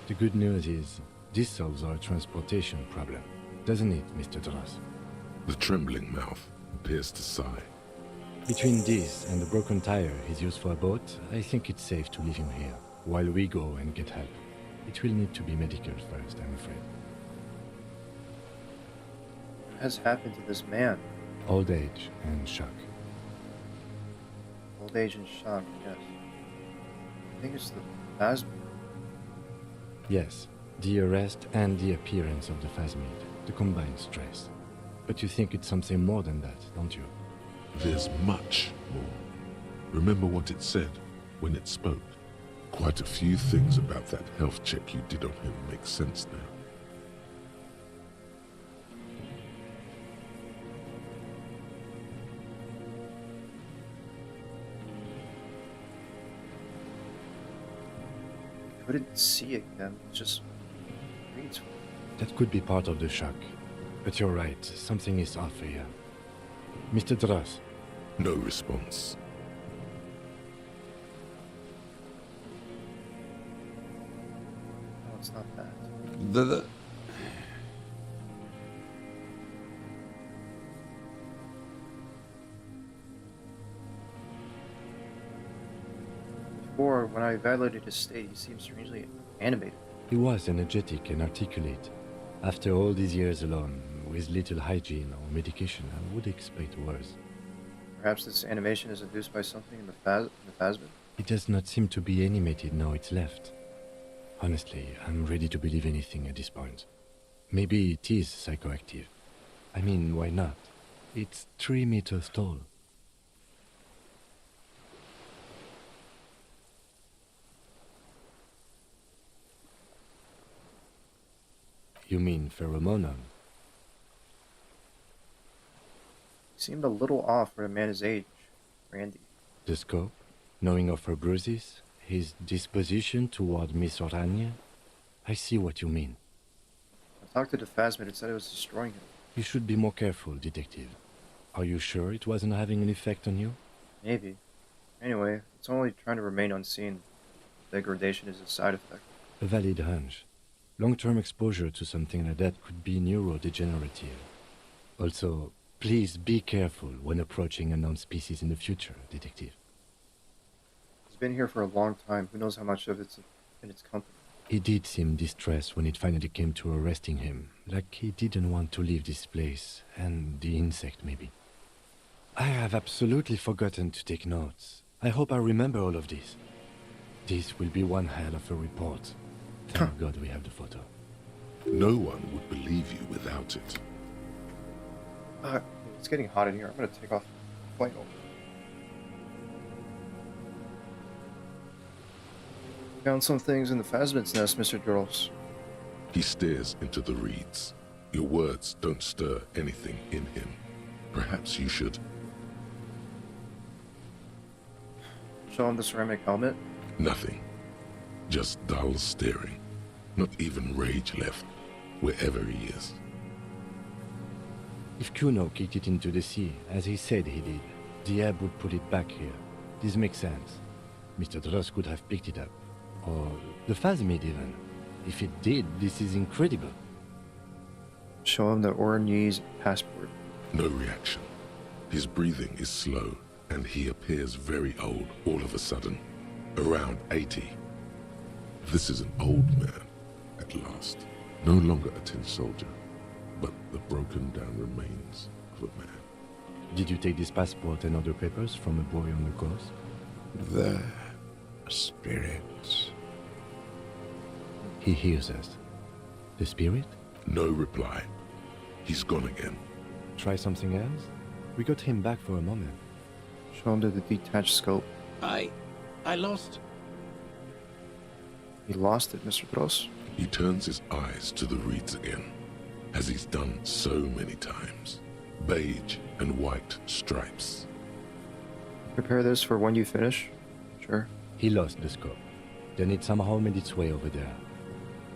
The good news is, this solves our transportation problem, doesn't it, Mr. Duras? The trembling mouth appears to sigh. Between this and the broken tire he's used for a boat, I think it's safe to leave him here, while we go and get help. It will need to be medical first, I'm afraid. What has happened to this man? Old age and shock. Old age and shock, yes. I think it's the phasma. Yes, the arrest and the appearance of the phasmid, the combined stress. But you think it's something more than that, don't you? There's much more. Remember what it said when it spoke? Quite a few things about that health check you did on him make sense now. Couldn't see again, just reads. That could be part of the shock. But you're right, something is off here. Mr. Duras? No response. No, it's not that. Before, when I evaluated his state, he seemed strangely animated. He was energetic and articulate. After all these years alone, with little hygiene or medication, I would expect worse. Perhaps this animation is induced by something in the phasma? It does not seem to be animated now it's left. Honestly, I'm ready to believe anything at this point. Maybe it is psychoactive. I mean, why not? It's 3 meters tall. You mean pheromonal? He seemed a little off for a man his age, Randy. The scope? Knowing of her bruises? His disposition toward Miss Orania? I see what you mean. I talked to the phasmid and said it was destroying him. You should be more careful, detective. Are you sure it wasn't having an effect on you? Maybe. Anyway, it's only trying to remain unseen. Degradation is a side effect. A valid hunch. Long-term exposure to something like that could be neurodegenerative. Also, please be careful when approaching unknown species in the future, detective. He's been here for a long time. Who knows how much of it's in its company. He did seem distressed when it finally came to arresting him, like he didn't want to leave this place, and the insect maybe. I have absolutely forgotten to take notes. I hope I remember all of this. This will be one hell of a report. Thank God we have the photo. No one would believe you without it. It's getting hot in here. I'm gonna take off the flannel. Found some things in the phasmid's nest, Mr. Dross. He stares into the reeds. Your words don't stir anything in him. Perhaps you should. Show him the ceramic helmet. Nothing. Just dull staring. Not even rage left, wherever he is. If Kuno kicked it into the sea, as he said he did, the ebb would put it back here. This makes sense. Mr. Dross could have picked it up. Or the phasmid even. If it did, this is incredible. Show him the Orangese passport. No reaction. His breathing is slow, and he appears very old all of a sudden. Around 80. This is an old man, at last. No longer a tin soldier, but the broken down remains of a man. Did you take this passport and other papers from a boy on the coast? The spirits. He hears us. The spirit? No reply. He's gone again. Try something else? We got him back for a moment. Show him the detached scope. I lost. He lost it, Mr. Dross. He turns his eyes to the reeds again, as he's done so many times. Beige and white stripes. Prepare this for when you finish. Sure. He lost the scope. Then it somehow made its way over there.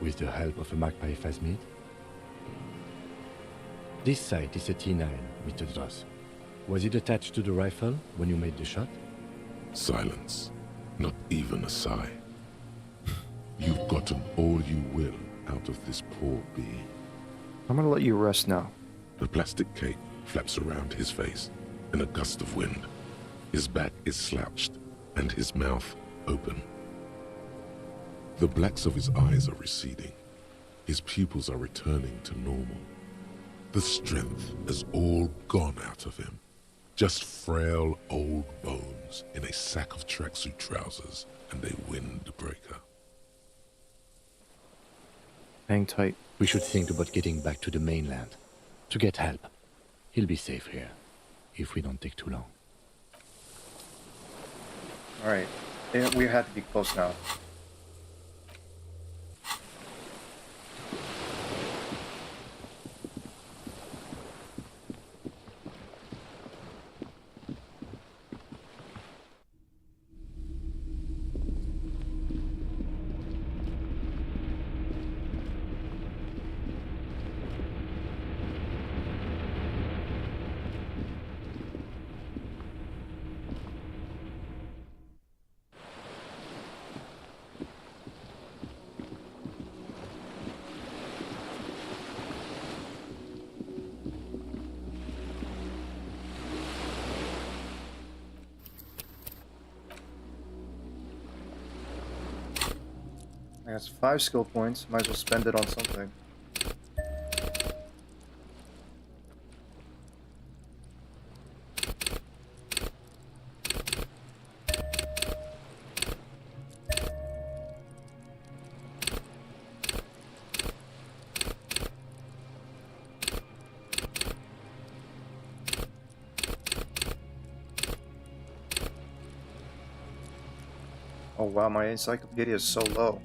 With the help of a magpie phasmid. This sight is a T9, Mr. Dross. Was it attached to the rifle when you made the shot? Silence. Not even a sigh. You've gotten all you will out of this poor being. I'm gonna let you rest now. The plastic cape flaps around his face in a gust of wind. His back is slouched and his mouth open. The blacks of his eyes are receding. His pupils are returning to normal. The strength has all gone out of him. Just frail old bones in a sack of tracksuit trousers and a windbreaker. Hang tight. We should think about getting back to the mainland. To get help. He'll be safe here. If we don't take too long. Alright. We have to be close now. That's 5 skill points. Might as well spend it on something. Oh wow, my encyclopedia is so low.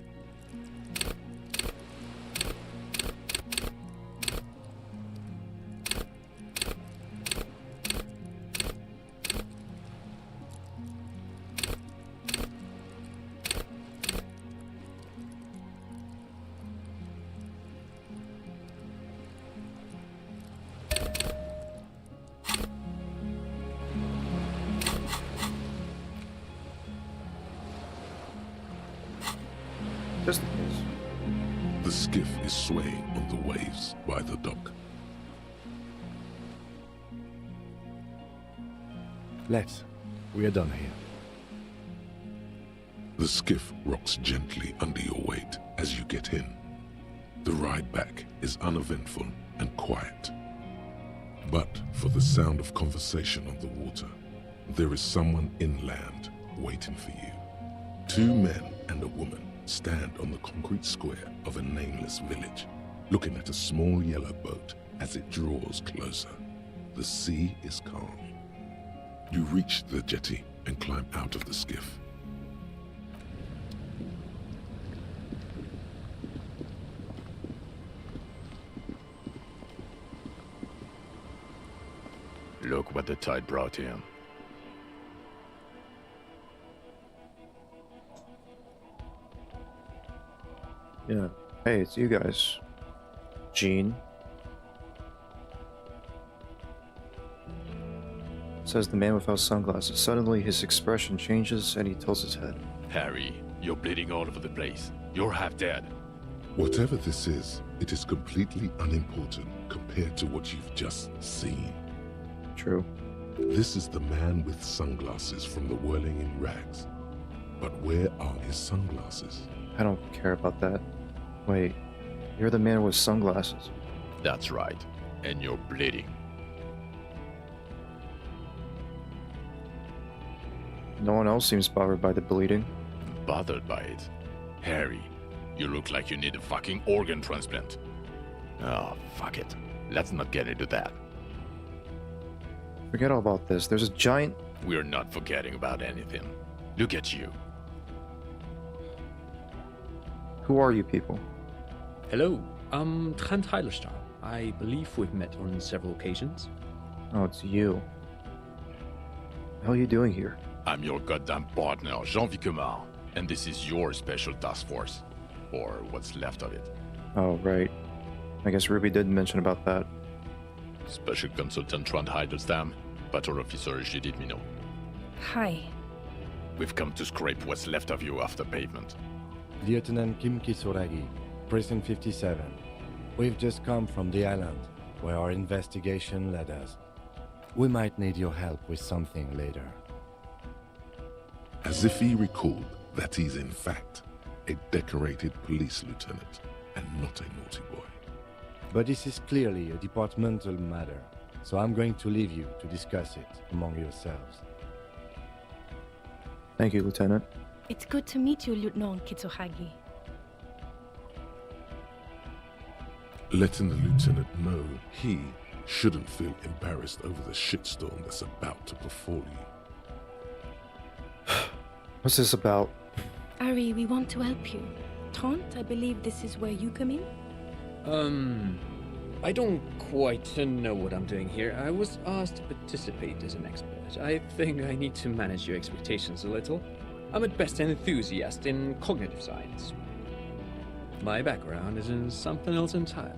Just in case. The skiff is swaying on the waves by the dock. Let's. We are done here. The skiff rocks gently under your weight as you get in. The ride back is uneventful and quiet. But for the sound of conversation on the water, there is someone inland waiting for you. 2 men and a woman stand on the concrete square of a nameless village, looking at a small yellow boat as it draws closer. The sea is calm. You reach the jetty and climb out of the skiff. Look what the tide brought him. Yeah. Hey, it's you guys. Gene. Says the man without sunglasses. Suddenly his expression changes and he tilts his head. Harry, you're bleeding all over the place. You're half dead. Whatever this is, it is completely unimportant compared to what you've just seen. True. This is the man with sunglasses from the Whirling in Rags. But where are his sunglasses? I don't care about that. Wait, you're the man with sunglasses. That's right. And you're bleeding. No one else seems bothered by the bleeding. Bothered by it? Harry, you look like you need a fucking organ transplant. Oh, fuck it. Let's not get into that. Forget all about this. There's a giant... We're not forgetting about anything. Look at you. Who are you people? Hello, I'm Trent Heilerstein. I believe we've met on several occasions. Oh, it's you. What the hell are you doing here? I'm your goddamn partner, Jean Vicomar, and this is your special task force. Or what's left of it. Oh, right. I guess Ruby did mention about that. Special Consultant Trent Heidelstein, Patrol Officer Judith Minot. Hi. We've come to scrape what's left of you off the pavement. Lieutenant Kim Kisuragi, Precinct 57. We've just come from the island, where our investigation led us. We might need your help with something later. As if he recalled that he's in fact a decorated police lieutenant and not a naughty boy. But this is clearly a departmental matter, so I'm going to leave you to discuss it among yourselves. Thank you, Lieutenant. It's good to meet you, Lieutenant Kitsuhagi. Letting the lieutenant know he shouldn't feel embarrassed over the shitstorm that's about to befall you. What's this about? Ari, we want to help you. Trent, I believe this is where you come in? I don't quite know what I'm doing here. I was asked to participate as an expert. I think I need to manage your expectations a little. I'm at best an enthusiast in cognitive science. My background is in something else entirely.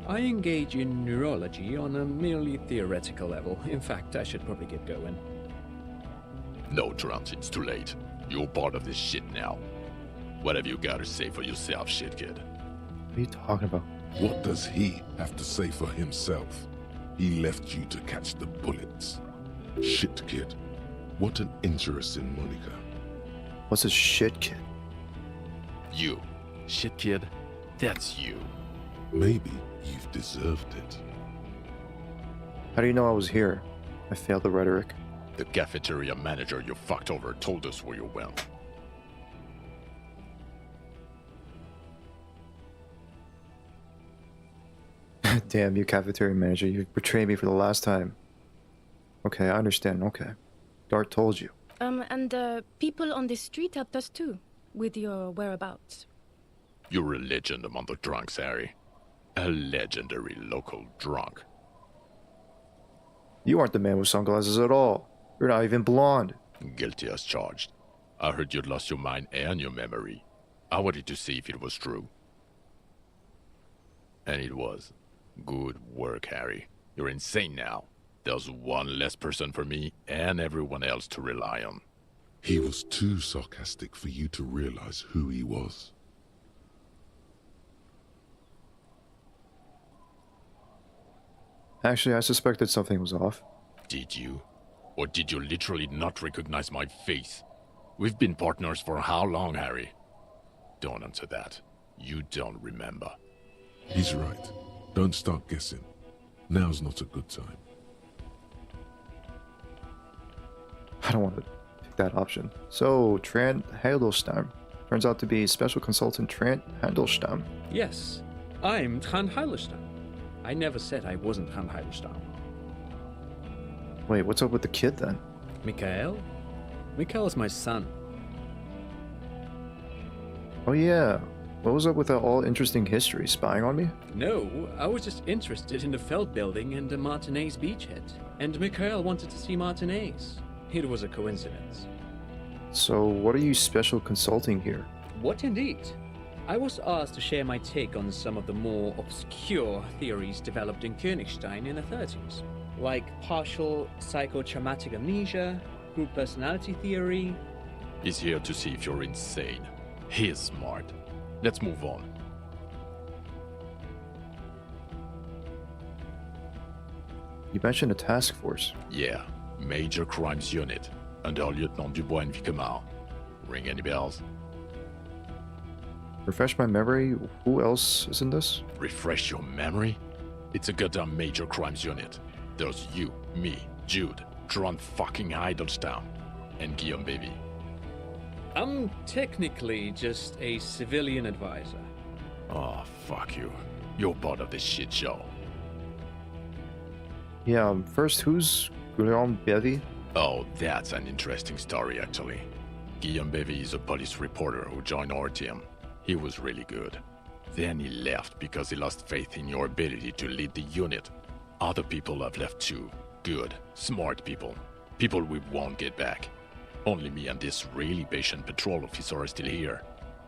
I engage in neurology on a merely theoretical level. In fact, I should probably get going. No, Trent, it's too late. You're part of this shit now. What have you got to say for yourself, shit kid? What are you talking about? What does he have to say for himself? He left you to catch the bullets. Shit kid. What an interesting moniker. What's a shit kid? You. Shit kid? That's you. Maybe you've deserved it. How do you know I was here? I failed the rhetoric. The cafeteria manager you fucked over told us where you went. Damn you, cafeteria manager. You've betrayed me for the last time. Okay, I understand. Okay. Dart told you. And people on the street helped us too, with your whereabouts. You're a legend among the drunks, Harry. A legendary local drunk. You aren't the man with sunglasses at all. You're not even blonde. Guilty as charged. I heard you'd lost your mind and your memory. I wanted to see if it was true. And it was. Good work, Harry. You're insane now. There's one less person for me and everyone else to rely on. He was too sarcastic for you to realize who he was. Actually, I suspected something was off. Did you? Or did you literally not recognize my face? We've been partners for how long, Harry? Don't answer that. You don't remember. He's right. Don't start guessing. Now's not a good time. I don't want to pick that option. So, Trant Heidelstam. Turns out to be Special Consultant Trant Heidelstam. Yes, I'm Trant Heidelstam. I never said I wasn't Trant Heidelstam. Wait, what's up with the kid then? Mikhail? Mikhail is my son. Oh yeah. What was up with that all interesting history? Spying on me? No, I was just interested in the Feld building and the Martinez beachhead. And Mikhail wanted to see Martinez. It was a coincidence. So, what are you special consulting here? What indeed? I was asked to share my take on some of the more obscure theories developed in Königstein in the 30s, like partial psychotraumatic amnesia, group personality theory. He's here to see if you're insane. He is smart. Let's move on. You mentioned a task force. Yeah, Major Crimes Unit, under Lieutenant Dubois and Vicomar. Ring any bells? Refresh my memory, who else is in this? Refresh your memory? It's a goddamn Major Crimes Unit. There's you, me, Jude, Trant fucking Heidelstam, and Guillaume Baby. I'm technically just a civilian advisor. Oh, fuck you. You're part of this shit show. Yeah, first, who's Guillaume Bevy? Oh, that's an interesting story, actually. Guillaume Bevy is a police reporter who joined our team. He was really good. Then he left because he lost faith in your ability to lead the unit. Other people have left too. Good, smart people. People we won't get back. Only me and this really patient patrol officer are still here.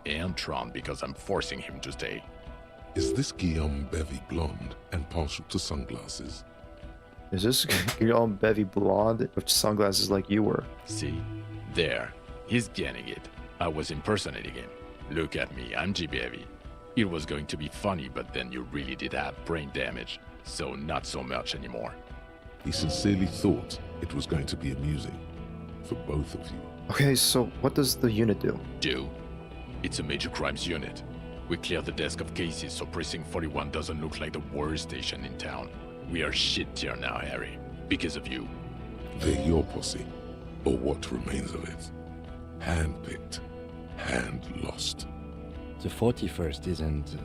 And Trant because I'm forcing him to stay. Is this Guillaume Bevy blonde and partial to sunglasses? Is this Guillaume Bevy blonde with sunglasses like you were? See? There. He's getting it. I was impersonating him. Look at me, I'm G. Bevy. It was going to be funny, but then you really did have brain damage. So not so much anymore. He sincerely thought it was going to be amusing. For both of you. Okay, so what does the unit do? Do? It's a major crimes unit. We clear the desk of cases so Precinct 41 doesn't look like the worst station in town. We are shit tier now, Harry. Because of you. They're your posse. Or what remains of it. Hand-picked. Hand-lost. The 41st isn't...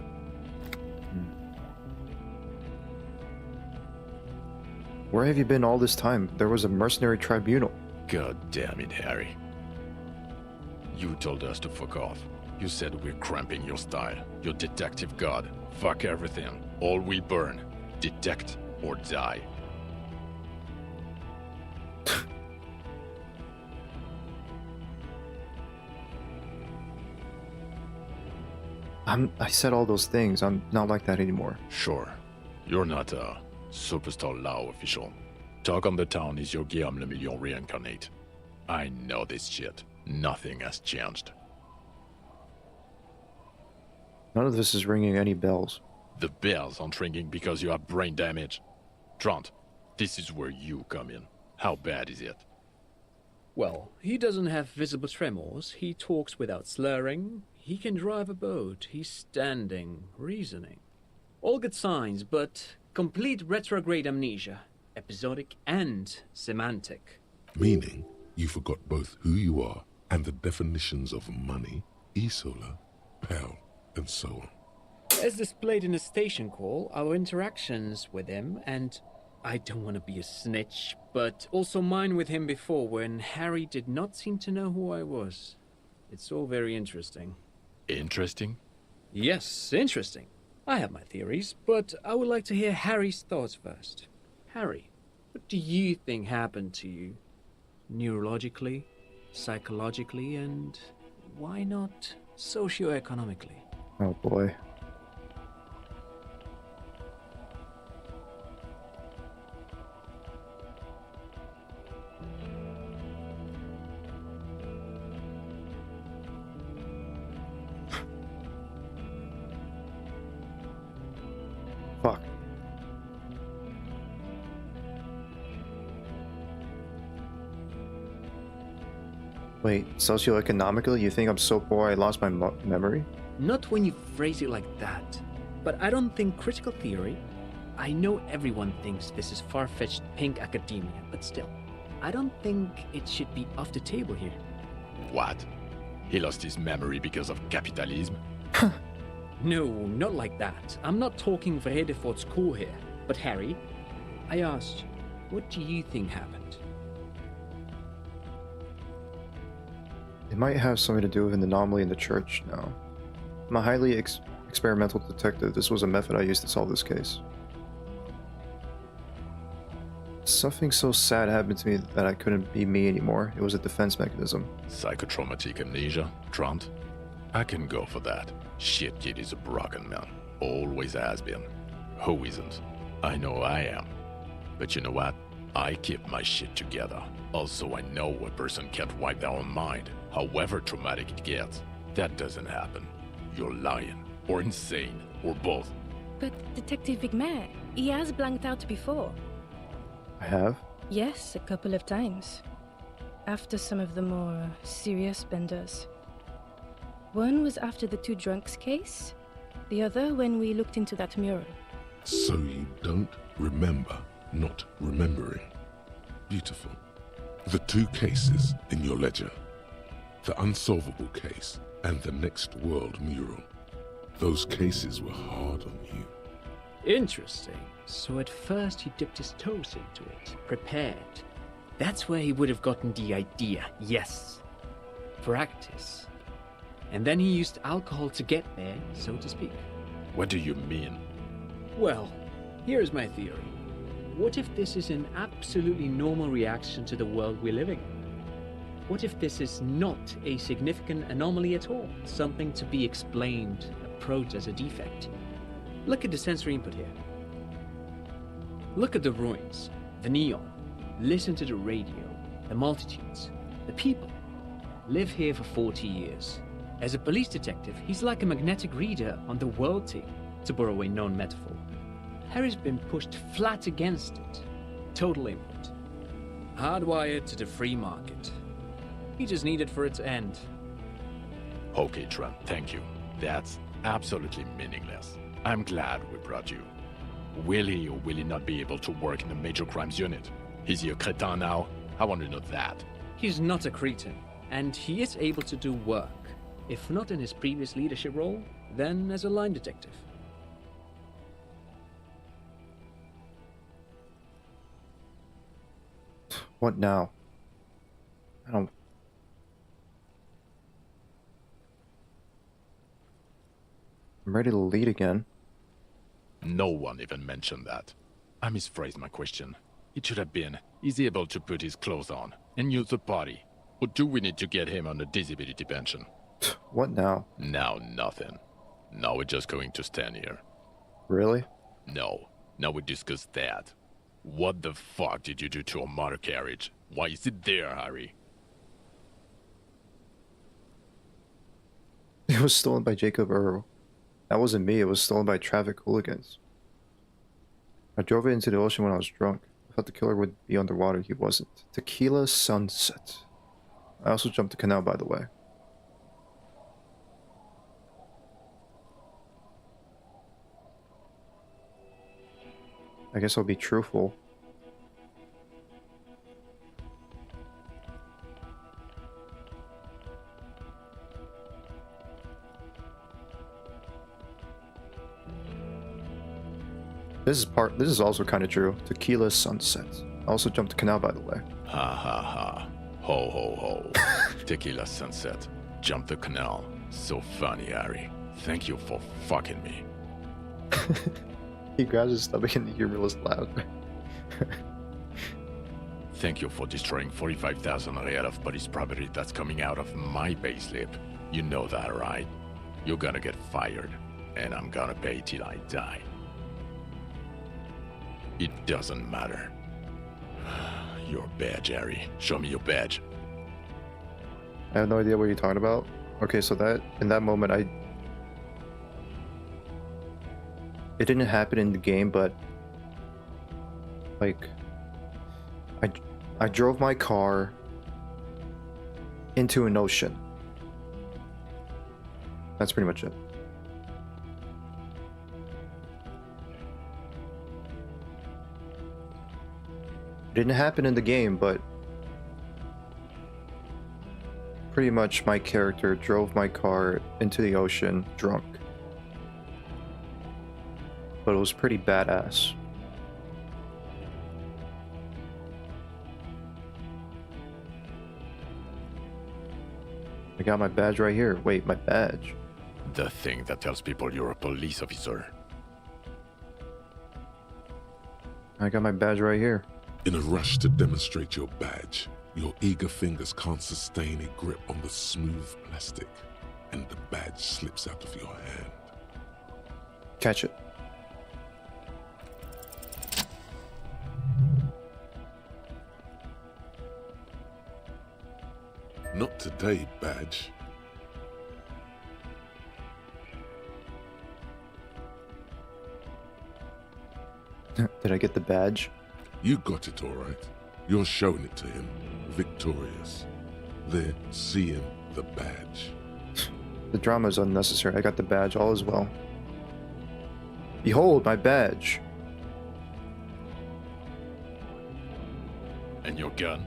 Where have you been all this time? There was a mercenary tribunal. God damn it, Harry. You told us to fuck off. You said we're cramping your style. Your detective god. Fuck everything. All we burn. Detect or die. I said all those things. I'm not like that anymore. Sure. You're not a superstar Lao official. Talk on the town is your Guillaume Le Million reincarnate. I know this shit. Nothing has changed. None of this is ringing any bells. The bells aren't ringing because you have brain damage. Trant, this is where you come in. How bad is it? Well, he doesn't have visible tremors, he talks without slurring, he can drive a boat, he's standing, reasoning. All good signs, but complete retrograde amnesia, episodic and semantic. Meaning, you forgot both who you are and the definitions of money, Isola, Pell, and so on. As displayed in the station call, our interactions with him, and I don't want to be a snitch, but also mine with him before when Harry did not seem to know who I was. It's all very interesting. Interesting? Yes, interesting. I have my theories, but I would like to hear Harry's thoughts first. Harry, what do you think happened to you? Neurologically, psychologically, and why not socioeconomically? Oh boy. Fuck. Wait, socioeconomically, you think I'm so poor I lost my memory? Not when you phrase it like that. But I don't think critical theory, I know everyone thinks this is far-fetched pink academia, but still, I don't think it should be off the table here. What? He lost his memory because of capitalism? No, not like that. I'm not talking Vredefort's core here. But Harry, I asked you, what do you think happened? It might have something to do with an anomaly in the church now. I'm a highly experimental detective. This was a method I used to solve this case. Something so sad happened to me that I couldn't be me anymore. It was a defense mechanism. Psychotraumatic amnesia, Trant? I can go for that. Shit kid is a broken man. Always has been. Who isn't? I know I am. But you know what? I keep my shit together. Also, I know a person can't wipe their own mind, however traumatic it gets. That doesn't happen. You're lying, or insane, or both. But Detective Vigmer, he has blanked out before. I have? Yes, a couple of times. After some of the more serious benders. One was after the two drunks case, the other when we looked into that mural. So you don't remember not remembering. Beautiful. The two cases in your ledger, the unsolvable case and the Next World mural, those cases were hard on you. Interesting. So at first he dipped his toes into it, prepared. That's where he would have gotten the idea, yes. Practice. And then he used alcohol to get there, so to speak. What do you mean? Well, here's my theory. What if this is an absolutely normal reaction to the world we're living in? What if this is not a significant anomaly at all? Something to be explained, approached as a defect? Look at the sensory input here. Look at the ruins, the neon. Listen to the radio, the multitudes, the people. Live here for 40 years. As a police detective, he's like a magnetic reader on the world team, to borrow a known metaphor. Harry's been pushed flat against it. Total input. Hardwired to the free market. He just needed for it to end. Okay, Trent, thank you. That's absolutely meaningless. I'm glad we brought you. Will he or will he not be able to work in the major crimes unit? Is he a cretin now? I want to know that. He's not a cretin, and he is able to do work. If not in his previous leadership role, then as a line detective. What now? I'm ready to lead again. No one even mentioned that. I misphrased my question. It should have been, is he able to put his clothes on and use the body? Or do we need to get him on a disability pension? What now? Now nothing. Now we're just going to stand here. Really? No. Now we discuss that. What the fuck did you do to a motor carriage? Why is it there, Harry? It was stolen by Jacob Earl. That wasn't me, it was stolen by traffic hooligans. I drove it into the ocean when I was drunk. I thought the killer would be underwater, he wasn't. Tequila Sunset. I also jumped the canal, by the way. I guess I'll be truthful. This is also kind of true. Tequila Sunset. I also jumped the canal, by the way. Ha ha ha. Ho ho ho. Tequila Sunset. Jump the canal. So funny, Harry. Thank you for fucking me. He grabs his stomach and the humorless laugh. Thank you for destroying 45,000 real of police property that's coming out of my payslip. You know that, right? You're gonna get fired, and I'm gonna pay till I die. It doesn't matter. Your badge, Harry. Show me your badge. I have no idea what you're talking about. Okay, so that in that moment, it didn't happen in the game, but like I drove my car into an ocean. That's pretty much it. It didn't happen in the game, but pretty much my character drove my car into the ocean drunk. But it was pretty badass. I got my badge right here. Wait, my badge? The thing that tells people you're a police officer. I got my badge right here. In a rush to demonstrate your badge, your eager fingers can't sustain a grip on the smooth plastic, and the badge slips out of your hand. Catch it. Not today, badge. Did I get the badge? You got it all right. You're showing it to him, victorious. There, see him, the badge. The drama is unnecessary. I got the badge, all is well. Behold, my badge. And your gun?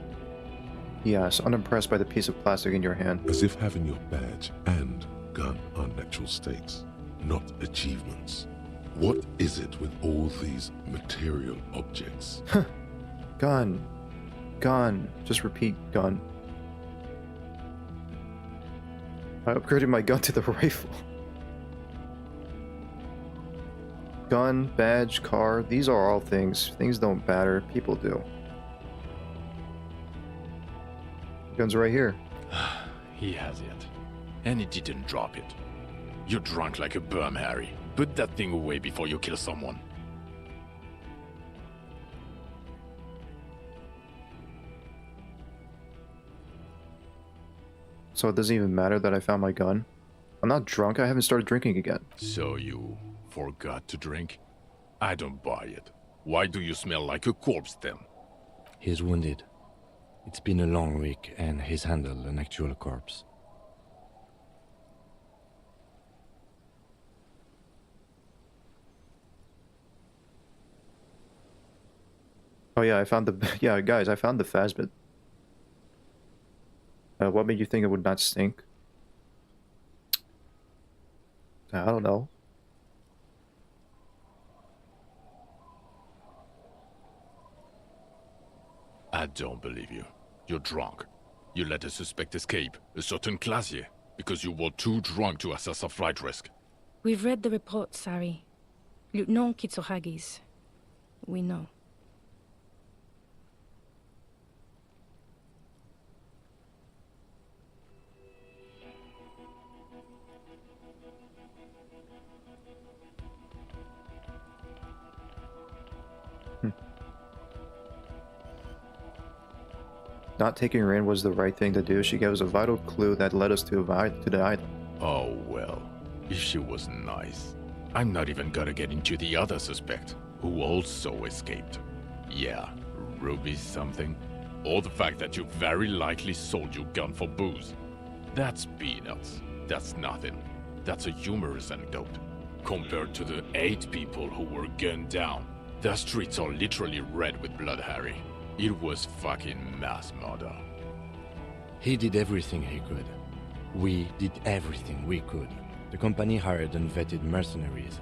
Yes, unimpressed by the piece of plastic in your hand. As if having your badge and gun are natural states, not achievements. What is it with all these material objects? Gun. Gun. Just repeat, gun. I upgraded my gun to the rifle. Gun, badge, car, these are all things. Things don't matter, people do. Gun's right here. He has it. And he didn't drop it. You're drunk like a bum, Harry. Put that thing away before you kill someone. So it doesn't even matter that I found my gun? I'm not drunk, I haven't started drinking again. So you forgot to drink? I don't buy it. Why do you smell like a corpse then? He's wounded. It's been a long week, and he's handled an actual corpse. Oh yeah, I found the... Yeah, guys, I found the phasmid. What made you think it would not stink? I don't know. I don't believe you. You're drunk. You let a suspect escape, a certain Classier, because you were too drunk to assess a flight risk. We've read the report, Sari. Lieutenant Kitsuhagi's. We know. Not taking her in was the right thing to do. She gave us a vital clue that led us to the island. Oh well, if she was nice. I'm not even gonna get into the other suspect, who also escaped. Yeah, Ruby something. Or the fact that you very likely sold your gun for booze. That's peanuts. That's nothing. That's a humorous anecdote. Compared to the 8 people who were gunned down. The streets are literally red with blood, Harry. It was fucking mass murder. He did everything he could. We did everything we could. The company hired unvetted mercenaries.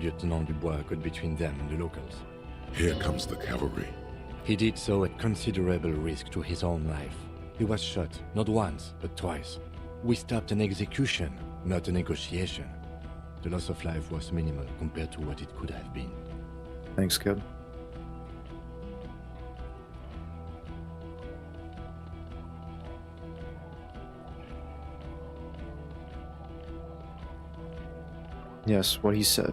Lieutenant Dubois got between them and the locals. Here comes the cavalry. He did so at considerable risk to his own life. He was shot, not once, but twice. We stopped an execution, not a negotiation. The loss of life was minimal compared to what it could have been. Thanks, kid. Yes, what he said.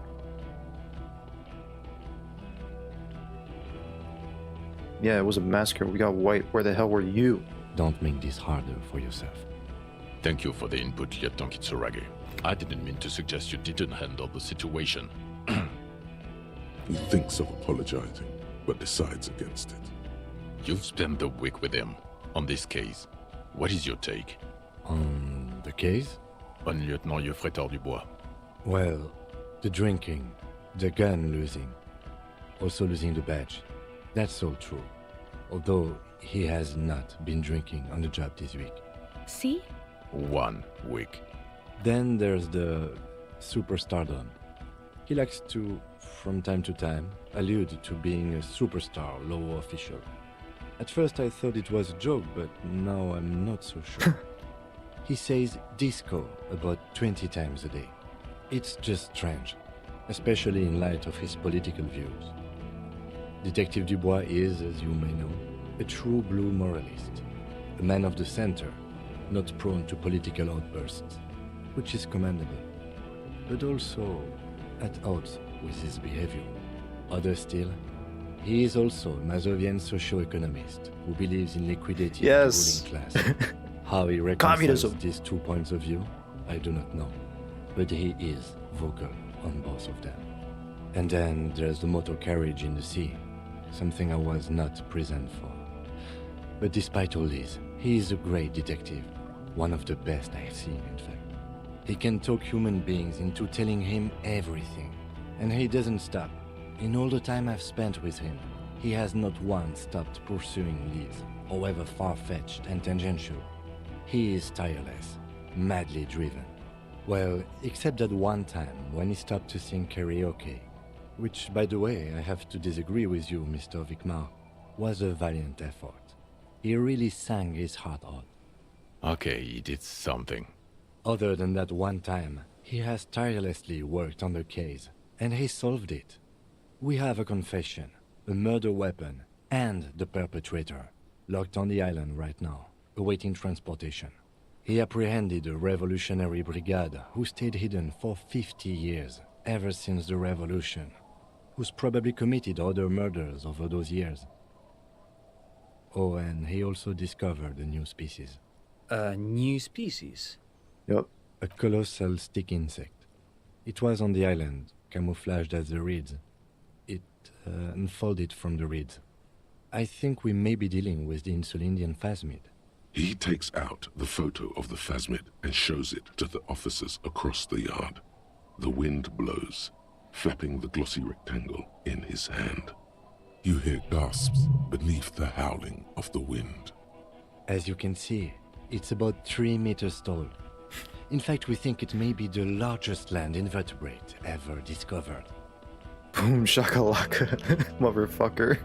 Yeah, it was a massacre. We got wiped. Where the hell were you? Don't make this harder for yourself. Thank you for the input, Lieutenant Kitsuragi. I didn't mean to suggest you didn't handle the situation. He thinks of apologizing, but decides against it. You've spent the week with him on this case. What is your take? On the case? On Lieutenant Geoffrey Dubois. Well, the drinking, the gun losing, also losing the badge. That's all true. although he has not been drinking on the job this week. See? 1 week. Then there's the superstardom. He likes to, from time to time, allude to being a superstar law official. At first I thought it was a joke, but now I'm not so sure. He says disco about 20 times a day. It's just strange, especially in light of his political views. Detective Dubois is, as you may know, a true blue moralist, a man of the center, not prone to political outbursts, which is commendable, but also at odds with his behavior. Other still, he is also a Mazovian socio-economist who believes in liquidating the ruling class. How he reconciles these 2 points of view, I do not know, but he is vocal on both of them. And then there's the motor carriage in the sea, something I was not present for. But despite all this, he is a great detective, one of the best I've seen, in fact. He can talk human beings into telling him everything, and he doesn't stop. In all the time I've spent with him, he has not once stopped pursuing leads, however far-fetched and tangential. He is tireless, madly driven. Well, except that one time when he stopped to sing karaoke, which, by the way, I have to disagree with you, Mr. Vicmar, was a valiant effort. He really sang his heart out. Okay, he did something. Other than that one time, he has tirelessly worked on the case, and he solved it. We have a confession, a murder weapon, and the perpetrator, locked on the island right now, awaiting transportation. He apprehended a revolutionary brigade who stayed hidden for 50 years, ever since the revolution, who's probably committed other murders over those years. Oh, and he also discovered a new species. A new species? Yep. A colossal stick insect. It was on the island, camouflaged as the reeds. It unfolded from the reeds. I think we may be dealing with the Insulindian phasmid. He takes out the photo of the phasmid and shows it to the officers across the yard. The wind blows, flapping the glossy rectangle in his hand. You hear gasps beneath the howling of the wind. As you can see, it's about 3 meters tall. In fact, we think it may be the largest land invertebrate ever discovered. Boom shakalaka, motherfucker.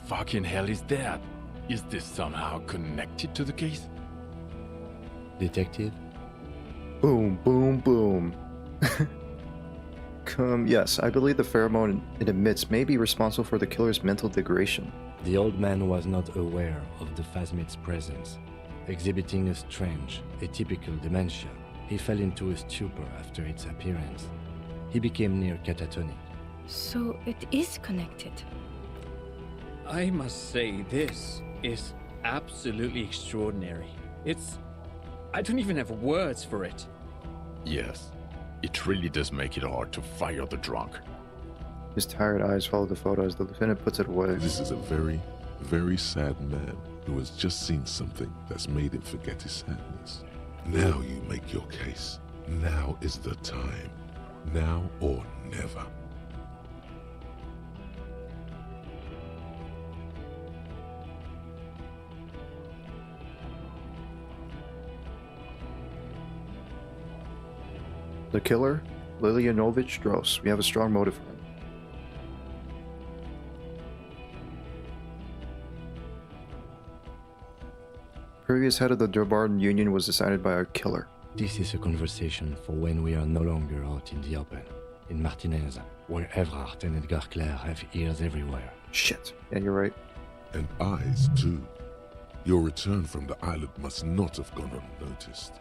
Fucking hell is that? Is this somehow connected to the case? Detective? Boom, boom, boom. Yes, I believe the pheromone it emits may be responsible for the killer's mental degradation. The old man was not aware of the phasmid's presence. Exhibiting a strange, atypical dementia, he fell into a stupor after its appearance. He became near catatonic. So it is connected. I must say, this is absolutely extraordinary. I don't even have words for it. Yes, it really does make it hard to fire the drunk. His tired eyes follow the photo as the lieutenant puts it away. This is a very, very sad man who has just seen something that's made him forget his sadness. Now you make your case. Now is the time. Now or never. The killer, Lilianovich Dros. We have a strong motive for him. Previous head of the Durbarton Union was decided by our killer. This is a conversation for when we are no longer out in the open. In Martinez, where Evrard and Edgar Clare have ears everywhere. Shit. Yeah, you're right. And eyes, too. Your return from the island must not have gone unnoticed.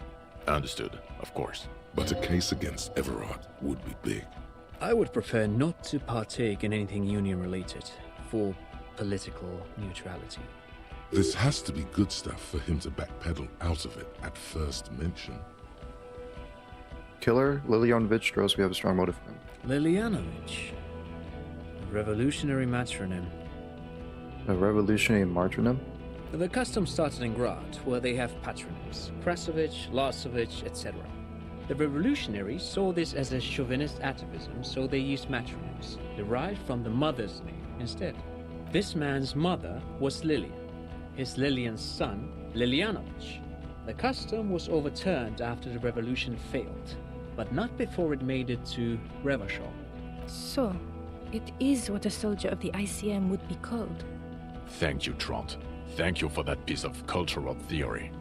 Understood, of course. But a case against Everard would be big. I would prefer not to partake in anything union-related, for political neutrality. This has to be good stuff for him to backpedal out of it at first mention. Killer, Lilianovich Dros. We have a strong motive for him. Lilianovich. A revolutionary matronym. A revolutionary martyrdom? The custom started in Grad, where they have patronyms. Krasovich, Lasovich, etc. The revolutionaries saw this as a chauvinist atavism, so they used matronyms, derived from the mother's name instead. This man's mother was Lilian, his Lilian's son, Lilianovich. The custom was overturned after the revolution failed, but not before it made it to Revachol. So, it is what a soldier of the ICM would be called. Thank you, Trant. Thank you for that piece of cultural theory.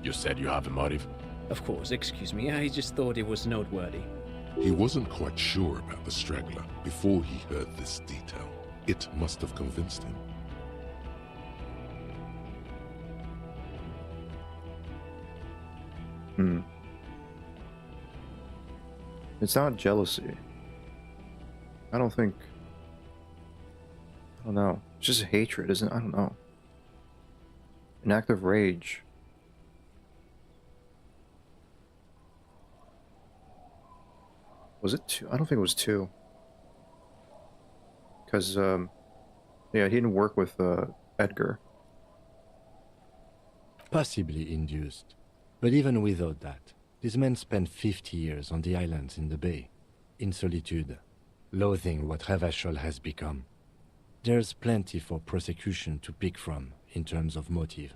You said you have a motive? Of course, excuse me, I just thought it was noteworthy. He wasn't quite sure about the straggler before he heard this detail. It must have convinced him. It's not jealousy. I don't know. It's just hatred, isn't it? I don't know. An act of rage. Was it 2? I don't think it was 2. Because, yeah, he didn't work with, Edgar. Possibly induced. But even without that, these men spent 50 years on the islands in the bay, in solitude, loathing what Revachol has become. There's plenty for prosecution to pick from in terms of motive.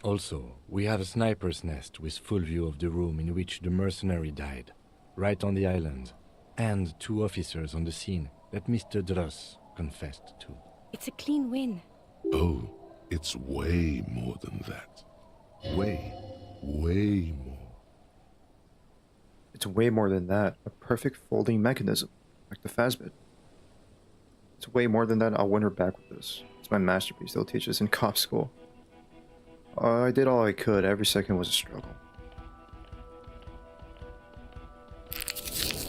Also, we have a sniper's nest with full view of the room in which the mercenary died, right on the island, and 2 officers on the scene that Mr. Dross confessed to. It's a clean win. Oh, it's way more than that. Way more. It's way more than that. A perfect folding mechanism, like the Phasmid. It's way more than that. I'll win her back with this. It's my masterpiece. They'll teach us in cop school. I did all I could. Every second was a struggle.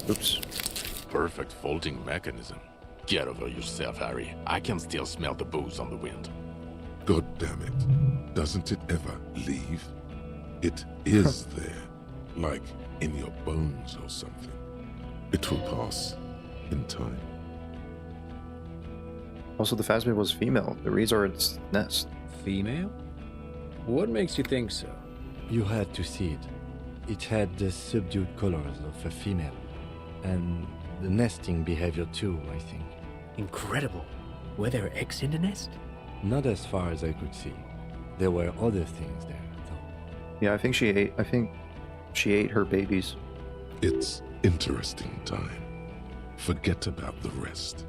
Oops. Perfect folding mechanism. Get over yourself, Harry. I can still smell the booze on the wind. God damn it. Doesn't it ever leave? It is there. Like in your bones or something. It will pass in time. Also, the Phasmid was female. The reeds are its nest. Female? What makes you think so? You had to see it. It had the subdued colors of a female. And the nesting behavior too, I think. Incredible. Were there eggs in the nest? Not as far as I could see. There were other things there, though. Yeah, I think she ate her babies. It's interesting time. Forget about the rest.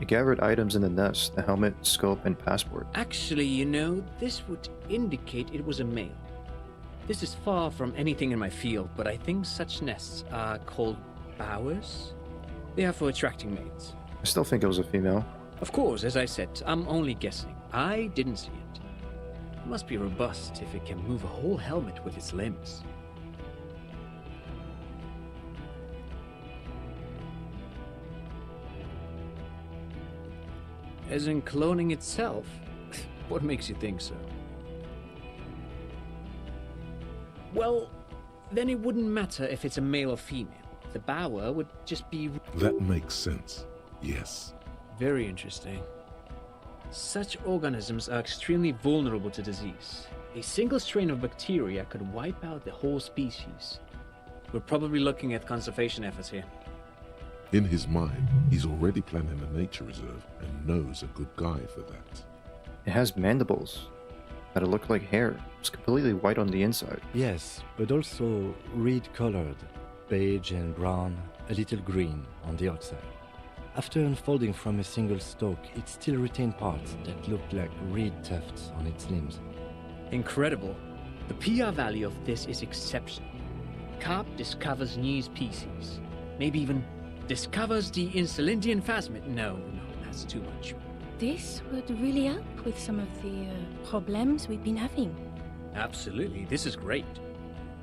It gathered items in the nest, the helmet, scope, and passport. Actually, you know, this would indicate it was a male. This is far from anything in my field, but I think such nests are called bowers. They are for attracting mates. I still think it was a female. Of course, as I said, I'm only guessing. I didn't see it. It must be robust if it can move a whole helmet with its limbs. As in cloning itself? What makes you think so? Well, then it wouldn't matter if it's a male or female. The bower would just be... That makes sense, yes. Very interesting. Such organisms are extremely vulnerable to disease. A single strain of bacteria could wipe out the whole species. We're probably looking at conservation efforts here. In his mind, he's already planning a nature reserve and knows a good guy for that. It has mandibles that look like hair. It's completely white on the inside. Yes, but also reed-colored, beige and brown, a little green on the outside. After unfolding from a single stalk, it still retained parts that looked like reed tufts on its limbs. Incredible. The PR value of this is exceptional. Carp discovers new species. Maybe even discovers the Insulindian phasmid. No, that's too much. This would really help with some of the problems we've been having. Absolutely, this is great.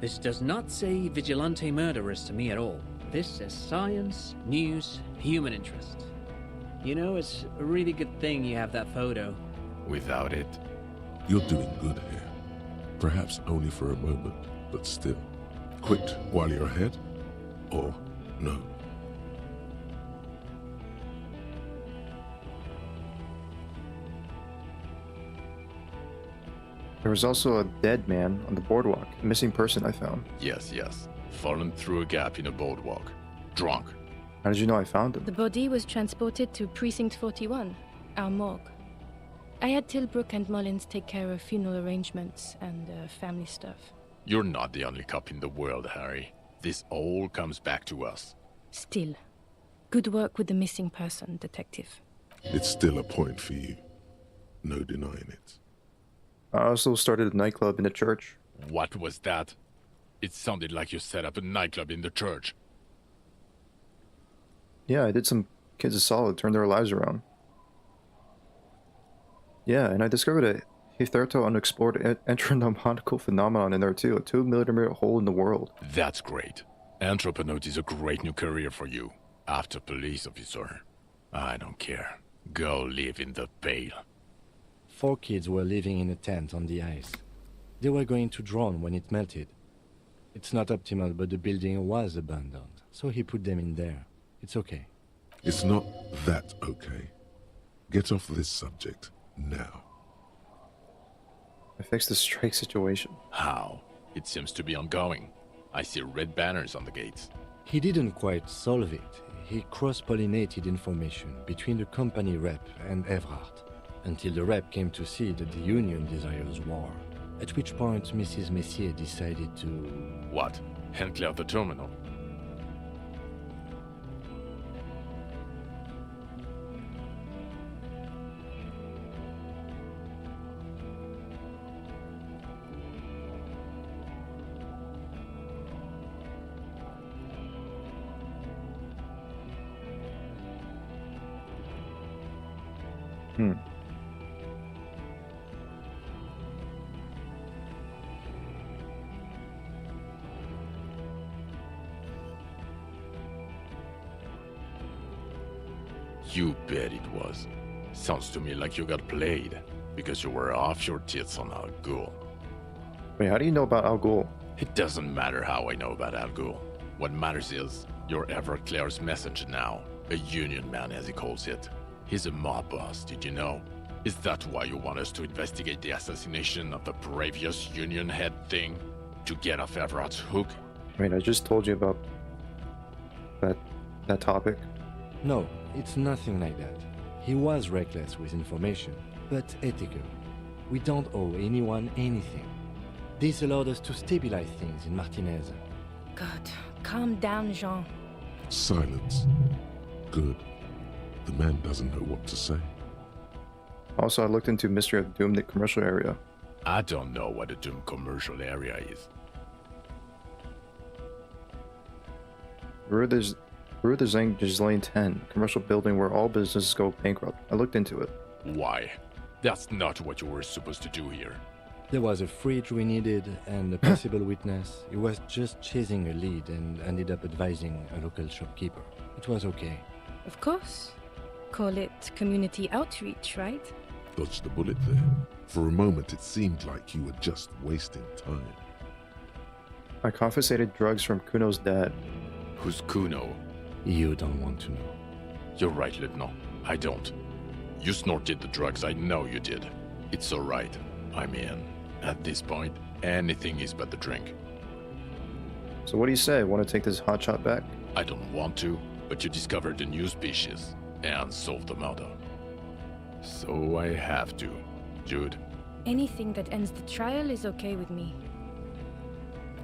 This does not say vigilante murderers to me at all. This says science, news, human interest. You know, it's a really good thing you have that photo. Without it... You're doing good here. Perhaps only for a moment, but still. Quit while you're ahead, or no. There was also a dead man on the boardwalk, a missing person I found. Yes, yes. Fallen through a gap in a boardwalk. Drunk. How did you know I found him? The body was transported to Precinct 41, our morgue. I had Tilbrook and Mullins take care of funeral arrangements and family stuff. You're not the only cop in the world, Harry. This all comes back to us. Still, good work with the missing person, Detective. It's still a point for you. No denying it. I also started a nightclub in the church. What was that? It sounded like you set up a nightclub in the church. Yeah, I did some kids a solid, turned their lives around. Yeah, and I discovered a hitherto unexplored entronomical phenomenon in there too, a 2 millimeter hole in the world. That's great. Anthroponaut is a great new career for you. After police officer. I don't care. Go live in the Pale. 4 kids were living in a tent on the ice. They were going to drown when it melted. It's not optimal, but the building was abandoned, so he put them in there. It's okay. It's not that okay. Get off this subject now. I fixed the strike situation. How? It seems to be ongoing. I see red banners on the gates. He didn't quite solve it. He cross-pollinated information between the company rep and Everard, until the rep came to see that the Union desires war, at which point Mrs. Messier decided to... What? Hand clear the terminal? You bet it was. Sounds to me like you got played, because you were off your tits on Al Ghul. Wait, how do you know about Al Ghul? It doesn't matter how I know about Al Ghul. What matters is, you're Everclear's messenger now. A union man, as he calls it. He's a mob boss, did you know? Is that why you want us to investigate the assassination of the previous union head thing? To get off Everard's hook? Wait, I just told you about that topic. No, it's nothing like that. He was reckless with information, but ethical. We don't owe anyone anything. This allowed us to stabilize things in Martinez. God, calm down, Jean. Silence. Good. The man doesn't know what to say. Also, I looked into Mystery of Doom, the commercial area. I don't know what a Doom commercial area is. Rue de Gislaine 10, commercial building where all businesses go bankrupt. I looked into it. Why? That's not what you were supposed to do here. There was a fridge we needed and a possible witness. He was just chasing a lead and ended up advising a local shopkeeper. It was okay. Of course. Call it community outreach, right? Dodged the bullet there. For a moment, it seemed like you were just wasting time. I confiscated drugs from Kuno's dad. Who's Kuno? You don't want to know. You're right, Lieutenant. I don't. You snorted the drugs, I know you did. It's alright. I'm in. At this point, anything is but the drink. So what do you say? Want to take this hotshot back? I don't want to, but you discovered a new species and solved the murder. So I have to. Jude? Anything that ends the trial is okay with me.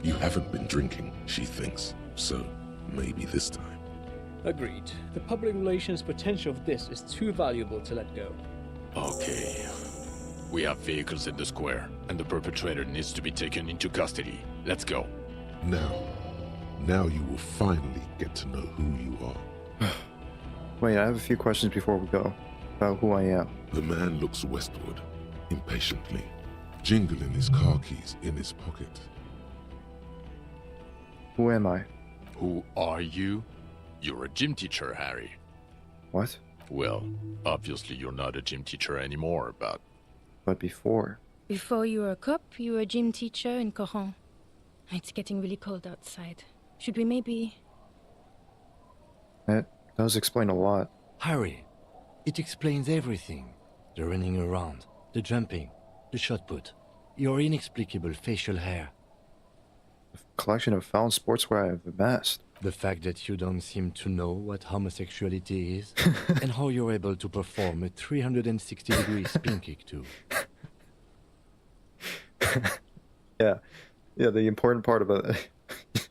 You haven't been drinking, she thinks. So, maybe this time. Agreed. The public relations potential of this is too valuable to let go. Okay. We have vehicles in the square, and the perpetrator needs to be taken into custody. Let's go. Now you will finally get to know who you are. Wait, I have a few questions before we go. About who I am. The man looks westward, impatiently, jingling his car keys in his pocket. Who am I? Who are you? You're a gym teacher, Harry. What? Well, obviously you're not a gym teacher anymore, but... But before? Before you were a cop, you were a gym teacher in Coron. It's getting really cold outside. Should we maybe... That does explain a lot. Harry, it explains everything. The running around, the jumping, the shot put. Your inexplicable facial hair. Collection of found sportswear I've amassed. The fact that you don't seem to know what homosexuality is, and how you're able to perform a 360-degree spin kick too. Yeah, the important part about it.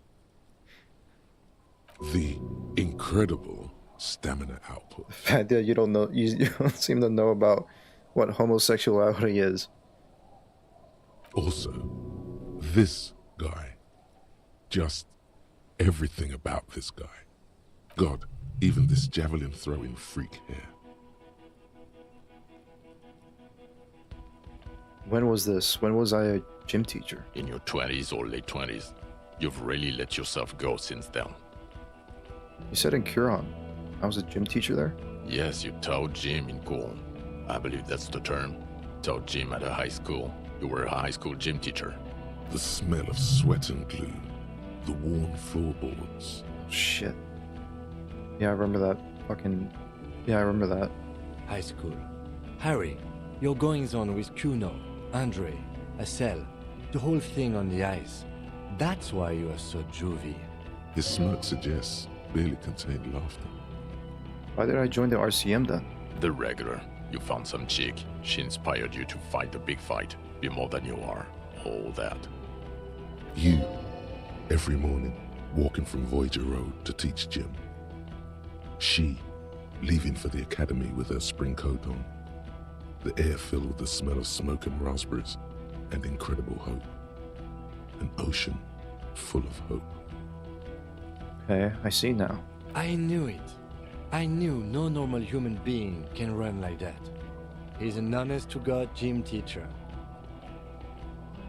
The incredible stamina output. The fact that you don't know, you don't seem to know about what homosexuality is. Also, this guy. Just everything about this guy. God, even this javelin throwing freak hair. When was this? When was I a gym teacher? In your 20s or late 20s. You've really let yourself go since then. You said in Curon. I was a gym teacher there? Yes, you taught gym in Cool. I believe that's the term. Taught gym at a high school. You were a high school gym teacher. The smell of sweat and glue. The worn floorboards. Shit. Yeah, I remember that. Yeah, I remember that. High school. Harry, your goings-on with Kuno, Andre, Acel, the whole thing on the ice. That's why you are so juvie. His smirk suggests barely contained laughter. Why did I join the RCM then? The regular. You found some chick. She inspired you to fight the big fight. Be more than you are. All that. You, every morning, walking from Voyager Road to teach gym. She, leaving for the academy with her spring coat on. The air filled with the smell of smoke and raspberries, and incredible hope. An ocean full of hope. Okay, I see now. I knew it. I knew no normal human being can run like that. He's an honest-to-God gym teacher.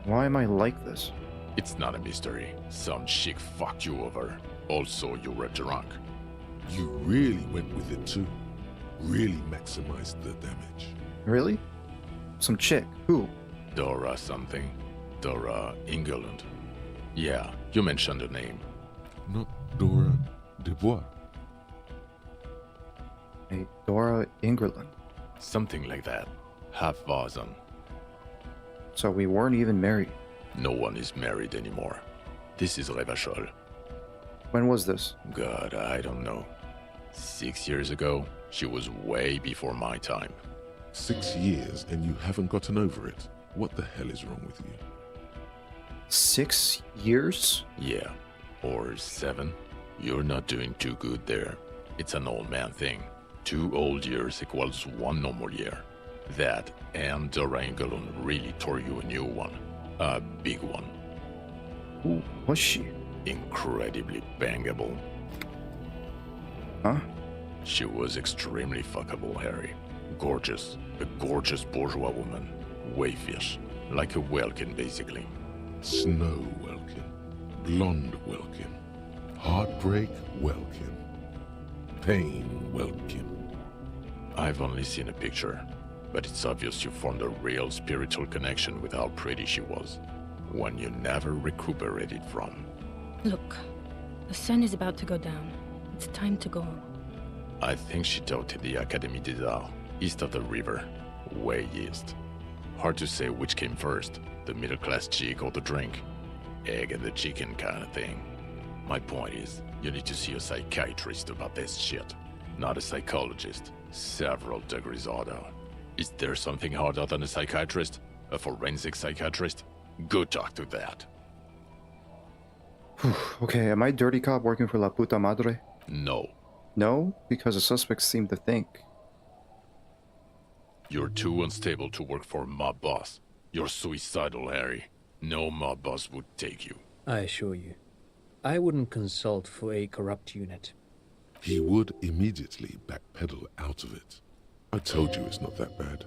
Why am I like this? It's not a mystery. Some chick fucked you over. Also, you were drunk. You really went with it too. Really maximized the damage. Really? Some chick? Who? Dora something. Dora England. Yeah, you mentioned her name. Not Dora Dubois. Hey, Dora England. Something like that. Half-Vasen. So we weren't even married. No one is married anymore. This is Revachol. When was this? God, I don't know. 6 years ago? She was way before my time. 6 years and you haven't gotten over it? What the hell is wrong with you? 6 years? Yeah. Or 7. You're not doing too good there. It's an old man thing. 2 old years equals 1 normal year. That and Dora England really tore you a new one. A big one. Who was she? Incredibly bangable. Huh? She was extremely fuckable, Harry. Gorgeous. A gorgeous bourgeois woman. Wayfish. Like a Welkin, basically. Snow Welkin. Blonde Welkin. Heartbreak Welkin. Pain Welkin. I've only seen a picture, but it's obvious you formed a real spiritual connection with how pretty she was. One you never recuperated from. Look, the sun is about to go down. It's time to go. I think she taught in the Académie des Arts, east of the river. Way east. Hard to say which came first, the middle-class chick or the drink. Egg and the chicken kind of thing. My point is, you need to see a psychiatrist about this shit. Not a psychologist. Several degrees harder. Is there something harder than a psychiatrist? A forensic psychiatrist? Go talk to that. Okay, am I dirty cop working for La Puta Madre? No. No? Because the suspects seem to think. You're too unstable to work for a mob boss. You're suicidal, Harry. No mob boss would take you. I assure you, I wouldn't consult for a corrupt unit. He would immediately backpedal out of it. I told you it's not that bad.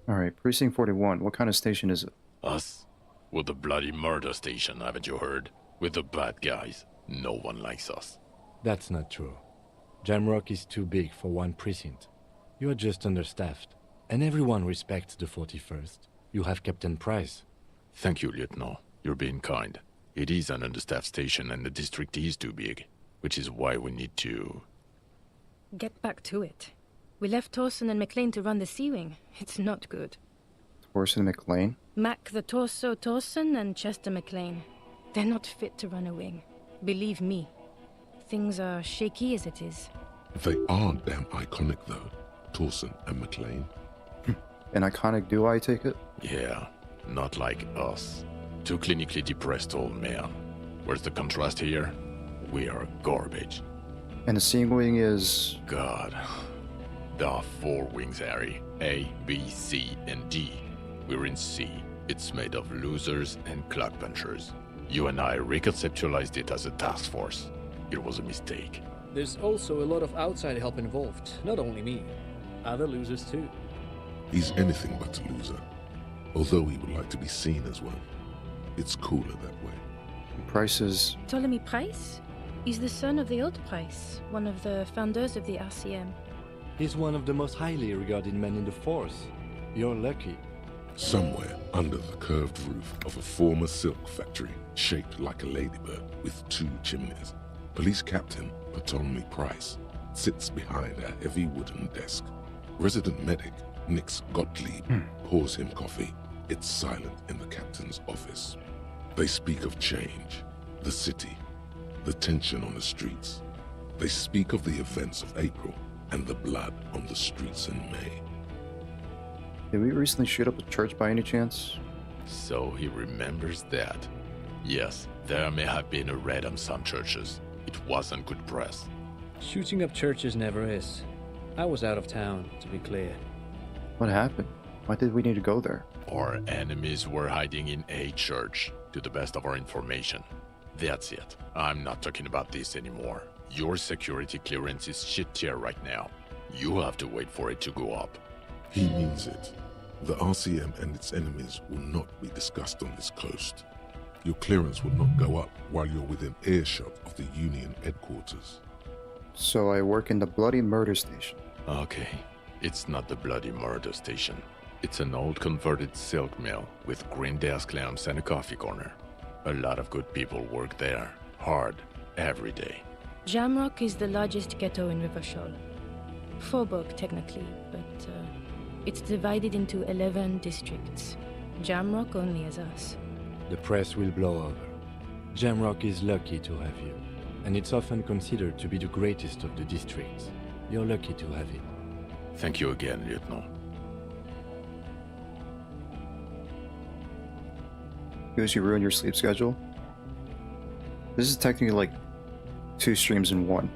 Alright, Precinct 41, what kind of station is it? Us? We're the bloody murder station, haven't you heard? We're the bad guys. No one likes us. That's not true. Jamrock is too big for one precinct. You are just understaffed. And everyone respects the 41st. You have Captain Price. Thank you, Lieutenant. You're being kind. It is an understaffed station and the district is too big. Which is why we need to... Get back to it. We left Torson and McLean to run the Sea Wing. It's not good. Thorson McLean? Mac the Torso Torson and Chester McLean. They're not fit to run a wing. Believe me. Things are shaky as it is. They are damn iconic, though. Torson and McLean. An iconic duo, I take it? Yeah, not like us. Two clinically depressed old men. Where's the contrast here? We are garbage. And the Seeing Wing is... God. There are 4 wings, Harry. A, B, C, and D. We're in C. It's made of losers and clock punchers. You and I reconceptualized it as a task force. It was a mistake. There's also a lot of outside help involved, not only me. Other losers too. He's anything but a loser, although he would like to be seen as one. It's cooler that way. Price is... Ptolemy Price? He's the son of the old Price, one of the founders of the RCM. He's one of the most highly regarded men in the Force. You're lucky. Somewhere under the curved roof of a former silk factory, shaped like a ladybird with 2 chimneys, Police Captain Ptolemy Price sits behind a heavy wooden desk. Resident medic Nix Gottlieb pours him coffee. It's silent in the captain's office. They speak of change, the city, the tension on the streets. They speak of the events of April and the blood on the streets in May. Did we recently shoot up a church by any chance? So he remembers that. Yes, there may have been a raid on some churches. It wasn't good press. Shooting up churches never is. I was out of town, to be clear. What happened? Why did we need to go there? Our enemies were hiding in a church, to the best of our information. That's it. I'm not talking about this anymore. Your security clearance is shit tier right now. You have to wait for it to go up. He means it. The RCM and its enemies will not be discussed on this coast. Your clearance will not go up while you're within earshot of the Union headquarters. So I work in the Bloody Murder Station. Okay, it's not the Bloody Murder Station. It's an old converted silk mill with green desk lamps and a coffee corner. A lot of good people work there, hard, every day. Jamrock is the largest ghetto in Rivershore. Faubourg, technically, but it's divided into 11 districts. Jamrock only has us. The press will blow over. Jamrock is lucky to have you, and it's often considered to be the greatest of the districts. You're lucky to have it. Thank you again, Lieutenant. Because you ruin your sleep schedule? This is technically like 2 streams in 1.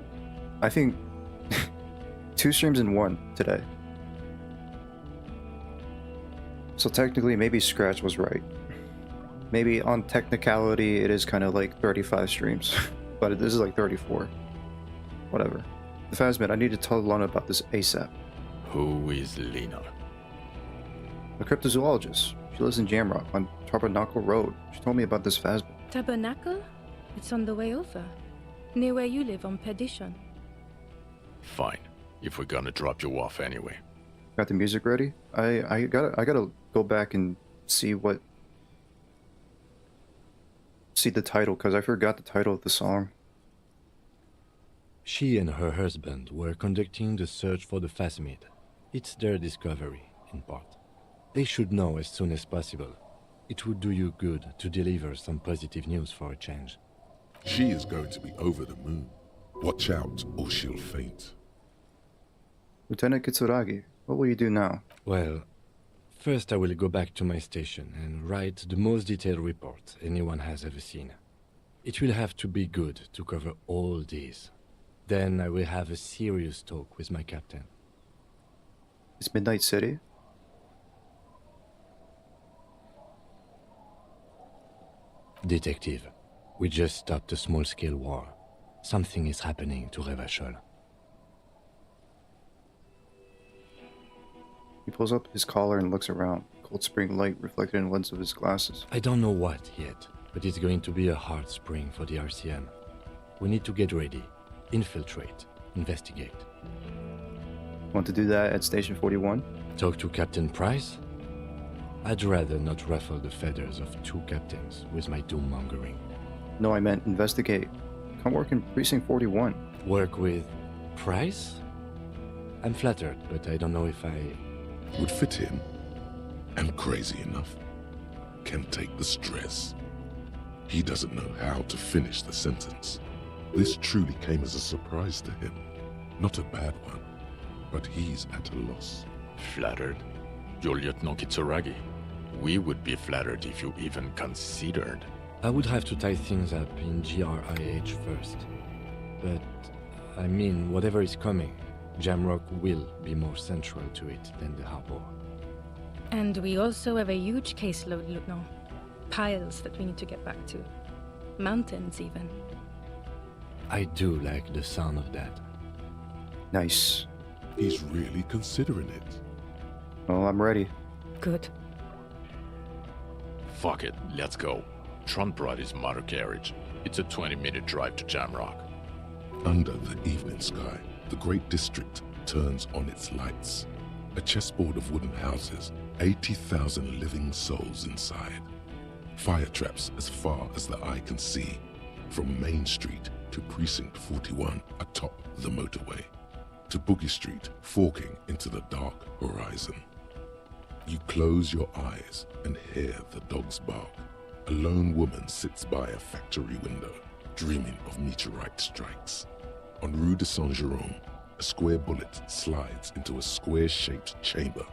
I think 2 streams in 1 today. So technically maybe Scratch was right. Maybe on technicality it is kind of like 35 streams, but this is like 34. Whatever. The Phasmid, I need to tell Lana about this ASAP. Who is Lena? A cryptozoologist. She lives in Jamrock on Tabernacle Road. She told me about this Phasmid. Tabernacle? It's on the way over. Near where you live on Perdition. Fine, if we're gonna drop you off anyway. Got the music ready? I gotta go back and see the title, because I forgot the title of the song. She and her husband were conducting the search for the Phasmid. It's their discovery, in part. They should know as soon as possible. It would do you good to deliver some positive news for a change. She is going to be over the moon. Watch out, or she'll faint. Lieutenant Kitsuragi, what will you do now? Well, first I will go back to my station and write the most detailed report anyone has ever seen. It will have to be good to cover all these. Then I will have a serious talk with my captain. It's Midnight City? Detective, we just stopped a small-scale war. Something is happening to Revachol. He pulls up his collar and looks around. Cold spring light reflected in the lens of his glasses. I don't know what yet, but it's going to be a hard spring for the RCM. We need to get ready, infiltrate, investigate. Want to do that at Station 41? Talk to Captain Price? I'd rather not ruffle the feathers of 2 captains with my doom-mongering. No, I meant investigate. Come work in Precinct 41. Work with Price? I'm flattered, but I don't know if I... Would fit him. and crazy enough, can take the stress. He doesn't know how to finish the sentence. This truly came as a surprise to him. Not a bad one, but he's at a loss. Flattered? Your Lieutenant Kitsuragi. We would be flattered if you even considered. I would have to tie things up in GRIH first. But, I mean, whatever is coming, Jamrock will be more central to it than the harbor. And we also have a huge caseload, Lieutenant. Piles that we need to get back to. Mountains, even. I do like the sound of that. Nice. He's really considering it. Well, I'm ready. Good. Fuck it, let's go. Tron brought his motor carriage. It's a 20-minute drive to Jamrock. Under the evening sky, the great district turns on its lights. A chessboard of wooden houses, 80,000 living souls inside. Fire traps as far as the eye can see, from Main Street to Precinct 41 atop the motorway, to Boogie Street forking into the dark horizon. You close your eyes and hear the dogs bark. A lone woman sits by a factory window, dreaming of meteorite strikes. On Rue de Saint-Jérôme, a square bullet slides into a square-shaped chamber.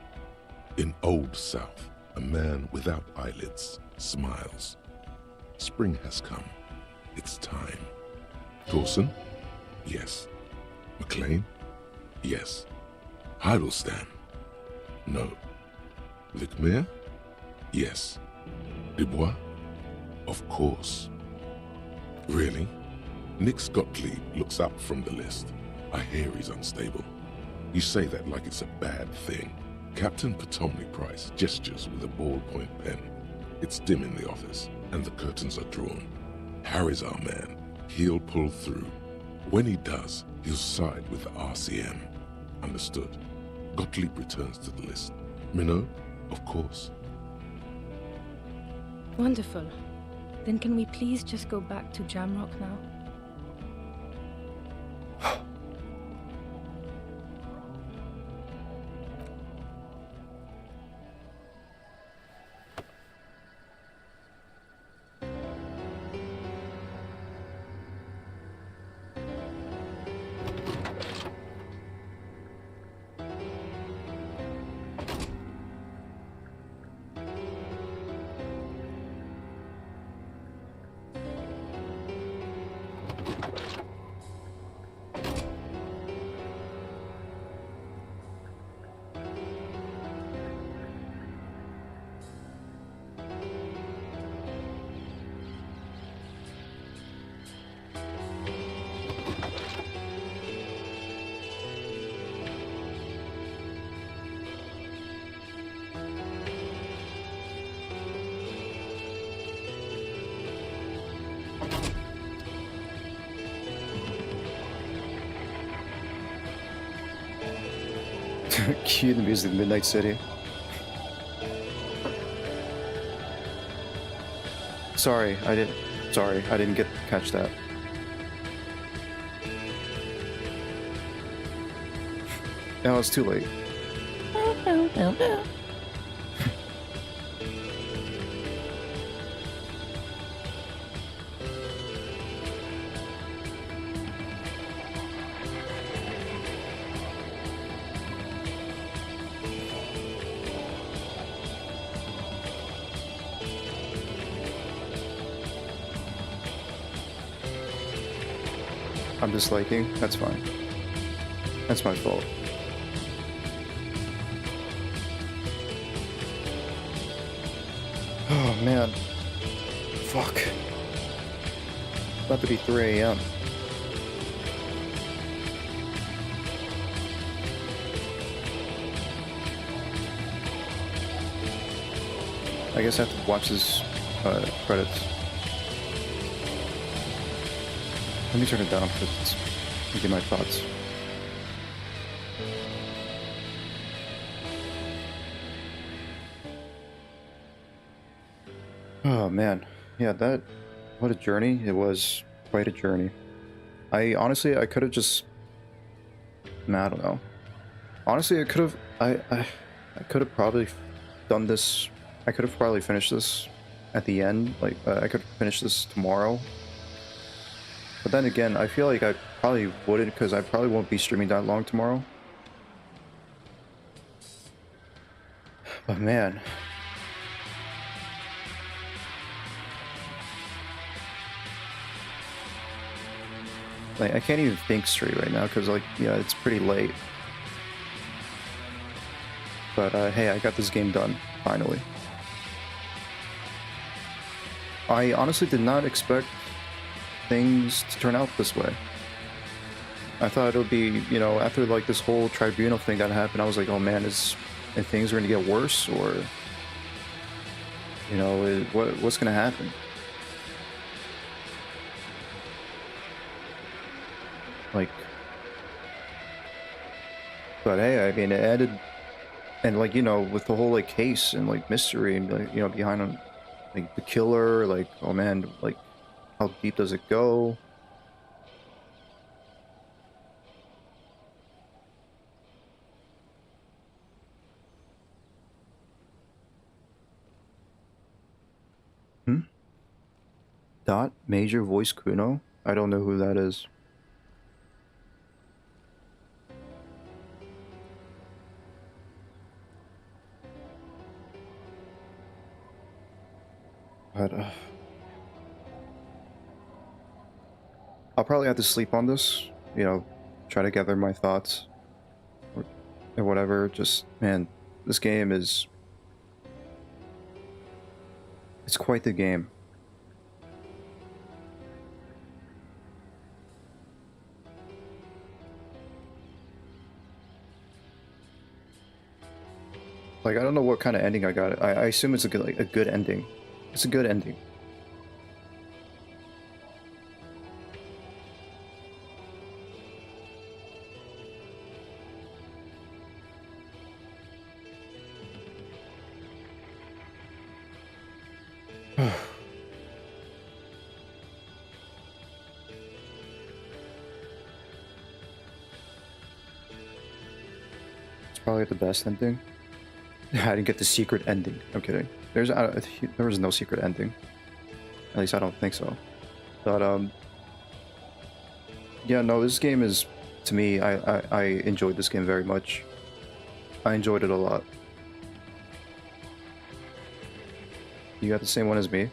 In Old South, a man without eyelids smiles. Spring has come. It's time. Dawson? Yes. McLean? Yes. Heidelstein? No. Vicmere? Yes. Dubois? Of course. Really? Nix Gottlieb looks up from the list. I hear he's unstable. You say that like it's a bad thing. Captain Potomac Price gestures with a ballpoint pen. It's dim in the office, and the curtains are drawn. Harry's our man. He'll pull through. When he does, he'll side with the RCM. Understood. Gottlieb returns to the list. Minot? Of course. Wonderful. Then can we please just go back to Jamrock now? Cue the music, Midnight City. Sorry, I didn't catch that. No, it's too late. I'm disliking. That's fine. That's my fault. Oh man. Fuck. About to be 3 a.m. I guess I have to watch this credits. Let me turn it down to get my thoughts. Oh man, yeah, what a journey. It was quite a journey. I could have just, I don't know. Honestly, I could have probably done this. I could have probably finished this at the end. Like, I could finish this tomorrow. But then again, I feel like I probably wouldn't, because I probably won't be streaming that long tomorrow. But man. Like, I can't even think straight right now, because, like, yeah, it's pretty late. But, hey, I got this game done, finally. I honestly did not expect things to turn out this way. I thought it would be, you know, after, like, this whole tribunal thing that happened, I was like, oh man, if things are going to get worse, or, you know, what's going to happen? Like, but hey, I mean, it added, and like, you know, with the whole like case and like mystery and like, you know, behind on like the killer, like, oh man, like how deep does it go? Dot Major Voice Kuno? I don't know who that is. But I'll probably have to sleep on this, you know, try to gather my thoughts or whatever. Just, man, this game is, it's quite the game. Like, I don't know what kind of ending I got. I assume it's a good, like, a good ending. It's a good ending. It's probably the best ending. I didn't get the secret ending. I'm kidding. There was no secret ending. At least I don't think so. But yeah, no, this game is, to me, I enjoyed this game very much. I enjoyed it a lot. You got the same one as me?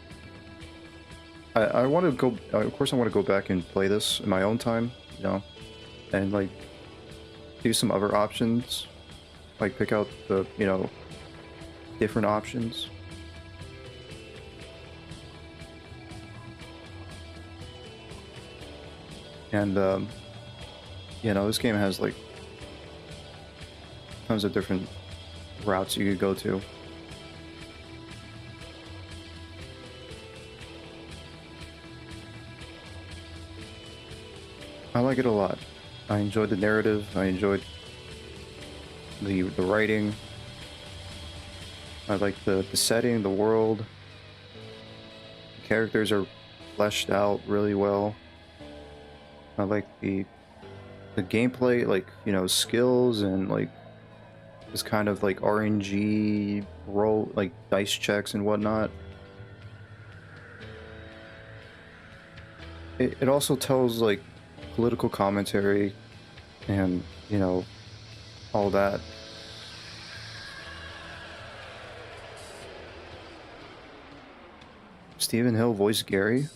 I want to go, of course I want to go back and play this in my own time, you know, and like do some other options, like pick out the, you know, different options. And you know, this game has like tons of different routes you could go to. I like it a lot. I enjoyed the narrative. I enjoyed the writing. I like the setting, the world. The characters are fleshed out really well. I like the gameplay, like, you know, skills and like this kind of like RNG roll, like dice checks and whatnot. It also tells like political commentary and, you know, all that. Stephen Hill voiced Gary.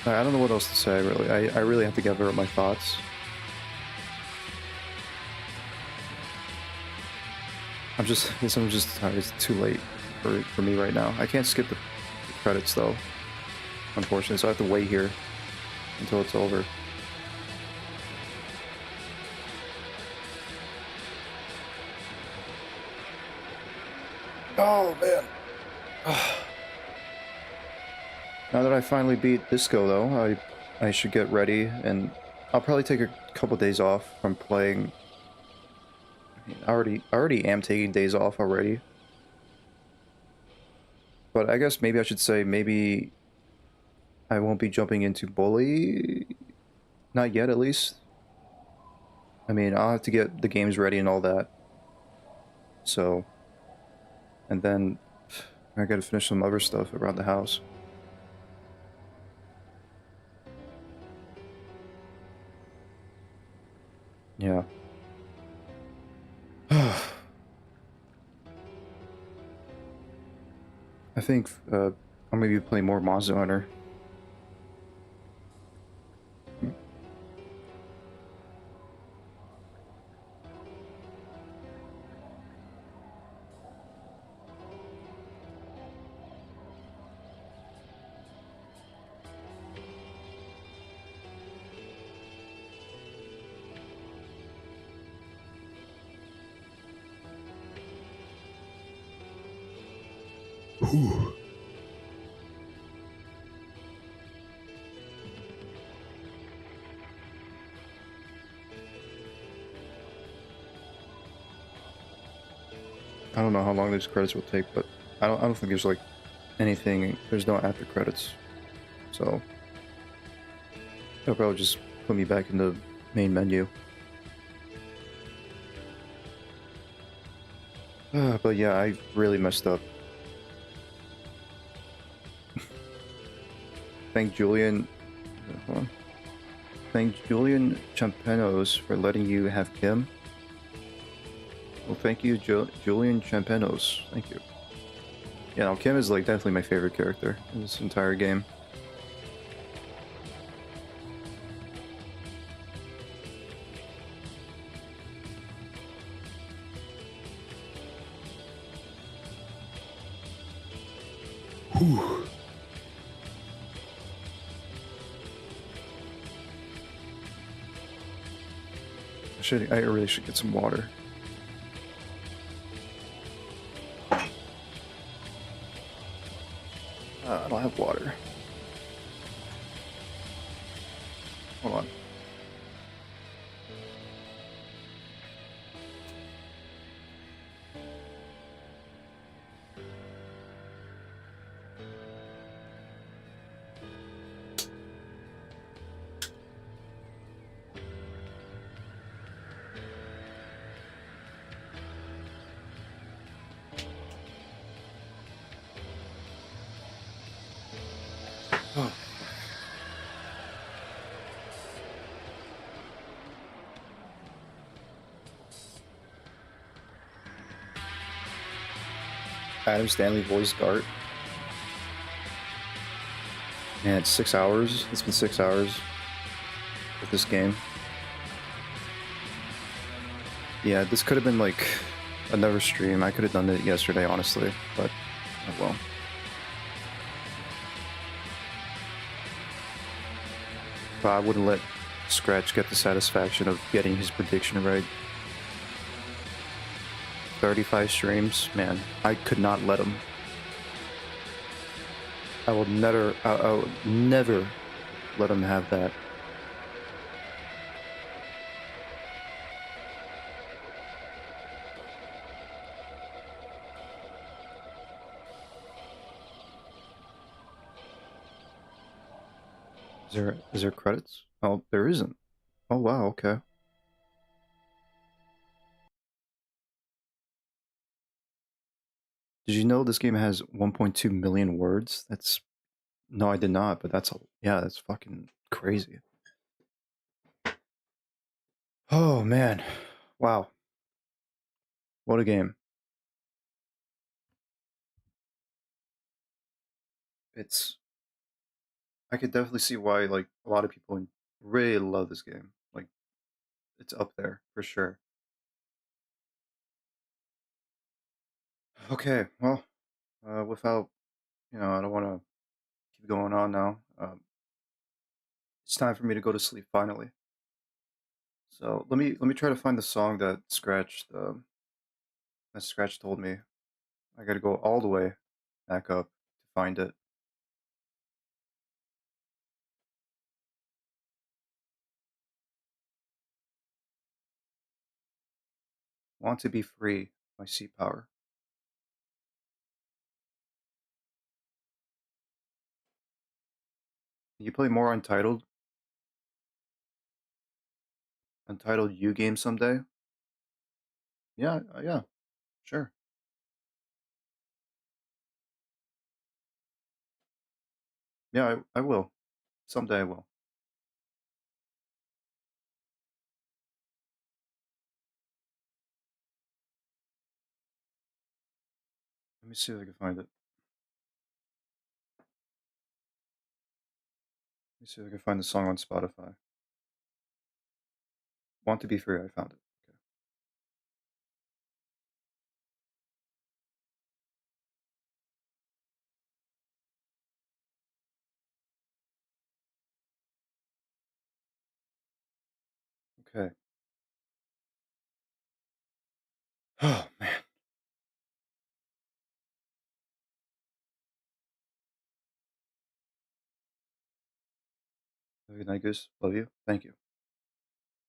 I don't know what else to say, really. I really have to gather up my thoughts. I'm just tired. It's too late for me right now. I can't skip the credits, though, unfortunately, so I have to wait here until it's over. Oh, man. Now that I finally beat Disco, though, I should get ready, and I'll probably take a couple days off from playing. I already am taking days off already. But I guess maybe I should say maybe I won't be jumping into Bully. Not yet, at least. I mean, I'll have to get the games ready and all that. So, and then I gotta finish some other stuff around the house. Yeah. I think I'm gonna be playing more Monster Hunter. Whew. I don't know how long these credits will take, but I don't think there's like anything. There's no after credits, so they'll probably just put me back in the main menu. But yeah, I really messed up. Thank Julian. Hold on. Thank Julian Champenos for letting you have Kim. Well, thank you, Julian Champenos. Thank you. Yeah, no, Kim is like definitely my favorite character in this entire game. Whew. I really should get some water. I don't have water. Hold on. Oh. Adam Stanley voiced Dart. Man, it's 6 hours. It's been 6 hours with this game. Yeah, this could have been like another stream. I could have done it yesterday, honestly, but oh well. But I wouldn't let Scratch get the satisfaction of getting his prediction right. 35 streams, man, I could not let him. I will never let him have that. Is there credits? Oh, there isn't. Oh wow, okay. Did you know this game has 1.2 million words? That's no, I did not, but yeah, that's fucking crazy. Oh man. Wow. What a game. I could definitely see why like a lot of people really love this game. Like it's up there for sure. Okay, well, without I don't want to keep going on now. It's time for me to go to sleep finally. So let me try to find the song that Scratch told me. I got to go all the way back up to find it. Want to be free by Sea Power. You play more Untitled? Untitled U game someday? Yeah, yeah, sure. Yeah, I will. Someday I will. Let me see if I can find it. Let me see if I can find the song on Spotify. Want to be free, I found it. Okay. Oh, man. Have a good night, Goose. Love you. Thank you.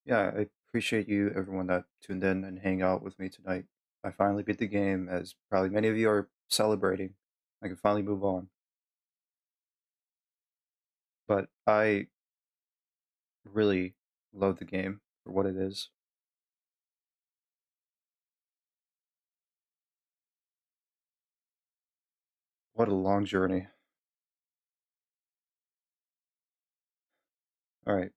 Yeah, I appreciate you, everyone that tuned in and hang out with me tonight. I finally beat the game, as probably many of you are celebrating. I can finally move on. But I really love the game for what it is. What a long journey. All right.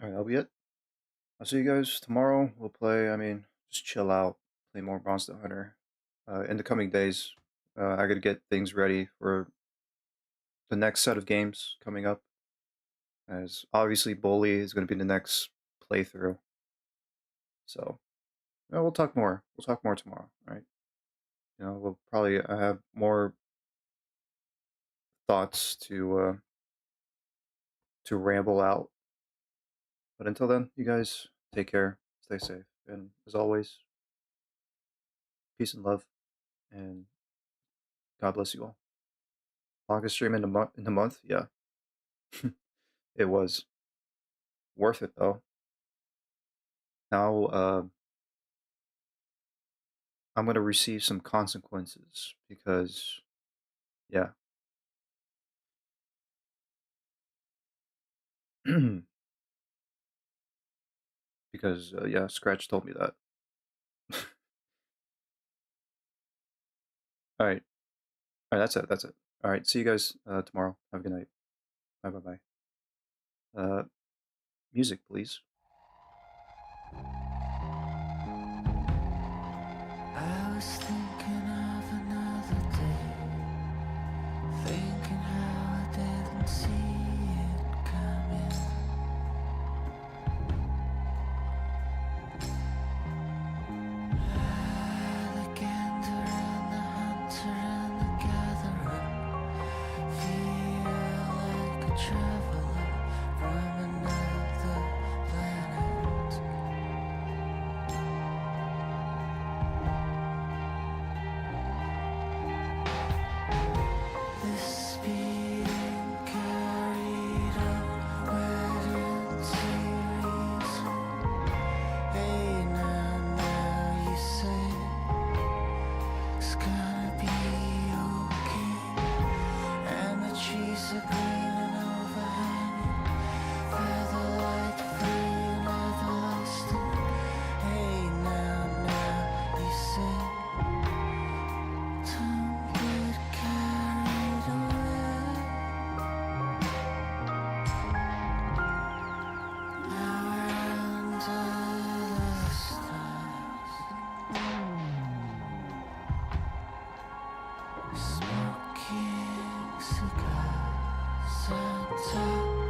All right, that'll be it. I'll see you guys tomorrow. We'll play, just chill out, play more Monster Hunter. In the coming days, I gotta get things ready for the next set of games coming up. As obviously Bully is gonna be the next playthrough. So, we'll talk more. We'll talk more tomorrow, all right? We'll probably have more thoughts to ramble out. But until then, you guys take care, stay safe, and as always, peace and love, and God bless you all. Longest stream in the month, yeah. It was worth it though. Now I'm gonna receive some consequences because, yeah. Because yeah, Scratch told me that. All right, all right, that's it. That's it. All right, see you guys tomorrow. Have a good night. Bye bye bye. Music, please. I was thinking of another day, thinking how I didn't see it coming. The gander and the hunter and the gatherer feel like a traveler from another planet. This being carried upward into reason. Hey, now you say it's gonna be okay. And the trees are green and overhanging, featherlight free and everlasting. Hey, now you say, don't get carried away. Now we're under the stars, smoking cigars on top